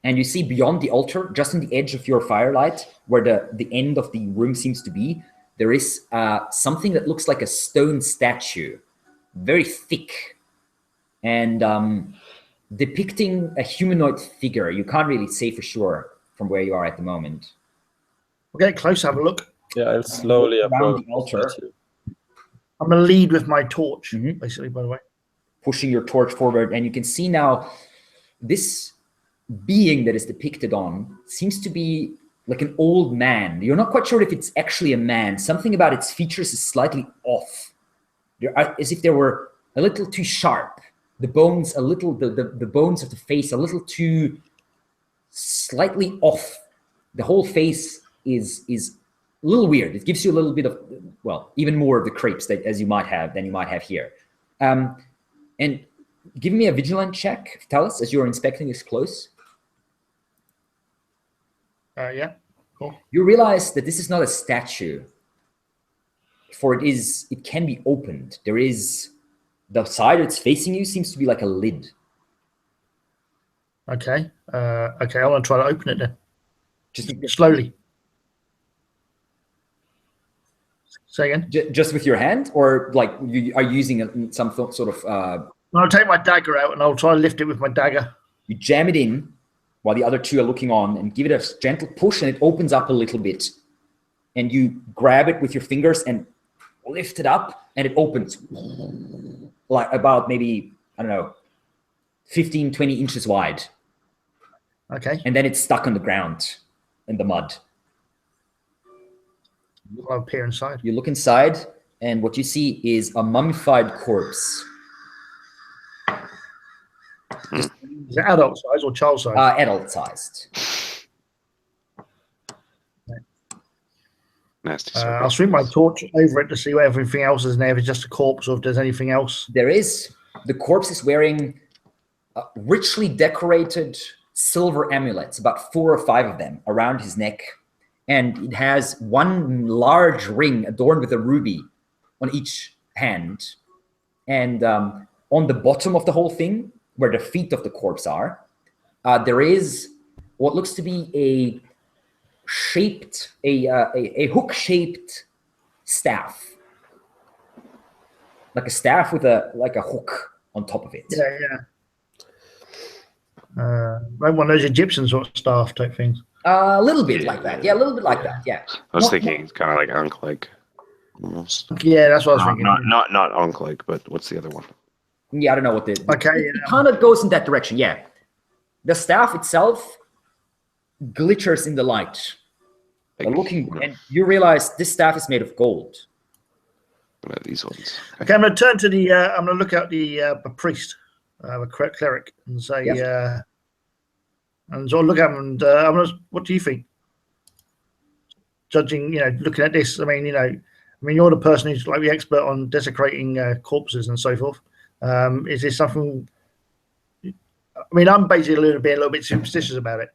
And you see beyond the altar, just on the edge of your firelight, where the end of the room seems to be, there is something that looks like a stone statue, very thick, and depicting a humanoid figure. You can't really say for sure from where you are at the moment. We'll get close, have a look. Yeah, I'll slowly around the altar. I'm going to lead with my torch, basically, by the way. Pushing your torch forward, and you can see now this being that is depicted on seems to be like an old man. You're not quite sure if it's actually a man. Something about its features is slightly off. As if they were a little too sharp. The bones the bones of the face a little too slightly off. The whole face is a little weird. It gives you a little bit of, well, even more of the creeps than you might have here. And give me a vigilance check, Talus, as you're inspecting this close. Yeah, cool. You realize that this is not a statue, for it can be opened. There is, the side it's facing you seems to be like a lid. Okay. Okay, I want to try to open it then. Just slowly. Say again? Just with your hand, or like you are using some sort of... I'll take my dagger out and I'll try to lift it with my dagger. You jam it in while the other two are looking on and give it a gentle push, and it opens up a little bit. And you grab it with your fingers and lift it up, and it opens like about maybe, I don't know, 15, 20 inches wide. Okay. And then it's stuck on the ground in the mud. I'll peer inside. You look inside, and what you see is a mummified corpse. Is it adult size or child size? Adult-sized. Nasty. I'll swing my torch over it to see what everything else is in there. If it's just a corpse or if there's anything else. There is. The corpse is wearing richly decorated silver amulets, about 4 or 5 of them, around his neck. And it has one large ring adorned with a ruby on each hand. And on the bottom of the whole thing, where the feet of the corpse are, there is what looks to be a hook-shaped staff, like a staff with a hook on top of it. Yeah. Like one of those Egyptian sort of staff type things. A little bit like that. Yeah, a little bit like that. Yeah. I was thinking it's kind of like Ankh-like, almost. Yeah, that's what I was thinking. Not Ankh-like, but what's the other one? Yeah, I don't know what the... Okay. It kind of goes in that direction, yeah. The staff itself glitters in the light. And you realize this staff is made of gold. What about these ones? Okay, I'm going to turn to the... I'm going to look at the priest, the cleric, and say... Yes. And so I'll look at him and I'm gonna, what do you think? Judging, looking at this, I mean, you're the person who's like the expert on desecrating corpses and so forth. Is this something? I mean, I'm basically a little bit superstitious about it.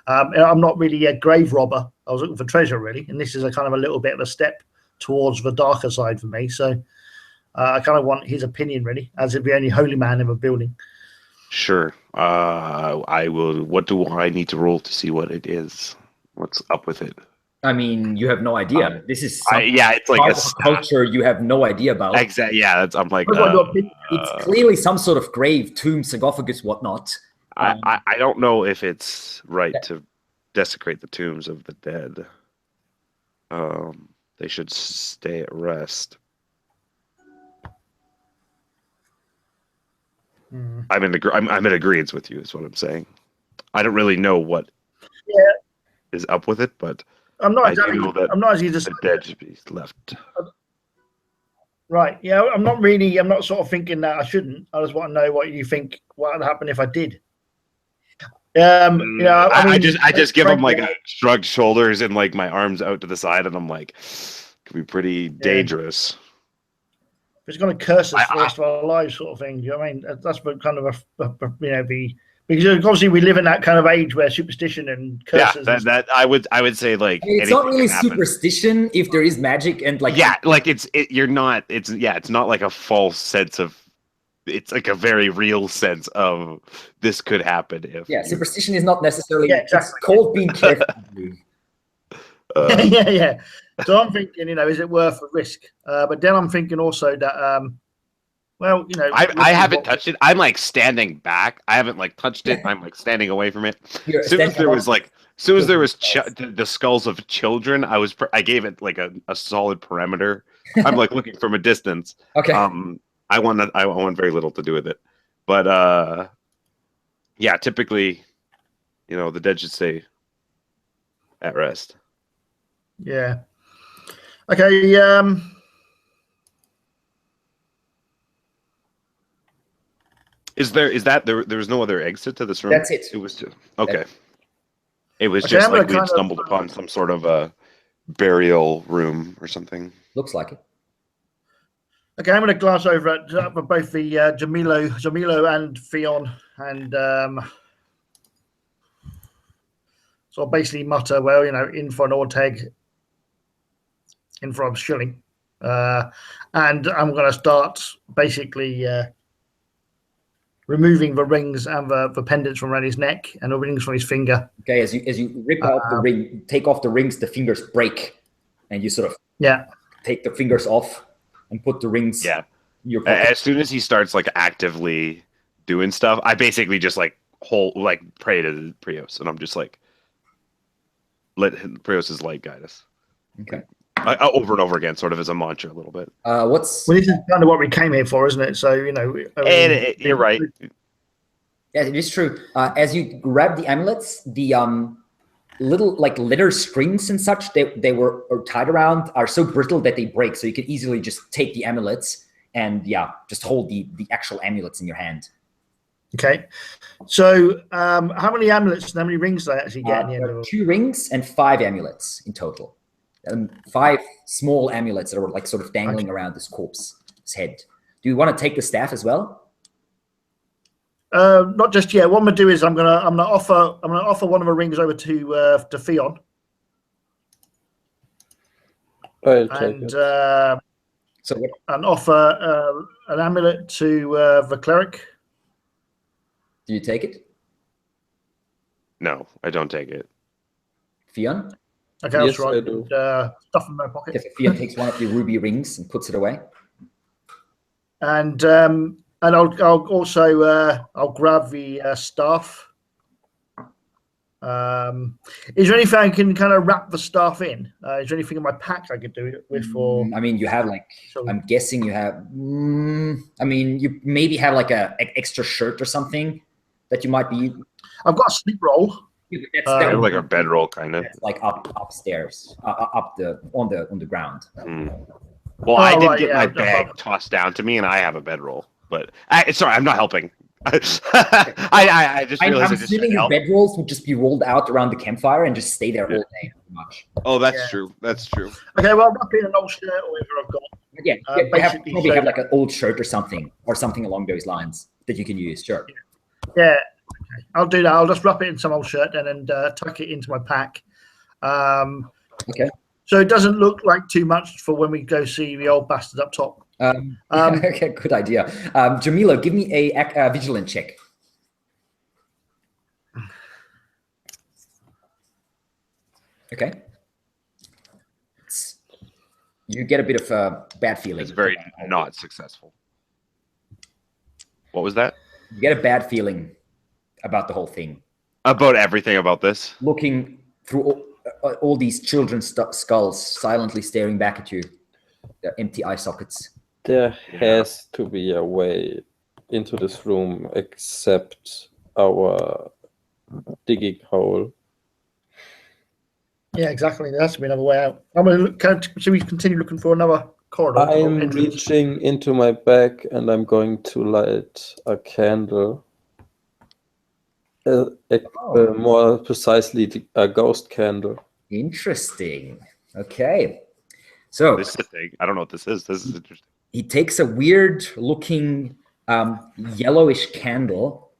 I'm not really a grave robber. I was looking for treasure, really, and this is a kind of a little bit of a step towards the darker side for me. So I kind of want his opinion, really, as the only holy man in the building. Sure. I will. What do I need to roll to see what it is? What's up with it? I mean, you have no idea. This is it's like a culture you have no idea about. Exactly. Yeah, I'm like. It's clearly some sort of grave, tomb, sarcophagus, whatnot. I don't know if it's right to desecrate the tombs of the dead. They should stay at rest. I'm in agreement with you. Is what I'm saying. I don't really know what is up with it, but I'm not exactly. I'm not actually just the dead should be left. Right. Yeah. I'm not sort of thinking that I shouldn't. I just want to know what you think. What would happen if I did? I just give him like a shrugged shoulders and like my arms out to the side, and I'm like, could be pretty dangerous. It's going to curse us for the rest of our lives, sort of thing. Do you know what I mean? That's kind of because obviously we live in that kind of age where superstition and curses. Yeah, that I would say like it's not really superstition if there is magic and like it's not like a false sense of. It's like a very real sense of this could happen if. Yeah, superstition is not necessarily. Yeah, exactly. It's called being careful. Yeah. So I'm thinking, is it worth the risk? But then I'm thinking also that, I haven't touched it. I'm like standing back. I haven't like touched it. I'm like standing away from it. As soon as there was the skulls of children, I gave it like a solid perimeter. I'm like looking from a distance. Okay. I want very little to do with it, but typically, the dead should stay at rest. Yeah. Okay. There was no other exit to this room? That's it. It was just okay. It was just like we had stumbled upon some sort of a burial room or something. Looks like it. Okay, I'm going to glance over at both the Jamilo and Theon, and so I'll basically mutter, well, in for an Orteg, in for a shilling, and I'm going to start basically removing the rings and the pendants from around his neck and the rings from his finger. Okay, as you rip out the ring, take off the rings, the fingers break, and you sort of take the fingers off. And put the rings. Yeah. In your pocket. As soon as he starts like actively doing stuff, I basically just pray to Prios, and I'm just like, let Prios's light guide us. Okay. over and over again, sort of as a mantra, a little bit. Well, this is kind of what we came here for, isn't it? So You're right. Yeah, it is true. As you grab the amulets, the little like leather strings and such they were tied around are so brittle that they break. So you can easily just take the amulets and just hold the actual amulets in your hand. Okay. So how many amulets and how many rings do I actually get in the end of it? 2 rings and 5 amulets in total. 5 small amulets that were like sort of dangling around this corpse's head. Do you want to take the staff as well? Not just yet. What I'm gonna do is I'm gonna offer one of the rings over to Theon. And offer an amulet to the cleric. Do you take it? No, I don't take it. Theon? Okay, yes, that's right. I do. Stuff in my pocket. Okay, Theon takes one of the ruby rings and puts it away. And I'll also I'll grab the staff. Is there anything I can kind of wrap the staff in? Is there anything in my pack I could do it with? For I mean, you have like I'm guessing you have. I mean, you maybe have like an extra shirt or something that you might be. I've got a sleep roll. Yeah, like a bedroll, kind of. Like upstairs, on the ground. Well, I did get my bag tossed down to me, and I have a bedroll. But sorry, I'm not helping. I just realized I'm assuming your bedrolls would just be rolled out around the campfire and just stay there all day, pretty much. Oh, that's true. That's true. Okay, well, I'll put in an old shirt or whatever I've got. Yeah, probably have like an old shirt or something along those lines that you can use. Sure. Yeah, okay. I'll do that. I'll just wrap it in some old shirt and tuck it into my pack. Okay. So it doesn't look like too much for when we go see the old bastard up top. Okay, good idea. Jamila, give me a vigilant check. Okay. You get a bit of a bad feeling. It's very not successful. What was that? You get a bad feeling about the whole thing. About everything about this? Looking through all these children's skulls silently staring back at you. Their empty eye sockets. There has to be a way into this room except our digging hole. Yeah, exactly. There has to be another way out. Should we continue looking for another corridor? I'm reaching into my bag and I'm going to light a candle. More precisely, a ghost candle. Interesting. Okay. So this is a thing. I don't know what this is. This is interesting. He takes a weird-looking yellowish candle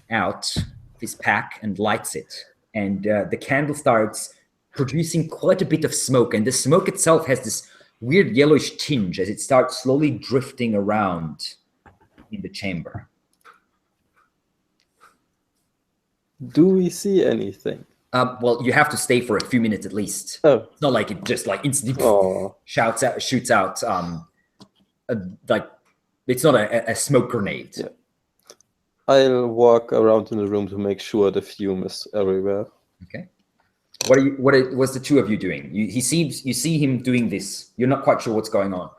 out of his pack and lights it. And the candle starts producing quite a bit of smoke. And the smoke itself has this weird yellowish tinge as it starts slowly drifting around in the chamber. Do we see anything? Well, you have to stay for a few minutes at least. Oh. It's not like it just like instantly shoots out. Like it's not a smoke grenade. Yeah. I'll walk around in the room to make sure the fume is everywhere. Okay. What's the two of you doing? You see him doing this. You're not quite sure what's going on.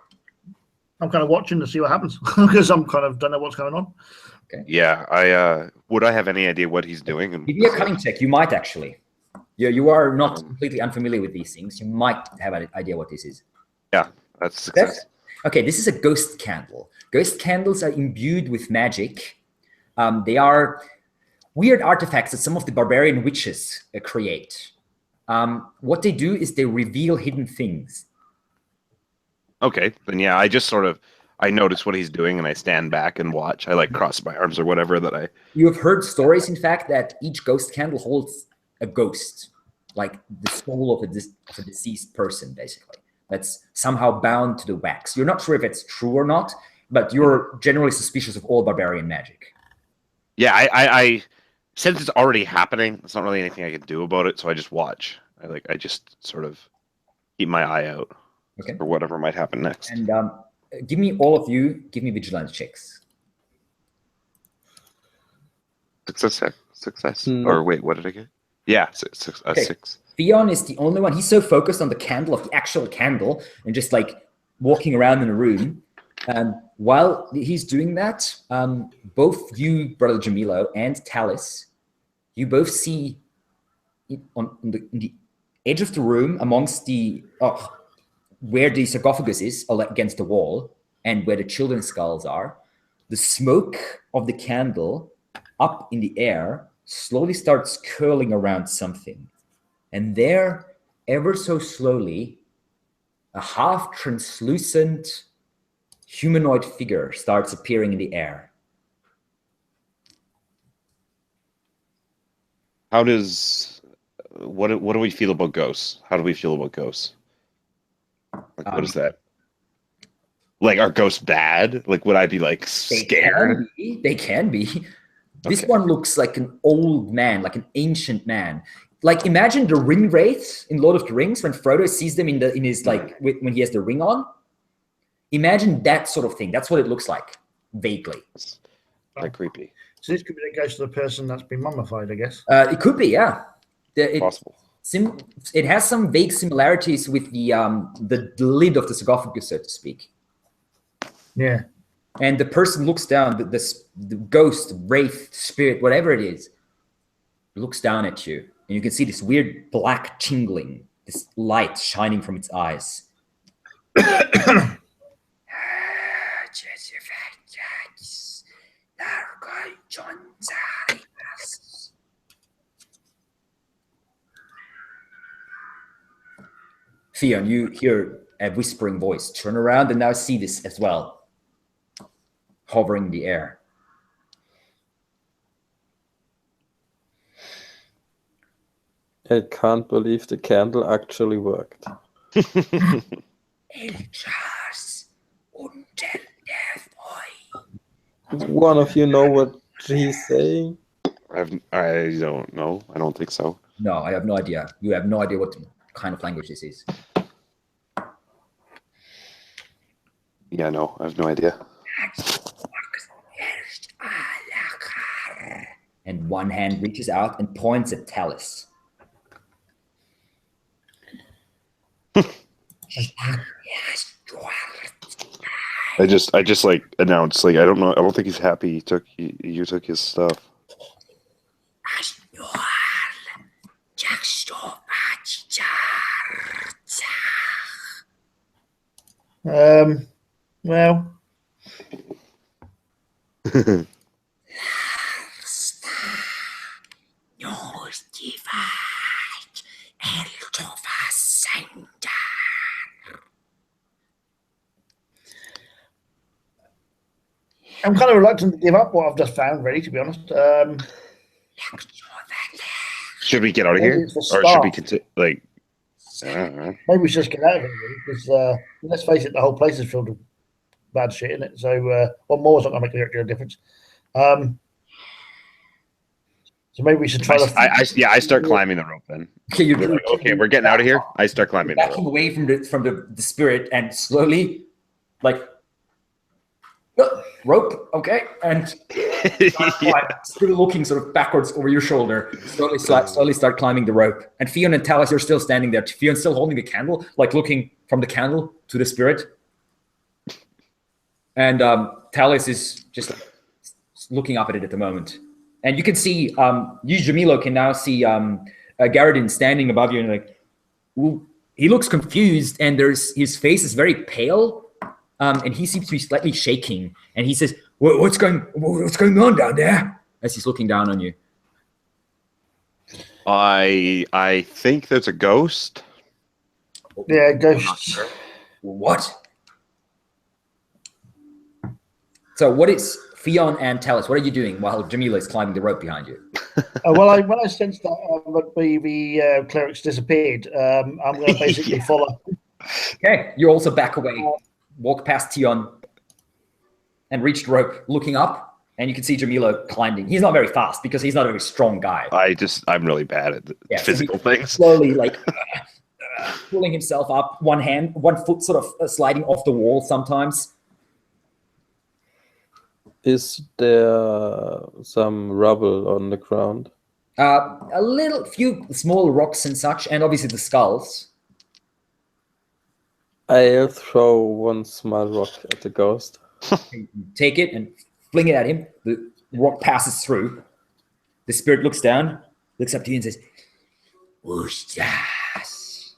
I'm kind of watching to see what happens because I'm kind of don't know what's going on. Okay. Yeah, would I have any idea what he's doing? Give me a cunning check. You might actually. You are not completely unfamiliar with these things. You might have an idea what this is. Yeah, that's success. Okay, this is a ghost candle. Ghost candles are imbued with magic. They are weird artifacts that some of the barbarian witches create. What they do is they reveal hidden things. Okay, then yeah, I just sort of I notice what he's doing and I stand back and watch. I like cross my arms or whatever that I. You have heard stories, in fact, that each ghost candle holds a ghost, like the soul of a deceased person, basically. That's somehow bound to the wax. You're not sure if it's true or not, but you're generally suspicious of all barbarian magic. Yeah, I since it's already happening, there's not really anything I can do about it, so I just watch. I just sort of keep my eye out for whatever might happen next. And give me vigilance checks. Success. Or wait, what did I get? Yeah, Okay. 6. Theon is the only one. He's so focused on the candle, of the actual candle, and just like walking around in a room. While he's doing that, both you, Brother Jamilo, and Talis, you both see in the edge of the room, amongst the where the sarcophagus is against the wall, and where the children's skulls are, the smoke of the candle up in the air slowly starts curling around something. And there, ever so slowly, a half-translucent humanoid figure starts appearing in the air. What do we feel about ghosts? How do we feel about ghosts? Like, what is that? Like, are ghosts bad? Like, would I be like scared? They can be. This one looks like an old man, like an ancient man. Like, imagine the ring wraiths in Lord of the Rings when Frodo sees them in his like when he has the ring on. Imagine that sort of thing. That's what it looks like, vaguely. Very creepy. So this could be the ghost of the person that's been mummified, I guess. It could be, yeah. Possible. It has some vague similarities with the lid of the sarcophagus, so to speak. Yeah. And the person looks down, the ghost, wraith, spirit, whatever it is, looks down at you. And you can see this weird black tingling, this light shining from its eyes. Theon, you hear a whispering voice. Turn around and now see this as well, hovering in the air. I can't believe the candle actually worked. One of you know what he's saying? I don't know. I don't think so. No, I have no idea. You have no idea what kind of language this is. Yeah, no, I have no idea. And one hand reaches out and points at Talis. I just like announced, like, I don't think he's happy you took his stuff. Well. I'm kind of reluctant to give up what I've just found, really, to be honest. Should we get out of here? Or should we continue? Like, I don't know. Maybe we should just get out of here, really, because let's face it, the whole place is filled with bad shit, isn't it? So, more's not going to make a difference. So maybe we should try I start climbing the rope then. Okay, we're getting out of here. I start climbing the rope. Backing away from the spirit and slowly, like, rope, okay, and still looking sort of backwards over your shoulder, slowly start climbing the rope. And Theon and Talis, you're still standing there. Theon's still holding the candle, like looking from the candle to the spirit. And Talis is just looking up at it at the moment. And you can see, you, Jamilo, can now see Garadin standing above you, and like, ooh, he looks confused, and his face is very pale. And he seems to be slightly shaking, and he says, what's going on down there?" as he's looking down on you. I think there's a ghost. Yeah, ghosts. What? So what is Theon and Talis? What are you doing while Jamila is climbing the rope behind you? Well, when I sensed that the clerics disappeared, I'm going to basically follow. Okay, you also back away. Walk past Tion and reach the rope, looking up, and you can see Jamilo climbing. He's not very fast because he's not a very strong guy. I'm really bad at physical things. Slowly, like, pulling himself up, one foot sort of sliding off the wall sometimes. Is there some rubble on the ground? A little few small rocks and such, and obviously the skulls. I'll throw one small rock at the ghost. You take it and fling it at him. The rock passes through. The spirit looks down, looks up to you and says, "Whoosh, yes."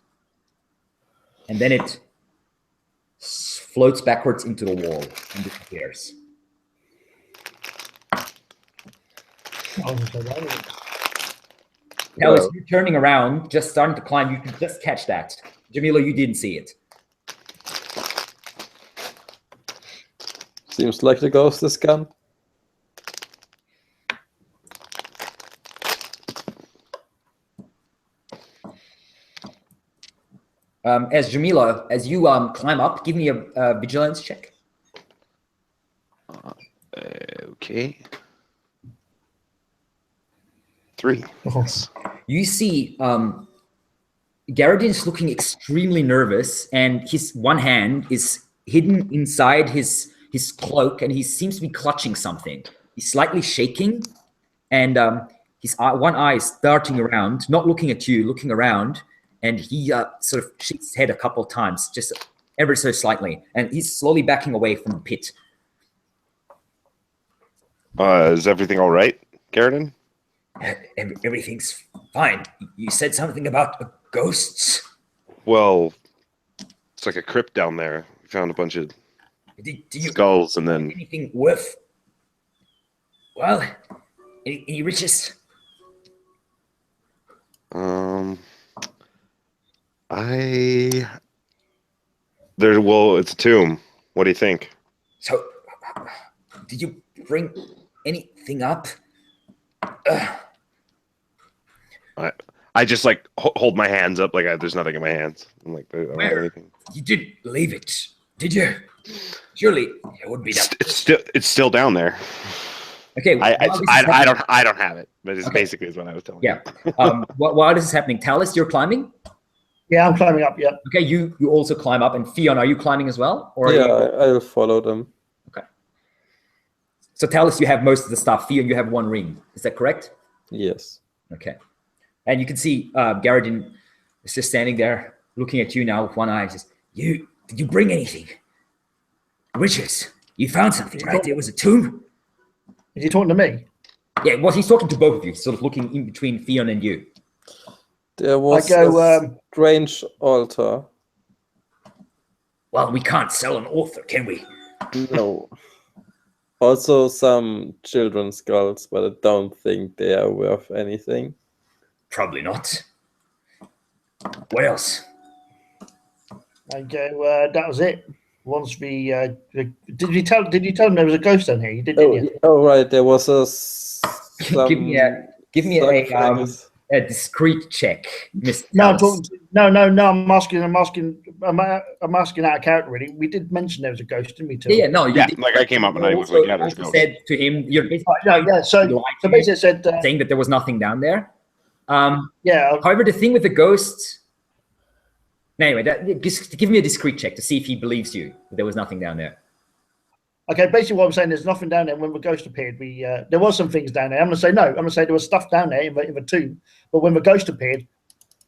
And then it floats backwards into the wall and disappears. Now, as you're turning around, just starting to climb, you can just catch that. Jamila, you didn't see it. Seems like the ghost is gone. As Jamila, as you climb up, give me a vigilance check. Okay. 3. You see Garadin's looking extremely nervous, and his one hand is hidden inside his cloak, and he seems to be clutching something. He's slightly shaking, and his one eye is darting around, not looking at you, looking around, and he sort of shakes his head a couple of times, just ever so slightly, and he's slowly backing away from the pit. Is everything all right, Garadin? Everything's fine. You said something about ghosts? Well, it's like a crypt down there. We found a bunch of skulls and then... Anything worth... Well, any riches? Well, it's a tomb. What do you think? So, did you bring anything up? I just like hold my hands up like there's nothing in my hands. I'm like, I don't have anything. You didn't leave it, did you? Surely it would be that. It's still down there. Okay. I don't have it, but it's basically is what I was telling you. Yeah. While this is happening, Talis, you're climbing? Yeah, I'm climbing up. Yeah. Okay, you also climb up, and Theon, are you climbing as well? Or yeah, I'll follow them. Okay. So Talis, you have most of the stuff. Theon, you have one ring. Is that correct? Yes. Okay. And you can see Garadin is just standing there, looking at you now with one eye. He says, did you bring anything? Riches. You found something, right? There was a tomb. Is he talking to me? Yeah, well, he's talking to both of you, sort of looking in between Theon and you. There was a strange altar. Well, we can't sell an author, can we? No. Also some children's skulls, but I don't think they are worth anything. Probably not. What else? I go, that was it. Once we did you tell him there was a ghost down here? You didn't you? Oh right, there was give me a discreet check, Mr. No, I'm asking out of character really. We did mention there was a ghost, didn't we? Yeah, no, like I came up and I was like, yeah, there's ghost. Said to him, so basically said saying that there was nothing down there. Yeah. However, the thing with the ghosts. Anyway, just give me a discreet check to see if he believes you that there was nothing down there. Okay, basically what I'm saying, there's nothing down there. When the ghost appeared, there was some things down there. I'm going to say no. I'm going to say there was stuff down there in the tomb, but when the ghost appeared,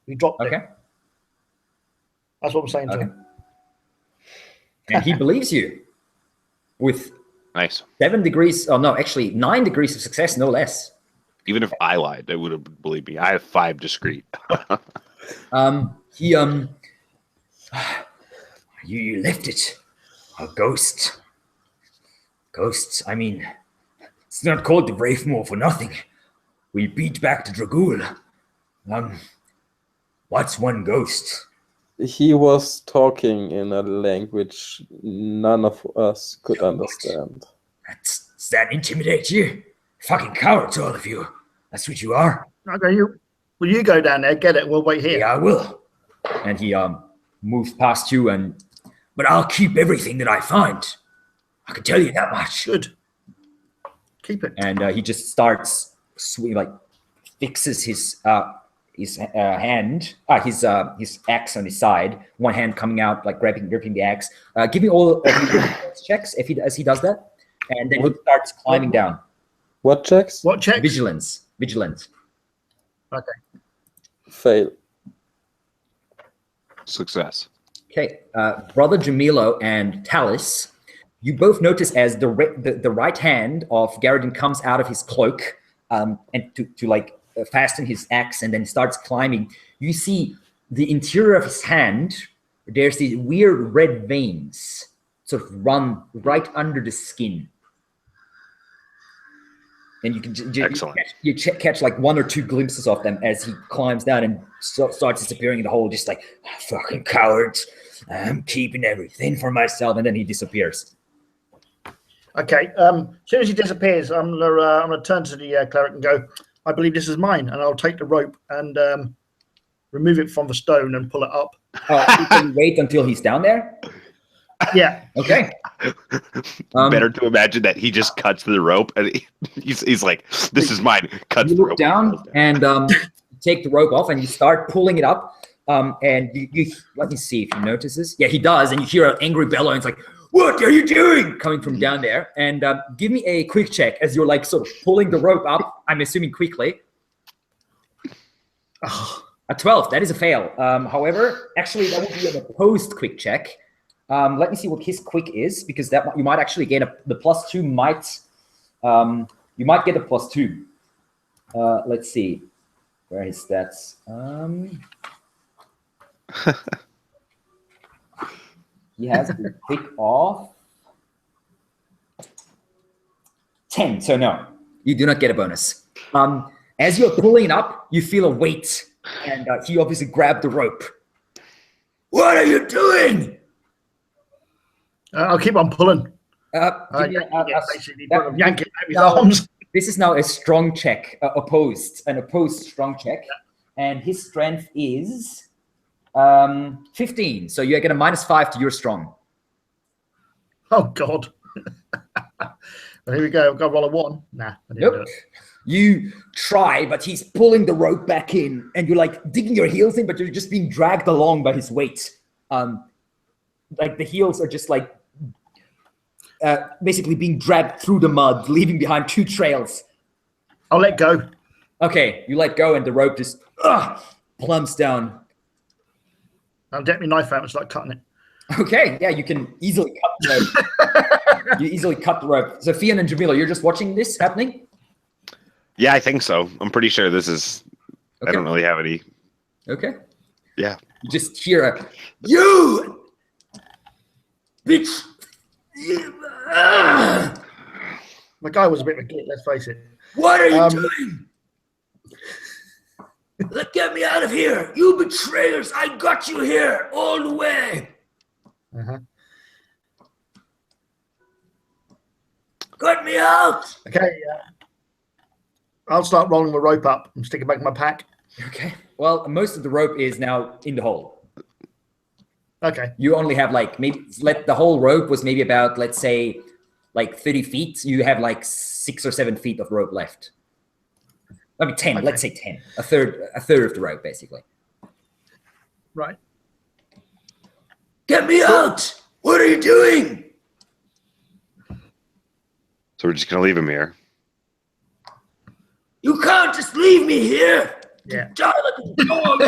we dropped it. That's what I'm saying to him. And he believes you with nice 9 degrees of success, no less. Even if I lied, they would have believed me. I have 5 discreet. You left it. A ghost. Ghosts, I mean, it's not called the Wraith Moor for nothing. We beat back the Dragul. What's one ghost? He was talking in a language none of us could understand. Does that intimidate you? Fucking cowards, all of you. That's what you are. Okay, will you go down there, get it, and we'll wait here. Yeah, I will. And he moves past you, but I'll keep everything that I find. I can tell you that much. Good. Keep it. And he just starts fixes his hand, his axe on his side. One hand coming out, like gripping the axe. Give me all checks as he does that, and then he starts climbing down. What checks? What checks? Vigilance. Okay. Fail. Success. Okay, Brother Jamilo and Talus, you both notice as the right hand of Garadin comes out of his cloak and to like fasten his axe and then starts climbing. You see the interior of his hand. There's these weird red veins sort of run right under the skin. And you can catch like one or two glimpses of them as he climbs down and starts disappearing in the hole, just like, fucking cowards, I'm keeping everything for myself, and then he disappears. Okay, as soon as he disappears, I'm gonna turn to the cleric and go, I believe this is mine, and I'll take the rope and remove it from the stone and pull it up. You can wait until he's down there? Yeah. Okay. Better to imagine that he just cuts the rope and he's like, "This is mine." Cuts you the look rope down and take the rope off, and you start pulling it up. And you let me see if he notices. Yeah, he does, and you hear an angry bellow. And it's like, "What are you doing?" coming from down there. And give me a quick check as you're like sort of pulling the rope up. I'm assuming quickly. A 12. That is a fail. However, actually, that would be an opposed quick check. Let me see what his quick is, because that you might actually get the +2 might you might get a +2. Let's see where his stats. He has a quick off 10. So no, you do not get a bonus. As you're pulling it up, you feel a weight, and he obviously grabbed the rope. What are you doing? I'll keep on pulling. Yank it out of his arms. This is now a strong check, opposed strong check, and his strength is 15. So you get a -5 to your strong. Oh God! Well, here we go. I've got to roll a 1. Nah, I didn't do it. You try, but he's pulling the rope back in, and you're like digging your heels in, but you're just being dragged along by his weight. Like the heels are just like basically being dragged through the mud, leaving behind 2 trails. I'll let go. Okay, you let go, and the rope just plumps down. I'll get my knife out and start cutting it. Okay, yeah, you can easily cut the rope. You easily cut the rope. So Fian and Jamila, you're just watching this happening? Yeah, I think so. I'm pretty sure this is. Okay. I don't really have any. Okay. Yeah. You just hear a, "You bitch." My guy was a bit of a git, let's face it. What are you doing? Get me out of here, you betrayers! I got you here all the way. Cut me out. Okay. I'll start rolling the rope up and stick it back in my pack. Okay. Well, most of the rope is now in the hole. Okay. You only have like the whole rope was maybe about, let's say, like 30 feet. You have like 6 or 7 feet of rope left. I mean 10. Okay. Let's say 10. A third of the rope, basically. Right. Get me out! What are you doing? So we're just gonna leave him here. You can't just leave me here. Yeah. Die like a dog.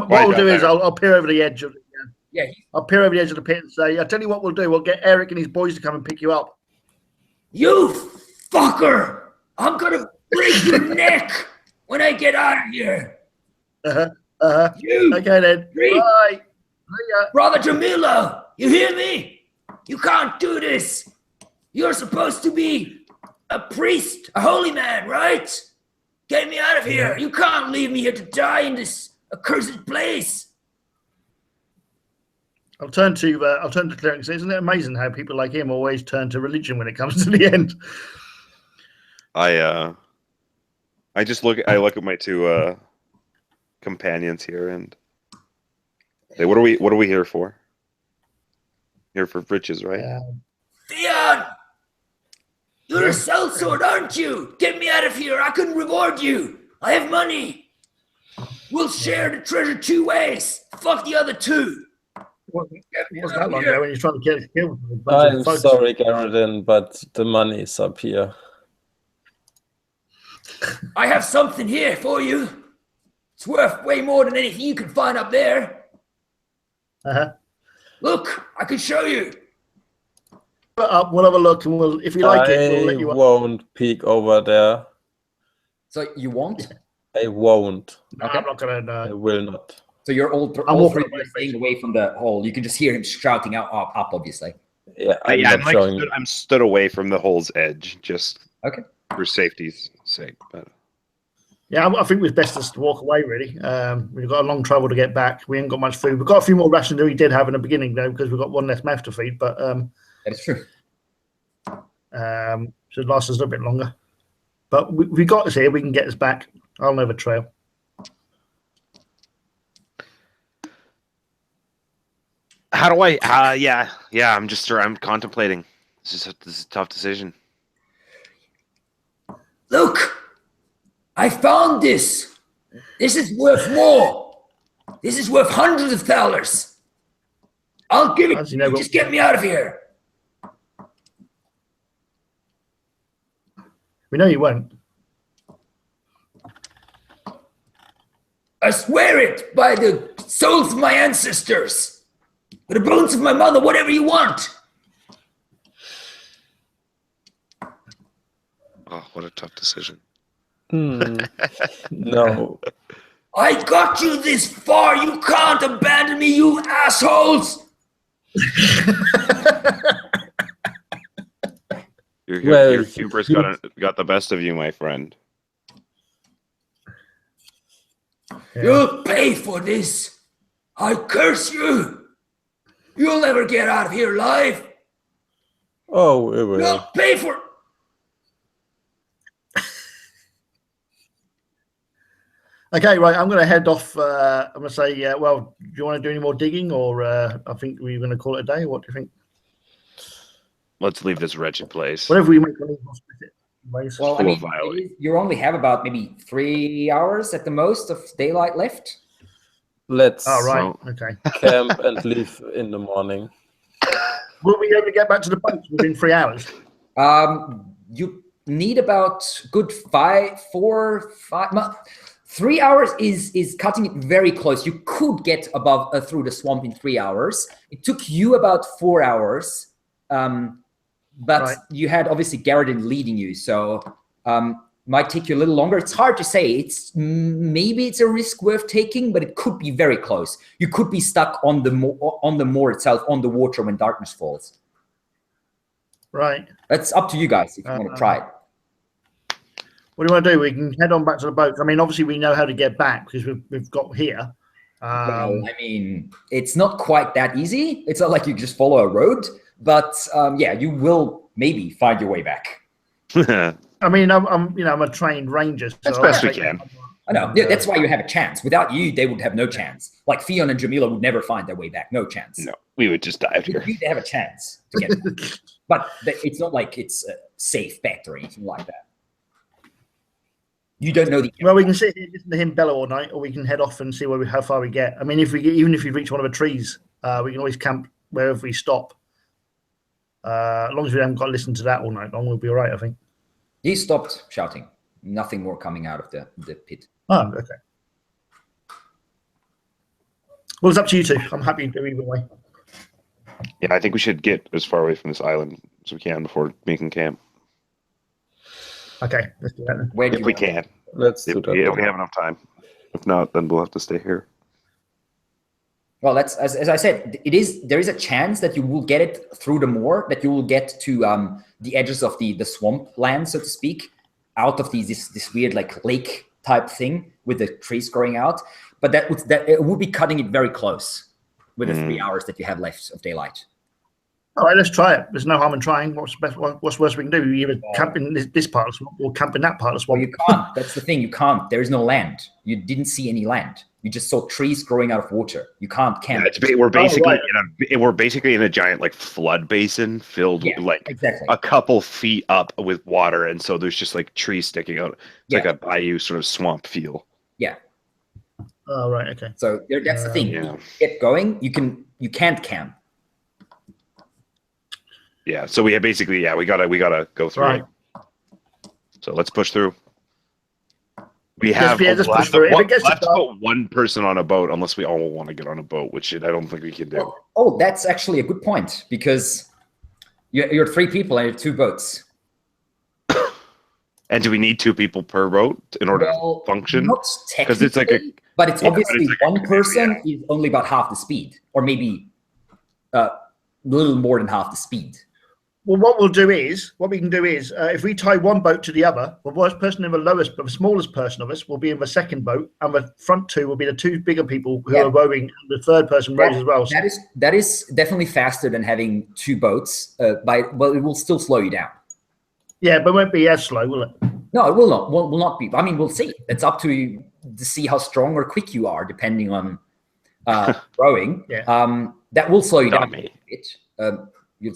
What we'll do is I'll peer over the edge of I'll peer over the edge of the pit and say, I'll tell you what we'll do. We'll get Eric and his boys to come and pick you up. You fucker! I'm gonna break your neck when I get out of here. You okay then. Bye. Brother Jamila, you hear me? You can't do this. You're supposed to be a priest, a holy man, right? Get me out of here. You can't leave me here to die in this accursed place. I'll turn to cleric and say, isn't it amazing how people like him always turn to religion when it comes to the end? I look at my 2 companions here and say, what are we here for? Here for riches, right? Theon! You're a sellsword, aren't you? Get me out of here. I can reward you. I have money. We'll share the treasure 2 ways. Fuck the other 2. What's that long ago when you're trying to get killed? I'm sorry, Garadin, but the money is up here. I have something here for you. It's worth way more than anything you can find up there. Look, I can show you. We'll have a look, and if you like it, we'll let you up. I won't peek over there. So you won't? I won't. No, Okay. I'm not going to. I will not. So you're all three away, staying away from the hole. You can just hear him shouting out up obviously. Yeah, I'm stood away from the hole's edge, just for safety's sake. But yeah, I think it's best just to walk away. Really, we've got a long travel to get back. We ain't got much food. We've got a few more rations than we did have in the beginning, though, because we've got one less mouth to feed. But that is true. So it lasts us a little bit longer. But we got us here. We can get us back. I'll know the trail. how do I? I'm contemplating. This is a tough decision. Look, I found this. This is worth more. This is worth hundreds of dollars. I'll give it. Just get me out of here. We know you won't. I swear it by the souls of my ancestors, by the bones of my mother, whatever you want. Oh, what a tough decision. No. I got you this far. You can't abandon me, you assholes. Your hubris got the best of you, my friend. Yeah. You'll pay for this. I curse you. You'll never get out of here alive. Oh, it will. You'll pay for it. Okay, right. I'm going to head off. I'm going to say, well, do you want to do any more digging, or I think we're going to call it a day? What do you think? Let's leave this wretched place. Whatever we make. Well, I mean, you only have about maybe 3 hours at the most of daylight left. Let's Okay. camp and leave in the morning. Will we able to get back to the boat within 3 hours? You need about good 3 hours is cutting it very close. You could get above through the swamp in 3 hours. It took you about 4 hours. But you had obviously Garadin leading you, so might take you a little longer. It's hard to say. Maybe it's a risk worth taking, but it could be very close. You could be stuck on the moor itself, on the water when darkness falls. Right. It's up to you guys if you want to try it. What do you want to do? We can head on back to the boat. I mean, obviously we know how to get back because we've got here. Well, I mean, it's not quite that easy. It's not like you just follow a road. But yeah, you will maybe find your way back. I mean, I'm a trained ranger. So as best we can. I know. Yeah, that's why you have a chance. Without you, they would have no chance. Like Theon and Jamila would never find their way back. No chance. No, we would just dive here. They have a chance to get back. But it's not like it's a safe bet or anything like that. You don't know the. Well, we can sit here, listen to him bellow all night, or we can head off and see how far we get. I mean, even if we reach one of the trees, we can always camp wherever we stop. As long as we haven't got to listen to that all night long, we'll be all right, I think. He stopped shouting. Nothing more coming out of the pit. Oh, okay. Well, it's up to you two. I'm happy to do either way. Yeah, I think we should get as far away from this island as we can before making camp. Okay, let's do that then. Where if we can. Let's do that. Yeah, we have enough time. If not, then we'll have to stay here. Well, that's as I said. There is a chance that you will get it through the moor, that you will get to the edges of the swamp land, so to speak, out of this weird like lake type thing with the trees growing out. But that it would be cutting it very close with the 3 hours that you have left of daylight. All right, let's try it. There's no harm in trying. What's worse we can do? We either camp in this part of the swamp or camp in that part of the swamp. Well, you can't. That's the thing. You can't. There is no land. You didn't see any land. You just saw trees growing out of water. You can't camp. Yeah, we're basically in a giant like flood basin filled with like a couple feet up with water, and so there's just like trees sticking out. It's like a bayou sort of swamp feel. Yeah. Oh right, okay. So that's the thing. Yeah. You get going. You can't camp. Yeah. So we have basically we gotta go through it. So let's push through. We have. Just push through. Let's put one person on a boat, unless we all want to get on a boat, which I don't think we can do. Oh, that's actually a good point, because you're 3 people and you have 2 boats. And do we need 2 people per boat in order to function? Not technically, it's like but it's obviously one person is only about half the speed, or maybe a little more than half the speed. Well, what we can do is, if we tie one boat to the other, the worst person in the smallest person of us will be in the second boat, and the front 2 will be the 2 bigger people who are rowing, and the third person rows as well. That is definitely faster than having 2 boats, well, it will still slow you down. Yeah, but it won't be as slow, will it? No, it will not. Will not be. I mean, we'll see. It's up to you to see how strong or quick you are, depending on rowing. Yeah. That will slow you down a bit.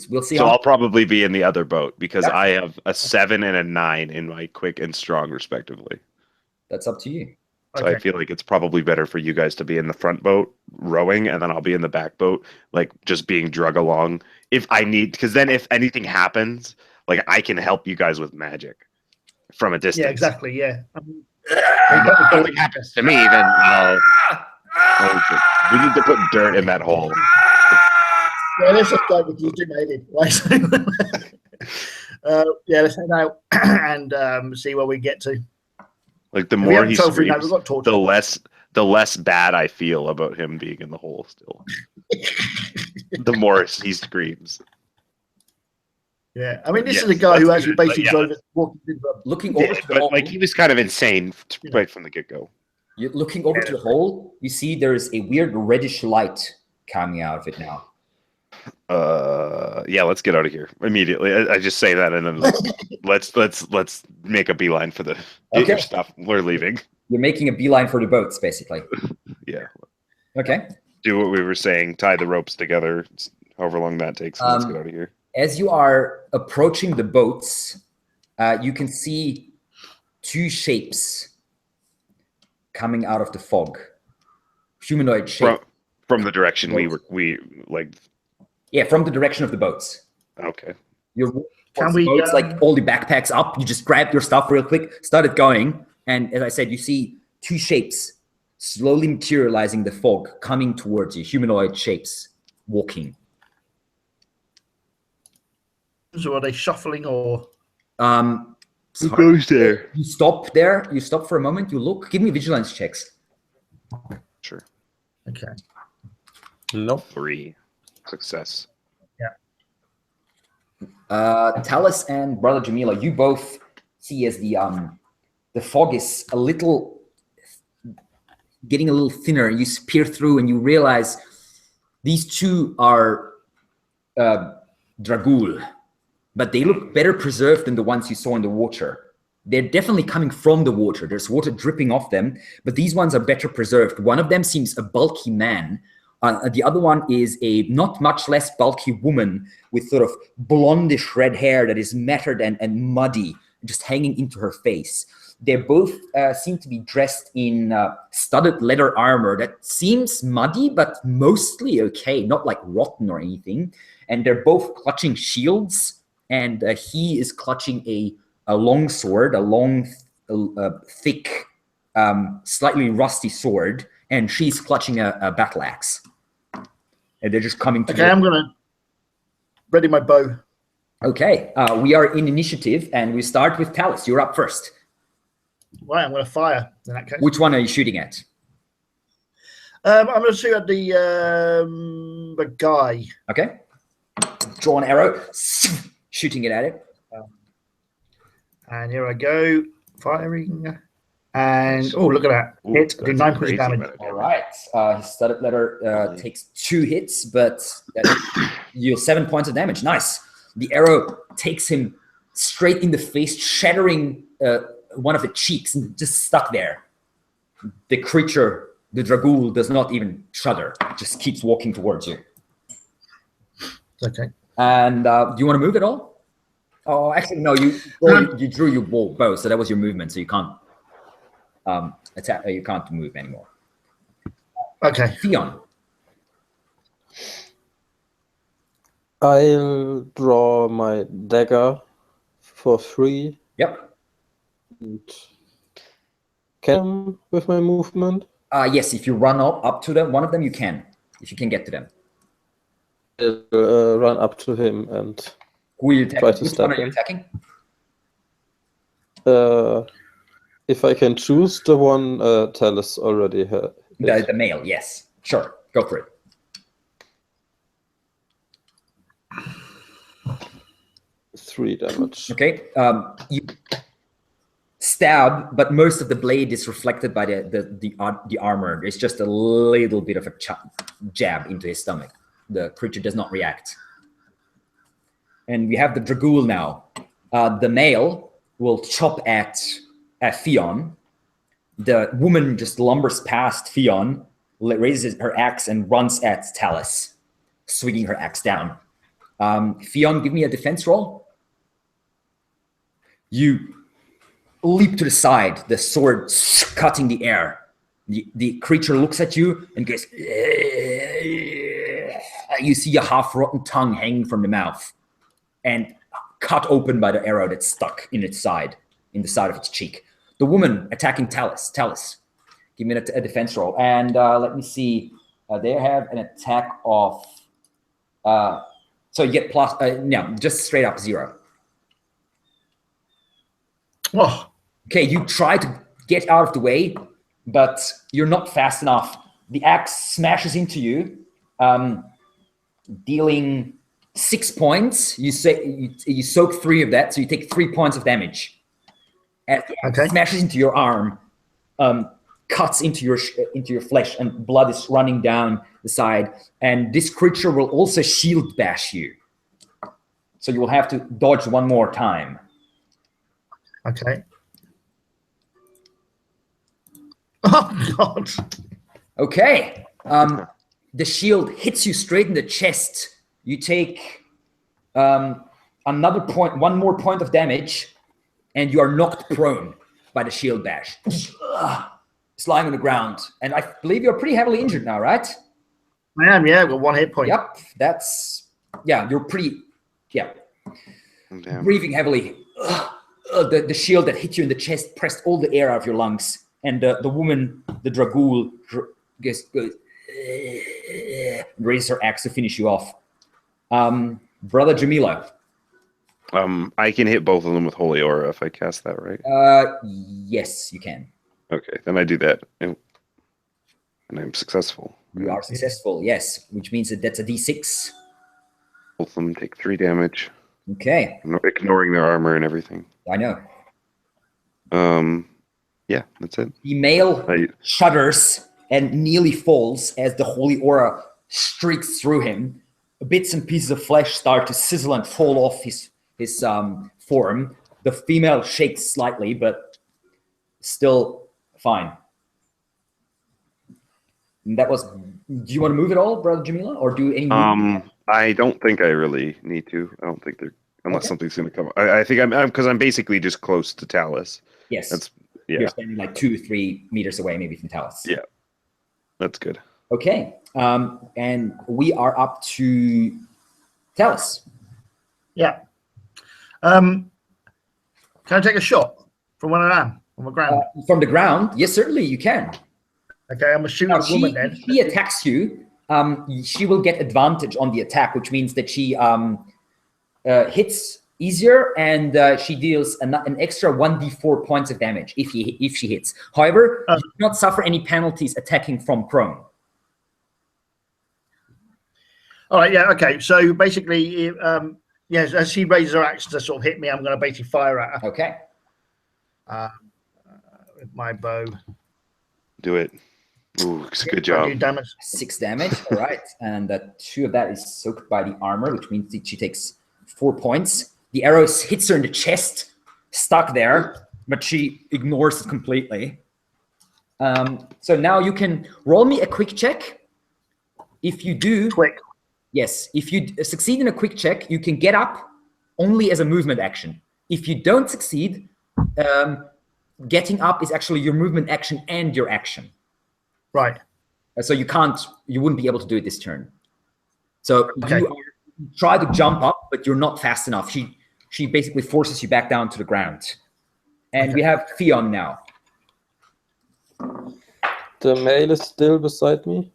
We'll see. So I'll probably be in the other boat, because I have a 7 and a 9 in my quick and strong, respectively. That's up to you. So I feel like it's probably better for you guys to be in the front boat rowing, and then I'll be in the back boat, like just being drug along if I need. Because then, if anything happens, like I can help you guys with magic from a distance. Yeah, exactly. Yeah. If something happens to me, then we need to put dirt in that hole. Yeah, let's just go with you, maybe. Yeah, let's head out and see where we get to. Like the more he screams, the less bad I feel about him being in the hole still. The more he screams. Yeah, I mean, this is a guy who actually basically drove it, walking in the... Looking over to the hole. Like, he was kind of insane right from the get-go. You're looking over to the hole, you see there is a weird reddish light coming out of it now. Yeah, let's get out of here immediately. I just say that, and then let's make a beeline for the your stuff. We're leaving. You're making a beeline for the boats, basically. Yeah. Okay. Do what we were saying. Tie the ropes together, however long that takes. Let's get out of here. As you are approaching the boats, you can see 2 shapes coming out of the fog. Humanoid shape. From the direction we like. Yeah, from the direction of the boats. Okay. Boats, like all the backpacks up. You just grabbed your stuff real quick, started going, and as I said, you see 2 shapes slowly materializing the fog, coming towards you. Humanoid shapes walking. So are they shuffling or? Who goes there? You stop there. You stop for a moment. You look. Give me vigilance checks. Sure. Okay. Nope. 3. Success. Yeah. Talus and Brother Jamila, you both see as the fog is getting a little thinner. You peer through and you realize these 2 are Dragul, but they look better preserved than the ones you saw in the water. They're definitely coming from the water. There's water dripping off them, but these ones are better preserved. One of them seems a bulky man. The other one is a not much less bulky woman with sort of blondish red hair that is matted and muddy, just hanging into her face. They both seem to be dressed in studded leather armor that seems muddy, but mostly okay, not like rotten or anything. And they're both clutching shields, and he is clutching a long sword, a long, thick, slightly rusty sword, and she's clutching a battle axe. And they're just coming together. Okay, I'm going to ready my bow. Okay, we are in initiative, and we start with Talus. You're up first. Right, I'm going to fire in that case. Which one are you shooting at? I'm going to shoot at the guy. Okay. Draw an arrow, shooting it at it. And here I go, firing. And oh, look at that! Hit, do 9 points of damage. All right. His studded leather takes 2 hits, but you'll 7 points of damage. Nice. The arrow takes him straight in the face, shattering one of the cheeks, and just stuck there. The creature, the Dragul, does not even shudder; just keeps walking towards you. Okay. And do you want to move at all? Oh, actually, no. You drew your bow, so that was your movement. So you can't. Attack. You can't move anymore. Okay. Theon. I'll draw my dagger for 3. Yep. And Can with my movement? Yes, if you run up to them, one of them you can. If you can get to them. Run up to him and Who are you attacking? try to Which stab one are you him. attacking? If I can choose the one Talus already had. The male, yes. Sure, go for it. 3 damage. Okay, you stab, but most of the blade is reflected by the armor. It's just a little bit of a jab into his stomach. The creature does not react. And we have the Dragool now. The male will chop at Theon. The woman just lumbers past Theon, raises her axe, and runs at Talus, swinging her axe down. Theon, give me a defense roll. You leap to the side, the sword cutting the air. The creature looks at you and goes, you see a half-rotten tongue hanging from the mouth and cut open by the arrow that's stuck in its side, in the side of its cheek. The woman attacking Talus. Talus, give me a defense roll. And let me see. They have an attack of... so you get plus... no, just straight up 0. Oh. Okay, you try to get out of the way, but you're not fast enough. The axe smashes into you, dealing 6 points. You soak 3 of that, so you take 3 points of damage. As the axe smashes into your arm, cuts into your flesh, and blood is running down the side. And this creature will also shield bash you, so you will have to dodge one more time. Okay. Oh God. Okay. The shield hits you straight in the chest. You take another point, one more point of damage, and you are knocked prone by the shield bash. It's lying on the ground, and I believe you're pretty heavily injured now, right? I am. Yeah, I've got 1 hit point. Yep. You're pretty. Yeah. Damn. Breathing heavily. The shield that hit you in the chest pressed all the air out of your lungs. And the woman, the Dragool, goes, raises her axe to finish you off. Brother Jamila. I can hit both of them with Holy Aura if I cast that, right? Yes, you can. Okay, then I do that. And I'm successful. You are successful, yes. Which means that that's a d6. Both of them take 3 damage. Okay. I'm ignoring their armor and everything. I know. Yeah, that's it. The male shudders and nearly falls as the holy aura streaks through him. Bits and pieces of flesh start to sizzle and fall off his form. The female shakes slightly, but still fine. And that was... Do you want to move at all, Brother Jamila? Or do any... I don't think I really need to. I don't think they're... Unless something's going to come. I think I'm because I'm basically just close to Talus. Yes. You're standing like 2-3 meters away, maybe from Talus. Yeah. That's good. Okay. And we are up to Talus. Yeah. Can I take a shot from where I am on the ground? From the ground? Yes, certainly you can. Okay, I'm a shooting woman then. If she attacks you, she will get advantage on the attack, which means that she hits easier, and she deals an extra 1d4 points of damage if she hits. However, you do not suffer any penalties attacking from prone. All right, yeah, okay. So basically, yes, as she raises her axe to sort of hit me, I'm going to basically fire at her. Okay. With my bow. Do it. Ooh, it's a good job. 6 damage, all right. And 2 of that is soaked by the armor, which means that she takes 4 points. The arrow hits her in the chest, stuck there, but she ignores it completely. So now you can roll me a quick check. If you do... Quick. Yes, if you succeed in a quick check, you can get up only as a movement action. If you don't succeed, getting up is actually your movement action and your action. Right. So you wouldn't be able to do it this turn. So you try to jump up, but you're not fast enough. She basically forces you back down to the ground. And we have Theon now. The male is still beside me?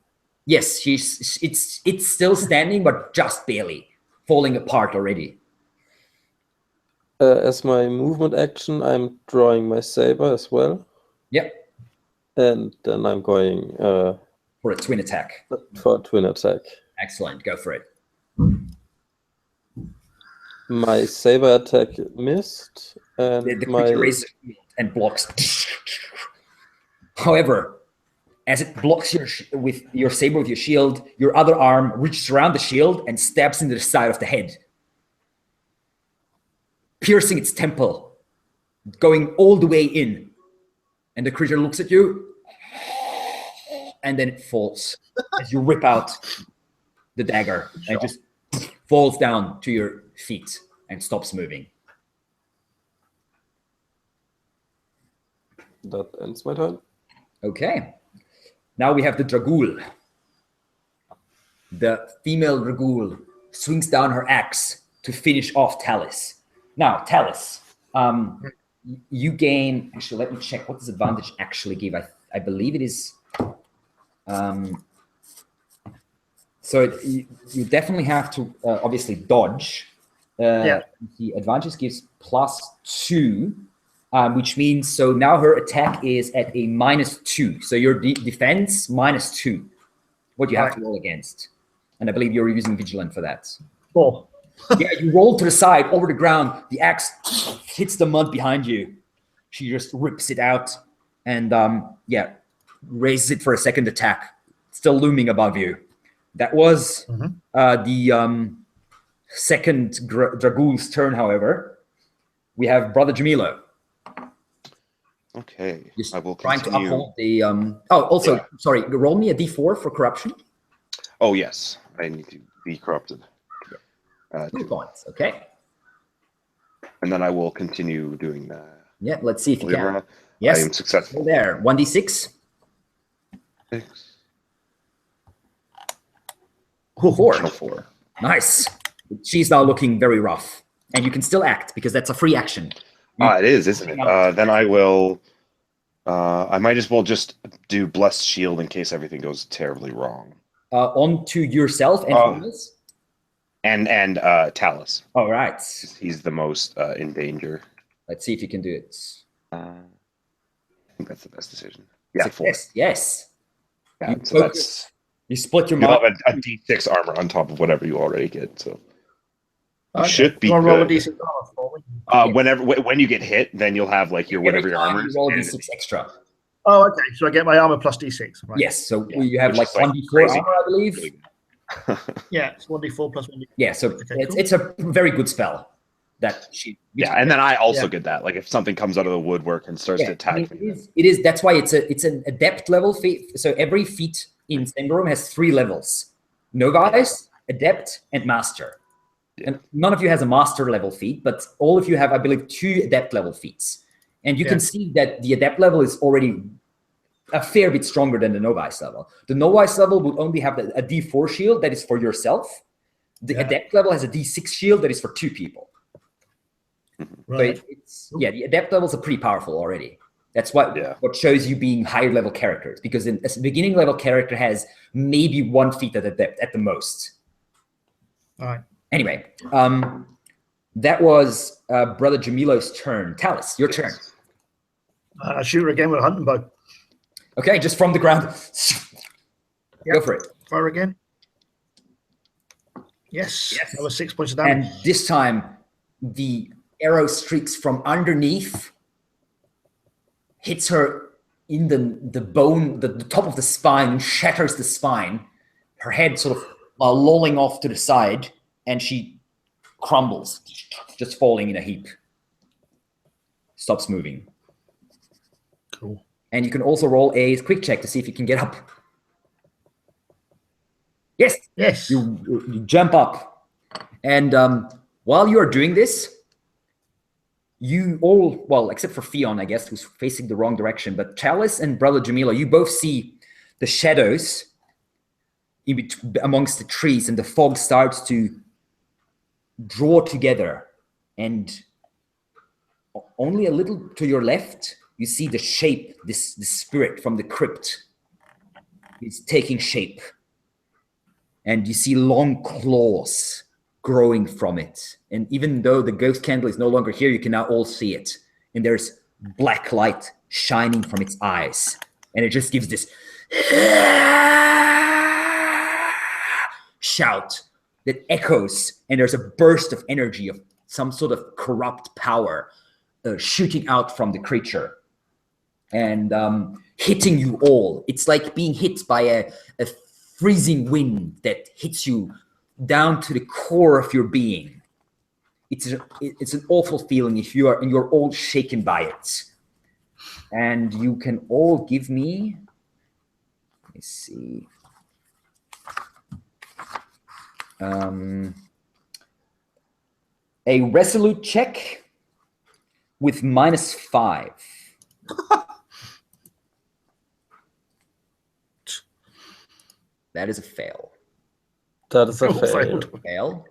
Yes, it's still standing, but just barely falling apart already. As my movement action, I'm drawing my saber as well. Yep. And then I'm going for a twin attack. For a twin attack. Excellent, go for it. My saber attack missed, and the creature raises and blocks. However, as it blocks with your saber with your shield, your other arm reaches around the shield and stabs into the side of the head, piercing its temple, going all the way in. And the creature looks at you, and then it falls as you whip out the dagger, and it just falls down to your feet and stops moving. That ends my turn. Okay. Now we have the Dragool. The female Dragool swings down her axe to finish off Talus. Now, Talus, you gain... Actually, let me check what does advantage actually give. I believe it is... So you definitely have to obviously dodge. The advantage gives +2, which means so now her attack is at a -2. So your defense -2. What you have to roll against, and I believe you're using vigilant for that. 4. Yeah, you roll to the side over the ground. The axe hits the mud behind you. She just rips it out, and raises it for a second attack, still looming above you. That was the second Dragool's turn, however. We have Brother Jamilo. Okay, Just I will trying continue. to uphold the... sorry, roll me a d4 for corruption. Oh, yes, I need to be corrupted. 2 points, okay. And then I will continue doing that. Yeah, let's see if you can. Yes, I am successful. There, 1d6. 6. 4. Nice. She's now looking very rough. And you can still act, because that's a free action. It is, isn't it? Then I will... I might as well just do Blessed Shield in case everything goes terribly wrong. Onto yourself and Talus? And Talus. All right. He's the most in danger. Let's see if you can do it. I think that's the best decision. Yeah, 4. Yes. Yeah, so that's... You split your You mind. have a D6 armor on top of whatever you already get, so... Okay. Should be roll a good. decent armor for me. When you get hit, then you'll have like your whatever your armor is. Roll d6 extra. Oh, okay. So I get my armor plus d6. Right. Yes, so you have like is, 1d4 crazy. armor, I believe. Really Yeah, it's 1d4 plus 1d4. Yeah, so Okay, it's a very good spell that she... Yeah, and then I also get that. Like if something comes out of the woodwork and starts to attack me. It is. That's why it's an adept level feat. So every feat in Symbaroum has 3 levels: Novice, Adept, and Master. Yeah. And none of you has a Master level feat, but all of you have, I believe, 2 Adept level feats. And you can see that the Adept level is already a fair bit stronger than the Novice level. The Novice level would only have a D4 shield that is for yourself. The Adept level has a D6 shield that is for 2 people. Right. So the Adept levels are pretty powerful already. That's what shows you being higher level characters, because a beginning level character has maybe 1 feat at Adept at the most. All right. Anyway, that was Brother Jamilo's turn. Talus, your turn. Shoot her again with a hunting bow. Okay, just from the ground. Go for it. Fire again. Yes. That was 6 points of damage. And this time, the arrow streaks from underneath, hits her in the bone, the top of the spine, shatters the spine. Her head sort of lolling off to the side, and she crumbles, just falling in a heap. Stops moving. Cool. And you can also roll a quick check to see if you can get up. Yes. Yes. You jump up. And while you are doing this, you all, well, except for Theon, I guess, who's facing the wrong direction, but Chalice and Brother Jamila, you both see the shadows amongst the trees, and the fog starts to draw together. And only a little to your left, you see the shape, this spirit from the crypt. It's taking shape. And you see long claws growing from it. And even though the ghost candle is no longer here, you can now all see it. And there's black light shining from its eyes. And it just gives this shout that echoes. And there's a burst of energy of some sort of corrupt power shooting out from the creature. And hitting you all. It's like being hit by a freezing wind that hits you down to the core of your being. It's an awful feeling if you're all shaken by it. And you can all give me, let me see, a resolute check with -5. That is a fail. That is a fail. Fail.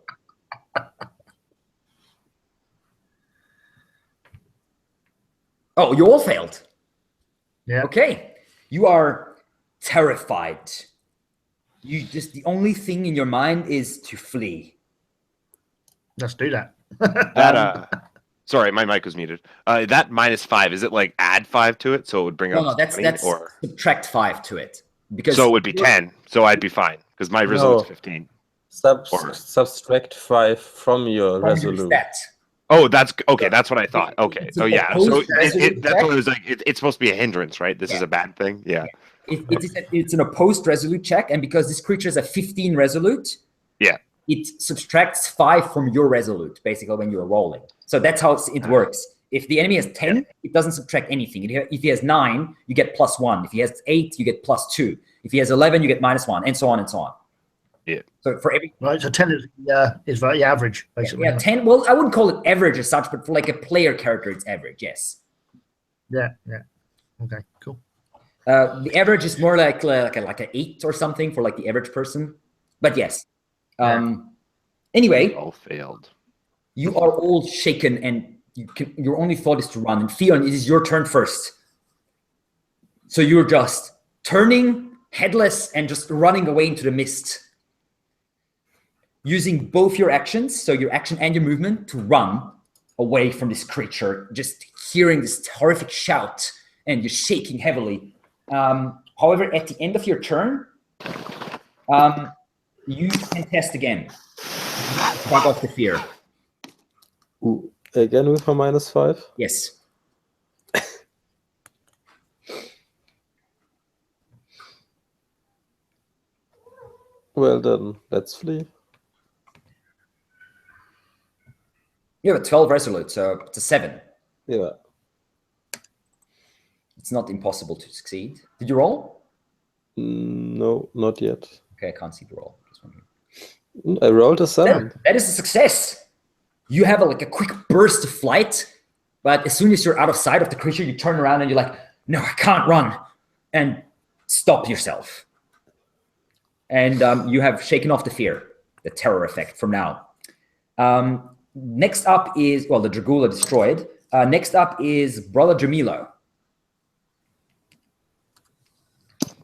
Oh, you all failed. Yeah. Okay. You are terrified. The only thing in your mind is to flee. Let's do that. Sorry, my mic was muted. That -5, is it like add 5 to it so it would bring up? No, that's subtract 5 to it. Because so it would be 10, so I'd be fine because my resolute's 15. Subtract 5 from your resolute. Oh, that's okay. That's what I thought. Okay, so yeah, so that's what it was like. It's supposed to be a hindrance, right? This is a bad thing. Yeah. It's an opposed resolute check, and because this creature is a 15 resolute, it subtracts 5 from your resolute basically when you're rolling. So that's how it works. If the enemy has 10, it doesn't subtract anything. If he has 9, you get +1. If he has 8, you get +2. If he has 11, you get -1, and so on and so on. Yeah. So for every so 10 is very average, basically. Yeah, 10. Well, I wouldn't call it average as such, but for like a player character, it's average. Yes. Yeah. Okay. Cool. The average is more like an 8 or something for like the average person. But yes. Anyway, all failed. You are all shaken, and your only thought is to run. And Theon, it is your turn first. So you're just turning headless and just running away into the mist. Using both your actions, so your action and your movement, to run away from this creature, just hearing this horrific shout, and you're shaking heavily. However, at the end of your turn, you can test again. Shrug off the fear. Ooh, again with a -5? Yes. Well then, let's flee. You have a 12 resolute, so it's a 7. Yeah. It's not impossible to succeed. Did you roll? No, not yet. Okay, I can't see the roll. I rolled a 7. That is a success. You have a quick burst of flight, but as soon as you're out of sight of the creature, you turn around and you're like, no, I can't run, and stop yourself. And you have shaken off the fear, the terror effect from now. Next up is, well, the Dragula destroyed. Next up is Brother Jamilo.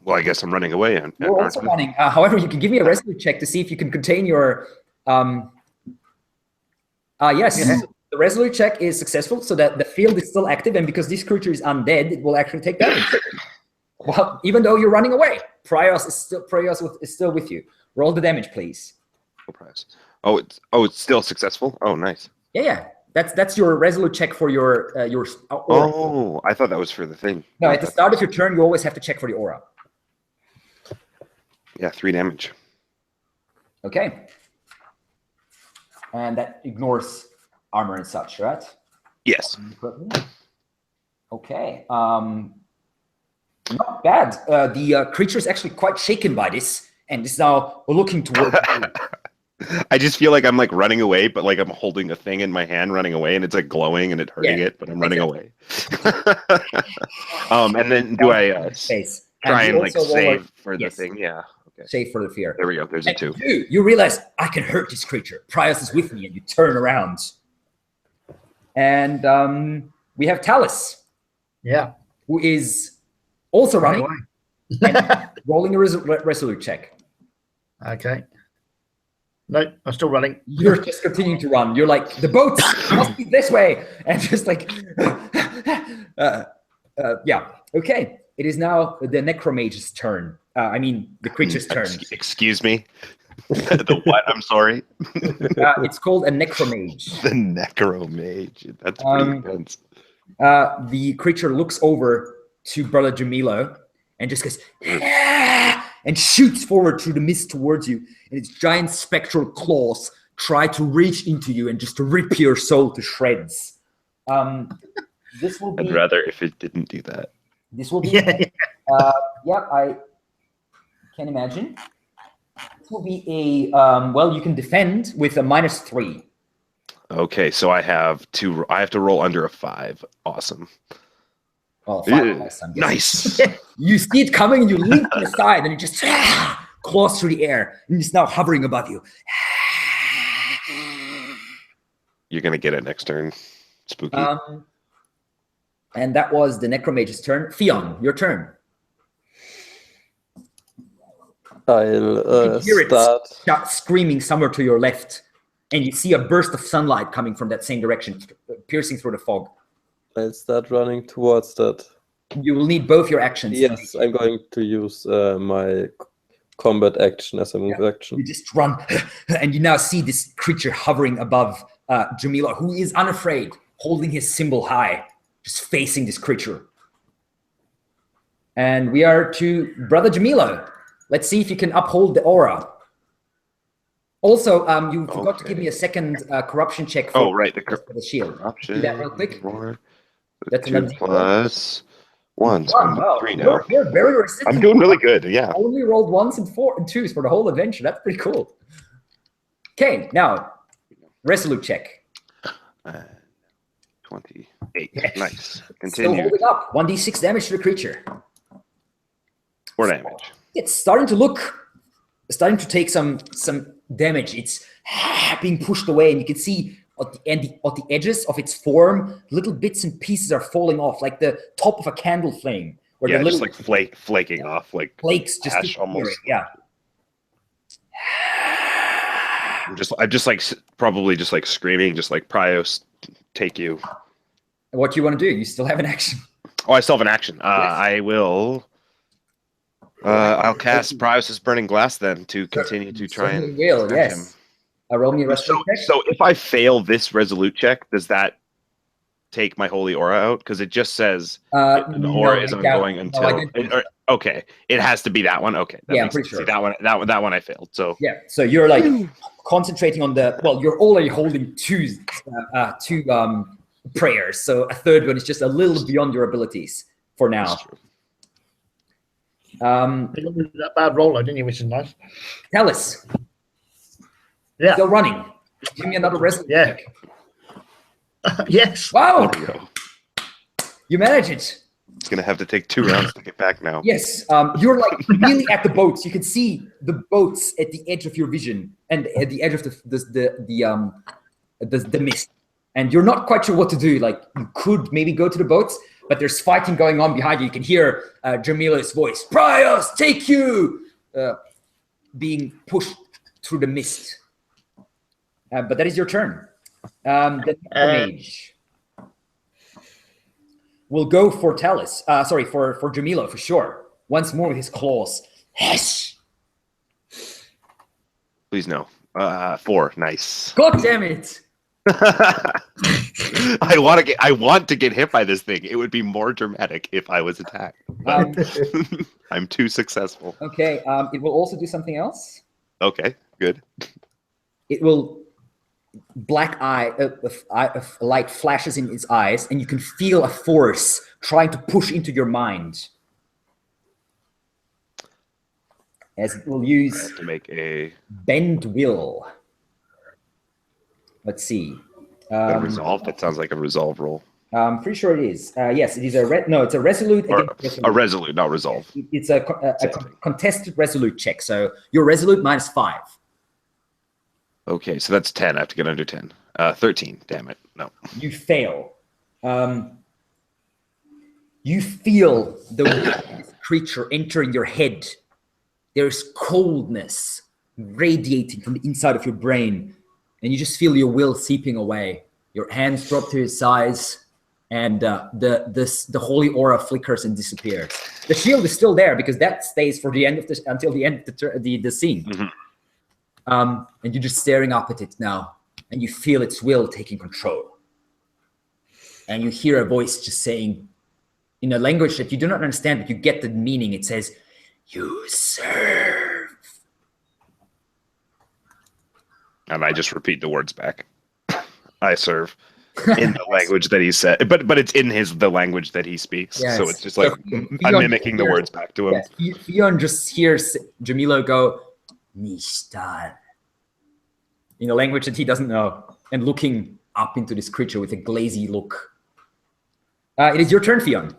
Well, I guess I'm running away. You're also running. However, you can give me a resolute check to see if you can contain your... yes, the resolute check is successful, so that the field is still active, and because this creature is undead, it will actually take damage. Well, even though you're running away, Prios is still with you. Roll the damage, please. Oh, it's still successful. Oh, nice. Yeah. That's your resolute check for your aura. Oh, I thought that was for the thing. No, at the start of your turn, you always have to check for the aura. Yeah, 3 damage. Okay. And that ignores armor and such, right? Yes. Okay. Not bad. The creature is actually quite shaken by this, and is now looking towards you. I just feel like I'm like running away, but like I'm holding a thing in my hand running away, and it's like glowing and it hurting it, but I'm running away. And then do I try and like save for the thing? Yeah. Okay. Save for the fear. There we go. There's a 2. You realize I can hurt this creature. Prius is with me, and you turn around. And we have Talus. Yeah. who is also running and rolling a resolute check. Okay. No, I'm still running. You're just continuing to run. You're like, the boats must be this way. And just like, yeah. Okay. It is now the necromage's turn. I mean, the creature's turn. Excuse me? The what? I'm sorry. It's called a necromage. The necromage. That's pretty intense. The creature looks over to Brother Jamilo and just goes, and shoots forward through the mist towards you. And its giant spectral claws try to reach into you and just to rip your soul to shreds. This will be... I'd rather if it didn't do that. This will be... Yeah, I can imagine. This will be a... well, you can defend with a -3. Okay, so I have to roll under a 5. Awesome. Oh, 5 less, I'm guessing. Nice. You see it coming and you leap to the side and it just claws through the air and it's now hovering above you. You're going to get it next turn. Spooky. And that was the necromage's turn. Theon, your turn. I'll hear start. It screaming somewhere to your left. And you see a burst of sunlight coming from that same direction, piercing through the fog. I'll start running towards that. You will need both your actions. Yes, I'm going to use my combat action as a move action. You just run, and you now see this creature hovering above Jamila, who is unafraid, holding his symbol high, just facing this creature. And we are to Brother Jamila. Let's see if you can uphold the aura. Also, you forgot to give me a second corruption check. For the shield. Corruption. Do that real quick. That's 2 plus 1. So I'm 3 now. You're very resistant. I'm doing really good. Yeah. I only rolled 1s and 4s and 2s for the whole adventure. That's pretty cool. Okay, now resolute check. 28. Nice. Continue. Still holding up. 1d6 damage to the creature. 4 damage. It's starting to take some damage. It's being pushed away, and you can see at the edges of its form, little bits and pieces are falling off, like the top of a candle flame. Where the just like flaking off, like flakes just ash almost. Yeah. I'm just like probably just like screaming, just like Prios, take you. What do you want to do? You still have an action. Oh, I still have an action. Yes. I will. I'll cast Prios' Burning Glass then to continue to try and. Will, yes. Him. Roll me a resolute check. So if I fail this resolute check, does that take my holy aura out? Because it just says the aura is ongoing until. Okay, it has to be that one. Okay, I'm pretty sure. See, that one I failed. So yeah, so you're like concentrating on you're already holding two prayers, so a third one is just a little beyond your abilities for now. That bad roller, didn't you? Which is nice. Tell us. Yeah. Still running. Give me another resolute check. Yes. Wow. You manage it. It's gonna have to take 2 rounds to get back now. Yes. You're like really at the boats. You can see the boats at the edge of your vision and at the edge of the mist. And you're not quite sure what to do. Like you could maybe go to the boats, but there's fighting going on behind you. You can hear Jamila's voice. Prios, take you! Being pushed through the mist. But that is your turn. The mage will go for Talus. Sorry, for Jamila for sure. Once more with his claws. Yes. Please no. 4. Nice. God damn it! I want to get hit by this thing. It would be more dramatic if I was attacked. I'm too successful. Okay. It will also do something else. Okay. Good. It will. A light flashes in its eyes, and you can feel a force trying to push into your mind. As it will use to make a bend will. Let's see. Resolve. That sounds like a resolve roll. I'm pretty sure it is. Yes, it is it's a resolute. A resolute, not resolve. It's a contested resolute check. So your resolute -5. Okay, so that's 10. I have to get under 10. 13. Damn it. No. You fail. You feel the this creature entering your head. There's coldness radiating from the inside of your brain, and you just feel your will seeping away. Your hands drop to your sides, and the holy aura flickers and disappears. The shield is still there because that stays for the end of until the end of the scene. And you're just staring up at it now, and you feel its will taking control. And you hear a voice just saying, in a language that you do not understand, but you get the meaning. It says, "You serve." And I just repeat the words back. I serve in the language that he said, but it's in the language that he speaks. Yes. So it's just like I'm mimicking the words back to him. Yes. Theon just hears Jamilo go, "Nishtar," in a language that he doesn't know, and looking up into this creature with a glazy look. It is your turn, Theon.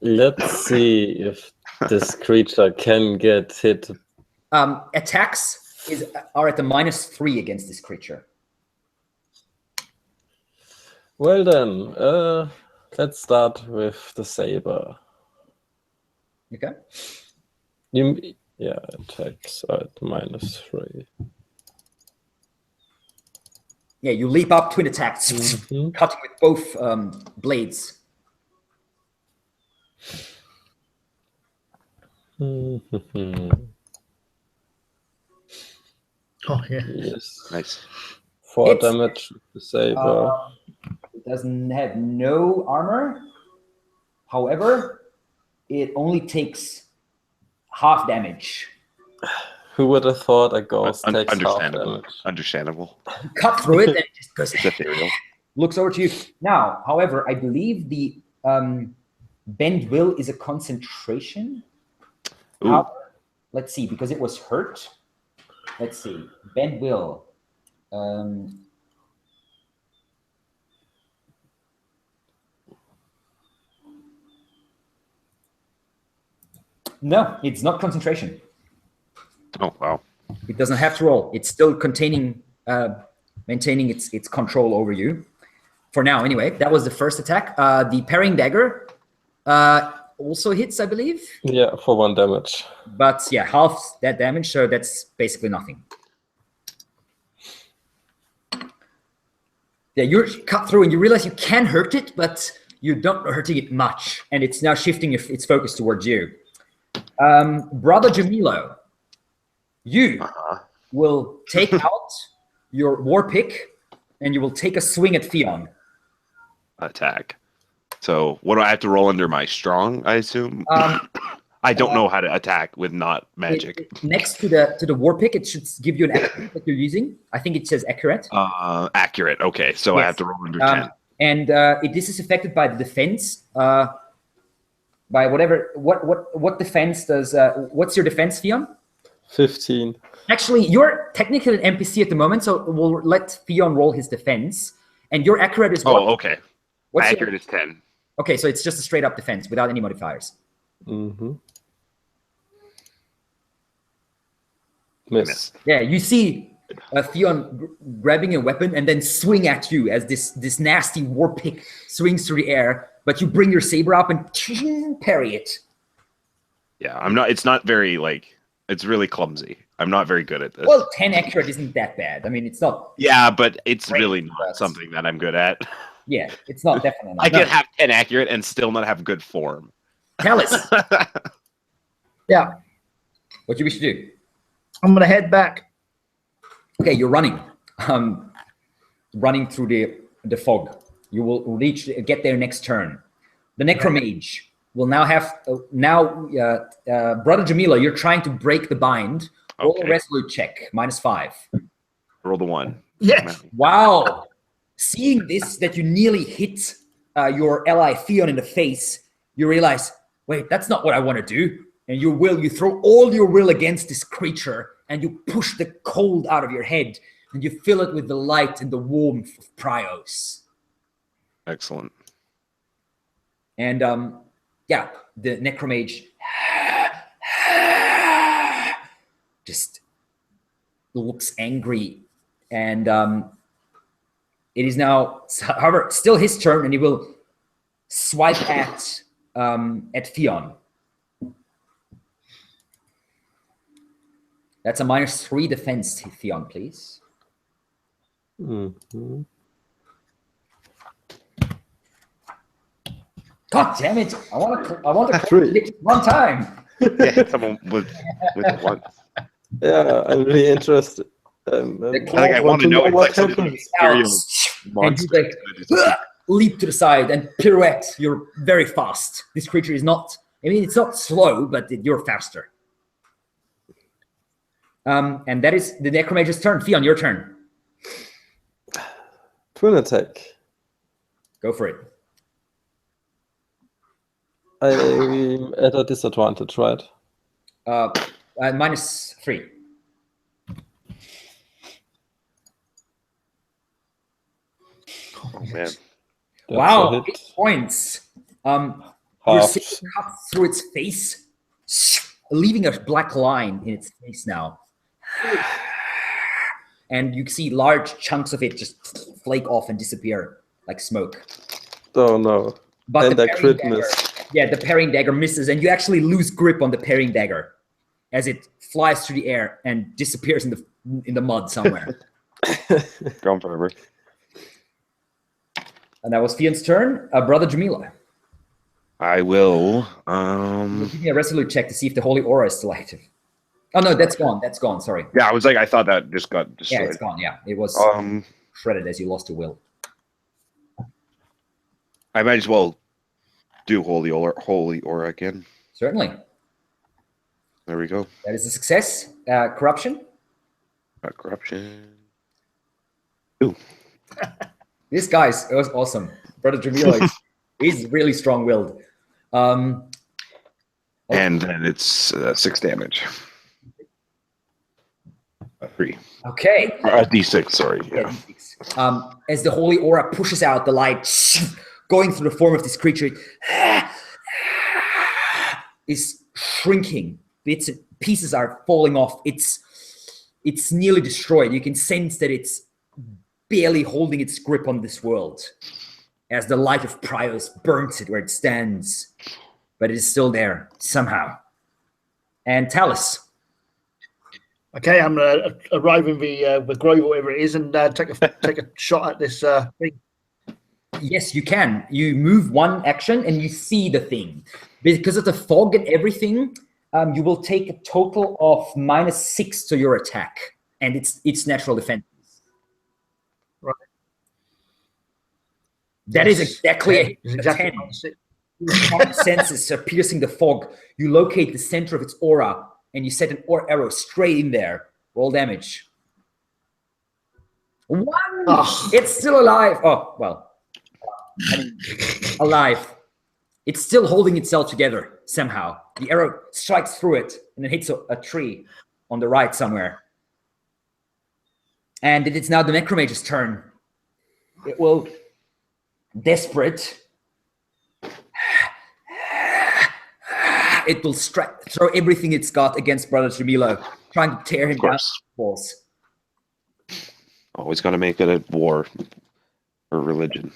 Let's see if this creature can get hit. Attacks are at the -3 against this creature. Well then, let's start with the saber. Okay. Attacks are at -3. Yeah, you leap up, twin attacks, cutting with both blades. Oh yeah. Yes. Nice. 4 damage with the saber. It doesn't have no armor. However, it only takes half damage. Who would have thought a ghost takes half damage? Understandable. You cut through it and it just goes. It's ethereal. Looks over to you. Now, however, I believe the bend will is a concentration. Let's see, because it was hurt. Let's see. Bend will. No, it's not concentration. Oh, wow. It doesn't have to roll. It's still maintaining its control over you. For now, anyway. That was the first attack. The parrying dagger also hits, I believe. Yeah, for 1 damage. But yeah, half that damage, so that's basically nothing. Yeah, you're cut through and you realize you can hurt it, but you don't hurting it much. And it's now shifting its focus towards you. Brother Jamilo, you will take out your war pick and you will take a swing at Theon. Attack. So what do I have to roll under my strong, I assume? I don't know how to attack with not magic. Next to the war pick, it should give you an accurate that you're using. I think it says accurate. Accurate. Okay, so yes. I have to roll under 10. And this is affected by the defense. By whatever, what defense does? What's your defense, Theon? 15. Actually, you're technically an NPC at the moment, so we'll let Theon roll his defense. And your accurate is what? Oh, okay. My accurate is 10. Okay, so it's just a straight up defense without any modifiers. Miss. Yeah, you see Theon grabbing a weapon and then swing at you as this nasty war pick swings through the air, but you bring your saber up and parry it. Yeah, I'm not. It's not very it's really clumsy. I'm not very good at this. Well, 10 accurate isn't that bad. I mean, it's not. Yeah, but it's really not something that I'm good at. Yeah, it's not definitely. I can have 10 accurate and still not have good form. Tell us. Yeah. What do you wish to do? I'm going to head back. Okay, you're running. Running through the fog. You will get there next turn. The necro mage will now have Brother Jamila, you're trying to break the bind. Roll a resolute check, -5. Roll the 1. Yes. Wow. Seeing this, that you nearly hit your ally Theon in the face, you realize, wait, that's not what I want to do. And you throw all your will against this creature and you push the cold out of your head and you fill it with the light and the warmth of Prios. Excellent. And the necromage just looks angry, and it is now, however, still his turn, and he will swipe at Theon. That's a -3 defense, Theon, please. Mm-hmm. God damn it! I want to Three. it one time. Yeah, someone with one. Yeah, I'm really interested. I want to know what happens. And you like leap to the side and pirouette. You're very fast. This creature is not. I mean, it's not slow, but you're faster. And that is the Necromage's turn. Theon, your turn. Twin attack. Go for it. I'm at a disadvantage, right? -3. Oh man! Wow, 8 points. Your saber cuts through its face, leaving a black line in its face now. And you see large chunks of it just flake off and disappear like smoke. Oh no. But and the that crit dagger, miss. yeah, the parrying dagger misses, and you actually lose grip on the parrying dagger as it flies through the air and disappears in the mud somewhere. Gone forever. And that was Theon's turn. Brother Jamila. I will. Give me a resolute check to see if the holy aura is still active. Oh no, that's gone. That's gone. Sorry. Yeah, I was like, I thought that just got destroyed. Yeah, it's gone. Yeah, it was shredded as you lost your will. I might as well do holy aura again. Certainly. There we go. That is a success. Corruption. Corruption. Ooh. This guy's awesome. Brother Jamila, he's really strong-willed. And then it's 6 damage. 3. Okay. D6, sorry. Yeah. As the holy aura pushes out the light, going through the form of this creature, is shrinking. Bits and pieces are falling off. It's nearly destroyed. You can sense that it's barely holding its grip on this world as the light of Prios burns it where it stands. But it is still there somehow. And Talus. Okay, I'm gonna arrive in the grove or whatever it is and take a shot at this thing. Yes, you can. You move one action and you see the thing. Because of the fog and everything, you will take a total of -6 to your attack and its natural defense. Right. That is exactly a exactly 10. Your senses are piercing the fog. You locate the center of its aura and you set an arrow straight in there. Roll damage. 1! Oh. It's still alive. Oh, well. I mean, alive. It's still holding itself together somehow. The arrow strikes through it and then hits a tree on the right somewhere. And it is now the Necromage's turn. It will, desperate, it will throw everything it's got against Brother Jamilo, trying to tear him down to walls. Always got to make it a war or religion.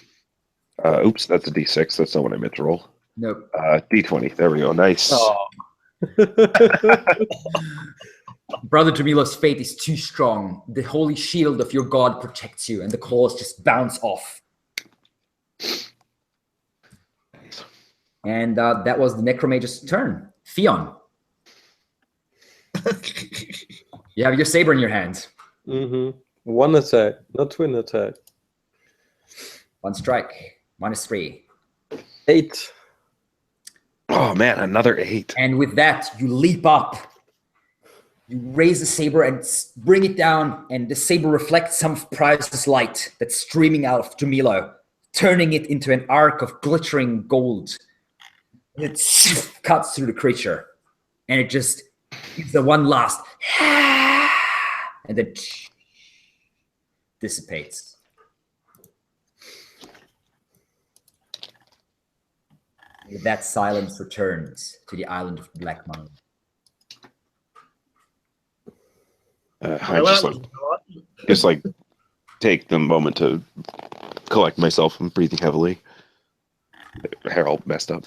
Oops, that's a D6. That's not what I meant to roll. Nope. D20. There we go. Nice. Oh. Brother Jamilo's fate is too strong. The holy shield of your god protects you, and the claws just bounce off. And that was the Necromage's turn. Theon. You have your saber in your hand. Mm-hmm. 1 attack, not twin attack. 1 strike. -3. 8. Oh man, another 8. And with that, you leap up. You raise the saber and bring it down, and the saber reflects some of Price's light that's streaming out of Jamilo, turning it into an arc of glittering gold. And it cuts through the creature, and it just gives the one last, and then dissipates. With that, silence returns to the island of Black Monolith. I just take the moment to collect myself and breathing heavily. hair all messed up.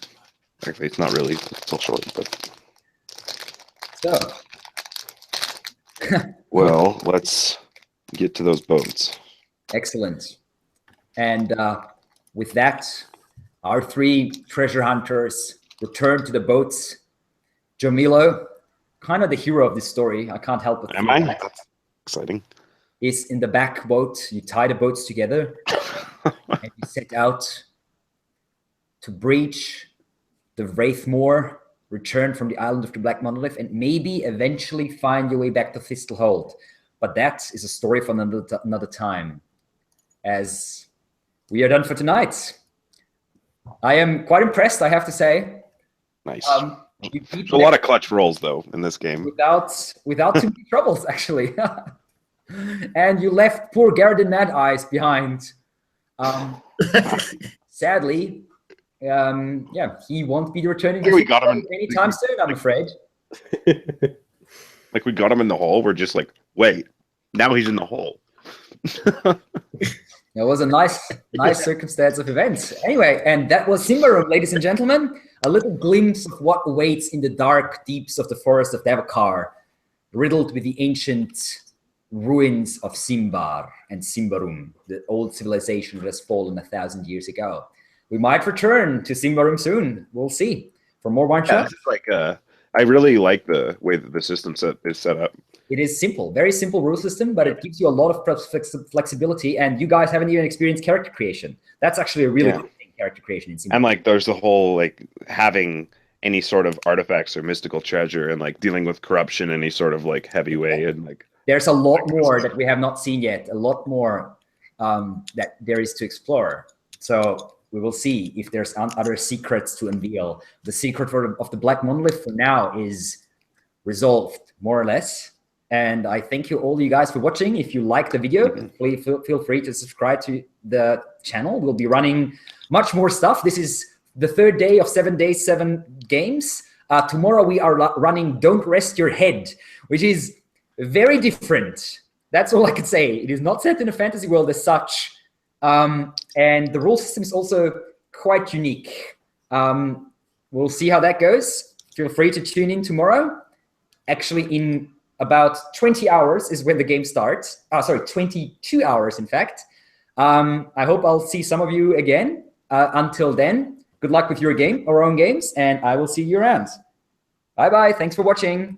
Actually, it's not really. It's all short, but. So. Well, let's get to those boats. Excellent. And with that, our 3 treasure hunters return to the boats. Jamilo, kind of the hero of this story. I can't help but Am I? That's exciting. Is in the back boat. You tie the boats together and you set out to breach the Wraith Moor, return from the island of the Black Monolith, and maybe eventually find your way back to Thistle Hold. But that is a story for another time, as we are done for tonight. I am quite impressed, I have to say. Nice. There's a lot of clutch rolls, though, in this game. Without too many troubles, actually. And you left poor Garadin Mad Eyes behind. Sadly, yeah, he won't be returning we got him anytime soon, I'm afraid. Like we got him in the hole. We're just like, wait, now he's in the hole. It was a nice circumstance of events. Anyway, and that was Symbaroum, ladies and gentlemen. A little glimpse of what awaits in the dark deeps of the forest of Davokar, riddled with the ancient ruins of Symbar and Symbaroum, the old civilization that has fallen 1,000 years ago. We might return to Symbaroum soon. We'll see. For more one-shots. I really like the way that the system is set up. It is simple, very simple rule system, but it gives you a lot of flexibility. And you guys haven't even experienced character creation. That's actually a really good thing, character creation in Symbaroum. And like, there's the whole like having any sort of artifacts or mystical treasure, and like dealing with corruption in any sort of like heavy way, and like. There's a lot more that we have not seen yet. A lot more that there is to explore. So we will see if there's other secrets to unveil. The secret of the Black Monolith for now is resolved, more or less. And I thank all you guys for watching. If you like the video, please feel free to subscribe to the channel. We'll be running much more stuff. This is the 3rd day of 7 days, 7 games. Tomorrow we are running Don't Rest Your Head, which is very different. That's all I could say. It is not set in a fantasy world as such. And the rule system is also quite unique. We'll see how that goes. Feel free to tune in tomorrow. Actually, in about 20 hours is when the game starts. 22 hours, in fact. I hope I'll see some of you again. Until then, good luck with your game or own games, and I will see you around. Bye-bye. Thanks for watching.